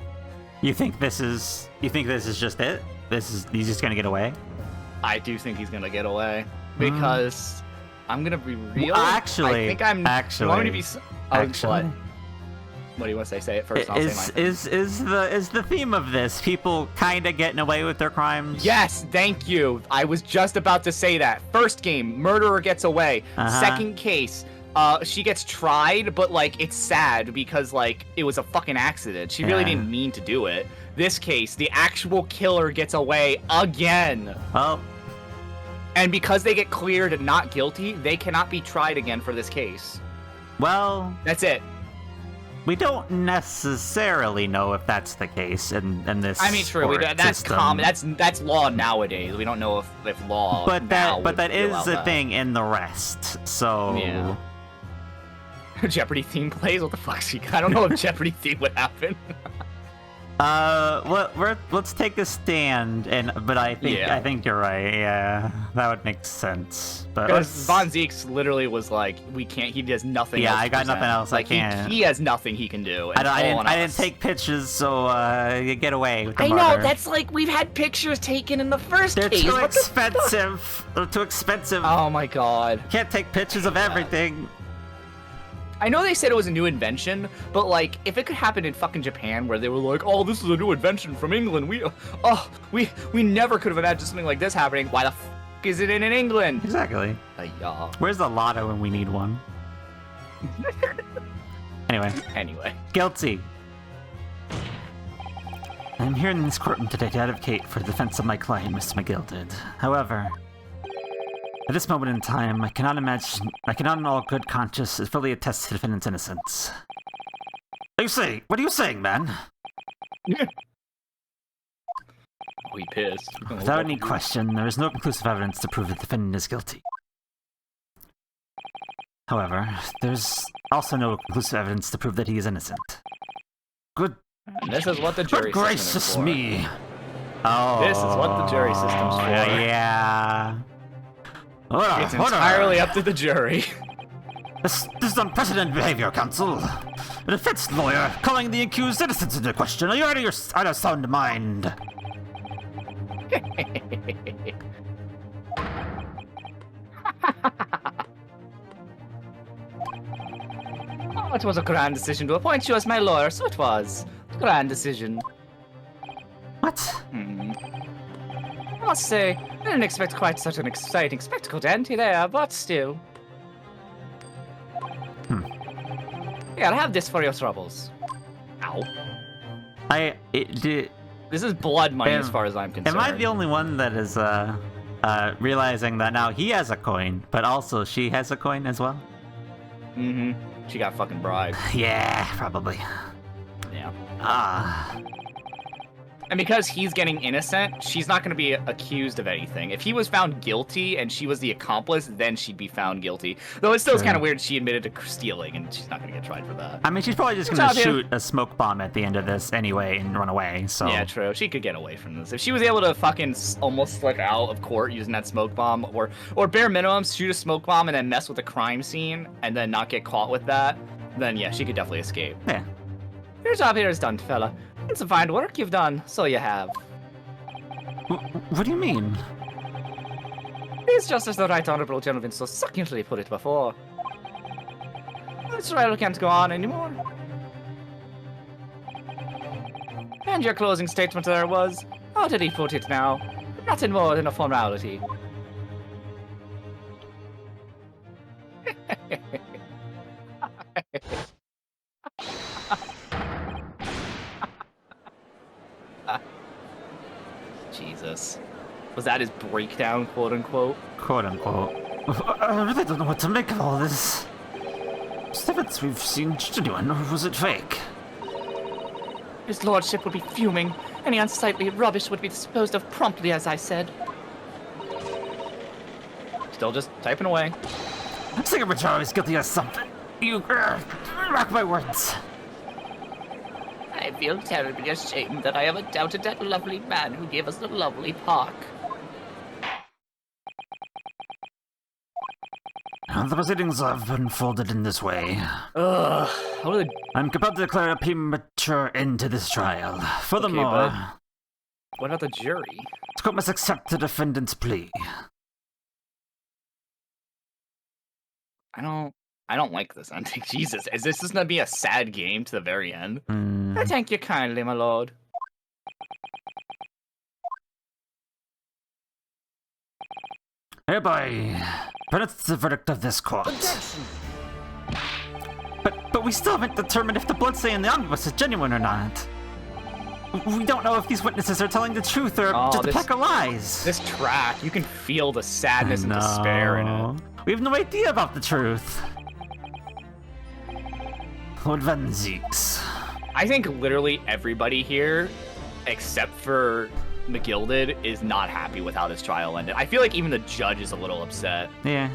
You think this is just it? He's just gonna get away? I do think he's gonna get away. Because... I'm gonna be real. Actually, I think I'm. actually, you want me to be? actually. What do you want to say? Say it first. And I'll say mine. Is the theme of this people kind of getting away with their crimes? Yes, thank you. I was just about to say that. First game, murderer gets away. Second case, she gets tried, but like it's sad because like it was a fucking accident. She really didn't mean to do it. This case, the actual killer gets away again. Well. And because they get cleared not guilty, they cannot be tried again for this case. Well, that's it. We don't necessarily know if that's the case in this. I mean, true. That's common. That's law nowadays. We don't know if law. But that is a thing in the rest. So. Yeah. Jeopardy theme plays. What the fuck? I don't know if Jeopardy theme would happen. Let's take a stand, but I think you're right. Yeah, that would make sense. But because Von Zeeks literally was like, we can't. He does nothing. Yeah, else I got nothing else. Like, I can't. He has nothing he can do. I didn't take pictures, so get away with the I murder. know. That's like we've had pictures taken in the first They're case. too expensive. They're too expensive. Oh my god. Can't take pictures of everything. I know they said it was a new invention, but like, if it could happen in fucking Japan, where they were like, "Oh, this is a new invention from England. We never could have imagined something like this happening. Why the f is it in England?" Exactly. Yeah. Where's the lotto when we need one? Anyway. Guilty. I'm here in this courtroom today to advocate for the defense of my client, Mr. McGilded. However, at this moment in time, I cannot in all good conscience fully attest to the defendant's innocence. What are you saying, man? Oh, he pissed. Without any question, there is no conclusive evidence to prove the defendant is guilty. However, there's also no conclusive evidence to prove that he is innocent. And this is what the jury system gracious is for. me! Oh. This is what the jury system's for. Yeah. It's entirely up to the jury. This is unprecedented behavior, counsel. A defense lawyer calling the accused innocent into question. Are you out of sound mind? Oh, it was a grand decision to appoint you as my lawyer, so it was. Grand decision. What? I must say, I didn't expect quite such an exciting spectacle to enter there, but still. Here, have this for your troubles. Ow. This is blood money as far as I'm concerned. Am I the only one that is realizing that now he has a coin, but also she has a coin as well? She got fucking bribed. Yeah, probably. Yeah. Ah. And because he's getting innocent, she's not going to be accused of anything. If he was found guilty and she was the accomplice, then she'd be found guilty. Though it still is True. kind of weird she admitted to stealing, and she's not going to get tried for that. I mean, she's probably just Good gonna job, shoot a smoke bomb at the end of this anyway and run away, so... Yeah, true. She could get away from this. If she was able to fucking almost slip out of court using that smoke bomb, or bare minimum, shoot a smoke bomb and then mess with the crime scene and then not get caught with that, then yeah, she could definitely escape. Yeah. Your job here is done, fella. It's some fine work you've done, so you have. What do you mean? It's just as the right honorable gentleman so succinctly put it before. This trial can't go on anymore. And your closing statement there was, how did he put it now? Nothing more than a formality. Jesus. Was that his breakdown, quote unquote? Quote unquote. I really don't know what to make of all this. Was the evidence we've seen genuine, or was it fake? His lordship would be fuming. Any unsightly rubbish would be disposed of promptly, as I said. Still just typing away. Singapore Charlie is guilty of something. You mark my words. I feel terribly ashamed that I ever doubted that lovely man who gave us the lovely park. The proceedings have unfolded in this way. Ugh. What are the... I'm compelled to declare a premature end to this trial. Furthermore, bud. What about the jury? the court must accept the defendant's plea. I don't like this ending. Jesus, is this just gonna be a sad game to the very end? I thank you kindly, my lord. Hereby, pronounce the verdict of this court. Objection! But we still haven't determined if the bloodstain in the omnibus is genuine or not. We don't know if these witnesses are telling the truth or Oh, just a this- pack of lies. This track, you can feel the sadness and despair in it. We have no idea about the truth. Lord Van Zeeks. I think literally everybody here, except for McGilded, is not happy with how this trial ended. I feel like even the judge is a little upset. Yeah.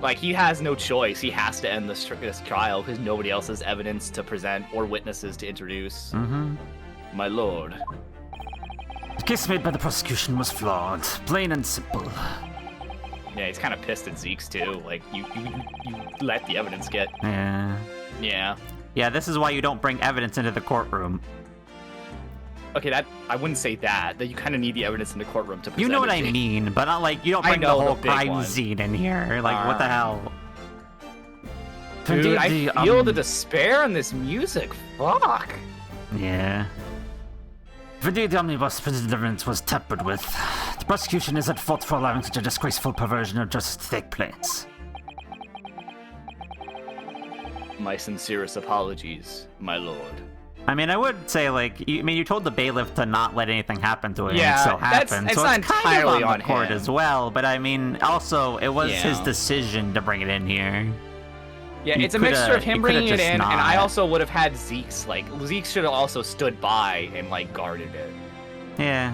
Like, he has no choice. He has to end this trial because nobody else has evidence to present or witnesses to introduce. Mm-hmm. My lord. The case made by the prosecution was flawed, plain and simple. Yeah, he's kind of pissed at Zeke's too. Like, you let the evidence get... Yeah. Yeah. Yeah, this is why you don't bring evidence into the courtroom. Okay, that I wouldn't say that. That you kind of need the evidence in the courtroom to present You know what it, I Jake. mean, but not like you don't I bring the know the whole big crime one. scene in here. Like, what the hell? Dude, Indeed, I the, feel the despair in this music. Fuck. Yeah. Indeed, the omnibus presented evidence was tampered with. The prosecution is at fault for allowing such a disgraceful perversion of justice to take place. My sincerest apologies, my lord. I mean, I would say, like, you told the bailiff to not let anything happen to it, Yeah, and it still that's- happened. it's so not it's kind entirely of on on the court him. as well, but I mean, also, it was his Yeah. decision to bring it in here. Yeah, You it's a coulda- mixture of him you coulda bringing it just in, and I not. also would have had Zeke's, like, Zeke should have also stood by and, like, guarded it. Yeah.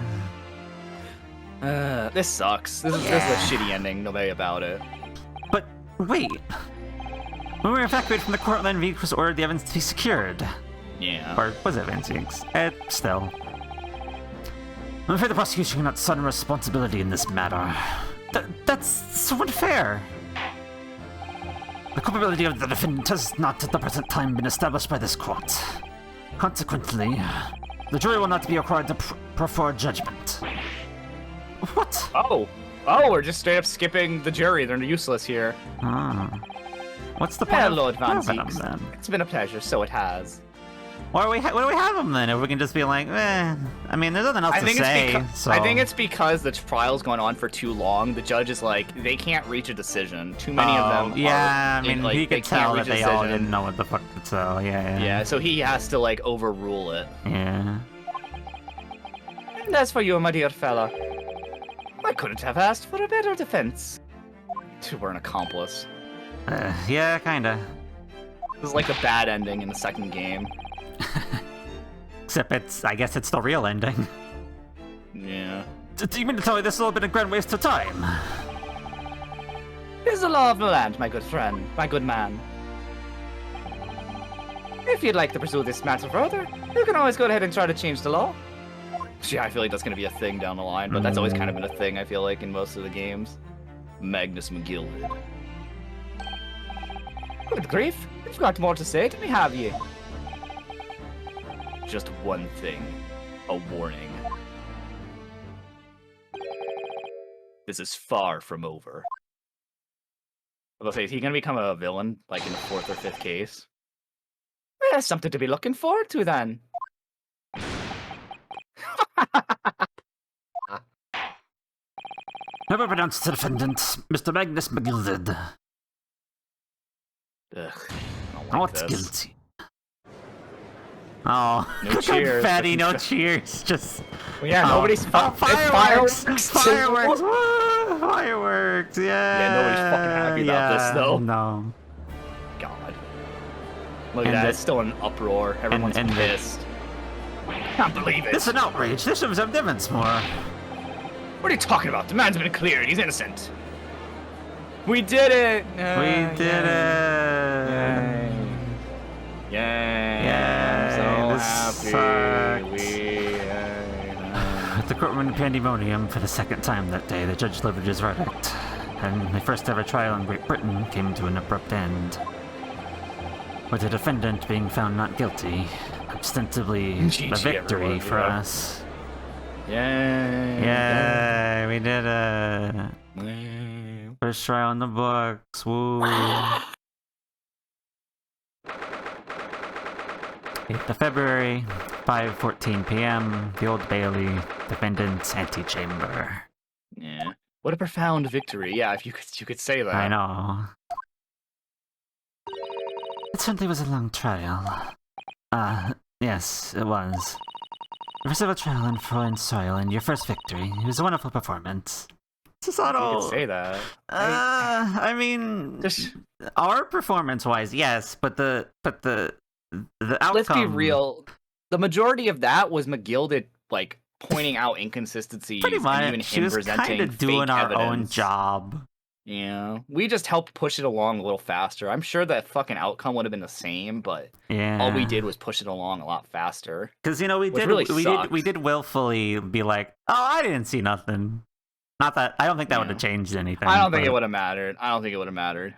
This sucks. This is a shitty ending, no way about it. But, wait. When we were evacuated from the court, then Veeks was ordered the evidence to be secured. Yeah. Or was it Vince Veeks? Still. I'm afraid the prosecution cannot assume responsibility in this matter. That's so unfair. The culpability of the defendant has not at the present time been established by this court. Consequently, the jury will not be required to prefer judgment. What? Oh, we're just straight up skipping the jury. They're useless here. Ah. What's the point Well, of Lord Van having them, Zeeks, then? it's been a pleasure, so it has. Why do we have them then? If we can just be like, I mean, there's nothing else I to think say. I think it's because the trial's going on for too long. The judge is like, they can't reach a decision. Too many of them. Yeah, are, I mean, like, he they could can't tell reach that a they all decision. didn't know what the fuck to tell. Yeah. Yeah, so he has to like overrule it. Yeah. And as for you, my dear fella, I couldn't have asked for a better defense. Dude, we're an accomplice. Yeah, kinda. This is like a bad ending in the second game. Except I guess it's the real ending. Yeah. Do you mean to tell me this has all been a grand waste of time? It is the law of the land, my good friend, my good man. If you'd like to pursue this matter further, you can always go ahead and try to change the law. Yeah, I feel like that's gonna be a thing down the line, but that's always kind of been a thing, I feel like, in most of the games. Magnus McGilded. Good grief, you've got more to say to me, have you? Just one thing. A warning. This is far from over. I was gonna say, is he gonna become a villain, like in the 4th or 5th case? Well, that's something to be looking forward to, then. Never pronounced the defendant, Mr. Magnus McGilded. Ugh, I don't like Not this. guilty. Oh, No cheers. confetti, no cheers. Just Well, yeah, nobody's fireworks. fireworks. Fireworks! Woo! Fireworks! Yeah. Yeah, nobody's fucking happy about this, though. No. God. Look at And that, the- it's still an uproar. Everyone's and the- pissed. I can't believe it. This is an outrage. This shows him Devonsmore. What are you talking about? The man's been cleared. He's innocent. We did it! We did it. Yay. Yay, I'm this so happy. sucks. At the courtroom in Pandemonium, for the second time that day, the judge delivered his verdict, and my first ever trial in Great Britain came to an abrupt end, with the defendant being found not guilty, ostensibly a GG, victory everyone, for yeah. us. Yay. Yay, we did it. Yay. First trial in the books. Woo. 8th of February, 5:14 p.m., the Old Bailey, defendant's antechamber. Yeah. What a profound victory. Yeah, if you could say that. I know. It certainly was a long trial. Yes, it was. Your first ever trial in foreign soil and your first victory. It was a wonderful performance. You could say that. I mean, Just our performance-wise, yes, but the outcome. let's be real. The majority of that was McGilded like pointing out inconsistencies Pretty and even much, she him was presenting kind of doing fake our own evidence. job. Yeah, we just helped push it along a little faster. I'm sure that fucking outcome would have been the same, but Yeah. all we did was push it along a lot faster. Because we which did really we sucks. did willfully be like, oh, I didn't see nothing. Not that I don't think that would have Yeah. changed anything. I don't think it but- would have mattered. I don't think it would have mattered.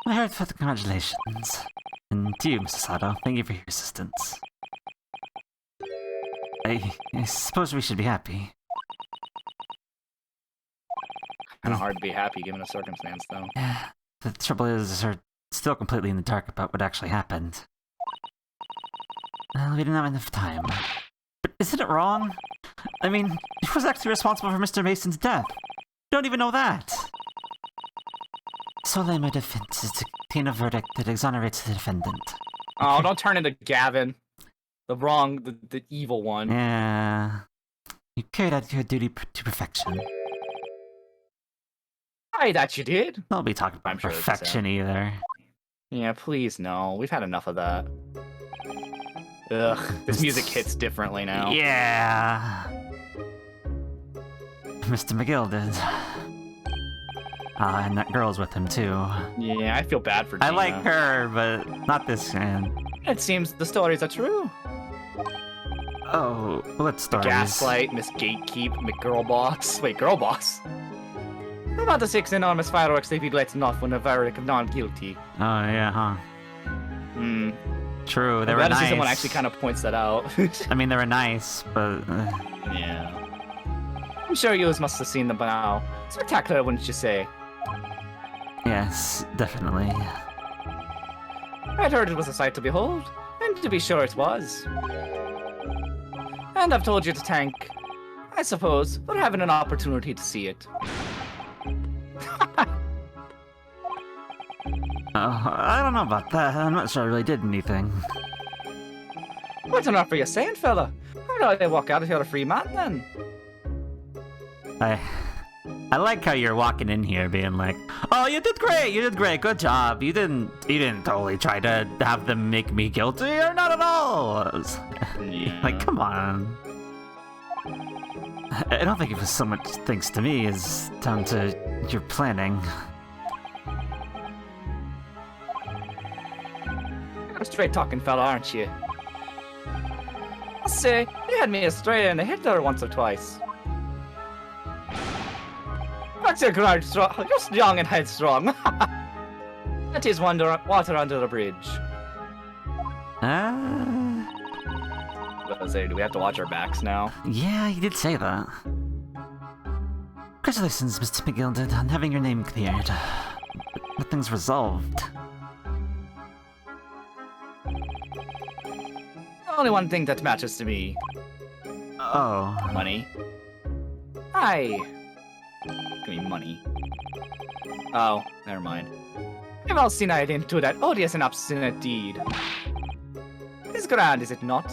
My heartfelt congratulations. And to you, Mrs. Sato, thank you for your assistance. I suppose we should be happy. Kind of hard to be happy given the circumstance, though. The trouble is, we're still completely in the dark about what actually happened. Well, we didn't have enough time. But isn't it wrong? I mean, who was actually responsible for Mr. Mason's death? We don't even know that. Solely my defense is to obtain a verdict that exonerates the defendant. Oh, don't turn into Gavin. The evil one. Yeah. You carried out your duty to perfection. Aye, that you did. Don't be talking I'm about sure it's perfection either. Yeah, please, no. We've had enough of that. Ugh, this music hits differently now. Yeah. Mr. McGill did. And that girl's with him too. Yeah, I feel bad for Gina. I like her, but not this man. It seems the stories are true. Oh, what stories? Gaslight, Miss Gatekeep, McGirlboss. Wait, Girlboss? How about the 6 enormous fireworks they be letting off when a verdict of non-guilty? Oh yeah, huh? Hmm. True, they I'm were glad to nice. see someone actually kind of points that out. I mean, they were nice, but Yeah. I'm sure you must have seen them by now. Spectacular, wouldn't you say? Yes, definitely. I'd heard it was a sight to behold, and to be sure it was. And I've told you to thank, I suppose, for having an opportunity to see it. I don't know about that. I'm not sure I really did anything. What's enough for you saying, fella? How did I walk out of here a free man, then? I like how you're walking in here being like, "Oh, you did great, good job. You didn't totally try to have them make me guilty, or not at all." Yeah. Like, come on. I don't think it was so much thanks to me as down to your planning. You're a straight-talking fella, aren't you? I'll say, you had me astray in the Hitler once or twice. But you're quite strong, just young and headstrong. That is water under the bridge. What was I, do we have to watch our backs now? Yeah, you did say that. Congratulations, Mr. McGilded, on having your name cleared. Nothing's resolved. Only one thing that matters to me. Oh. Money. Hi. Give me money. Oh, never mind. I've all seen I didn't do that odious and obstinate deed. It's grand, is it not?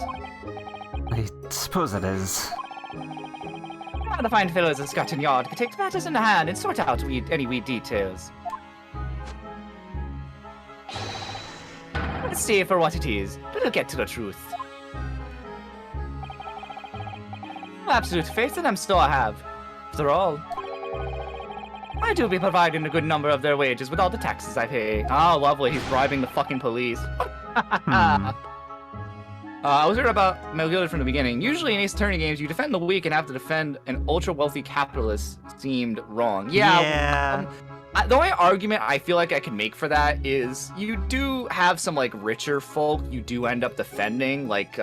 I suppose it is. Now the fine fellows of Scotland Yard can take matters in hand and sort out any wee details. Let's see it for what it is, but we'll get to the truth. Absolute faith in them still I have. After all, I do be providing a good number of their wages with all the taxes I pay. Oh, lovely, he's bribing the fucking police. I was heard about McGilded from the beginning. Usually in Ace Attorney games, you defend the weak and have to defend an ultra-wealthy capitalist seemed wrong. Yeah. The only argument I feel like I can make for that is you do have some like richer folk you do end up defending, like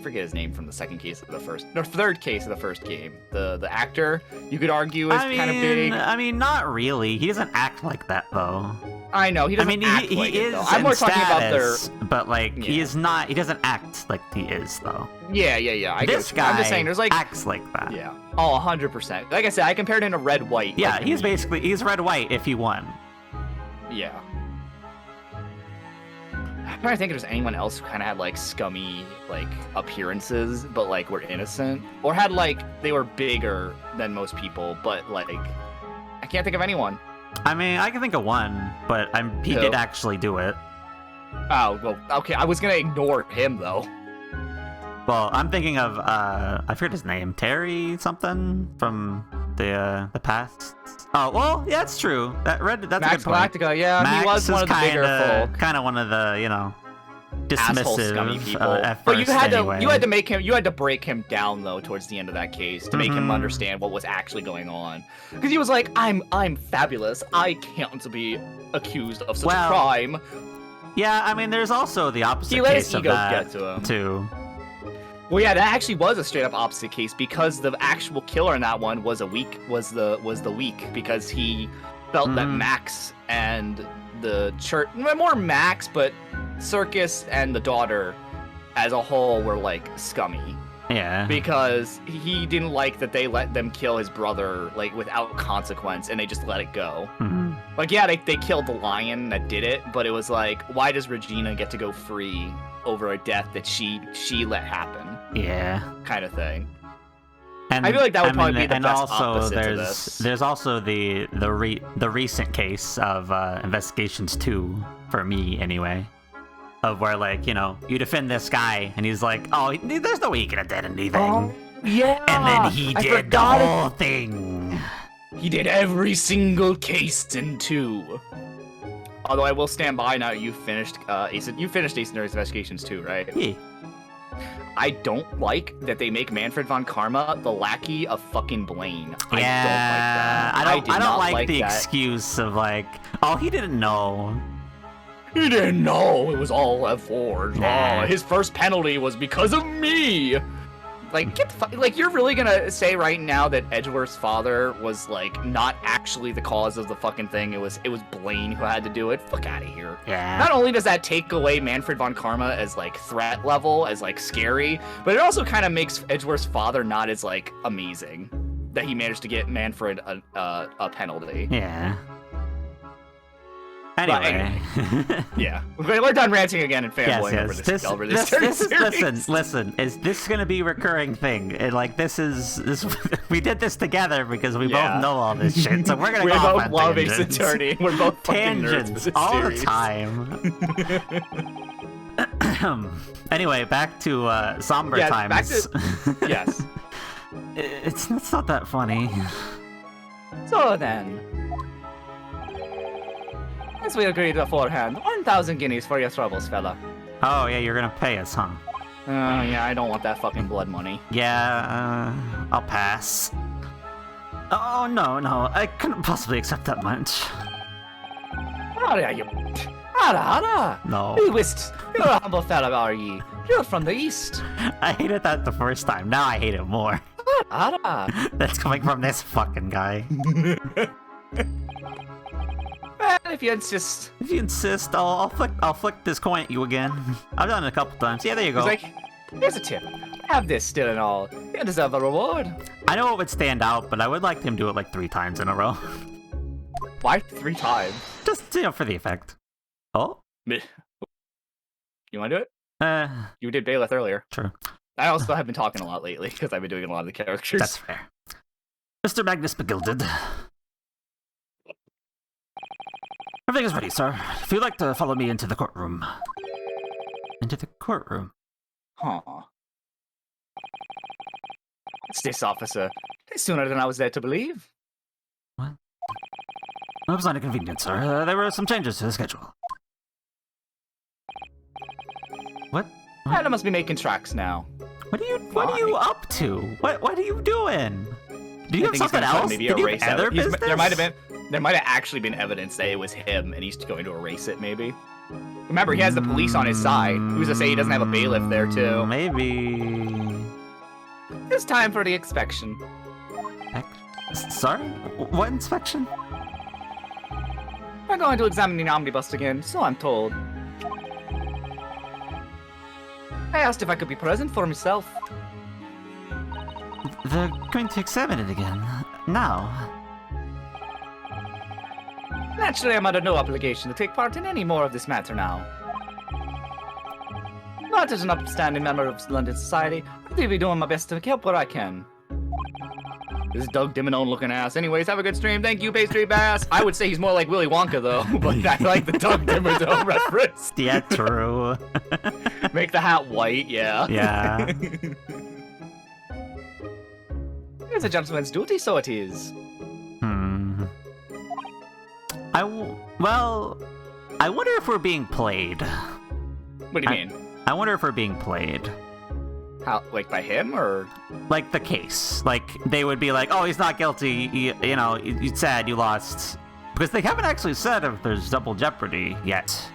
forget his name from the third case of the first game. The actor you could argue is kind of big. I mean, not really. He doesn't act like that though. I know he doesn't. I mean, act he like is. it, though. I'm more talking about their. But like, he Yeah. is not. He doesn't act like he is though. Yeah. I get This what you mean. I'm just guy saying there's like. acts like that. Yeah. Oh, 100%. Like I said, I compared him to Red White. Yeah, like, he's he's red white if he won. Yeah. I'm trying to think if there's anyone else who kind of had like scummy like appearances, but like were innocent, or had like they were bigger than most people, but like I can't think of anyone. I mean, I can think of one, but he Who? did actually do it. Oh well, okay. I was gonna ignore him though. Well, I'm thinking of I forget his name, Terry something from the past. Oh well, yeah, that's true. That's Max a good point. Galactica, yeah, Max he was one of the bigger folk. kind of one of the Asshole, scummy dismissive people. at But first you had anyway. to break him down though towards the end of that case to make him Mhm. understand what was actually going on. Because he was like, I'm fabulous. I can't be accused of such Well, a crime. Yeah, I mean, there's also the opposite He let case his of ego that get to him. too. Well, yeah, that actually was a straight up opposite case because the actual killer in that one was the weak because he felt that Mhm. Max and the church, more Max, but Circus and the daughter as a whole were like scummy Yeah. because he didn't like that they let them kill his brother like without consequence and they just let it go. Mhm. Like, yeah, they killed the lion that did it, but it was like, why does Regina get to go free over a death that she let happen, Yeah. kind of thing? And I feel like that would probably be the and best also opposite to there's this. there's also the recent case of Investigations 2 for me anyway, of where like you defend this guy and he's like, oh, there's no way he could have done anything, Yeah, and then he I did the forgot it. whole thing. He did every single case in 2. Although I will stand by now. You finished Ace Attorney's Investigations 2, right? Yeah. I don't like that they make Manfred von Karma the lackey of fucking Blaine. I Yeah, don't like that. I don't like the that. excuse of like, oh, he didn't know. He didn't know it was all a forge. Nah. Oh, his first penalty was because of me. Like, like you're really gonna say right now that Edgeworth's father was like not actually the cause of the fucking thing? It was Blaine who had to do it. Fuck out of here. Yeah. Not only does that take away Manfred von Karma as like threat level, as like scary, but it also kind of makes Edgeworth's father not as like amazing that he managed to get Manfred a penalty. Yeah. Anyway. Yeah, we're done ranting again and Yes, fanboying over yes. this. Over this Is series. listen. Is this gonna be a recurring thing? And like this? We did this together because we Yeah. both know all this shit. So we're gonna We go off both on love Ace tangents. Attorney. We're both fucking nerds Tangents for this all series. the time. Anyway, back to somber Yeah, times. back to- Yes. It's not that funny. So then, as we agreed beforehand, 1,000 guineas for your troubles, fella. Oh yeah, you're gonna pay us, huh? Yeah, I don't want that fucking blood money. Yeah, I'll pass. Oh no, I couldn't possibly accept that much. Ara, you. Ara. No. We whist. You're a humble fella, are ye? You're from the east. I hated that the first time. Now I hate it more. Ara. That's coming from this fucking guy. Well, if you insist. If you insist, I'll flick this coin at you again. I've done it a couple times. Yeah, there you go. He's like, here's a tip. Have this still and all. You deserve a reward. I know it would stand out, but I would like him to do it like 3 times in a row. Why 3 times? Just, for the effect. Oh? You want to do it? Uh, You did Bailiff earlier. true. I also have been talking a lot lately because I've been doing a lot of the characters. That's fair. Mr. Magnus Begilded. Everything is ready, sir. If you'd like to follow me into the courtroom. Into the courtroom. Huh. It's this officer. It's sooner than I was led to believe. It was not inconvenient, sir. There were some changes to the schedule. What? I must be making tracks now. What are you up to? What are you doing? Do you I have think he's something gonna try to else? maybe Did you erase have other evidence. business? There might have actually been evidence that it was him, and he's going to erase it. Maybe. Remember, he has the police on his side. Who's to say he doesn't have a bailiff there too? Maybe. It's time for the inspection. Sorry? What inspection? We're going to examine the omnibus again, so I'm told. I asked if I could be present for myself. They're going to examine it again. Now. Naturally, I'm under no obligation to take part in any more of this matter now. But as an upstanding member of London society, I'll be doing my best to help where I can. This is Doug Dimmadome looking ass. Anyways, have a good stream. Thank you, Pastry Bass. I would say he's more like Willy Wonka though, but I like the Doug Dimmadome reference. Yeah, true. Make the hat white, yeah. Yeah. It's a gentleman's duty, so it is. Well, I wonder if we're being played. What do you mean? I wonder if we're being played. How, like by him or? Like the case. Like, they would be like, oh, he's not guilty, you know, it's sad you lost. Because they haven't actually said if there's double jeopardy yet.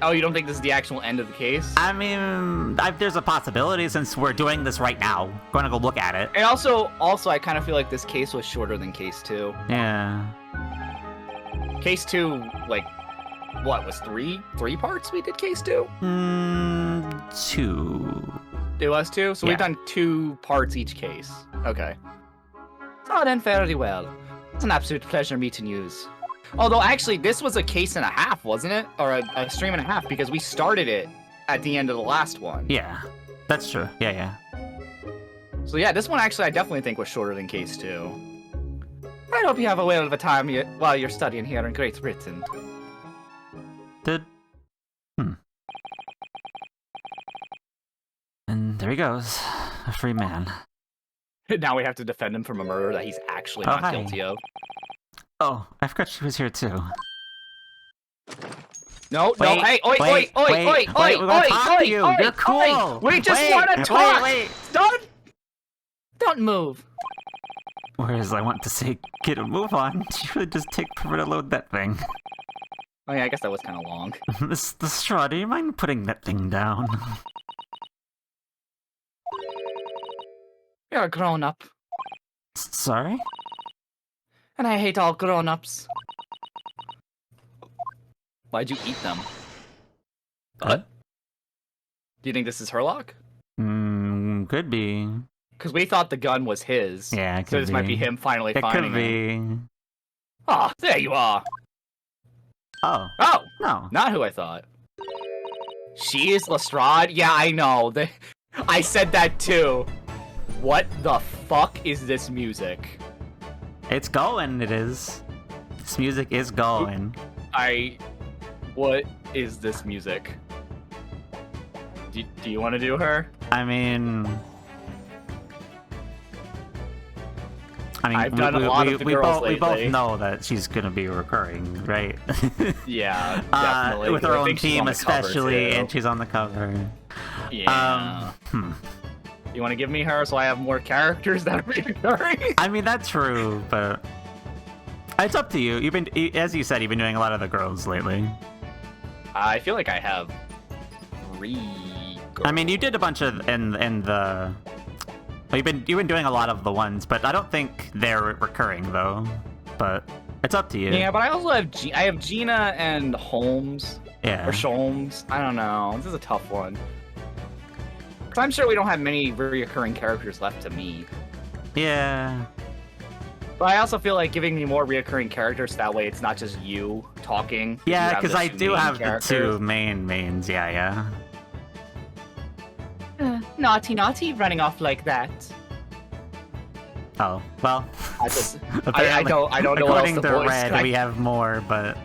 Oh, you don't think this is the actual end of the case? I mean, there's a possibility since we're doing this right now. Going to go look at it. And also, I kind of feel like this case was shorter than case 2. Yeah. Case 2, like, what was 3 parts? We did case 2. 2. It was 2, so Yeah. we've done 2 parts each case. Okay. So then, fairly well. It's an absolute pleasure meeting yous. Although, actually, this was a case and a half, wasn't it? Or a stream and a half, because we started it at the end of the last one. Yeah. That's true. Yeah. So yeah, this one actually I definitely think was shorter than case 2. I hope you have a whale of a time while you're studying here in Great Britain. And there he goes. A free man. Now we have to defend him from a murder that he's actually Oh, not hi. guilty of. Oh, I forgot she was here too. No, Wait, hey, oi, wait, oi, oi, wait, oi, wait, oi, we're gonna oi, talk to oi, you. oi, You're cool. oi. We just Wait, want to talk. Wait. Don't move. Whereas I want to say, get a move on. You should just take forever to load that thing. Oh yeah, I guess that was kind of long. The straw, do you mind putting that thing down? You're a grown-up, Sorry? and I hate all grown-ups. Why'd you eat them? What? Do you think this is Herlock? Could be. Because we thought the gun was his. Yeah, it So could this might be be. him finally It finding could it. be. Ah, there you are. Oh. Oh, No. not who I thought. She is Lestrade? Yeah, I know. I said that too. What the fuck is this music? It's going, it is. This music is going. What is this music? Do you want to do her? I mean, I've done a lot of the girls we both lately. know that she's gonna be recurring, right? Yeah, definitely. With her I own think she's team on the cover, especially, too. and she's on the cover. Yeah. You want to give me her so I have more characters that are recurring? I mean, that's true, but it's up to you. As you said, you've been doing a lot of the girls lately. I feel like I have 3 girls. I mean, you did a bunch of in the. Well, you've been doing a lot of the ones, but I don't think they're recurring though. But it's up to you. Yeah, but I also have I have Gina and Holmes. Yeah. Or Sholmes. I don't know. This is a tough one. 'Cause I'm sure we don't have many reoccurring characters left to meet. Yeah. But I also feel like giving me more reoccurring characters, that way it's not just you talking. Yeah, because because I do have the 2 mains. Yeah. Naughty, running off like that. Oh well. I don't know what else According to to voice. Red, we have more, but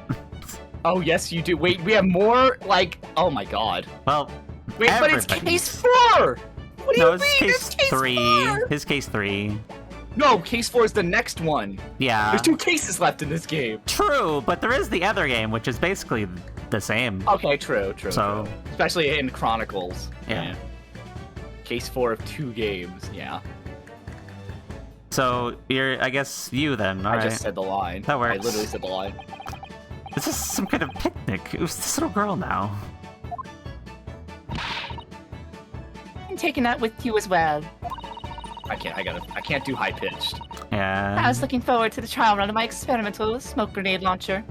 Oh yes, you do. Wait, we have more. Like, oh my god. well. Wait, but it's everybody's- case 4. What do No, you it's mean? case It's 3. 4. His case 3. No, case 4 is the next one. Yeah. There's 2 cases left in this game. True, but there is the other game, which is basically the same. Okay, true. So- True. Especially in Chronicles. Yeah. Case 4 of 2 games. Yeah. So you're, I guess, you then. All I right. just said the line. That works. I literally said the line. This is some kind of picnic. Who's this little girl now? I'm taking that with you as well. I can't do high pitched. Yeah. I was looking forward to the trial run of my experimental smoke grenade launcher.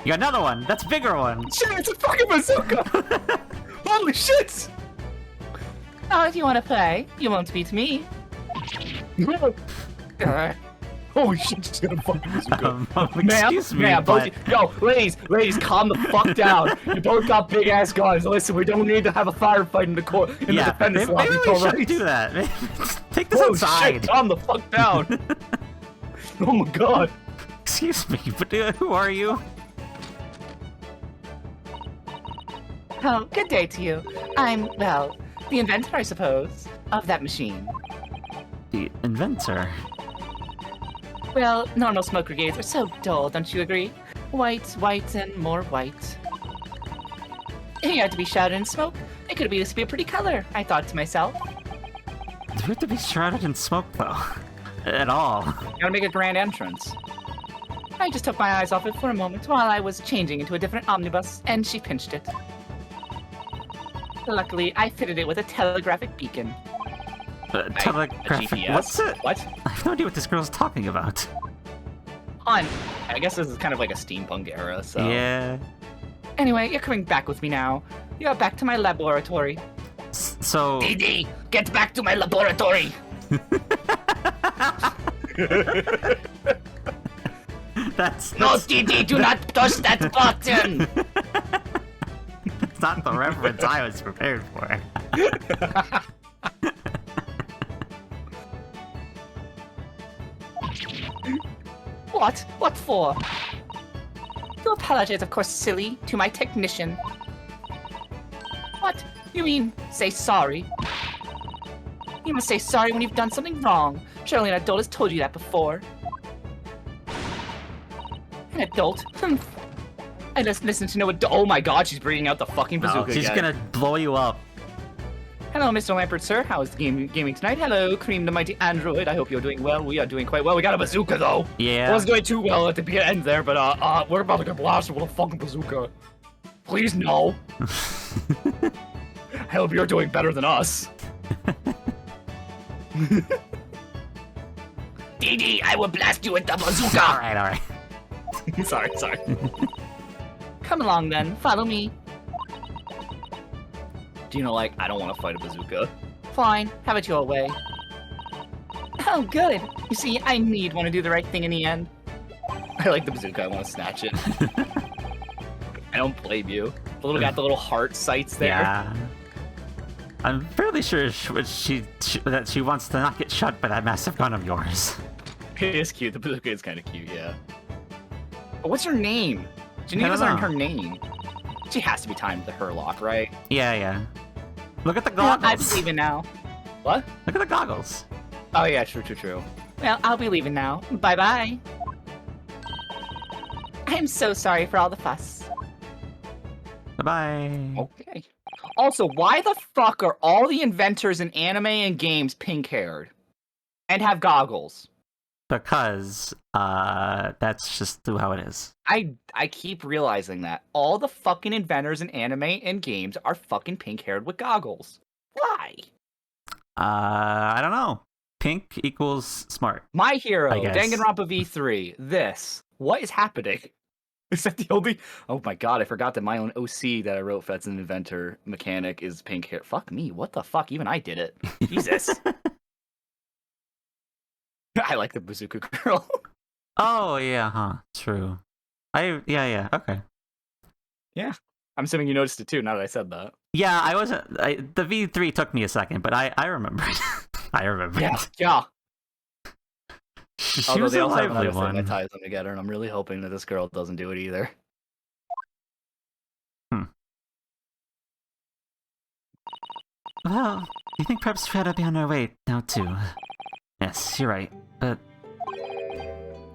You got another one. That's a bigger one. Shit, it's a fucking bazooka! Holy shit! Oh, if you want to play, you won't beat me. Holy shit, she's gonna fucking bazooka. Excuse me, ma'am, but yo, ladies, calm the fuck down. You both got big ass guns. Listen, we don't need to have a firefight in the court in the yeah, defendant's maybe lobby. we all should right? do that. Take this Holy outside. shit, calm the fuck down. Oh my god. Excuse me, but who are you? Oh, good day to you. I'm, well, the inventor, I suppose, of that machine. The inventor. Well, normal smoke grenades are so dull, don't you agree? White, white, and more white. If you had to be shrouded in smoke, it could be a pretty color, I thought to myself. Do we have to be shrouded in smoke, though? At all? Gotta make a grand entrance. I just took my eyes off it for a moment while I was changing into a different omnibus, and she pinched it. Luckily, I fitted it with a telegraphic beacon. Telegraphic. GPS? What's it? What? I have no idea what this girl's talking about. On. I guess this is kind of like a steampunk era, so. Yeah. Anyway, you're coming back with me now. You're back to my laboratory. So. Deity, get back to my laboratory! That's No, Deity, do not touch that button! That's not the reference I was prepared for. What? What for? To apologize, of course, silly, to my technician. What? You mean, say sorry? You must say sorry when you've done something wrong. Surely an adult has told you that before. An adult? I just listened to no adult. Oh my god, she's bringing out the fucking No, bazooka she's again. gonna blow you up. Hello, Mr. Lampert, sir. How is the gaming tonight? Hello, Cream the Mighty Android. I hope you're doing well. We are doing quite well. We got a bazooka though. Yeah. It wasn't doing too well at the end there, but we're about to get blasted with a fucking bazooka. Please no. I hope you're doing better than us. Deity, I will blast you with the bazooka! Alright. sorry. Come along then, follow me. Do you know, like, I don't want to fight a bazooka. Fine, have it your way. Oh, good. You see, I knew you'd want to do the right thing in the end. I like the bazooka. I want to snatch it. I don't blame you. The little got the little heart sights there. Yeah. I'm fairly sure that she wants to not get shot by that massive gun of yours. It is cute. The bazooka is kind of cute, yeah. But what's her name? I Geneva's don't aren't know. her name. She has to be timed to Herlock, right? Yeah. Look at the Well, I'm goggles. leaving now. What? Look at the goggles. Oh yeah, true. Well, I'll be leaving now. Bye-bye. I'm so sorry for all the fuss. Bye-bye. Okay. Also, why the fuck are all the inventors in anime and games pink-haired? And have goggles? Because, that's just how it is. I keep realizing that. All the fucking inventors in anime and games are fucking pink-haired with goggles. Why? I don't know. Pink equals smart. My hero, I guess. Danganronpa V3. This. What is happening? Is that the only... Oh my god, I forgot that my own OC that I wrote for that's an inventor mechanic is pink hair. Fuck me, what the fuck? Even I did it. Jesus. I like the bazooka girl. Oh, yeah, huh. True. Yeah, okay. I'm assuming you noticed it too, now that I said that. Yeah, I wasn't... the V3 took me a second, but I remembered. I remembered. Yeah. She Although was they a also have lively another thing that one. ties them together, and I'm really hoping that this girl doesn't do it either. Well, you think perhaps we ought to be on our way now, too? Yes, you're right, but...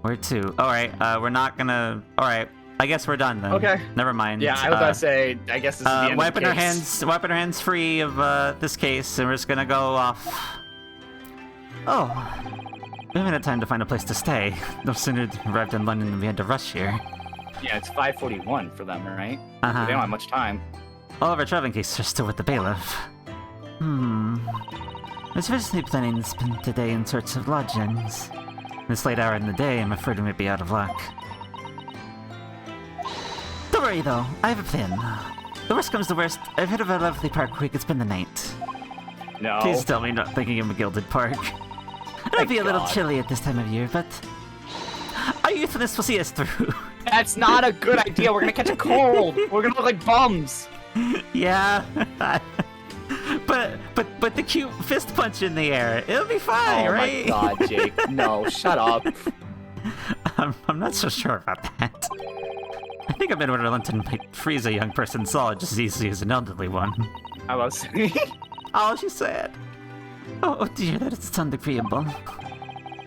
Where to? Alright, we're not gonna... Alright, I guess we're done then. Okay. Never mind. Yeah, I was about to say, I guess this is the end wiping of our the case. wiping our hands free of this case, and we're just gonna go off. Oh, we haven't had time to find a place to stay. No sooner arrived in London than we had to rush here. Yeah, it's 5:41 for them, right? Uh-huh. They don't have much time. All of our traveling cases are still with the bailiff. I was originally planning to spend the day in search of lodgings. This late hour in the day, I'm afraid we may be out of luck. Don't worry though, I have a plan. The worst comes to worst, I've heard of a lovely park where we could spend the night. No. Please tell me you're not thinking of a gilded park. It might be a little God. chilly at this time of year, but our youthfulness will see us through. That's not a good idea. We're gonna catch a cold. We're gonna look like bums. Yeah. but the cute fist punch in the air. It'll be fine, Oh right? my god, Jake. No, shut up. I'm not so sure about that. I think a Midwinter London might freeze a young person's soul just as easily as an elderly one. I was saying. Oh, she's sad. Oh dear, that doesn't sound agreeable.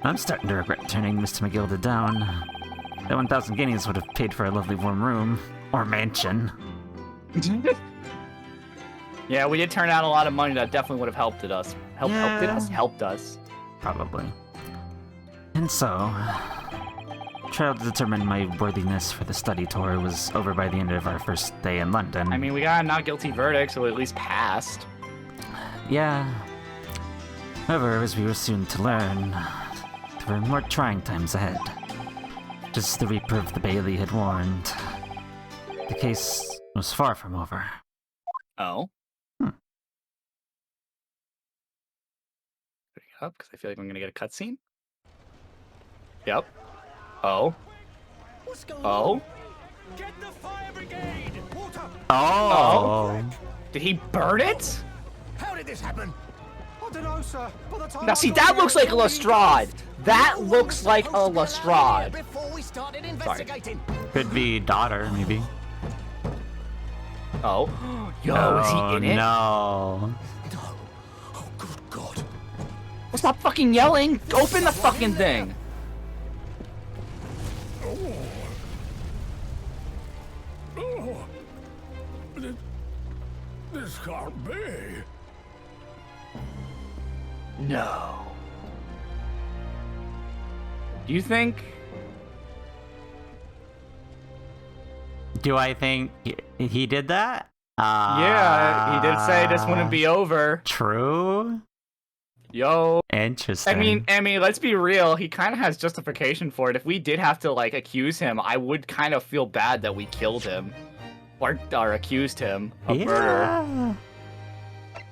I'm starting to regret turning Mr. McGilda down. That 1,000 guineas would have paid for a lovely warm room. Or mansion. Yeah, we did turn out a lot of money that definitely would have helped us. Helped us. Probably. And so, trial to determine my worthiness for the study tour was over by the end of our first day in London. I mean, we got a not guilty verdict, so we at least passed. Yeah. However, as we were soon to learn, there were more trying times ahead. Just as the Reaper of the Bailey had warned, the case was far from over. Oh. Putting it up because I feel like I'm gonna get a cutscene. Yep. Oh. What's going Oh. on? Get the fire brigade! Water! Oh. Did he burn it? How did this happen? I don't know, sir. By the time Now I see, got that here, looks like a it was Lestrade. That already looks like a supposed to be Lestrade. here Before we started investigating. Could be daughter, maybe. Oh. Yo, is he in it? No. No. Oh, good God. Well, stop fucking yelling! Open the fucking thing! This can't be. No. Do you think? Do I think he did that? Yeah, he did say this wouldn't be over. True. Yo. Interesting. I mean, let's be real. He kind of has justification for it. If we did have to like accuse him, I would kind of feel bad that we killed him, or accused him of murder. yeah.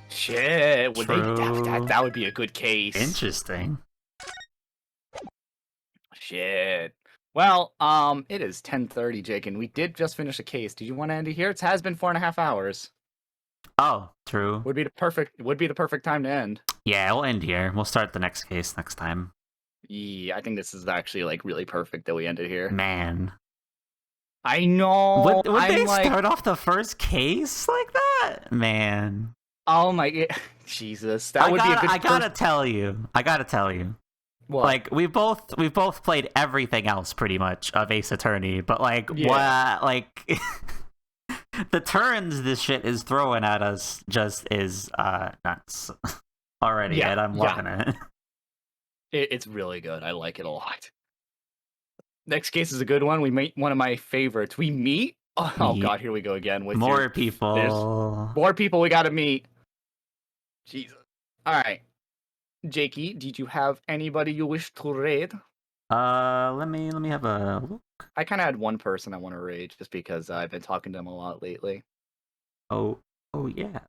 Shit, would True. that would be a good case. Interesting. Shit. Well, it is 10:30, Jake, and we did just finish a case. Did you want to end it here? It has been 4.5 hours. Oh, true. Would be the perfect time to end. Yeah, we'll end here. We'll start the next case next time. Yeah, I think this is actually like really perfect that we ended here. Man. I know. Would they start off the first case like that? Man. Oh my Jesus. That would be a good I gotta tell you. What? Like we've both played everything else pretty much of Ace Attorney, but like Yeah. what like the turns this shit is throwing at us just is nuts already, and I'm loving it. It's really good. I like it a lot. Next case is a good one. We meet one of my favorites. We meet. Oh God, here we go again with more people. There's more people we gotta meet. Jesus. All right, Jakey, did you have anybody you wish to raid? Let me have a look. I kind of had one person I want to raid just because I've been talking to them a lot lately. Oh yeah.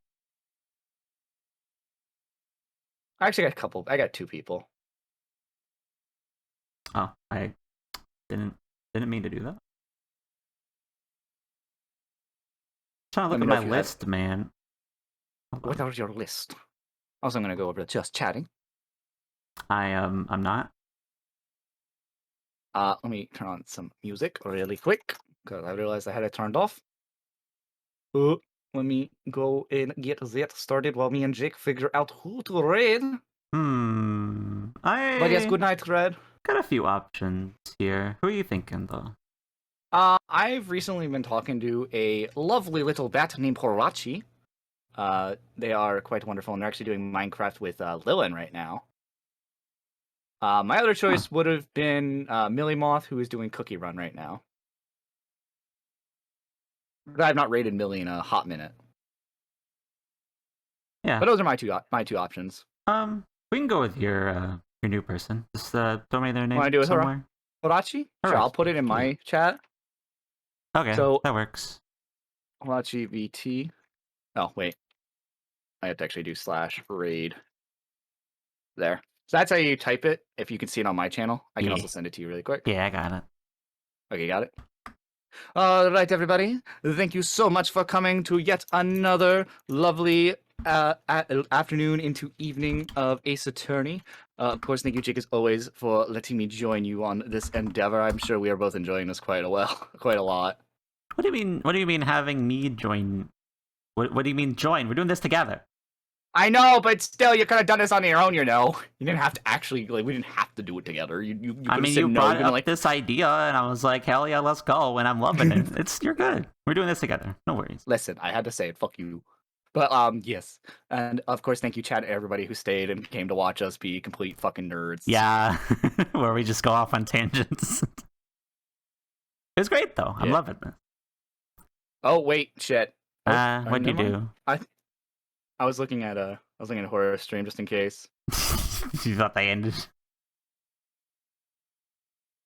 I actually got a couple. I got 2 people. Oh, I didn't mean to do that. Trying to look at my list, man. What are your list? Also, I'm gonna go over to just chatting. I'm not. Let me turn on some music really quick because I realized I had it turned off. Let me go and get that started while me and Jake figure out who to raid. But yes, good night, Red. Got a few options here. Who are you thinking, though? I've recently been talking to a lovely little bat named Horachi. They are quite wonderful, and they're actually doing Minecraft with Lilin right now. My other choice would have been Millie Moth, who is doing Cookie Run right now. But I've not rated Millie in a hot minute. Yeah. But those are my two options. We can go with your new person. Just throw me their name Wanna do it, somewhere. Horachi? Sure, I'll put it in my chat. Okay, So that works. Horachi VT. Oh, wait. I have to actually do /raid. There. So that's how you type it. If you can see it on my channel, I can also send it to you really quick. Yeah, I got it. Okay, got it. All right, everybody. Thank you so much for coming to yet another lovely afternoon into evening of Ace Attorney. Of course, thank you, Jake, as always, for letting me join you on this endeavor. I'm sure we are both enjoying this quite a lot. What do you mean? What do you mean having me join? What do you mean join? We're doing this together. I know, but still, you could have done this on your own. You didn't have to actually we didn't have to do it together. You I mean, you brought up this idea, and I was like, hell yeah, let's go. And I'm loving it. You're good. We're doing this together. No worries. Listen, I had to say it. Fuck you. But yes, and of course, thank you, Chad, and everybody who stayed and came to watch us be complete fucking nerds. Yeah, where we just go off on tangents. It was great though. I'm loving it. Oh wait, shit. What'd you do? I was looking at a horror stream just in case. You thought they ended?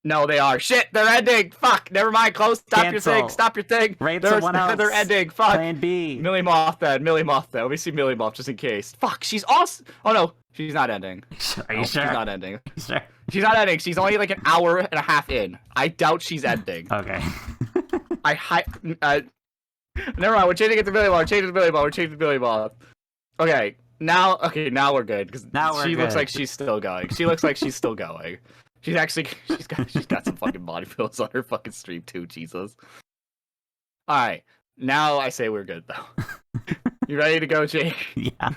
No, they are. Shit, they're ending. Fuck. Never mind. Close. Stop Cancel. your thing. Stop your thing. Raid someone else. They're ending. Fuck. Plan B. Millie Moth then. Let me see Millie Moth just in case. Fuck. She's awesome. Oh no, she's not ending. Are you sure? She's not ending. Sure. She's not ending. She's only like an hour and a half in. I doubt she's ending. Okay. Never mind. We're changing it to Millie Moth. We're changing to Millie Moth. Okay. Now we're good because she looks like she's still going. She's got some fucking body pills on her fucking stream too. Jesus. All right. Now I say we're good though. You ready to go, Jake? Yeah.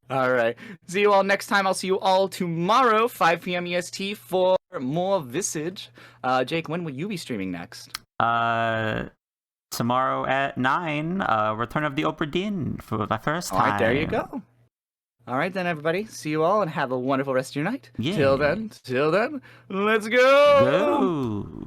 All right. See you all next time. I'll see you all tomorrow, 5 p.m. EST for more Visage. Jake, when will you be streaming next? Tomorrow at 9, Return of the Obra Dinn for my first time. All right, there you go. All right, then, everybody. See you all and have a wonderful rest of your night. Yeah. Till then, let's go. Go.